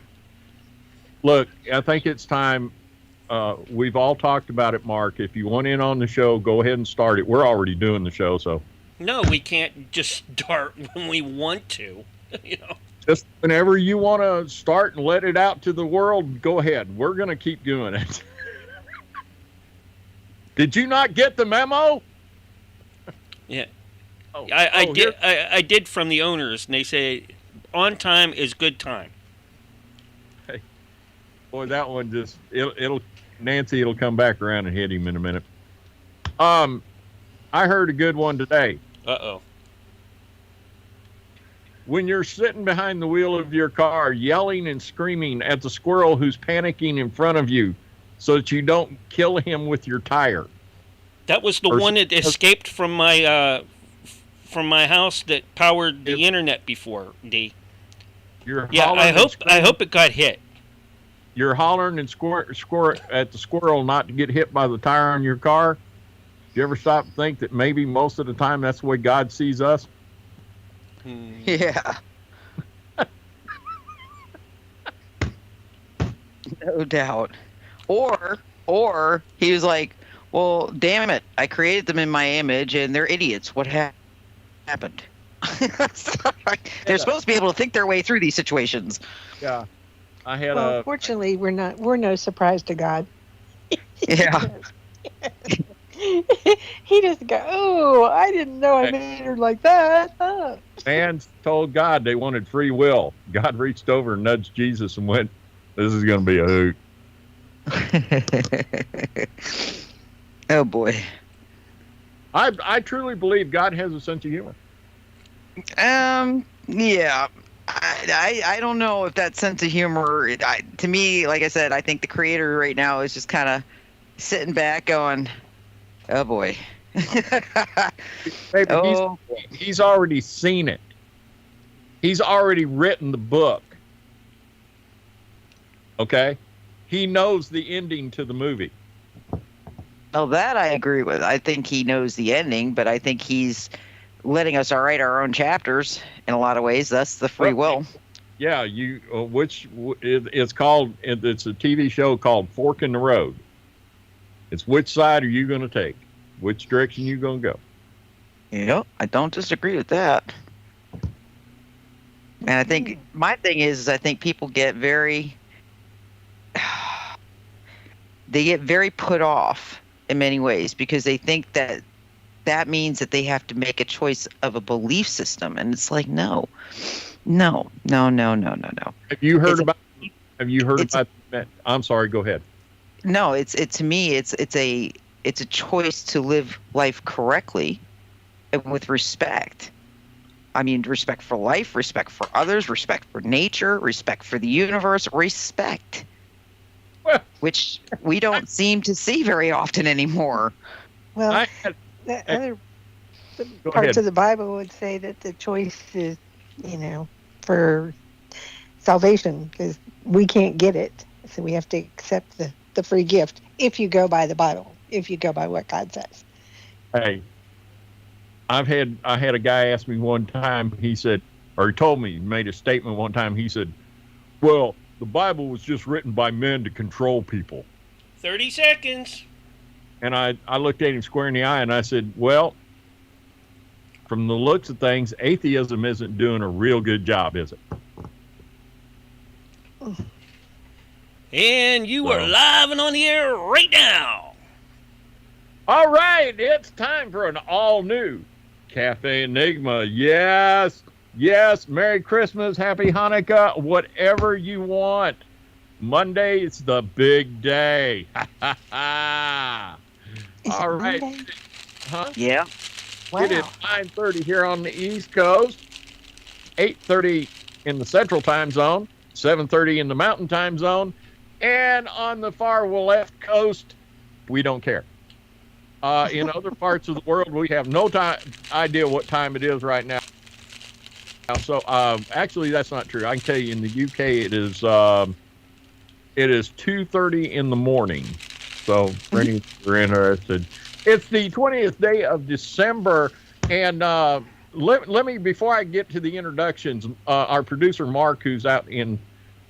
Look, I think it's time. We've all talked about it, Mark. If you want in on the show, go ahead and start it. We're already doing the show, so. No, we can't just start when we want to, you know. Just whenever you want to start and let it out to the world, go ahead. We're going to keep doing it. Did you not get the memo? Yeah. I did from the owners, and they say on time is good time. Hey, boy, that one just Nancy, it'll come back around and hit him in a minute. I heard a good one today. Uh-oh. When you're sitting behind the wheel of your car, yelling and screaming at the squirrel who's panicking in front of you, so that you don't kill him with your tire. That was the one that escaped from my house that powered the internet before, D. I hope it got hit. You're hollering and squirt at the squirrel not to get hit by the tire on your car. Do you ever stop and think that maybe most of the time that's the way God sees us? Yeah. No doubt. Or he was like, well, damn it, I created them in my image and they're idiots. What happened? They're supposed to be able to think their way through these situations. Yeah. Fortunately, we're no surprise to God. Yeah. He just go, oh, I didn't know I made her like that. Oh. Man told God they wanted free will. God reached over and nudged Jesus and went, this is going to be a hoot. Oh, boy. I truly believe God has a sense of humor. Yeah. I don't know if that sense of humor, to me, like I said, I think the creator right now is just kind of sitting back going, oh, boy. Baby, he's already seen it. He's already written the book. Okay? He knows the ending to the movie. Oh, that I agree with. I think he knows the ending, but I think he's letting us write our own chapters in a lot of ways. That's the free will. Yeah, it's called. It's a TV show called Fork in the Road. It's which side are you going to take? Which direction you going to go? Yep, I don't disagree with that. And I think my thing is I think people get very put off in many ways because they think that means that they have to make a choice of a belief system, and it's like no. Have you heard about that? I'm sorry, go ahead. No, to me it's a choice to live life correctly and with respect. I mean, respect for life, respect for others, respect for nature, respect for the universe, respect. Which we don't seem to see very often anymore. Well, other parts of the Bible would say that the choice is, for salvation, because we can't get it. So we have to accept the free gift if you go by the Bible, if you go by what God says. Hey, I had a guy ask me one time, he said, or he told me, he made a statement one time, he said, well, the Bible was just written by men to control people. 30 seconds. And I looked at him square in the eye and I said, well, from the looks of things, atheism isn't doing a real good job, is it? And you are live and on the air right now. All right, it's time for an all-new Cafe Enigma. Yes, Merry Christmas, Happy Hanukkah, whatever you want. Monday is the big day. All right. Monday? Huh? Yeah. Wow. It is 9:30 here on the East Coast, 8:30 in the Central Time Zone, 7:30 in the Mountain Time Zone, and on the far left coast, we don't care. In other parts of the world, we have no idea what time it is right now. So, actually, that's not true. I can tell you, in the UK, it is 2:30 in the morning. So, for any who are interested, it's the 20th day of December, and let me, before I get to the introductions, our producer Mark, who's out in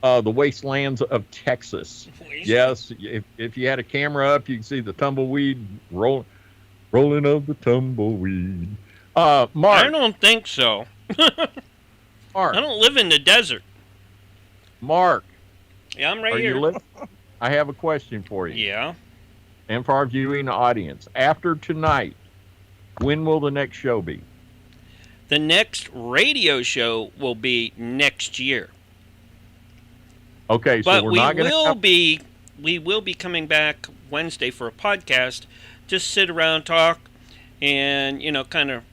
the wastelands of Texas. Yes, if you had a camera up, you can see the tumbleweed rolling of the tumbleweed. Mark, I don't think so. Mark, I don't live in the desert. Mark, Yeah, I'm right are here. you listening? I have a question for you. Yeah. And for our viewing audience. After tonight, when will the next show be? The next radio show will be next year. Okay, so But we're we not going to we will be coming back Wednesday for a podcast. Just sit around, talk, and kind of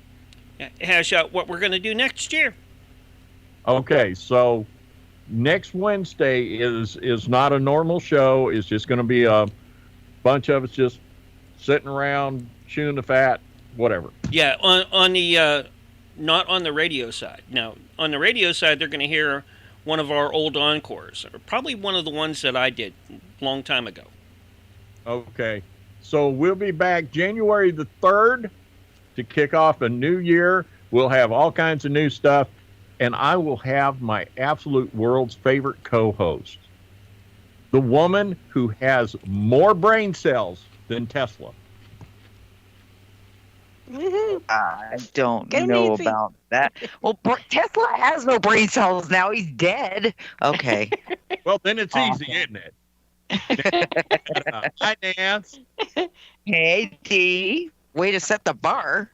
hash out what we're going to do next year. Okay, so next Wednesday is not a normal show. It's just going to be a bunch of us just sitting around chewing the fat, whatever. Yeah, on the not on the radio side. Now, on the radio side, they're going to hear one of our old encores, or probably one of the ones that I did a long time ago. Okay, so we'll be back January the 3rd to kick off a new year. We'll have all kinds of new stuff, and I will have my absolute world's favorite co-host, the woman who has more brain cells than Tesla. Woohoo. I don't Get him know easy. about that. Well, Tesla has no brain cells now. He's dead. Okay. Well, then it's easy, Awesome. isn't it? Hi, Nance. Hey, D. Way to set the bar.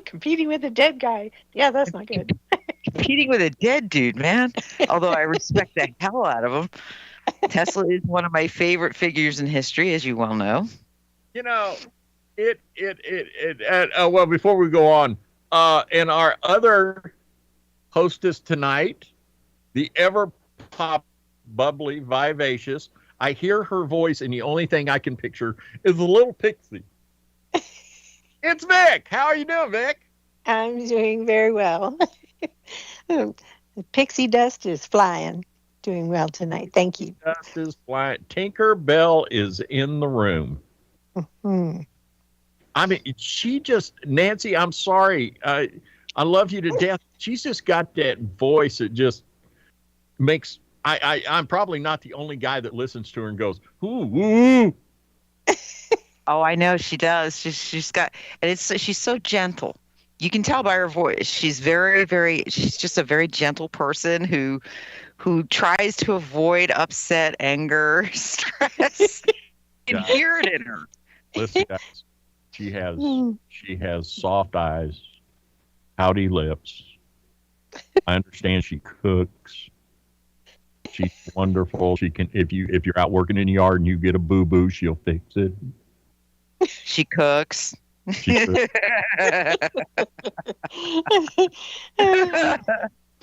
Competing with a dead guy. Yeah, that's not good. Competing with a dead dude, man. Although I respect the hell out of him. Tesla is one of my favorite figures in history, as you well know. You know, well, before we go on, and our other hostess tonight, the ever pop, bubbly, vivacious, I hear her voice, and the only thing I can picture is a little pixie. It's Vic. How are you doing, Vic? I'm doing very well. The pixie dust is flying. Doing well tonight. Thank you. Dust is flying. Tinker Bell is in the room. Hmm. I mean, she just, Nancy, I'm sorry. I love you to death. She's just got that voice that just makes, I'm probably not the only guy that listens to her and goes, ooh, ooh. Oh, I know she does. She's got, and she's so gentle. You can tell by her voice. She's she's just a very gentle person who tries to avoid upset, anger, stress. You can hear it in her. Listen, guys, she has soft eyes, pouty lips. I understand she cooks. She's wonderful. She can, if you're out working in the yard and you get a boo-boo, she'll fix it. She cooks. She cooks.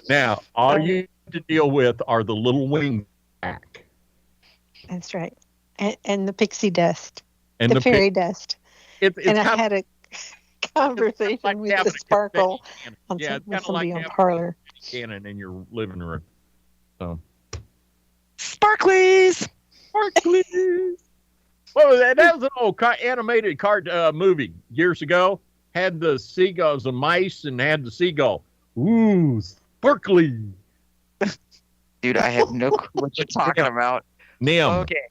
Now, all you have to deal with are the little wing back. That's right. And the pixie dust. And the fairy dust. It's And I kind had a conversation like with having the a sparkle confetti on cannon. Yeah, it's with kind of somebody like on having Parlor. a cannon in your living room. So, Sparklies. sparkly. What was that? That was an old animated movie years ago. Had the seagulls, the mice, and had the seagull. Ooh, sparkly. Dude, I have no clue what you're talking about. Nim. Okay.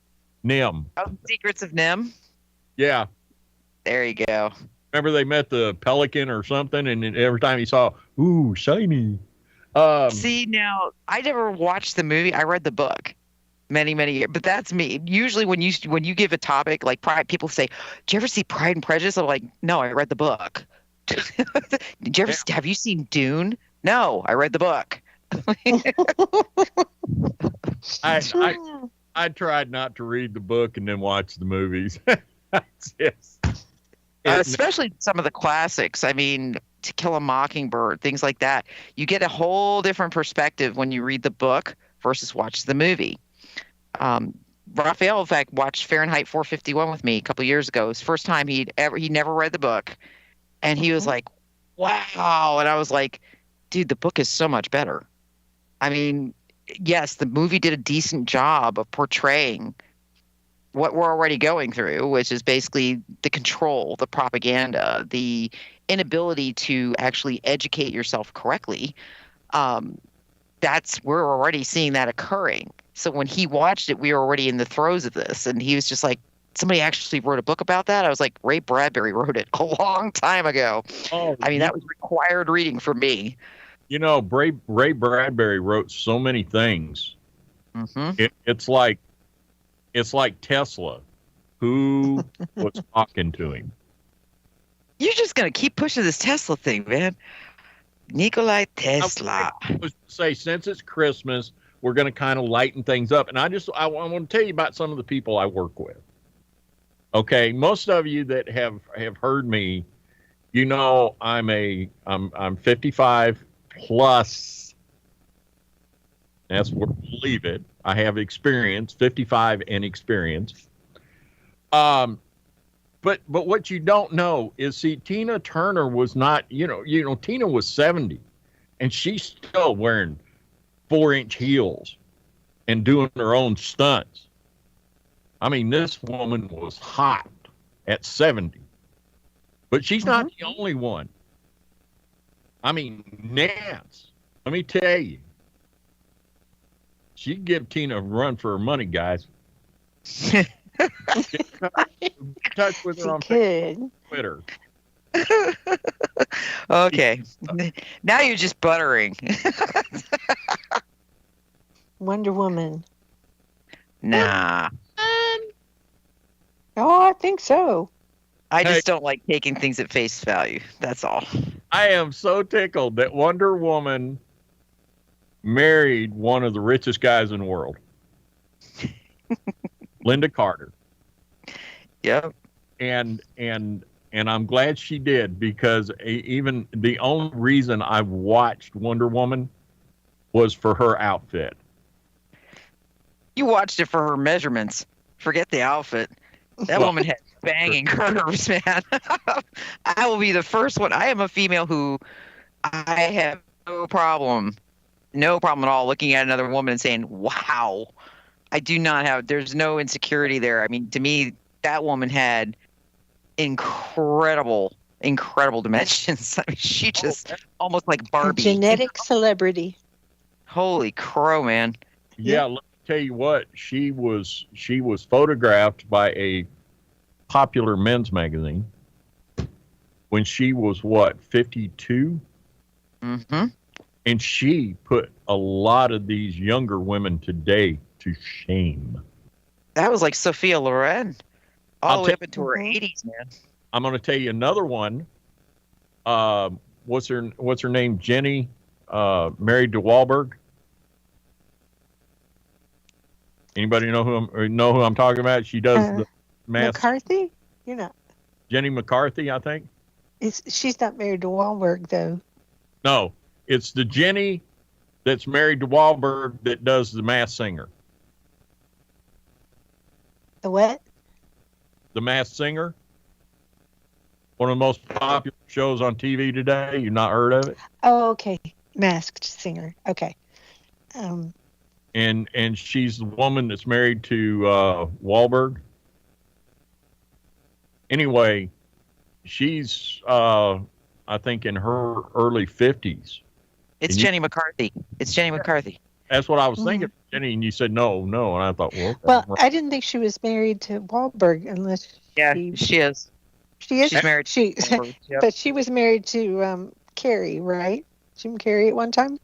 Nim. Oh, Secrets of Nim. Yeah. There you go. Remember they met the pelican or something, and every time he saw, ooh, shiny. See, now I never watched the movie. I read the book many, many years, but that's me. Usually, when you give a topic like Pride, people say, "Did you ever see Pride and Prejudice?" I'm like, "No, I read the book." Did you ever? Have you seen Dune? No, I read the book. I tried not to read the book and then watch the movies. Especially some of the classics. I mean, To Kill a Mockingbird, things like that. You get a whole different perspective when you read the book versus watch the movie. Raphael, in fact, watched Fahrenheit 451 with me a couple of years ago. It was the first time he never read the book, and he was like, "Wow!" And I was like, "Dude, the book is so much better." I mean, yes, the movie did a decent job of portraying what we're already going through, which is basically the control, the propaganda, the inability to actually educate yourself correctly. We're already seeing that occurring. So when he watched it, we were already in the throes of this, and he was just like, somebody actually wrote a book about that? I was like, Ray Bradbury wrote it a long time ago. Oh, I mean, that was required reading for me. You know, Ray Bradbury wrote so many things. Mm-hmm. It's like Tesla. Who was talking to him? You're just going to keep pushing this Tesla thing, man. Nikolai Tesla. I was to say, since it's Christmas, we're going to kind of lighten things up. And I want to tell you about some of the people I work with. Okay, most of you that have heard me, you know, I'm 55 plus. That's where we leave it. I have experience, 55 and experience. But what you don't know is, see, Tina Turner was not, you know, Tina was 70, and she's still wearing 4-inch heels and doing her own stunts. I mean, this woman was hot at 70, but she's not the only one. I mean, Nance, let me tell you, she'd give Tina a run for her money, guys. Touch with her on Twitter. Okay. Now you're just buttering. Wonder Woman. Nah. Oh, I think so. I just don't like taking things at face value. That's all. I am so tickled that Wonder Woman married one of the richest guys in the world. Linda Carter. Yep. And I'm glad she did, because even the only reason I watched Wonder Woman was for her outfit. You watched it for her measurements. Forget the outfit. That woman had banging curves, man. I will be the first one. I am a female who I have no problem at all looking at another woman and saying, wow. I do not have, there's no insecurity there. I mean, to me, that woman had incredible dimensions. I mean, she just almost like Barbie. A genetic celebrity. Holy crow, man. Yeah, let me tell you what, she was photographed by a popular men's magazine when she was 52? Mm-hmm. And she put a lot of these younger women today to shame. That was like Sophia Loren. All the way up into her 80s, man. I'm going to tell you another one. What's her name? Jenny, married to Wahlberg. Anybody know who I'm talking about? She does the mask. McCarthy? You're not. Jenny McCarthy, I think. She's not married to Wahlberg, though. No, it's the Jenny that's married to Wahlberg that does The Masked Singer. The what? The Masked Singer. One of the most popular shows on TV today. You've not heard of it? Oh, okay. Masked Singer. Okay. And she's the woman that's married to Wahlberg. Anyway, she's I think in her early 50s. It's Jenny McCarthy. It's Jenny McCarthy. That's what I was thinking, Jenny, and you said no, and I thought, well, I didn't think she was married to Wahlberg unless she is. She is. She's married. Yep. But she was married to Carrie, right? Jim Carrey at one time.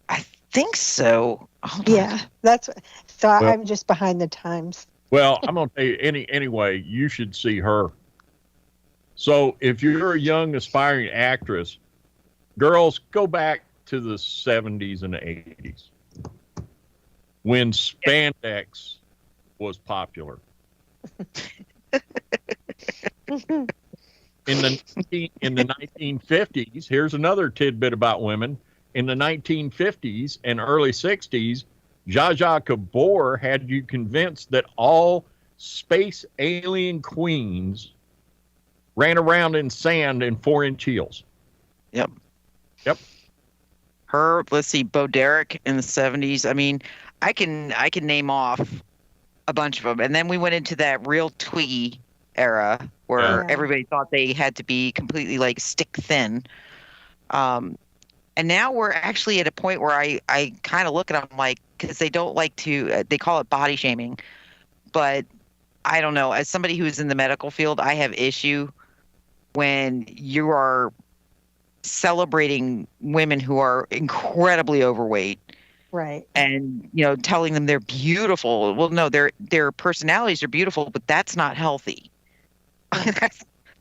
I think so. Hold Yeah, on. so Well- I'm just behind the times. Well, I'm going to tell you anyway, you should see her. So if you're a young aspiring actress, girls, go back to the 70s and the 80s when spandex was popular. In the 1950s, here's another tidbit about women. In the 1950s and early 60s, Zsa Zsa Gabor had you convinced that all space alien queens ran around in sand in 4-inch heels. Yep. Yep. Her, let's see, Bo Derek in the 70s. I mean, I can name off a bunch of them. And then we went into that real twee era where Yeah. everybody thought they had to be completely like stick thin. And now we're actually at a point where I kind of look at them like, because they don't like to, they call it body shaming. But I don't know. As somebody who's in the medical field, I have issue when you are celebrating women who are incredibly overweight Right. and, you know, telling them they're beautiful. Well, no, their personalities are beautiful, but that's not healthy.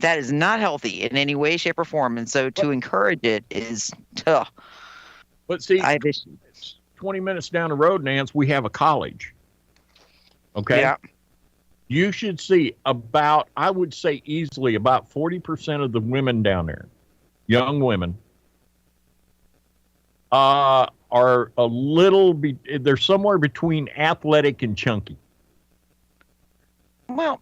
That is not healthy in any way, shape, or form. And so to encourage it is tough. But see, I have issues. 20 minutes down the road, Nance, we have a college. Okay. Yeah. You should see about, I would say easily about 40% of the women down there, young women, are a little, they're somewhere between athletic and chunky. Well,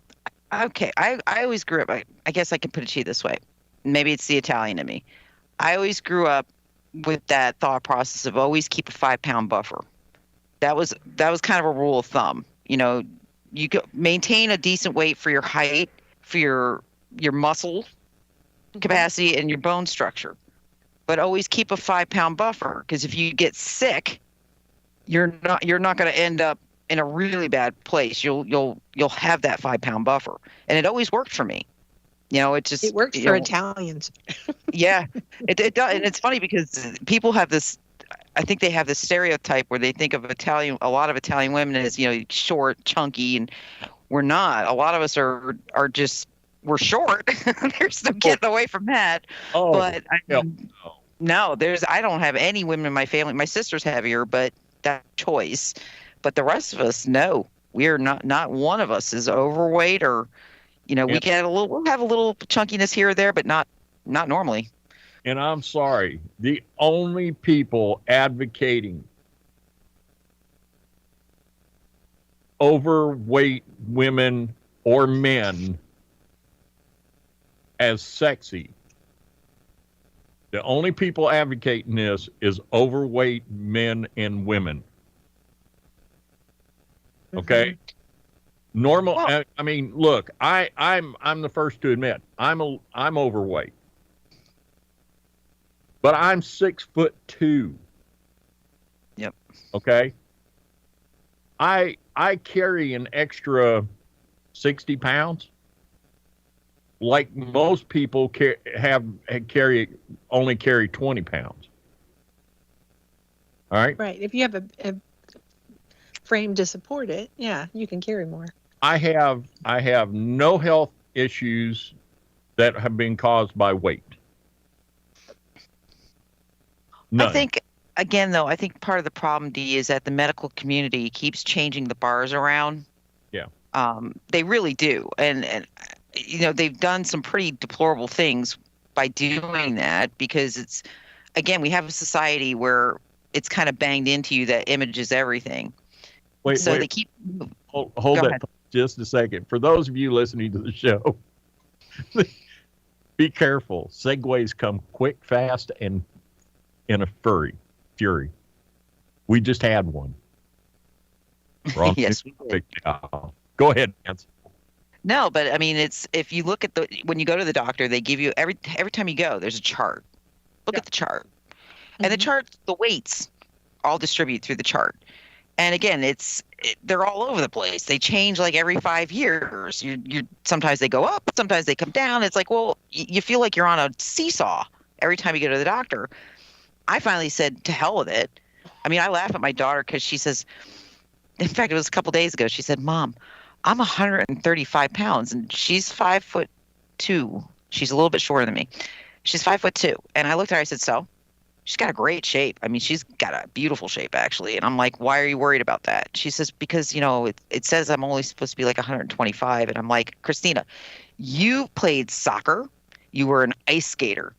okay. I always grew up, I guess I can put it to you this way. Maybe it's the Italian in me. I always grew up with that thought process of always keep a 5-pound buffer. That was kind of a rule of thumb. You know, you maintain a decent weight for your height, for your muscle capacity and your bone structure, but always keep a 5-pound buffer, because if you get sick, you're not going to end up in a really bad place. You'll have that 5-pound buffer, and it always worked for me. You know, it works for Italians. Yeah, it does, and it's funny because people have this. I think they have this stereotype where they think of a lot of Italian women as, you know, short, chunky, and we're not. A lot of us are just, we're short. There's no getting away from that. Oh, but no, I don't have any women in my family. My sister's heavier, but that choice. But the rest of us, no, we're not one of us is overweight, or, you know, we'll have a little chunkiness here or there, but not normally. And I'm sorry, the only people advocating overweight women or men as sexy, the only people advocating this is overweight men and women. Okay? Normal. Well, I mean, look, I'm the first to admit I'm overweight. But I'm 6'2". Yep. Okay. I carry an extra 60 pounds. Like most people only carry 20 pounds. All right. Right. If you have a frame to support it, yeah, you can carry more. I have no health issues that have been caused by weight. None. I think, again, though, I think part of the problem, D, is that the medical community keeps changing the bars around. Yeah. They really do. And, you know, they've done some pretty deplorable things by doing that, because it's, again, we have a society where it's kind of banged into you that image is everything. They keep... Hold that ahead. Just a second. For those of you listening to the show, be careful. Segways come quick, fast, and in a fury. We just had one. Wrong. Yes, we did. Go ahead, Nancy. No, but I mean, it's, if you look at when you go to the doctor, they give you every time you go, there's a chart. Look at the chart, and the chart, the weights all distribute through the chart. And again, they're all over the place. They change like every 5 years. You sometimes they go up, sometimes they come down. It's like, well, you feel like you're on a seesaw every time you go to the doctor. I finally said, to hell with it. I mean, I laugh at my daughter because she says, in fact, it was a couple days ago. She said, "Mom, I'm 135 pounds," and she's 5'2". She's a little bit shorter than me. She's 5'2", and I looked at her. I said, "So?" She's got a great shape. I mean, she's got a beautiful shape, actually. And I'm like, "Why are you worried about that?" She says, "Because, it says I'm only supposed to be like 125." And I'm like, "Christina, you played soccer. You were an ice skater.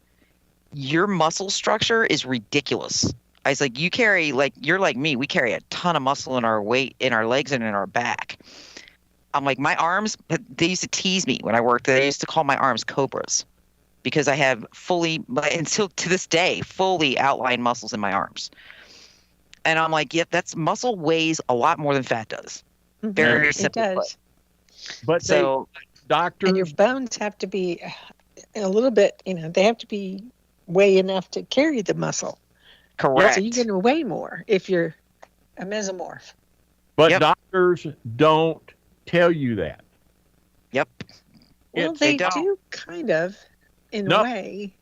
Your muscle structure is ridiculous." I was like, you're like me. We carry a ton of muscle in our weight, in our legs and in our back. I'm like, my arms, they used to tease me when I worked. They used to call my arms cobras because I have and still to this day, fully outlined muscles in my arms. And I'm like, yep, that's muscle weighs a lot more than fat does. Very simple. It does. But So, doctors, And your bones have to be a little bit, they have to be weigh enough to carry the muscle. correct. So you're going to weigh more if you're a mesomorph. but Yep. doctors don't tell you that. Yep. Well, they they don't. do kind of, in No. a way.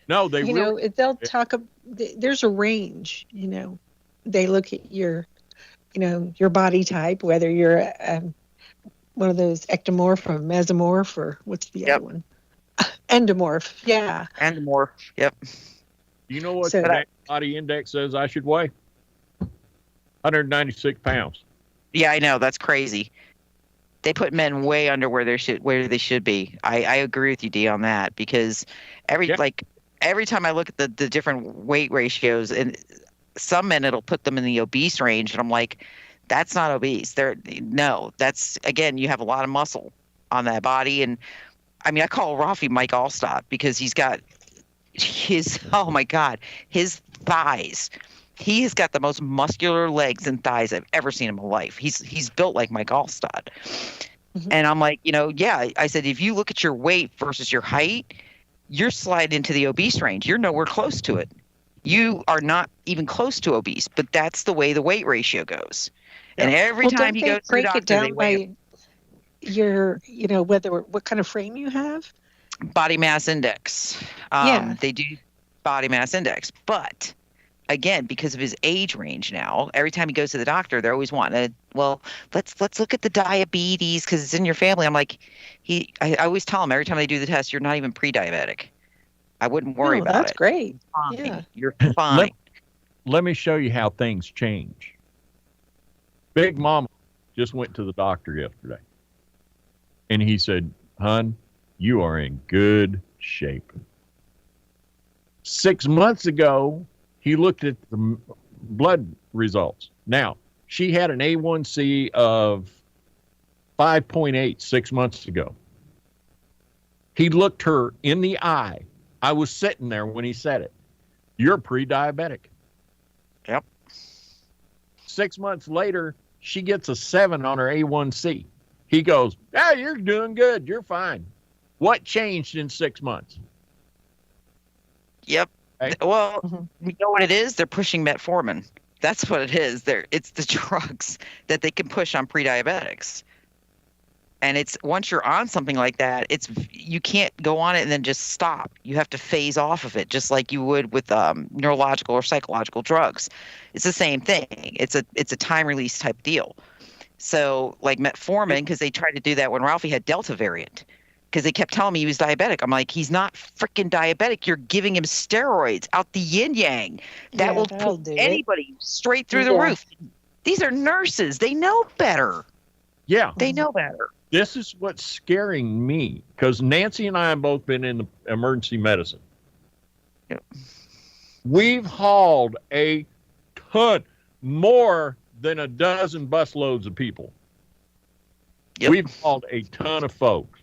No, they really. They'll talk. There's a range. They look at your body type, whether you're one of those ectomorph or mesomorph or what's the Yep. other one? Endomorph. Yeah. And more. Yep. You know what So- the body index says I should weigh? 196 pounds. Yeah, I know. That's crazy. They put men way under where they should be. I agree with you, D, on that because every time I look at the different weight ratios, and some men it'll put them in the obese range, and I'm like, that's not obese. That's again, you have a lot of muscle on that body, and I mean, I call Rafi Mike Allstott because he's got his thighs. He has got the most muscular legs and thighs I've ever seen in my life. He's built like Mike Allstott. Mhm. And I'm like, I said, if you look at your weight versus your height, you're sliding into the obese range. You're nowhere close to it. You are not even close to obese, but that's the way the weight ratio goes. And every Well, time don't he they goes to the break doctor, it down they weigh him. by your, what kind of frame you have? Body mass index. Yeah. They do body mass index, but again, because of his age range now, every time he goes to the doctor, they're always wanting to, let's look at the diabetes because it's in your family. I'm like, I always tell him every time they do the test, you're not even pre-diabetic. I wouldn't worry about That's it. great. Fine. Yeah. You're fine. Let me show you how things change. Big Mama just went to the doctor yesterday, and he said, "Hon, you are in good shape." 6 months ago, he looked at the blood results. Now, she had an A1C of 5.8 6 months ago. He looked her in the eye. I was sitting there when he said it. You're pre-diabetic. Yep. 6 months later, she gets a 7 on her A1C. He goes, you're doing good. You're fine. What changed in 6 months? Yep. Okay. Well, Mhm. you know what it is? They're pushing metformin. That's what it is. It's the drugs that they can push on pre-diabetics. And it's once you're on something like that, you can't go on it and then just stop. You have to phase off of it, just like you would with neurological or psychological drugs. It's the same thing. It's a time release type deal. So like metformin, because they tried to do that when Ralphie had Delta variant, because they kept telling me he was diabetic. I'm like, he's not freaking diabetic. You're giving him steroids out the yin yang. That will that'll put do it. anybody straight through the Yeah. roof. These are nurses. They know better. Yeah. They know better. This is what's scaring me because Nancy and I have both been in the emergency medicine. Yep. We've hauled a ton, more than a dozen busloads of people. Yep. We've hauled a ton of folks.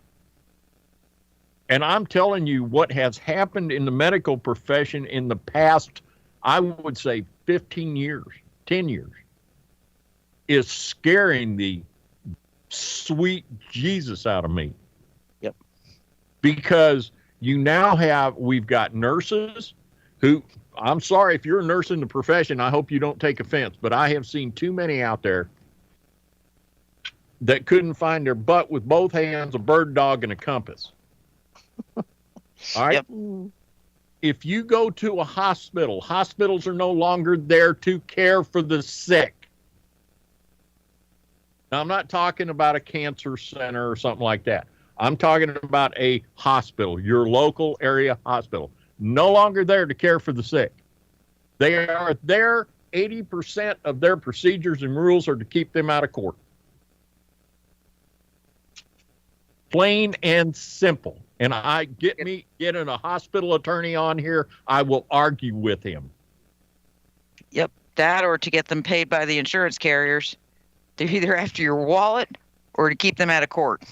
And I'm telling you what has happened in the medical profession in the past, I would say 15 years, 10 years, is scaring the sweet Jesus out of me. Yep. Because we've got nurses who, I'm sorry if you're a nurse in the profession, I hope you don't take offense, but I have seen too many out there that couldn't find their butt with both hands, a bird dog, and a compass. All right. Yep. if you go to a hospital, hospitals are no longer there to care for the sick. Now, I'm not talking about a cancer center or something like that. I'm talking about a hospital, your local area hospital. No longer there to care for the sick. They are there. 80% of their procedures and rules are to keep them out of court. Plain and simple. And getting a hospital attorney on here, I will argue with him. Yep, that or to get them paid by the insurance carriers. They're either after your wallet or to keep them out of court.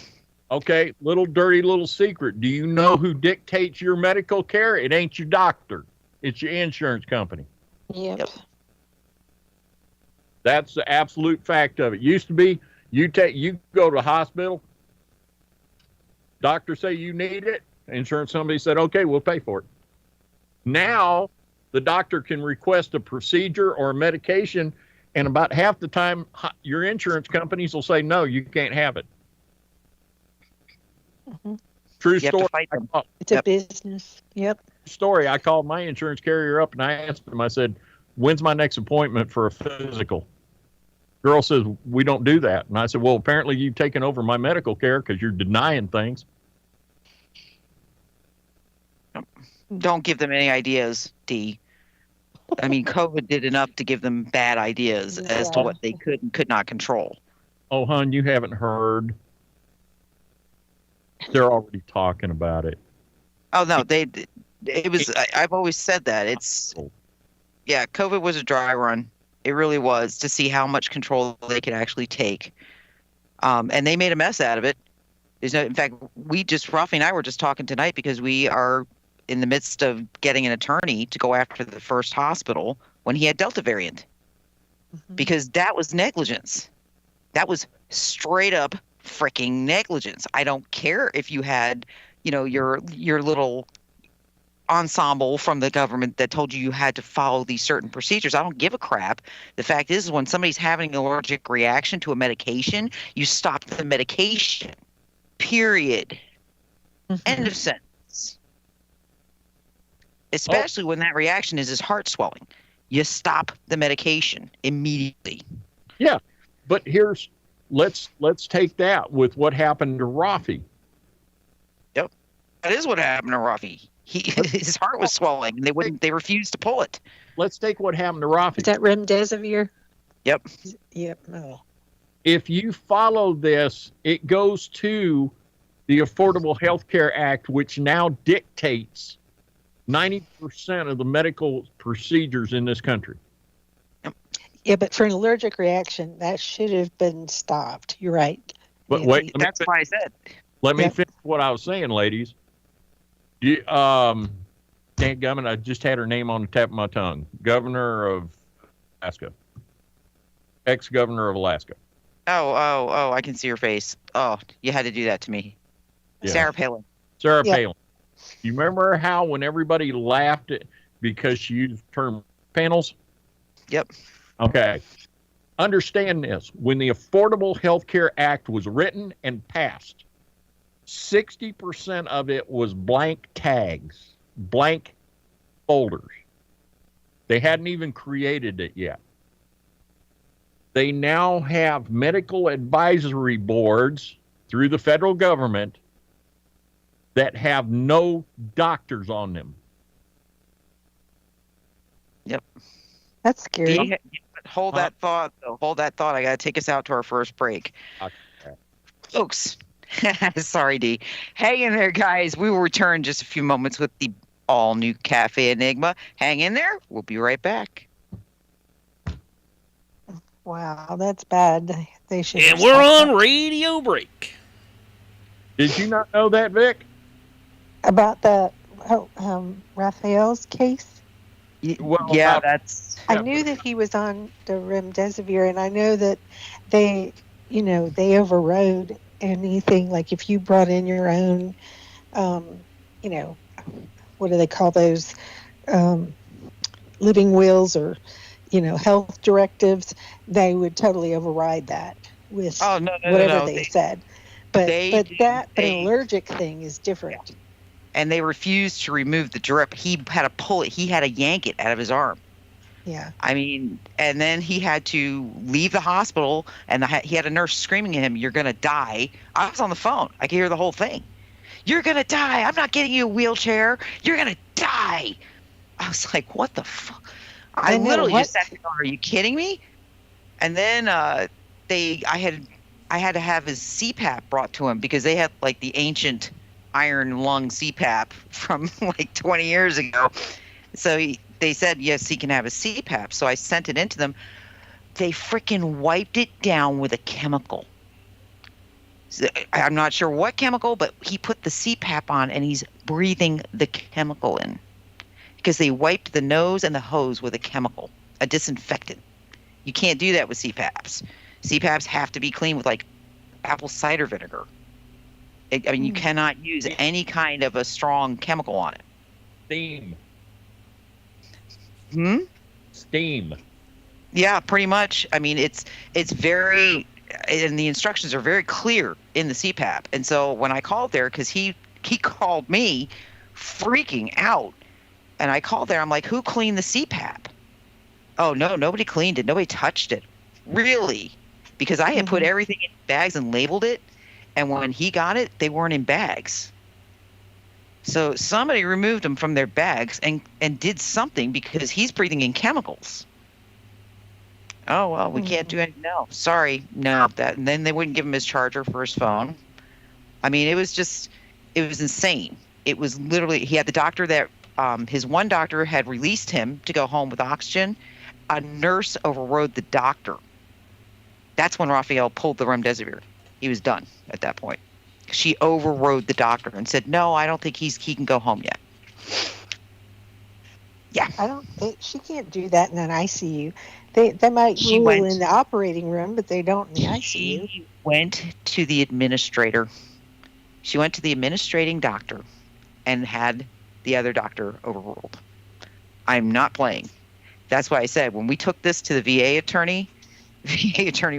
Okay, dirty little secret. Do you know who dictates your medical care? It ain't your doctor. It's your insurance company. Yep. That's the absolute fact of it. Used to be you go to the hospital, doctor say you need it, insurance company said, okay, we'll pay for it. Now the doctor can request a procedure or a medication, and about half the time your insurance companies will say, no, you can't have it. Mm-hmm. True story. It's a business. Yep. Story. I called my insurance carrier up and I asked him, I said, when's my next appointment for a physical? Girl says, we don't do that. And I said, well, apparently you've taken over my medical care because you're denying things. Don't give them any ideas, D. I mean, COVID did enough to give them bad ideas as to what they could and could not control. Oh, hon, you haven't heard. They're already talking about it. Oh, no, I've always said that. COVID was a dry run. It really was, to see how much control they could actually take. And they made a mess out of it. In fact, Rafi and I were just talking tonight because we are in the midst of getting an attorney to go after the first hospital when he had Delta variant. Mm-hmm. Because that was negligence. That was straight up freaking negligence. I don't care if you had, your little ensemble from the government that told you had to follow these certain procedures. I don't give a crap. The fact is, when somebody's having an allergic reaction to a medication, you stop the medication. Period. Mm-hmm. End of sentence. Especially when that reaction is his heart swelling. You stop the medication immediately. Yeah, but let's take that with what happened to Rafi. Yep, that is what happened to Rafi. His heart was swelling, and they refused to pull it. Let's take what happened to Rafi. Is that remdesivir? Yep. Yep. Oh. If you follow this, it goes to the Affordable Health Care Act, which now dictates 90% of the medical procedures in this country. Yeah, but for an allergic reaction, that should have been stopped. You're right. But Yeah, wait, That's why I said. let me finish what I was saying, ladies. Dadgummit, I just had her name on the tip of my tongue. Governor of Alaska. Ex-governor of Alaska. Oh, I can see your face. Oh, you had to do that to me. Yeah. Sarah Palin. Sarah Palin. You remember how when everybody laughed because she used the term panels? Yep. Okay. Understand this. When the Affordable Health Care Act was written and passed, 60% of it was blank tags, blank folders. They hadn't even created it yet. They now have medical advisory boards through the federal government that have no doctors on them. Yep. That's scary. Hold that thought, though. Hold that thought. I got to take us out to our first break. Okay. Folks, sorry, D. Hang in there, guys. We will return in just a few moments with the all-new Cafe Enigma. Hang in there. We'll be right back. Wow, that's bad. They should. And we're on radio break. Did you not know that, Vic? About the Raphael's case. Well, yeah, that's. I knew that he was on the remdesivir, and I know that they overrode anything. Like if you brought in your own, what do they call those, living wills or, health directives, they would totally override that with whatever they said. But an allergic thing is different. and they refused to remove the drip. He had to pull it. He had to yank it out of his arm. Yeah. I mean, and then he had to leave the hospital, and he had a nurse screaming at him, "You're going to die." I was on the phone. I could hear the whole thing. "You're going to die. I'm not getting you a wheelchair. You're going to die." I was like, what the fuck? I literally just sat there going, "Are you kidding me?" And then I had to have his CPAP brought to him because they had like the ancient iron lung CPAP from like 20 years ago. So they said, yes, he can have a CPAP. So I sent it into them. They freaking wiped it down with a chemical. So I'm not sure what chemical, but he put the CPAP on and he's breathing the chemical in because they wiped the nose and the hose with a chemical, a disinfectant. You can't do that with CPAPs. CPAPs have to be cleaned with like apple cider vinegar. I mean, you cannot use any kind of a strong chemical on it. Steam. Steam. Yeah, pretty much. I mean, it's very, and the instructions are very clear in the CPAP. And so when I called there, because he called me freaking out, and I called there, I'm like, who cleaned the CPAP? Oh, no, nobody cleaned it. Nobody touched it. Really? Because I had put everything in bags and labeled it, and when he got it, they weren't in bags. So somebody removed them from their bags and did something because he's breathing in chemicals. Oh, well, we can't do it. No, sorry. No, that. And then they wouldn't give him his charger for his phone. I mean, it was insane. It was literally, he had the doctor that, his one doctor had released him to go home with oxygen. A nurse overrode the doctor. That's when Raphael pulled the remdesivir. He was done at that point. She overrode the doctor and said, "No, I don't think he can go home yet." Yeah. She can't do that in an ICU. They might rule in the operating room, but they don't in the ICU. She went to the administrator. She went to the administrating doctor and had the other doctor overruled. I'm not playing. That's why I said when we took this to the VA attorney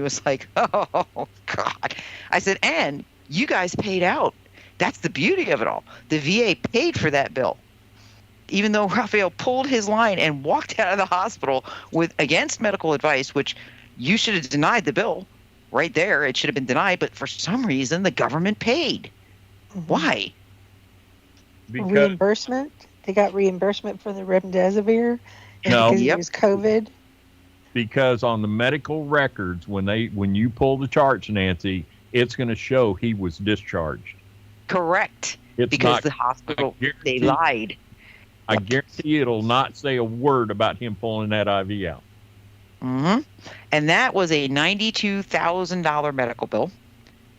was like, "Oh, God." I said, "And you guys paid out. That's the beauty of it all. The VA paid for that bill." Even though Raphael pulled his line and walked out of the hospital against medical advice, which you should have denied the bill right there. It should have been denied. But for some reason, the government paid. Why? Because reimbursement? They got reimbursement for the remdesivir? No. Because it was COVID? Because on the medical records, when you pull the charts, Nancy, it's going to show he was discharged. Correct. Because the hospital, they lied. I guarantee it'll not say a word about him pulling that IV out. And that was a $92,000 medical bill.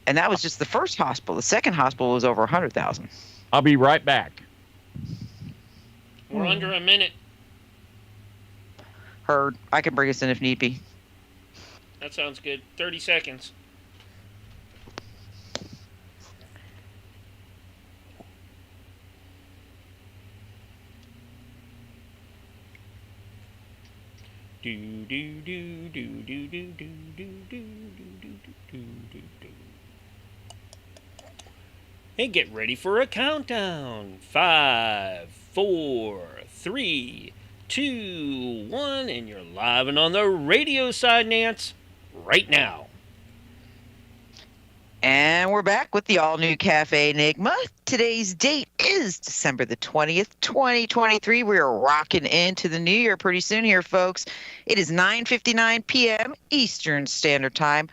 And that was just the first hospital. The second hospital was over $100,000. I'll be right back. We're under a minute. Heard. I can bring us in if need be. That sounds good. 30 seconds. And get ready for a countdown. 5, 4, 3, 2, 1, and you're live and on the radio side, Nance, right now. And we're back with the all-new Cafe Enigma. Today's date is December the 20th, 2023. We're rocking into the new year pretty soon here, folks. It is 9:59 p.m. Eastern Standard Time.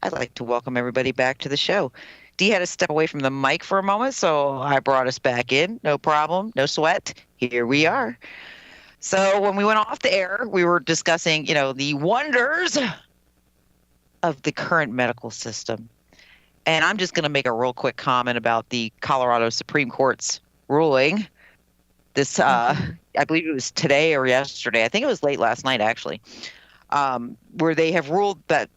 I'd like to welcome everybody back to the show. Dee had to step away from the mic for a moment, so I brought us back in. No problem, no sweat. Here we are. So when we went off the air, we were discussing, the wonders of the current medical system. And I'm just going to make a real quick comment about the Colorado Supreme Court's ruling. This, I believe it was today or yesterday. I think it was late last night, actually, where they have ruled that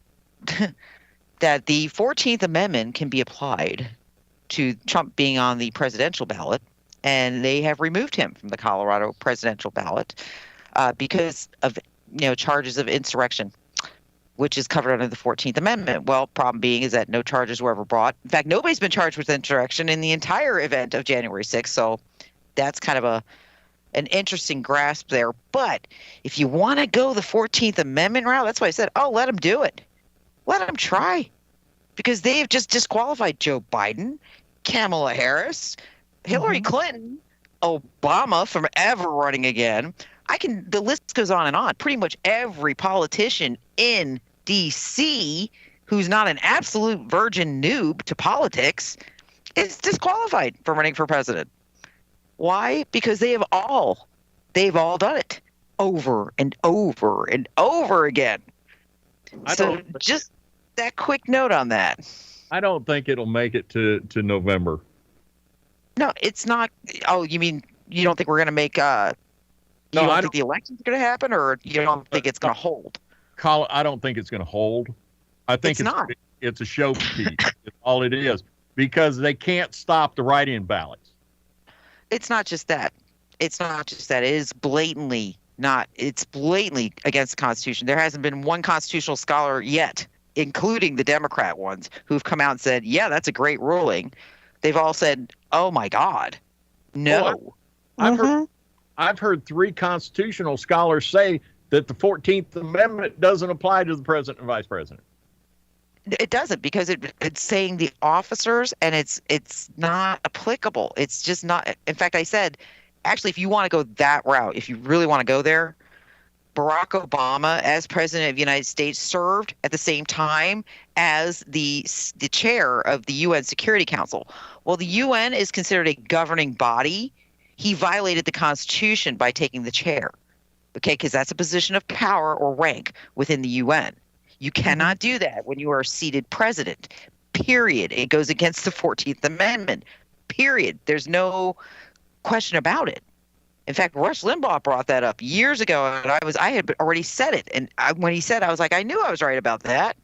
that the 14th Amendment can be applied to Trump being on the presidential ballot, and they have removed him from the Colorado presidential ballot because of charges of insurrection. which is covered under the 14th Amendment. Well, problem being is that no charges were ever brought. In fact, nobody's been charged with insurrection in the entire event of January 6th. So that's kind of an interesting grasp there. But if you want to go the 14th Amendment route, that's why I said, let them do it. Let them try. Because they have just disqualified Joe Biden, Kamala Harris, Hillary Clinton, Obama from ever running again. The list goes on and on. Pretty much every politician in DC who's not an absolute virgin noob to politics is disqualified from running for president. Why? Because they've all done it over and over and over again. So just that quick note on that. I don't think it'll make it to November. No, it's not. Oh, you mean you don't think we're going to make you don't think the election's going to happen, or you don't think it's going to hold? I don't think it's going to hold. I think it's a show piece. It's all it is, because they can't stop the write-in ballots. It's not just that. It is blatantly not. It's blatantly against the Constitution. There hasn't been one constitutional scholar yet, including the Democrat ones, who've come out and said, yeah, that's a great ruling. They've all said, oh, my God, no. Well, I've heard 3 constitutional scholars say that the 14th Amendment doesn't apply to the president and vice president. It doesn't, because it's saying the officers, and it's not applicable. It's just not. In fact, I said, actually, if you want to go that route, if you really want to go there, Barack Obama, as president of the United States, served at the same time as the chair of the UN Security Council. Well, the UN is considered a governing body. He violated the Constitution by taking the chair, okay, because that's a position of power or rank within the UN. You cannot do that when you are seated president, period. It goes against the 14th Amendment, period. There's no question about it. In fact, Rush Limbaugh brought that up years ago, and I had already said it. And when he said, I was like, I knew I was right about that.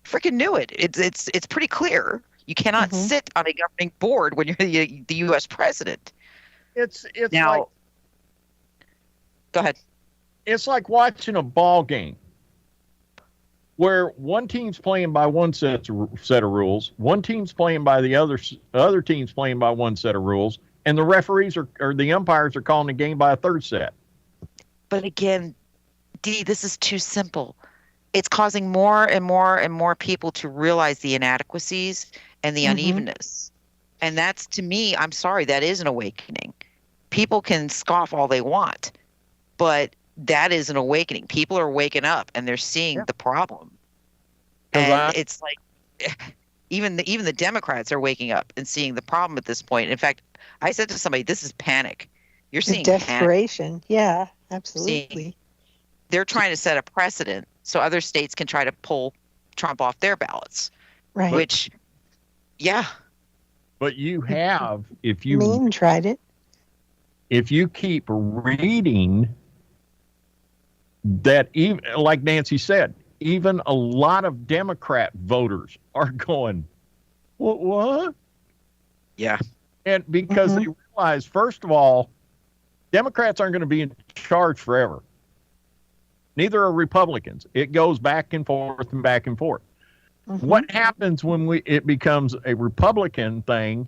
Freaking knew it. It's pretty clear. You cannot sit on a governing board when you're the U.S. president. It's now, like, go ahead. It's like watching a ball game where one team's playing by one set of rules, one team's playing by the other team's playing by one set of rules, and the referees or the umpires are calling the game by a third set. But again, Dee, this is too simple. It's causing more and more and more people to realize the inadequacies and the unevenness. And that's, to me, I'm sorry, that is an awakening. People can scoff all they want, but that is an awakening. People are waking up and they're seeing the problem. And it's like even the Democrats are waking up and seeing the problem at this point. In fact, I said to somebody, this is panic. You're seeing desperation. Panic. Yeah, absolutely. They're trying to set a precedent so other states can try to pull Trump off their ballots. Right. Which, yeah. But you have, if you Maine tried it. If you keep reading that, even like Nancy said, even a lot of Democrat voters are going, what? Yeah. And because they realize, first of all, Democrats aren't going to be in charge forever. Neither are Republicans. It goes back and forth and back and forth. What happens when it becomes a Republican thing?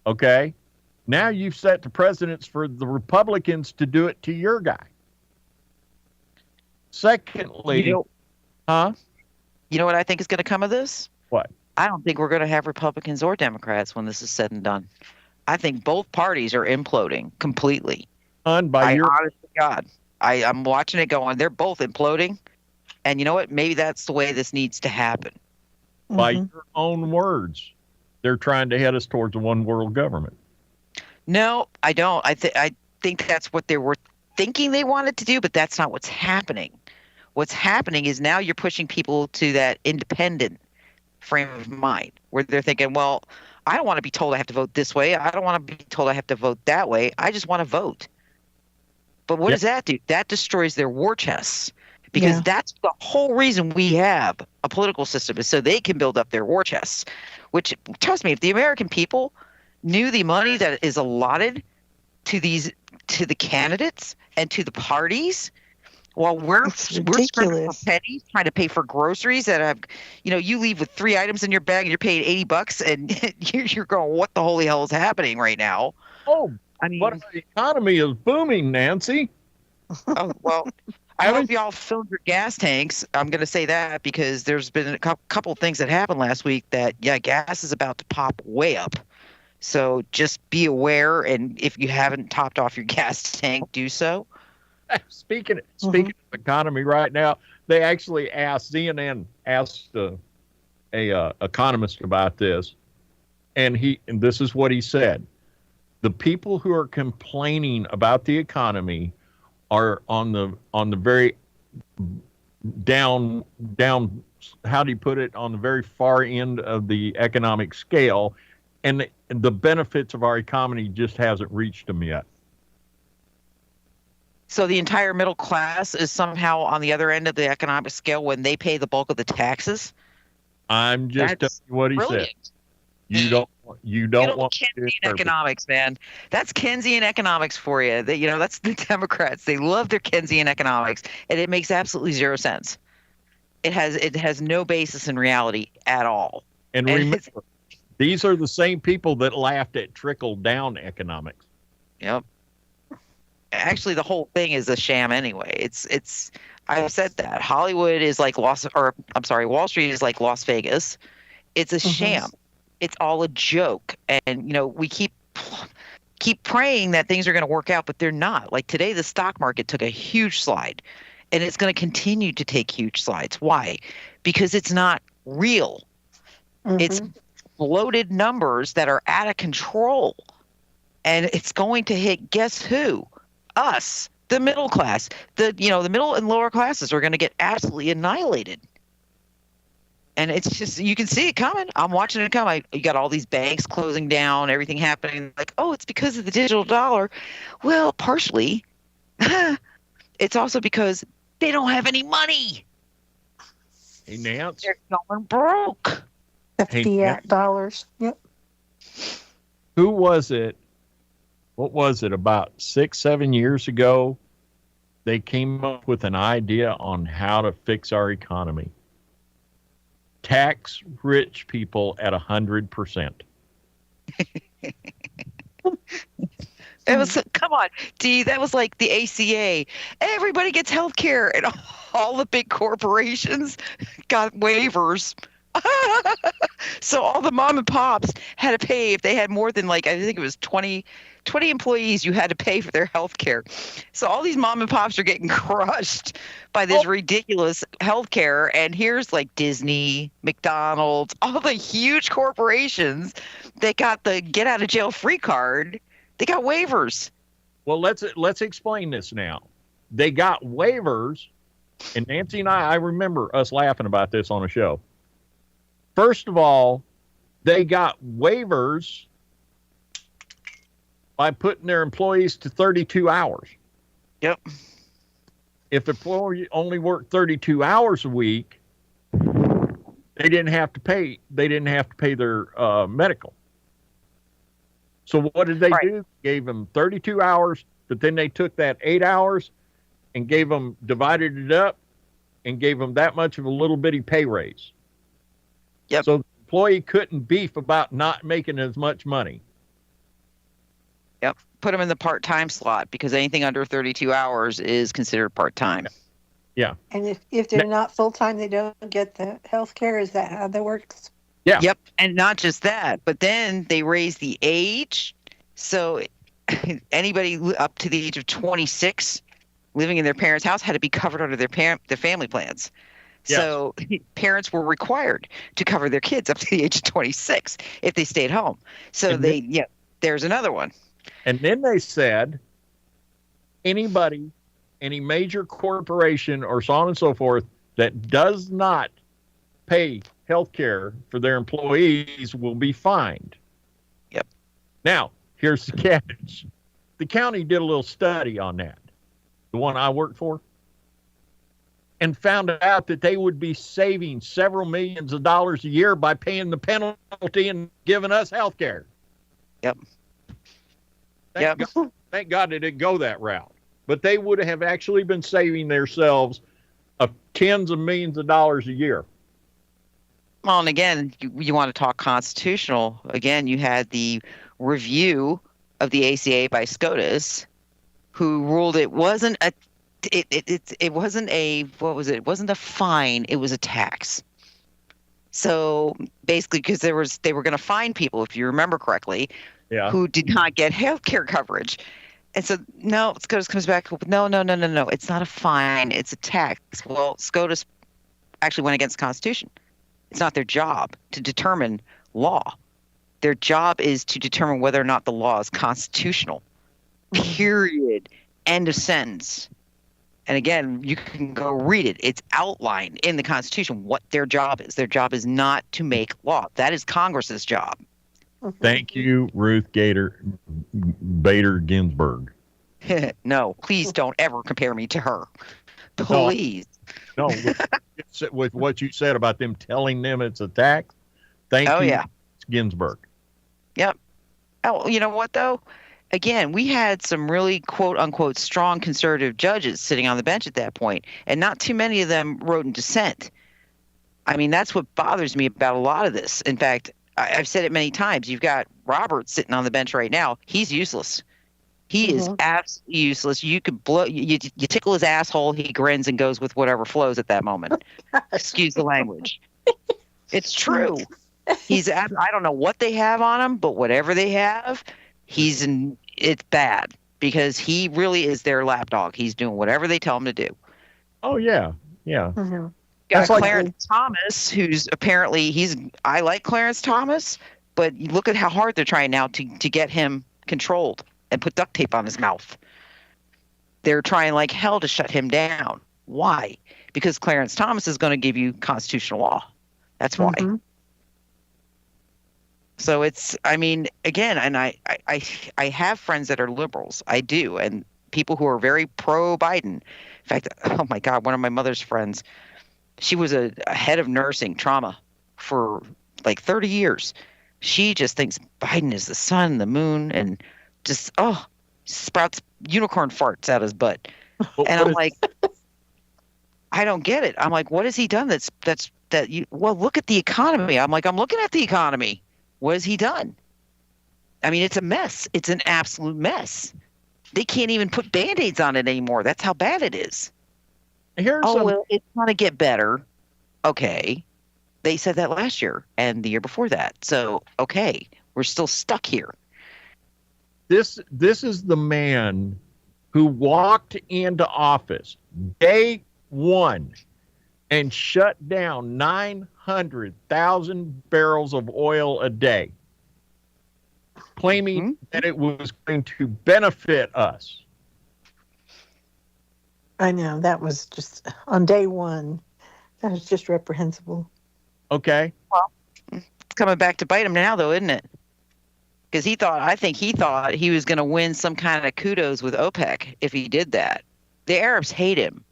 Okay. Now you've set the precedents for the Republicans to do it to your guy. Secondly, you know what I think is going to come of this? What? I don't think we're going to have Republicans or Democrats when this is said and done. I think both parties are imploding completely. Honest to God. I'm watching it going, they're both imploding. And you know what? Maybe that's the way this needs to happen. By your own words, they're trying to head us towards a one world government. No, I don't. I think that's what they were thinking they wanted to do, but that's not what's happening. What's happening is now you're pushing people to that independent frame of mind where they're thinking, well, I don't want to be told I have to vote this way. I don't want to be told I have to vote that way. I just want to vote. But what does that do? That destroys their war chests. Because that's the whole reason we have a political system, is so they can build up their war chests. Which, trust me, if the American people knew the money that is allotted to the candidates and to the parties, Well, we're It's scrambling for ridiculous. pennies trying to pay for groceries that have, you leave with 3 items in your bag and you're paying $80, and you're going, what the holy hell is happening right now? Oh, I mean, but the economy is booming, Nancy. oh well. I hope y'all filled your gas tanks. I'm going to say that because there's been a couple things that happened last week that, gas is about to pop way up. So just be aware, and if you haven't topped off your gas tank, do so. Speaking of economy right now, they actually asked, CNN asked a economist about this, and this is what he said. The people who are complaining about the economy are on the very down, how do you put it, on the very far end of the economic scale, and the benefits of our economy just hasn't reached them yet. So the entire middle class is somehow on the other end of the economic scale when they pay the bulk of the taxes? I'm just telling you what he brilliant. said. You don't want Keynesian economics, man. That's Keynesian economics for you. That's the Democrats. They love their Keynesian economics, and it makes absolutely zero sense. It has no basis in reality at all. And remember, these are the same people that laughed at trickle-down economics. Yep. Actually, the whole thing is a sham anyway. It's. I've said that Hollywood is like Wall Street is like Las Vegas. It's a sham. It's all a joke, and we keep praying that things are going to work out, but they're not. Like today, the stock market took a huge slide, and it's going to continue to take huge slides. Why? Because it's not real. It's bloated numbers that are out of control, and it's going to hit. Guess who? Us, the middle class. The middle and lower classes are going to get absolutely annihilated. And it's just, you can see it coming. I'm watching it come. You got all these banks closing down, everything happening. Like, oh, it's because of the digital dollar. Well, partially. It's also because they don't have any money. Hey, Nance. They're going broke. The fiat dollars. Yep. Who was it? What was it? About 6-7 years ago, they came up with an idea on how to fix our economy. Tax rich people at 100%. It was, come on, D, that was like the ACA. Everybody gets health care, and all the big corporations got waivers. So all the mom and pops had to pay if they had more than, like, I think it was 20 employees, you had to pay for their health care. So all these mom and pops are getting crushed by this ridiculous health care. And here's like Disney, McDonald's, all the huge corporations that got the get out of jail free card. They got waivers. Well, let's explain this now. They got waivers, and Nancy and I remember us laughing about this on a show. First of all, they got waivers by putting their employees to 32 hours. Yep. If the employee only worked 32 hours a week, they didn't have to pay their medical. So what did they do? Gave them 32 hours, but then they took that 8 hours and divided it up and gave them that much of a little bitty pay raise. Yep. So the employee couldn't beef about not making as much money. Yep. Put them in the part-time slot because anything under 32 hours is considered part-time. Yeah. And if they're not full-time, they don't get the health care. Is that how that works? Yeah. Yep. And not just that, but then they raise the age. So anybody up to the age of 26 living in their parents' house had to be covered under their family plans. Yes. So parents were required to cover their kids up to the age of 26 if they stayed home. So there's another one. And then they said, any major corporation or so on and so forth that does not pay health care for their employees will be fined. Yep. Now, here's the catch. The county did a little study on that, the one I worked for, and found out that they would be saving several millions of dollars a year by paying the penalty and giving us health care. Yep. Thank God it didn't go that route. but they would have actually been saving themselves tens of millions of dollars a year. Well, and again, you want to talk constitutional. Again, you had the review of the ACA by SCOTUS, who ruled it wasn't a it wasn't a what was it? It wasn't a fine, it was a tax. So basically, because they were going to fine people, if you remember correctly, who did not get health care coverage. And so no, SCOTUS comes back, no, it's not a fine, it's a tax. Well, SCOTUS actually went against the Constitution. It's not their job to determine law. Their job is to determine whether or not the law is constitutional. Period. End of sentence. And again, you can go read it. It's outlined in the Constitution what their job is. Their job is not to make law. That is Congress's job. Thank you, Ruth Bader Ginsburg. No, please don't ever compare me to her. Please. No, with what you said about them telling them it's a tax. Thank you, Ginsburg. Yep. Oh, you know what, though? Again, we had some really quote-unquote strong conservative judges sitting on the bench at that point, and not too many of them wrote in dissent. I mean, that's what bothers me about a lot of this. In fact, I've said it many times. You've got Roberts sitting on the bench right now. He's useless. He is absolutely useless. You could you tickle his asshole, he grins and goes with whatever flows at that moment. Excuse the language. It's true. I don't know what they have on him, but whatever they have, it's bad because he really is their lapdog. He's doing whatever they tell him to do. Oh yeah. Got Clarence Thomas, who's apparently I like Clarence Thomas, but look at how hard they're trying now to get him controlled and put duct tape on his mouth. They're trying like hell to shut him down. Why? Because Clarence Thomas is going to give you constitutional law. That's why. So again, and I have friends that are liberals. I do. And people who are very pro-Biden. In fact, oh my God, one of my mother's friends, she was a head of nursing trauma for like 30 years. She just thinks Biden is the sun, the moon, and just, sprouts unicorn farts out his butt. And I'm like, I don't get it. I'm like, what has he done look at the economy. I'm like, I'm looking at the economy. What has he done? I mean, it's a mess. It's an absolute mess. They can't even put Band-Aids on it anymore. That's how bad it is. Well, it's going to get better. Okay. They said that last year and the year before that. So, okay, we're still stuck here. This is the man who walked into office day one and shut down 900,000 barrels of oil a day, claiming that it was going to benefit us. I know, that was just on day one. That was just reprehensible. Okay. Well, it's coming back to bite him now, though, isn't it? Because I think he thought he was going to win some kind of kudos with OPEC if he did that. The Arabs hate him.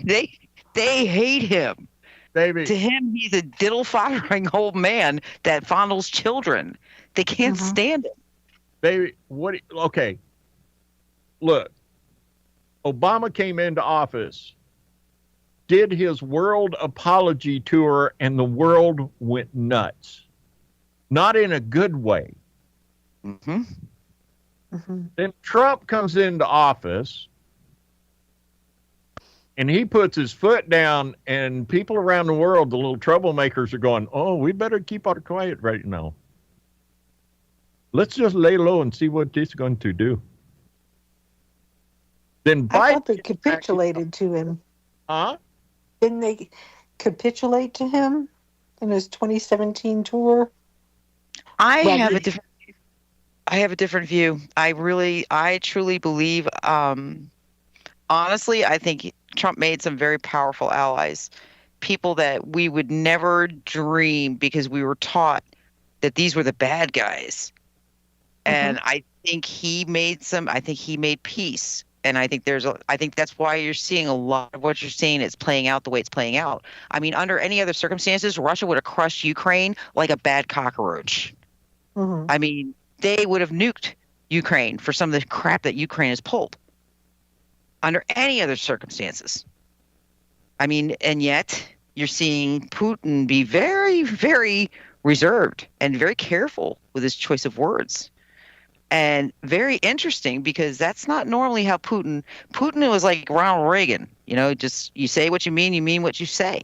They hate him. Baby. To him, he's a diddle-foddering old man that fondles children. They can't stand him. Baby, okay. Look, Obama came into office, did his world apology tour, and the world went nuts. Not in a good way. Then Trump comes into office, and he puts his foot down, and people around the world, the little troublemakers, are going, oh, we better keep our quiet right now. Let's just lay low and see what this is going to do. Then I thought they capitulated to him. Huh? Didn't they capitulate to him in his 2017 tour? I have a different view. I truly believe, honestly, I think Trump made some very powerful allies, people that we would never dream because we were taught that these were the bad guys. And I think he made peace. And I think that's why you're seeing a lot of what you're seeing is playing out the way it's playing out. I mean, under any other circumstances, Russia would have crushed Ukraine like a bad cockroach. I mean, they would have nuked Ukraine for some of the crap that Ukraine has pulled under any other circumstances. I mean, and yet you're seeing Putin be very, very reserved and very careful with his choice of words. And very interesting, because that's not normally how Putin was like Ronald Reagan, just you say what you mean what you say.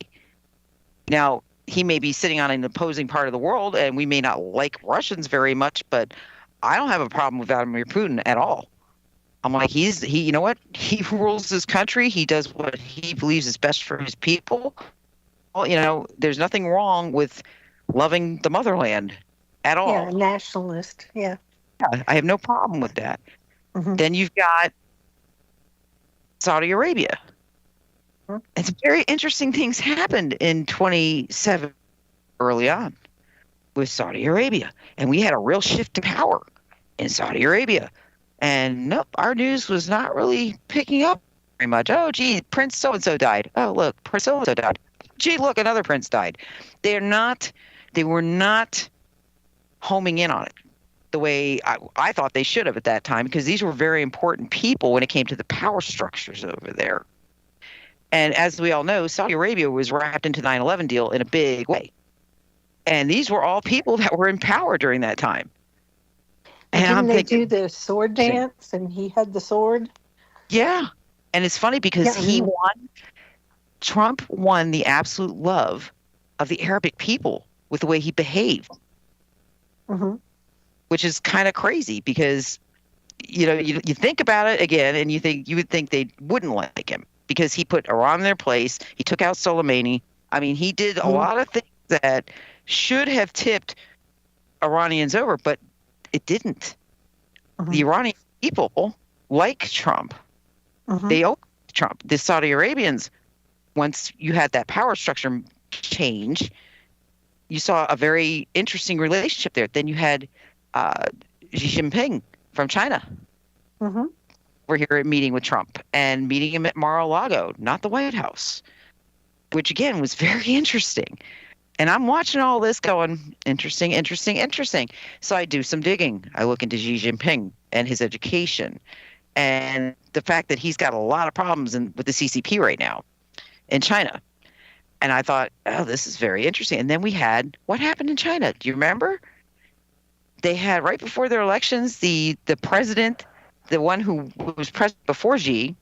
Now, he may be sitting on an opposing part of the world, and we may not like Russians very much, but I don't have a problem with Vladimir Putin at all. I'm like, he you know what? He rules his country. He does what he believes is best for his people. Well, there's nothing wrong with loving the motherland at all. Yeah, nationalist. Yeah. Yeah, I have no problem with that. Mm-hmm. Then you've got Saudi Arabia. Mm-hmm. And some very interesting things happened in 27 early on with Saudi Arabia. And we had a real shift to power in Saudi Arabia. And nope, our news was not really picking up very much. Oh, gee, Prince so-and-so died. Oh, look, Prince so-and-so died. Gee, look, another prince died. They were not homing in on it the way I thought they should have at that time, because these were very important people when it came to the power structures over there. And as we all know, Saudi Arabia was wrapped into the 9/11 deal in a big way. And these were all people that were in power during that time. And didn't I'm they thinking, do the sword dance and he had the sword? Yeah. And it's funny because Trump won the absolute love of the Arabic people with the way he behaved. Mm-hmm. Which is kind of crazy, because you think about it again, and you would think they wouldn't like him because he put Iran in their place. He took out Soleimani. I mean, he did a lot of things that should have tipped Iranians over, but it didn't. Mm-hmm. The Iranian people like Trump. Mm-hmm. They owe Trump. The Saudi Arabians, once you had that power structure change, you saw a very interesting relationship there. Then you had Xi Jinping from China. Mm-hmm. We're here at meeting with Trump and meeting him at Mar-a-Lago, not the White House, which again was very interesting. And I'm watching all this going, interesting, interesting, interesting. So I do some digging. I look into Xi Jinping and his education and the fact that he's got a lot of problems with the CCP right now in China. And I thought, oh, this is very interesting. And then we had what happened in China. Do you remember? They had, right before their elections, the president, the one who was president before Xi,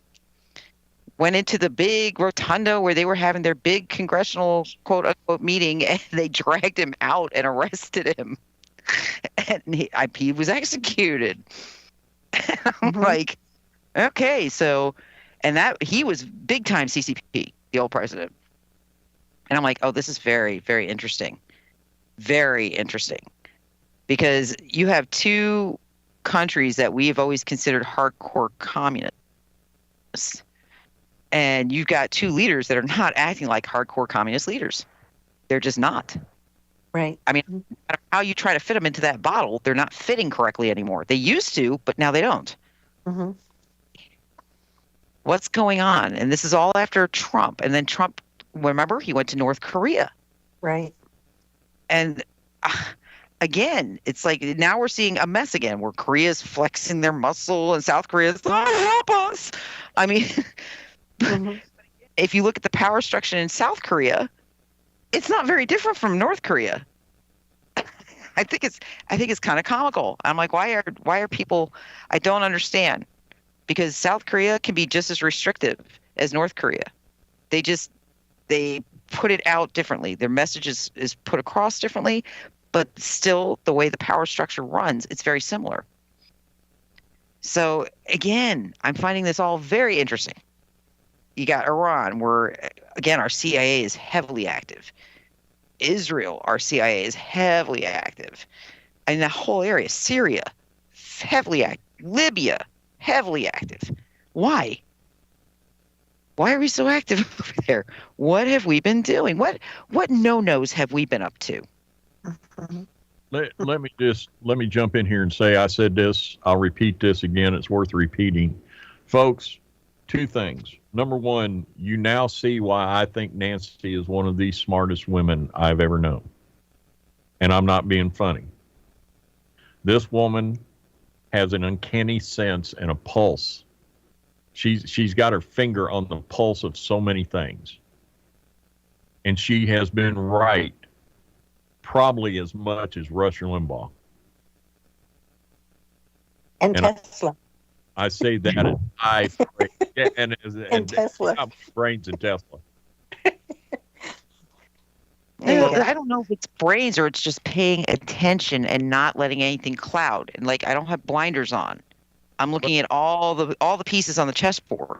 went into the big rotunda where they were having their big congressional quote-unquote meeting, and they dragged him out and arrested him. And he was executed. I'm like, okay, so, and that he was big-time CCP, the old president. And I'm like, oh, this is very, very interesting. Very interesting. Because you have two countries that we have always considered hardcore communists. And you've got two leaders that are not acting like hardcore communist leaders. They're just not. Right. I mean, no matter how you try to fit them into that bottle, they're not fitting correctly anymore. They used to, but now they don't. Mm-hmm. What's going on? And this is all after Trump. And then Trump, remember, he went to North Korea. Right. And again, it's like now we're seeing a mess again where Korea's flexing their muscle and South Korea's, help us. I mean, if you look at the power structure in South Korea, it's not very different from North Korea. I think it's kind of comical. I'm like, why are people? I don't understand, because South Korea can be just as restrictive as North Korea. They put it out differently. Their message is put across differently, but still the way the power structure runs, it's very similar. So again, I'm finding this all very interesting. You got Iran, where again our CIA is heavily active. Israel, our CIA is heavily active. And the whole area, Syria, heavily active. Libya, heavily active. Why? Why are we so active over there? What have we been doing? What no-nos have we been up to? Let me jump in here and say, I said this, I'll repeat this again, it's worth repeating. Folks, two things. Number one, you now see why I think Nancy is one of the smartest women I've ever known. And I'm not being funny. This woman has an uncanny sense and a pulse. She's got her finger on the pulse of so many things. And she has been right probably as much as Rush Limbaugh. And Tesla. I say that as high praise. Yeah, and Tesla. Brains and Tesla. I don't know if it's brains or it's just paying attention and not letting anything cloud. And like I don't have blinders on. I'm looking at all the pieces on the chessboard.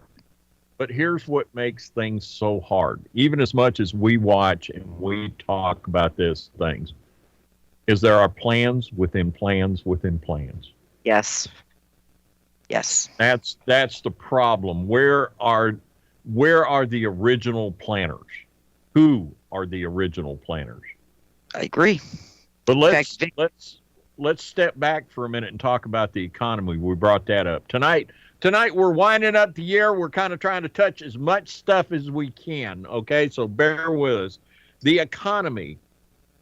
But here's what makes things so hard. Even as much as we watch and we talk about these things, is there are plans within plans within plans. Yes. Yes. That's the problem. Where are the original planners? Who are the original planners? I agree. But let's step back for a minute and talk about the economy. We brought that up. Tonight we're winding up the year. We're kind of trying to touch as much stuff as we can. Okay, so bear with us. The economy.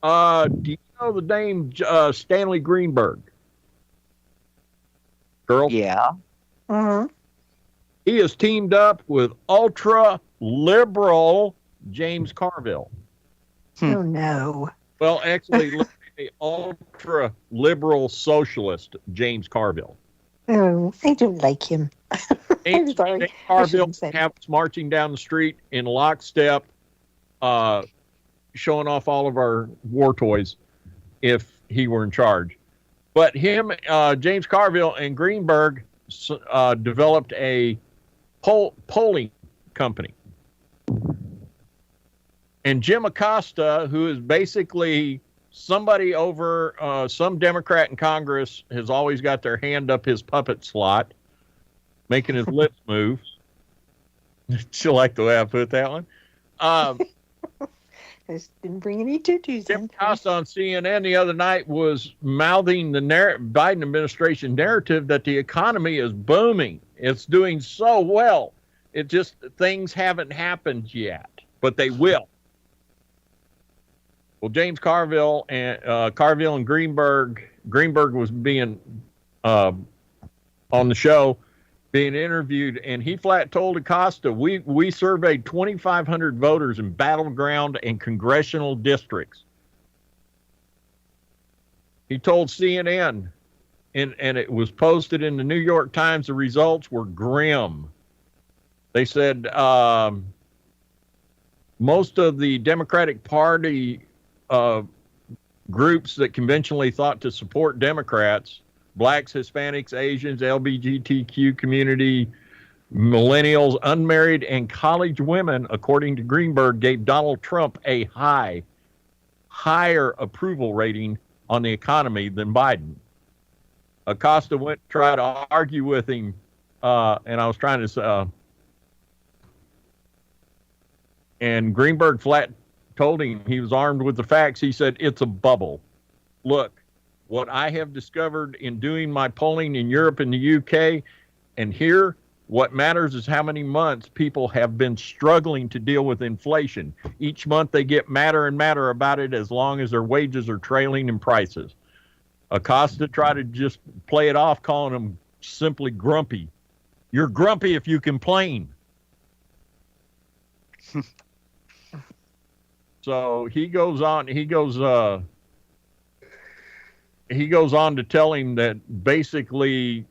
Do you know the name Stanley Greenberg? Girl? Yeah. Mm-hmm. He has teamed up with ultra-liberal James Carville. Oh, no. Well, actually, ultra-liberal socialist James Carville. Oh, I don't like him. I'm sorry. James Carville has marching down the street in lockstep, showing off all of our war toys if he were in charge. But James Carville and Greenberg developed a polling company. And Jim Acosta, who is basically somebody over some Democrat in Congress, has always got their hand up his puppet slot, making his lips move. You like the way I put that one? Just didn't bring any tutus Jim in. Acosta on CNN the other night was mouthing the Biden administration narrative that the economy is booming. It's doing so well. It just, things haven't happened yet, but they will. Well, James Carville and Greenberg was being on the show, being interviewed, and he flat told Acosta, we surveyed 2,500 voters in battleground and congressional districts. He told CNN, and it was posted in the New York Times, the results were grim. They said most of the Democratic Party groups that conventionally thought to support Democrats, blacks, Hispanics, Asians, LGBTQ community, millennials, unmarried, and college women, according to Greenberg, gave Donald Trump a higher approval rating on the economy than Biden. Acosta went to try to argue with him, and I was trying to and Greenberg flat told him, he was armed with the facts. He said, it's a bubble. Look, what I have discovered in doing my polling in Europe and the UK and here, what matters is how many months people have been struggling to deal with inflation. Each month they get madder and madder about it as long as their wages are trailing in prices. Acosta tried to just play it off, calling them simply grumpy. You're grumpy if you complain. So he goes on to tell him that basically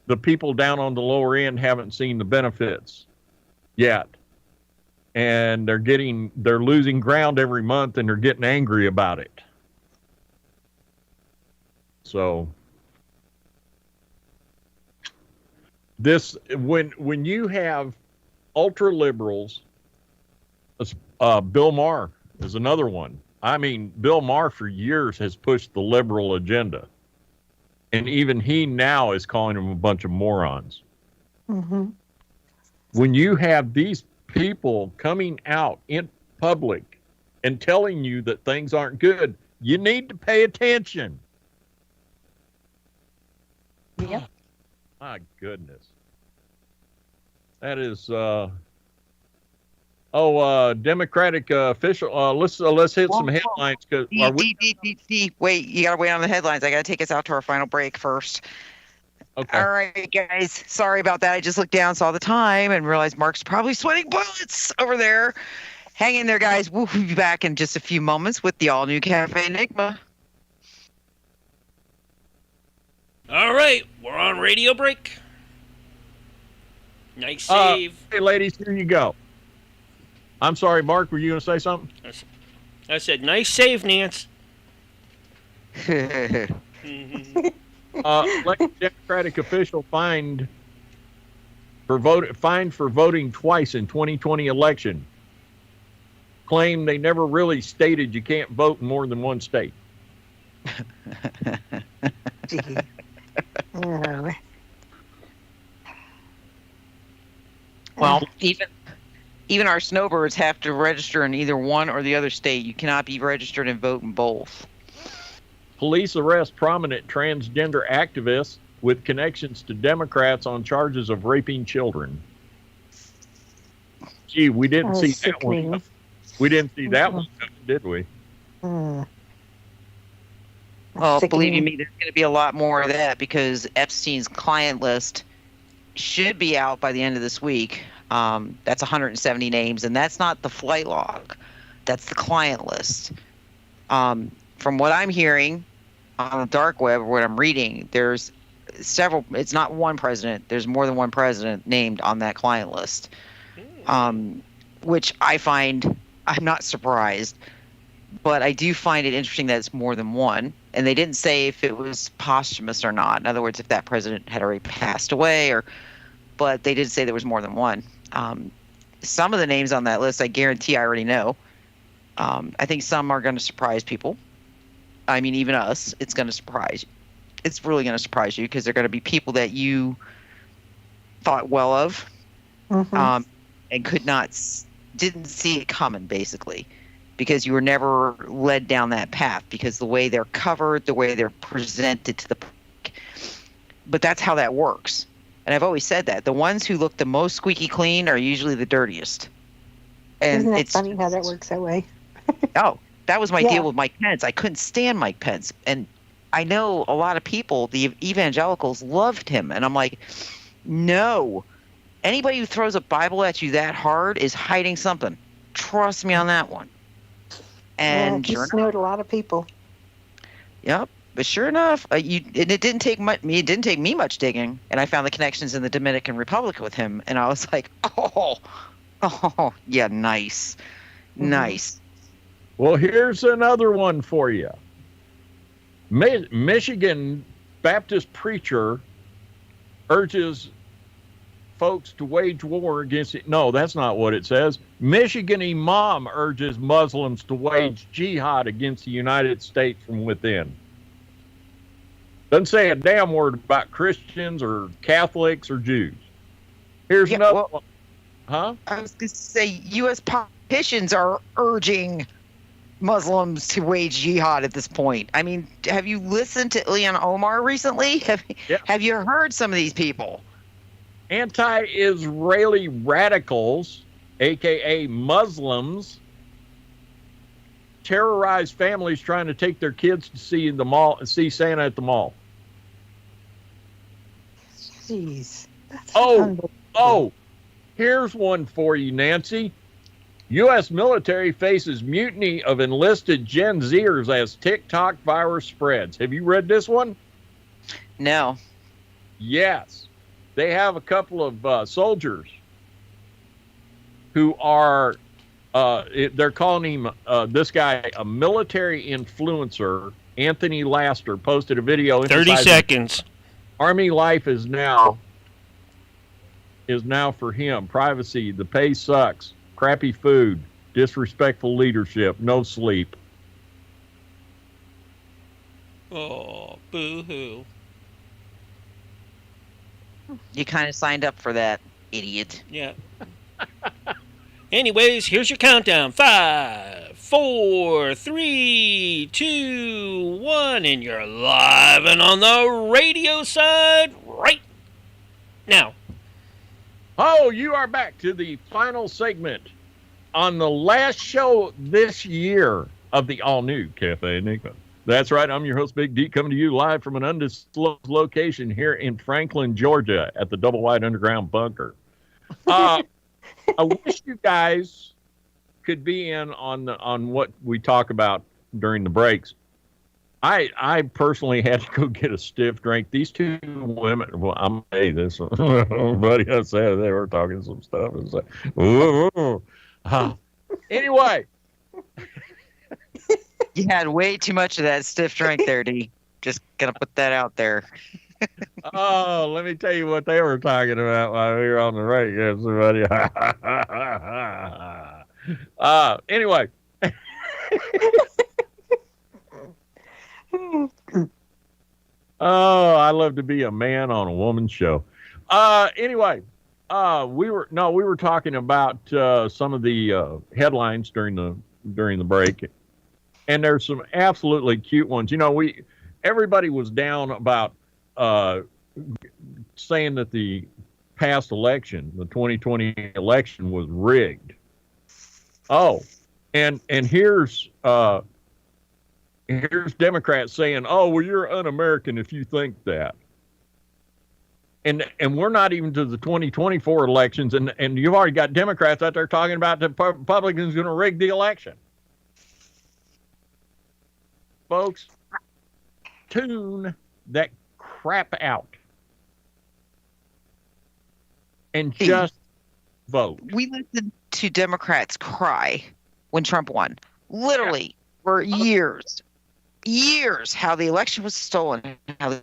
the people down on the lower end haven't seen the benefits yet. And they're losing ground every month and they're getting angry about it. So when you have ultra liberals, Bill Maher is another one. I mean, Bill Maher for years has pushed the liberal agenda. And even he now is calling them a bunch of morons. Mm-hmm. When you have these people coming out in public and telling you that things aren't good, you need to pay attention. Yep. My goodness. That is Democratic official. Let's hit some headlines. Wait, you gotta wait on the headlines. I gotta take us out to our final break first. Okay. All right, guys. Sorry about that. I just looked down, saw the time, and realized Mark's probably sweating bullets over there. Hang in there, guys. We'll be back in just a few moments with the all-new Cafe Enigma. All right, we're on radio break. Nice save. Hey, ladies, here you go. I'm sorry, Mark, were you going to say something? I said, nice save, Nance. Democratic official fined for voting twice in 2020 election. Claim they never really stated you can't vote in more than one state. Well, even our snowbirds have to register in either one or the other state. You cannot be registered and vote in both. Police arrest prominent transgender activists with connections to Democrats on charges of raping children. Gee, we didn't see that one. We didn't see that one coming, did we? Well, believe you me, there's going to be a lot more of that because Epstein's client list should be out by the end of this week. That's 170 names, and that's not the flight log. That's the client list. From what I'm hearing on the dark web, or what I'm reading, there's several. It's not one president. There's more than one president named on that client list, which I find I'm not surprised. But I do find it interesting that it's more than one. And they didn't say if it was posthumous or not. In other words, if that president had already passed away, but they did say there was more than one. Some of the names on that list, I guarantee I already know. I think some are going to surprise people. I mean, even us, it's going to surprise you. It's really going to surprise you because they're going to be people that you thought well of, and didn't see it coming, basically, because you were never led down that path because the way they're covered, the way they're presented to the public. But that's how that works. And I've always said that. The ones who look the most squeaky clean are usually the dirtiest. And isn't it funny how that works that way? Oh, that was my deal with Mike Pence. I couldn't stand Mike Pence. And I know a lot of people, the evangelicals, loved him. And I'm like, no. Anybody who throws a Bible at you that hard is hiding something. Trust me on that one. And he snowed a lot of people. Yep. But sure enough, it didn't take me much digging, and I found the connections in the Dominican Republic with him, and I was like, oh, yeah, nice. Well, here's another one for you. Michigan Baptist preacher urges folks to wage war against it. No, that's not what it says. Michigan imam urges Muslims to wage jihad against the United States from within. Doesn't say a damn word about Christians or Catholics or Jews. Here's another one. Huh? I was going to say U.S. politicians are urging Muslims to wage jihad at this point. I mean, have you listened to Ilhan Omar recently? Have you heard some of these people? Anti-Israeli radicals, a.k.a. Muslims, terrorize families trying to take their kids to see Santa at the mall. Jeez. Here's one for you, Nancy. U.S. military faces mutiny of enlisted Gen Zers as TikTok virus spreads. Have you read this one? No. Yes. They have a couple of soldiers who are they're calling him, this guy, a military influencer. Anthony Laster posted a video. 30 seconds. Army life is now for him. Privacy, the pay sucks, crappy food, disrespectful leadership, no sleep. Oh, boo-hoo. You kind of signed up for that, idiot. Yeah. Anyways, here's your countdown. 5, 4, 3, 2, 1, and you're live and on the radio side right now. Oh, you are back to the final segment on the last show this year of the all-new Cafe Enigma. That's right. I'm your host, Big D, coming to you live from an undisclosed location here in Franklin, Georgia, at the Double Wide Underground Bunker. I wish you guys could be in on what we talk about during the breaks. I personally had to go get a stiff drink. These two women, well, I'm hey, this buddy, I said they were talking some stuff. It's like, anyway. You had way too much of that stiff drink there, D. Just gonna put that out there. Oh, let me tell you what they were talking about while we were on the radio, everybody. Anyway. Oh, I love to be a man on a woman's show. Anyway, we were talking about some of the headlines during the break, and there's some absolutely cute ones. You know, everybody was down about saying that the past election, the 2020 election, was rigged. Oh, and here's Democrats saying, "Oh, well, you're un-American if you think that." And we're not even to the 2024 elections, and you've already got Democrats out there talking about the Republicans going to rig the election. Folks, tune that crap out and just vote. We listened to Democrats cry when Trump won. Literally, for years, how the election was stolen. And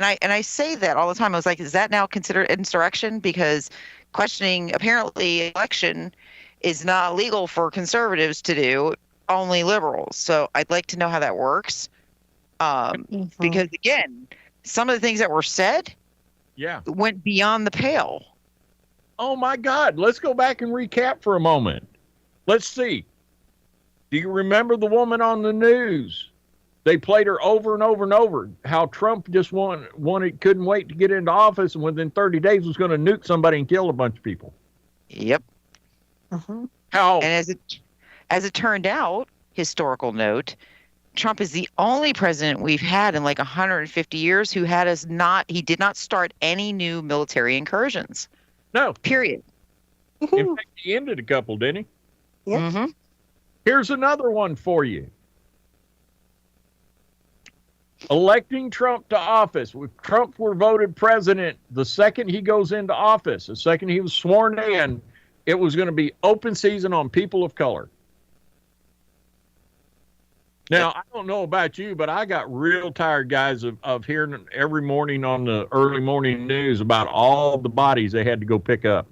I say that all the time. I was like, is that now considered insurrection? Because questioning apparently election is not legal for conservatives to do, only liberals. So I'd like to know how that works. Because again, some of the things that were said went beyond the pale. Oh my God. Let's go back and recap for a moment. Let's see. Do you remember the woman on the news? They played her over and over and over, how Trump just couldn't wait to get into office, and within 30 days was going to nuke somebody and kill a bunch of people. Yep. How? And as it turned out, historical note, Trump is the only president we've had in like 150 years who he did not start any new military incursions. No. Period. In fact, he ended a couple, didn't he? Yep. Mm-hmm. Here's another one for you. Electing Trump to office. If Trump were voted president, the second he goes into office, the second he was sworn in, it was going to be open season on people of color. Now, I don't know about you, but I got real tired, guys, of hearing every morning on the early morning news about all the bodies they had to go pick up.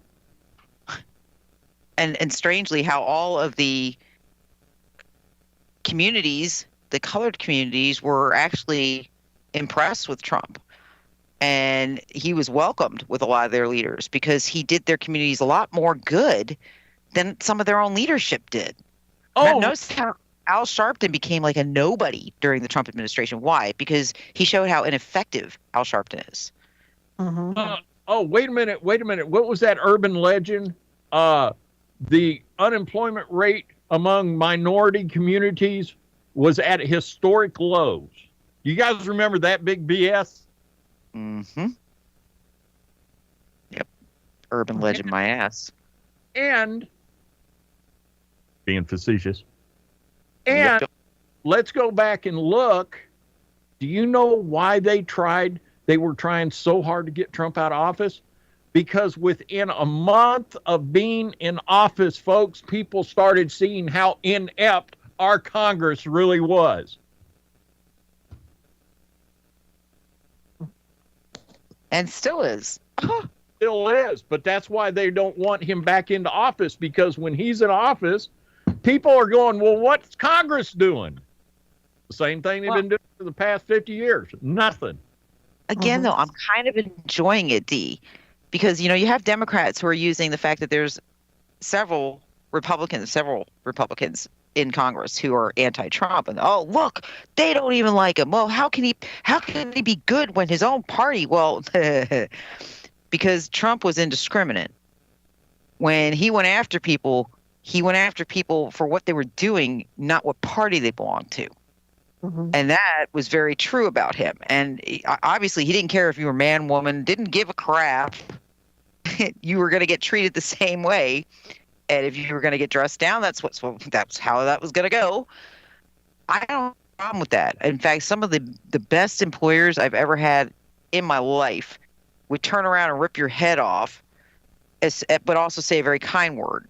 And strangely, how all of the communities, the colored communities, were actually impressed with Trump. And he was welcomed with a lot of their leaders because he did their communities a lot more good than some of their own leadership did. Oh, notice how Al Sharpton became like a nobody during the Trump administration. Why? Because he showed how ineffective Al Sharpton is. Wait a minute. What was that urban legend? The unemployment rate among minority communities was at historic lows. You guys remember that big BS? Mm-hmm. Yep. Urban legend, my ass. And being facetious. And let's go back and look. Do you know why they were trying so hard to get Trump out of office? Because within a month of being in office, folks, people started seeing how inept our Congress really was. And still is. Still is. But that's why they don't want him back into office, because when he's in office, people are going, well, what's Congress doing? The same thing they've been doing for the past 50 years. Nothing. Again, though, I'm kind of enjoying it, D, because, you know, you have Democrats who are using the fact that there's several Republicans in Congress who are anti-Trump, and oh, look, they don't even like him. Well, how can he be good when his own party? Well, because Trump was indiscriminate. When he went after people, he went after people for what they were doing, not what party they belonged to. Mm-hmm. And that was very true about him. And obviously, he didn't care if you were man, woman, didn't give a crap. You were going to get treated the same way. And if you were going to get dressed down, that's how that was going to go. I don't have a problem with that. In fact, some of the best employers I've ever had in my life would turn around and rip your head off, but also say a very kind word.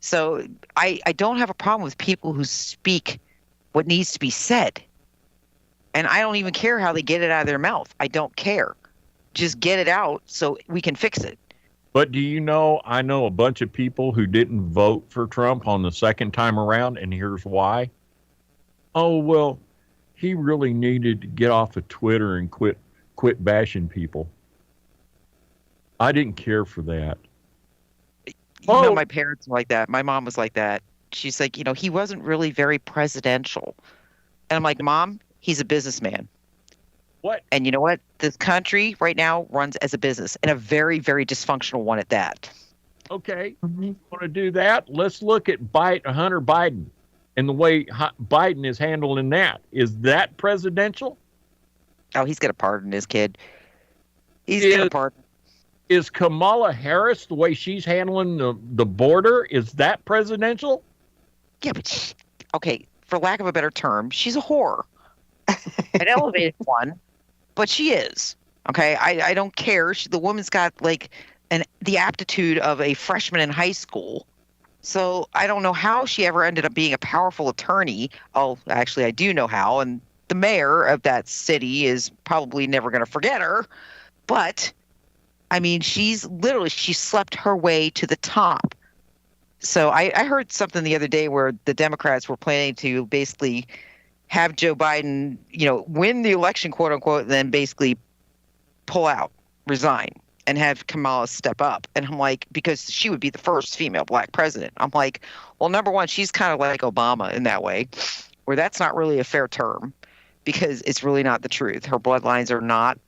So I don't have a problem with people who speak what needs to be said. And I don't even care how they get it out of their mouth. I don't care. Just get it out so we can fix it. But do you know, I know a bunch of people who didn't vote for Trump on the second time around, and here's why. Oh, well, he really needed to get off of Twitter and quit bashing people. I didn't care for that. You know, my parents were like that. My mom was like that. She's like, he wasn't really very presidential. And I'm like, Mom, he's a businessman. What? And you know what? This country right now runs as a business, and a very, very dysfunctional one at that. Okay. Want to do that? Let's look at Hunter Biden and the way Biden is handling that. Is that presidential? Oh, he's going to pardon his kid. He's going to pardon. Is Kamala Harris, the way she's handling the border, is that presidential? Yeah, but okay, for lack of a better term, she's a whore. An elevated one, but she is. Okay, I don't care. The woman's got the aptitude of a freshman in high school. So I don't know how she ever ended up being a powerful attorney. Oh, actually, I do know how. And the mayor of that city is probably never going to forget her. But, I mean, she slept her way to the top. So I heard something the other day where the Democrats were planning to basically have Joe Biden, win the election, quote unquote, and then basically pull out, resign, and have Kamala step up. And I'm like, because she would be the first female black president. I'm like, well, number one, she's kind of like Obama in that way, where that's not really a fair term because it's really not the truth. Her bloodlines are not,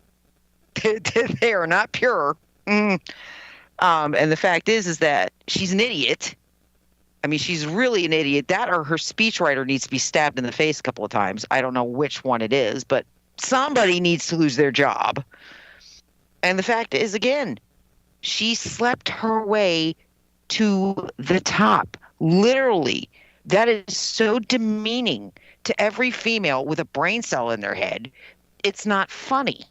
they are not pure. And the fact is that she's an idiot. I mean, she's really an idiot. That or her speechwriter needs to be stabbed in the face a couple of times. I don't know which one it is, but somebody needs to lose their job. And the fact is, again, she slept her way to the top. Literally. That is so demeaning to every female with a brain cell in their head. It's not funny.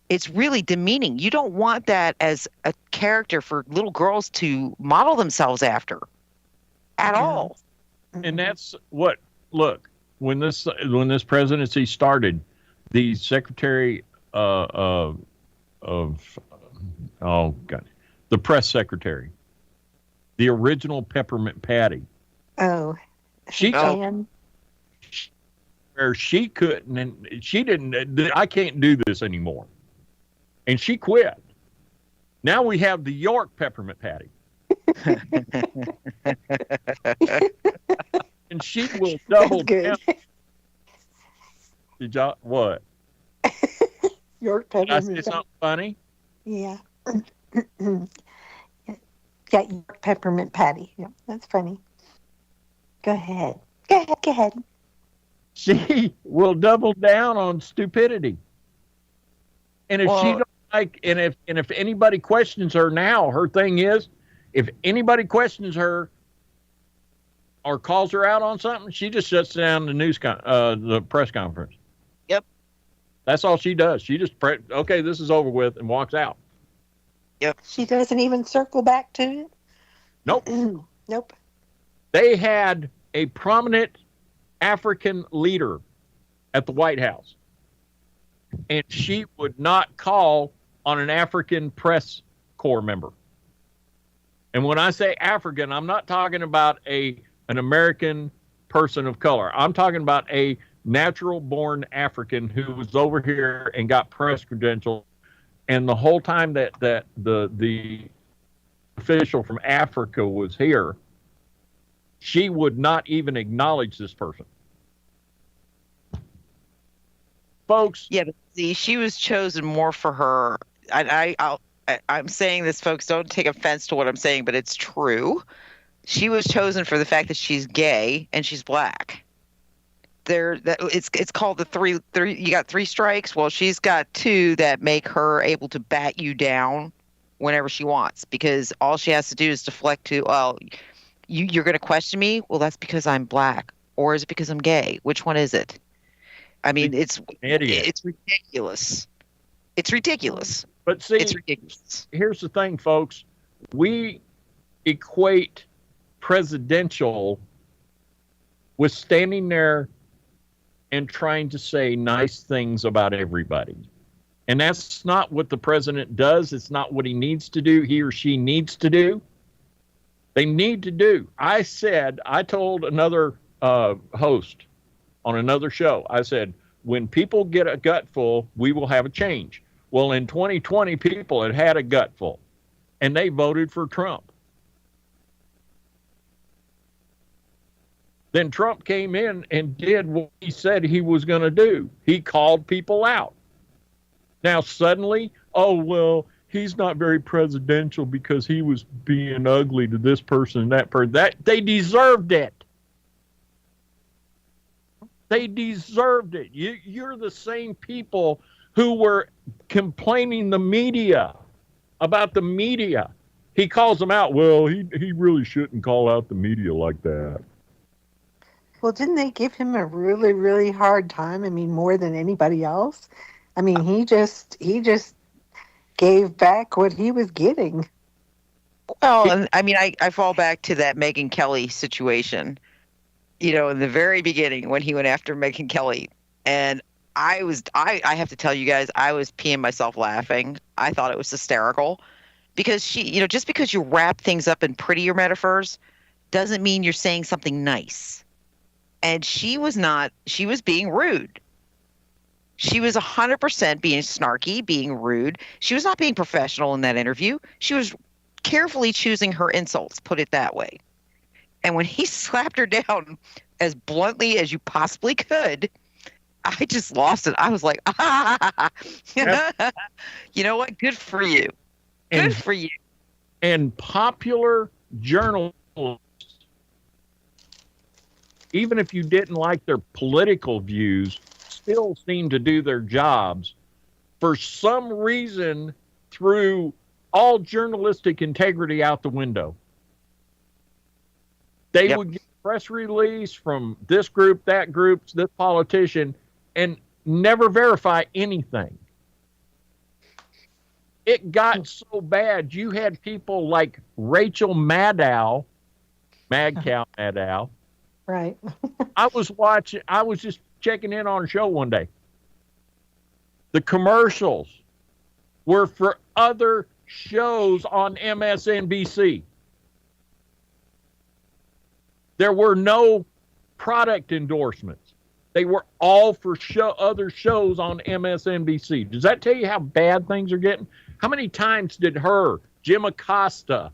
It's really demeaning. You don't want that as a character for little girls to model themselves after. At all. And that's what, look, when this presidency started, the secretary the press secretary, the original Peppermint Patty. Oh. She couldn't, and she didn't, I can't do this anymore. And she quit. Now we have the York Peppermint Patty. And she will double down. Did y'all what? York Did I peppermint. say something funny? Yeah. Yeah, York peppermint patty. Yeah, that's funny. Go ahead. Go ahead. She will double down on stupidity. And if she don't like, and if anybody questions her now, her thing is, if anybody questions her or calls her out on something, she just shuts down the press conference. Yep. That's all she does. She just okay, this is over with, and walks out. Yep. She doesn't even circle back to it? Nope. Nope. They had a prominent African leader at the White House, and she would not call on an African press corps member. And when I say African, I'm not talking about an American person of color. I'm talking about a natural-born African who was over here and got press credentials. And the whole time that the official from Africa was here, she would not even acknowledge this person. Folks. Yeah, but see, she was chosen more for her. I'm saying this, folks, don't take offense to what I'm saying, but it's true. She was chosen for the fact that she's gay and she's black. It's called the three. You got 3 strikes. Well, she's got 2 that make her able to bat you down whenever she wants, because all she has to do is deflect to, well, you're going to question me. Well, that's because I'm black, or is it because I'm gay? Which one is it? I mean, it's ridiculous. It's ridiculous. But see, it's ridiculous. Here's the thing, folks. We equate presidential with standing there and trying to say nice things about everybody. And that's not what the president does. It's not what he needs to do, he or she needs to do. They need to do. I told another host on another show, I said, when people get a gutful, we will have a change. Well, in 2020, people had a gutful, and they voted for Trump. Then Trump came in and did what he said he was going to do. He called people out. Now, suddenly, oh, well, he's not very presidential because he was being ugly to this person and that person. They deserved it. They deserved it. You're the same people who were complaining about the media. He calls them out. Well, he really shouldn't call out the media like that. Well, didn't they give him a really, really hard time? I mean, more than anybody else. I mean, he just gave back what he was getting. Well, and I mean, I fall back to that Megyn Kelly situation. You know, in the very beginning when he went after Megyn Kelly, and I have to tell you guys, I was peeing myself laughing. I thought it was hysterical, because just because you wrap things up in prettier metaphors doesn't mean you're saying something nice. And she was being rude. She was 100% being snarky, being rude. She was not being professional in that interview. She was carefully choosing her insults, put it that way. And when he slapped her down as bluntly as you possibly could, I just lost it. I was like, you know what? Good for you. Good for you. And popular journalists, even if you didn't like their political views, still seem to do their jobs. For some reason, threw all journalistic integrity out the window. They would get a press release from this group, that group, this politician, and never verify anything. It got so bad, you had people like Rachel Maddow, Mad Cow Maddow. Right. I was just checking in on a show one day. The commercials were for other shows on MSNBC. There were no product endorsements. They were all for other shows on MSNBC. Does that tell you how bad things are getting? How many times did Jim Acosta,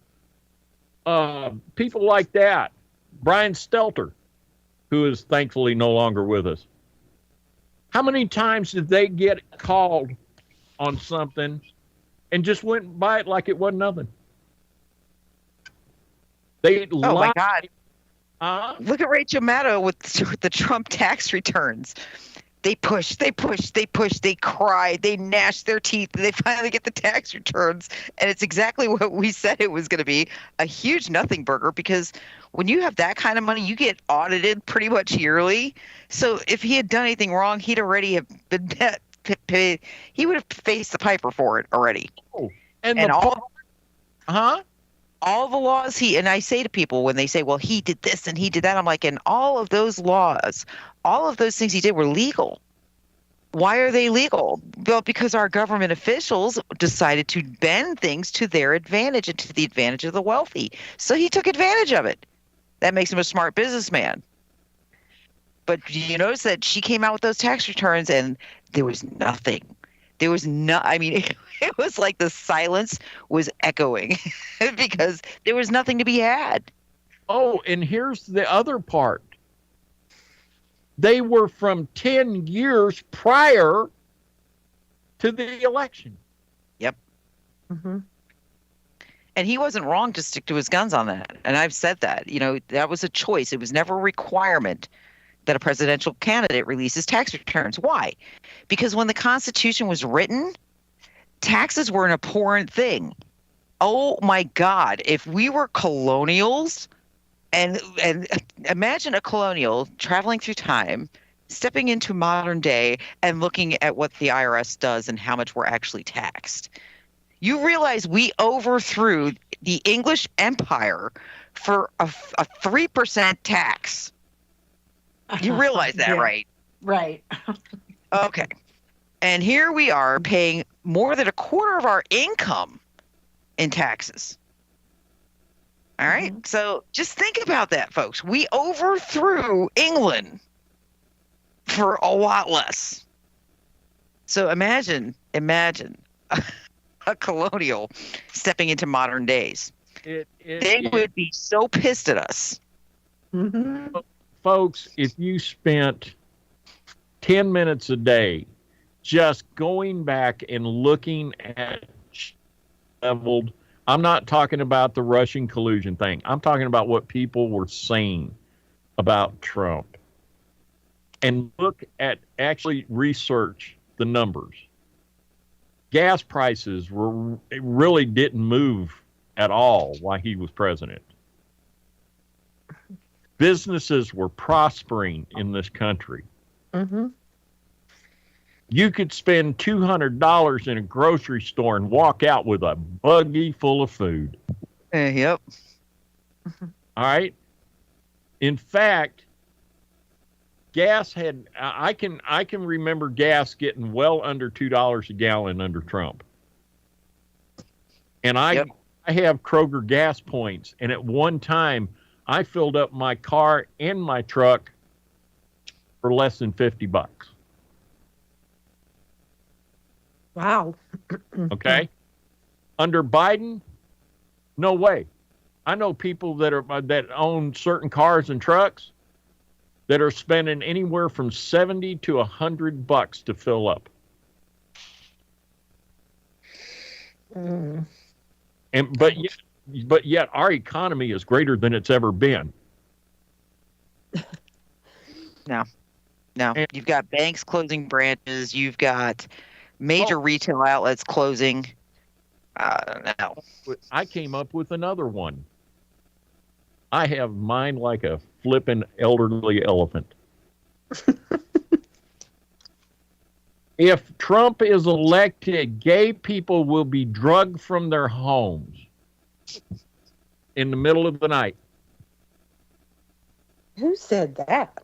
people like that, Brian Stelter, who is thankfully no longer with us, how many times did they get called on something and just went by it like it wasn't nothing? My God. Look at Rachel Maddow with the Trump tax returns. They pushed, they cried, they gnashed their teeth, and they finally get the tax returns. And it's exactly what we said it was going to be, a huge nothing burger, because when you have that kind of money, you get audited pretty much yearly. So if he had done anything wrong, he'd already have been paid. He would have faced the piper for it already. Oh, all the laws and I say to people when they say, well, he did this and he did that, I'm like, and all of those laws, all of those things he did were legal. Why are they legal? Well, because our government officials decided to bend things to their advantage and to the advantage of the wealthy. So he took advantage of it. That makes him a smart businessman. But you notice that she came out with those tax returns and there was nothing. There was it was like the silence was echoing because there was nothing to be had. Oh, and here's the other part. They were from 10 years prior to the election. Yep. Mm-hmm. And he wasn't wrong to stick to his guns on that. And I've said that. That was a choice. It was never a requirement that a presidential candidate releases tax returns. Why? Because when the Constitution was written, taxes were an abhorrent thing. Oh my God. If we were colonials, and imagine a colonial traveling through time, stepping into modern day and looking at what the IRS does and how much we're actually taxed. You realize we overthrew the English Empire for a 3% tax. You realize that, Yeah. right? Right. Okay. And here we are paying more than a quarter of our income in taxes. All right. So just think about that, folks. We overthrew England for a lot less. So imagine a colonial stepping into modern days. They would be so pissed at us. Mm-hmm. Folks, if you spent 10 minutes a day just going back and looking at leveled, I'm not talking about the Russian collusion thing. I'm talking about what people were saying about Trump. And look at, actually research the numbers. Gas prices really didn't move at all while he was president. Businesses were prospering in this country. Mm-hmm. You could spend $200 in a grocery store and walk out with a buggy full of food. Yep. All right. In fact, gas had, I can remember gas getting well under $2 a gallon under Trump. And I have Kroger gas points, and at one time I filled up my car and my truck for less than $50. Wow. Okay. Under Biden, no way. I know people that own certain cars and trucks that are spending anywhere from $70 to $100 to fill up. Mm. But yet our economy is greater than it's ever been. No. You've got banks closing branches. You've got major retail outlets closing. No. I came up with another one. I have mine like a flippin' elderly elephant. If Trump is elected, gay people will be drugged from their homes in the middle of the night. Who said that?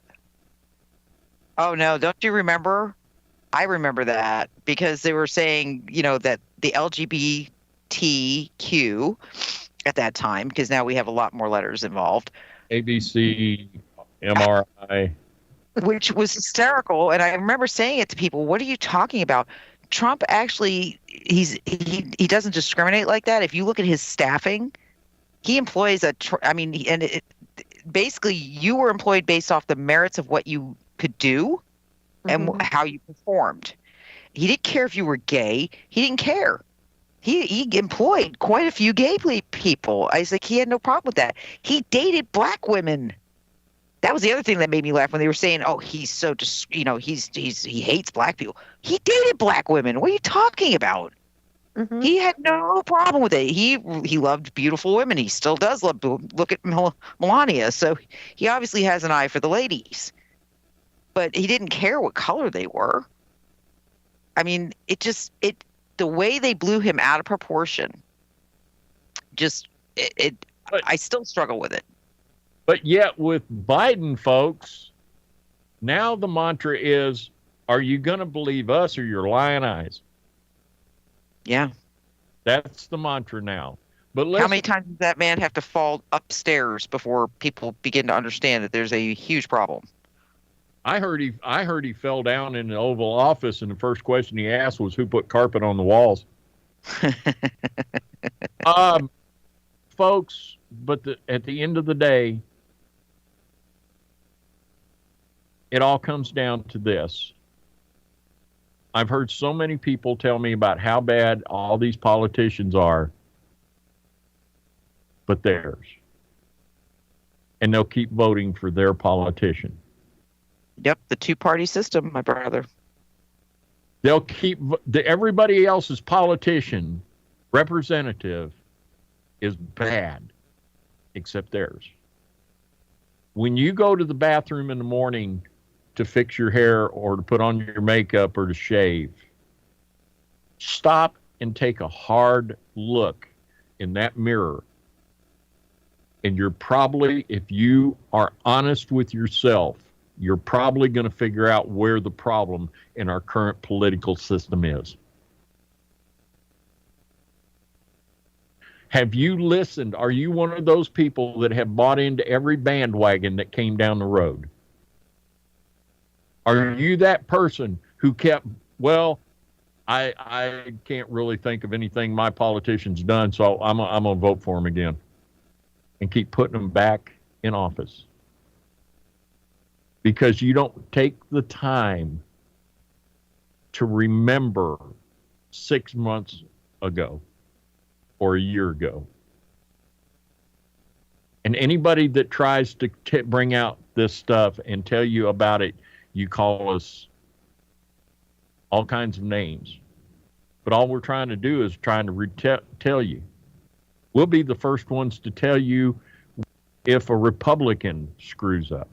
Oh, no. Don't you remember? I remember that because they were saying, that the LGBTQ at that time, because now we have a lot more letters involved. ABC, MRI. Which was hysterical. And I remember saying it to people, what are you talking about? Trump actually, he doesn't discriminate like that. If you look at his staffing, he employs basically you were employed based off the merits of what you could do and how you performed. He didn't care if you were gay. He didn't care. He employed quite a few gay people. I was like, he had no problem with that. He dated black women. That was the other thing that made me laugh when they were saying, "Oh, he's so he hates black people." He dated black women. What are you talking about? Mm-hmm. He had no problem with it. He loved beautiful women. He still does love. Look at Melania. So he obviously has an eye for the ladies. But he didn't care what color they were. I mean, the way they blew him out of proportion. I still struggle with it. But yet with Biden, folks, now the mantra is, are you going to believe us or your lying eyes? Yeah. That's the mantra now. But how many times does that man have to fall upstairs before people begin to understand that there's a huge problem? I heard he fell down in the Oval Office, and the first question he asked was, who put carpet on the walls? Folks, but at the end of the day, it all comes down to this. I've heard so many people tell me about how bad all these politicians are. but theirs. And they'll keep voting for their politician. Yep, the two-party system, my brother. They'll keep everybody else's politician, representative, is bad, except theirs. When you go to the bathroom in the morning to fix your hair or to put on your makeup or to shave, stop and take a hard look in that mirror. And you're probably, if you are honest with yourself, you're probably going to figure out where the problem in our current political system is. Have you listened? Are you one of those people that have bought into every bandwagon that came down the road? Are you that person who kept, well, I can't really think of anything my politician's done, so I'm going to vote for him again and keep putting them back in office? Because you don't take the time to remember 6 months ago or a year ago. And anybody that tries to bring out this stuff and tell you about it, you call us all kinds of names. But all we're trying to do is trying to tell you. We'll be the first ones to tell you if a Republican screws up.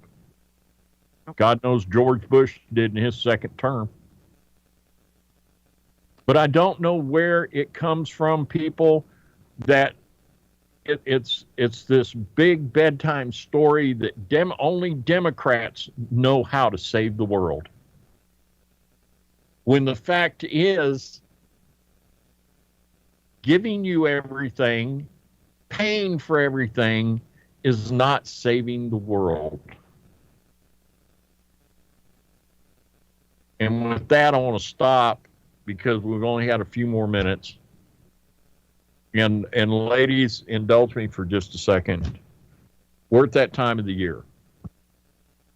God knows George Bush did in his second term. But I don't know where it comes from, people, that it's this big bedtime story that only Democrats know how to save the world. When the fact is, giving you everything, paying for everything, is not saving the world. And with that, I want to stop because we've only had a few more minutes. And ladies, indulge me for just a second. We're at that time of the year.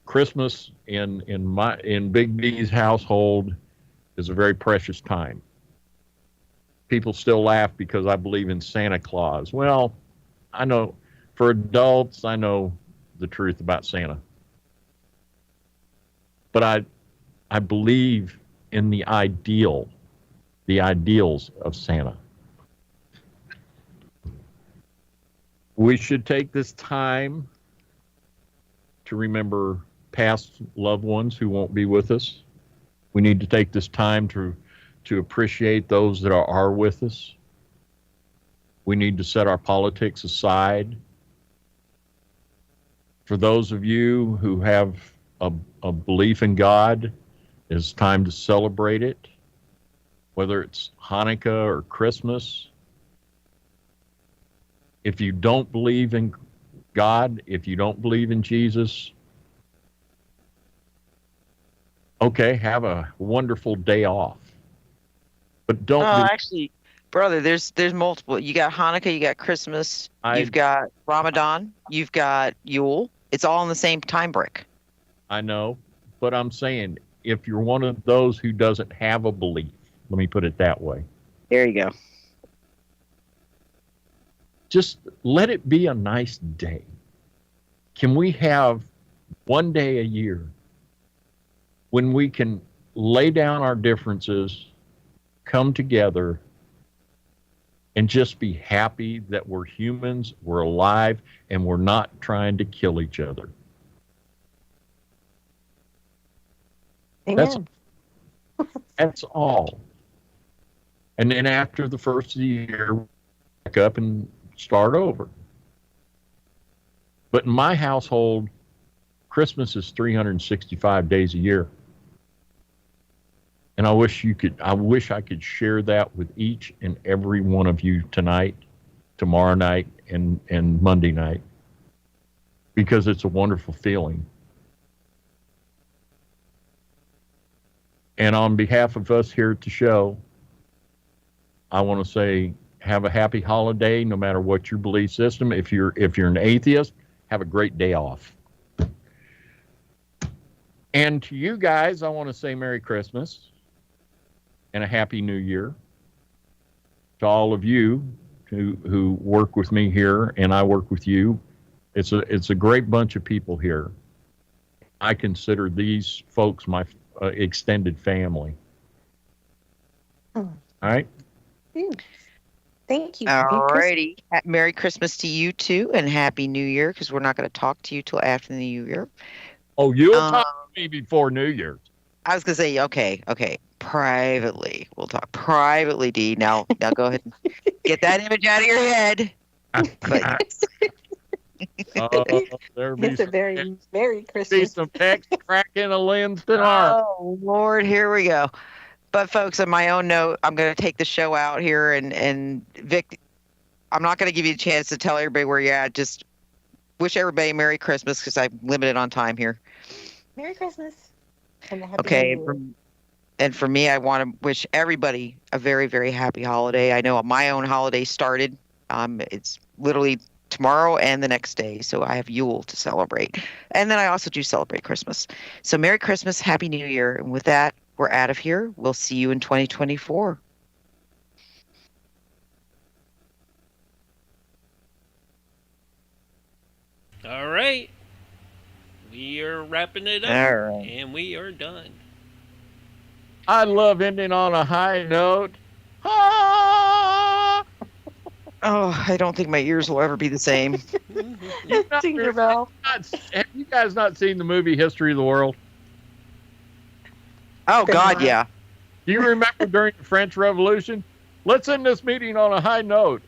Christmas in Big D's household is a very precious time. People still laugh because I believe in Santa Claus. Well, I know for adults, I know the truth about Santa. But I believe in the ideals of Santa. We should take this time to remember past loved ones who won't be with us. We need to take this time to appreciate those that are with us. We need to set our politics aside. For those of you who have a belief in God, it's time to celebrate it, whether it's Hanukkah or Christmas. If you don't believe in God, if you don't believe in Jesus, okay, have a wonderful day off. But don't. Actually, brother, there's multiple. You got Hanukkah, you got Christmas, you've got Ramadan, you've got Yule. It's all in the same time brick. I know, but I'm saying if you're one of those who doesn't have a belief, let me put it that way. There you go. Just let it be a nice day. Can we have one day a year when we can lay down our differences, come together, and just be happy that we're humans, we're alive, and we're not trying to kill each other? Amen. That's all. And then after the first of the year, back up and start over. But in my household, Christmas is 365 days a year. And I wish I could share that with each and every one of you tonight, tomorrow night, and Monday night. Because it's a wonderful feeling. And on behalf of us here at the show, I want to say have a happy holiday, no matter what your belief system. If you're an atheist, have a great day off. And to you guys, I want to say Merry Christmas and a Happy New Year. To all of you who work with me here, and I work with you. It's a great bunch of people here. I consider these folks my extended family. All right. Thank you. All righty. Merry Christmas to you too, and Happy New Year, because we're not going to talk to you till after the New Year. Oh, you'll talk to me before New Year's. I was going to say, okay. Privately. We'll talk privately, Dee. Now go ahead and get that image out of your head. It's a very Merry Be Christmas. some pecs cracking a lens tomorrow. Oh, Lord, here we go. But, folks, on my own note, I'm going to take the show out here. And Vic, I'm not going to give you a chance to tell everybody where you're at. Just wish everybody Merry Christmas, because I'm limited on time here. Merry Christmas. And a happy Okay. New Year. And for me, I want to wish everybody a very, very happy holiday. I know my own holiday started. It's literally tomorrow and the next day. So I have Yule to celebrate. And then I also do celebrate Christmas. So Merry Christmas, Happy New Year. And with that, we're out of here. We'll see you in 2024. All right. We are wrapping it up. All right. And we are done. I love ending on a high note. Ah! Oh, I don't think my ears will ever be the same. Tinkerbell. Have you guys not seen the movie History of the World? Oh, God, yeah. Do you remember during the French Revolution? Let's end this meeting on a high note.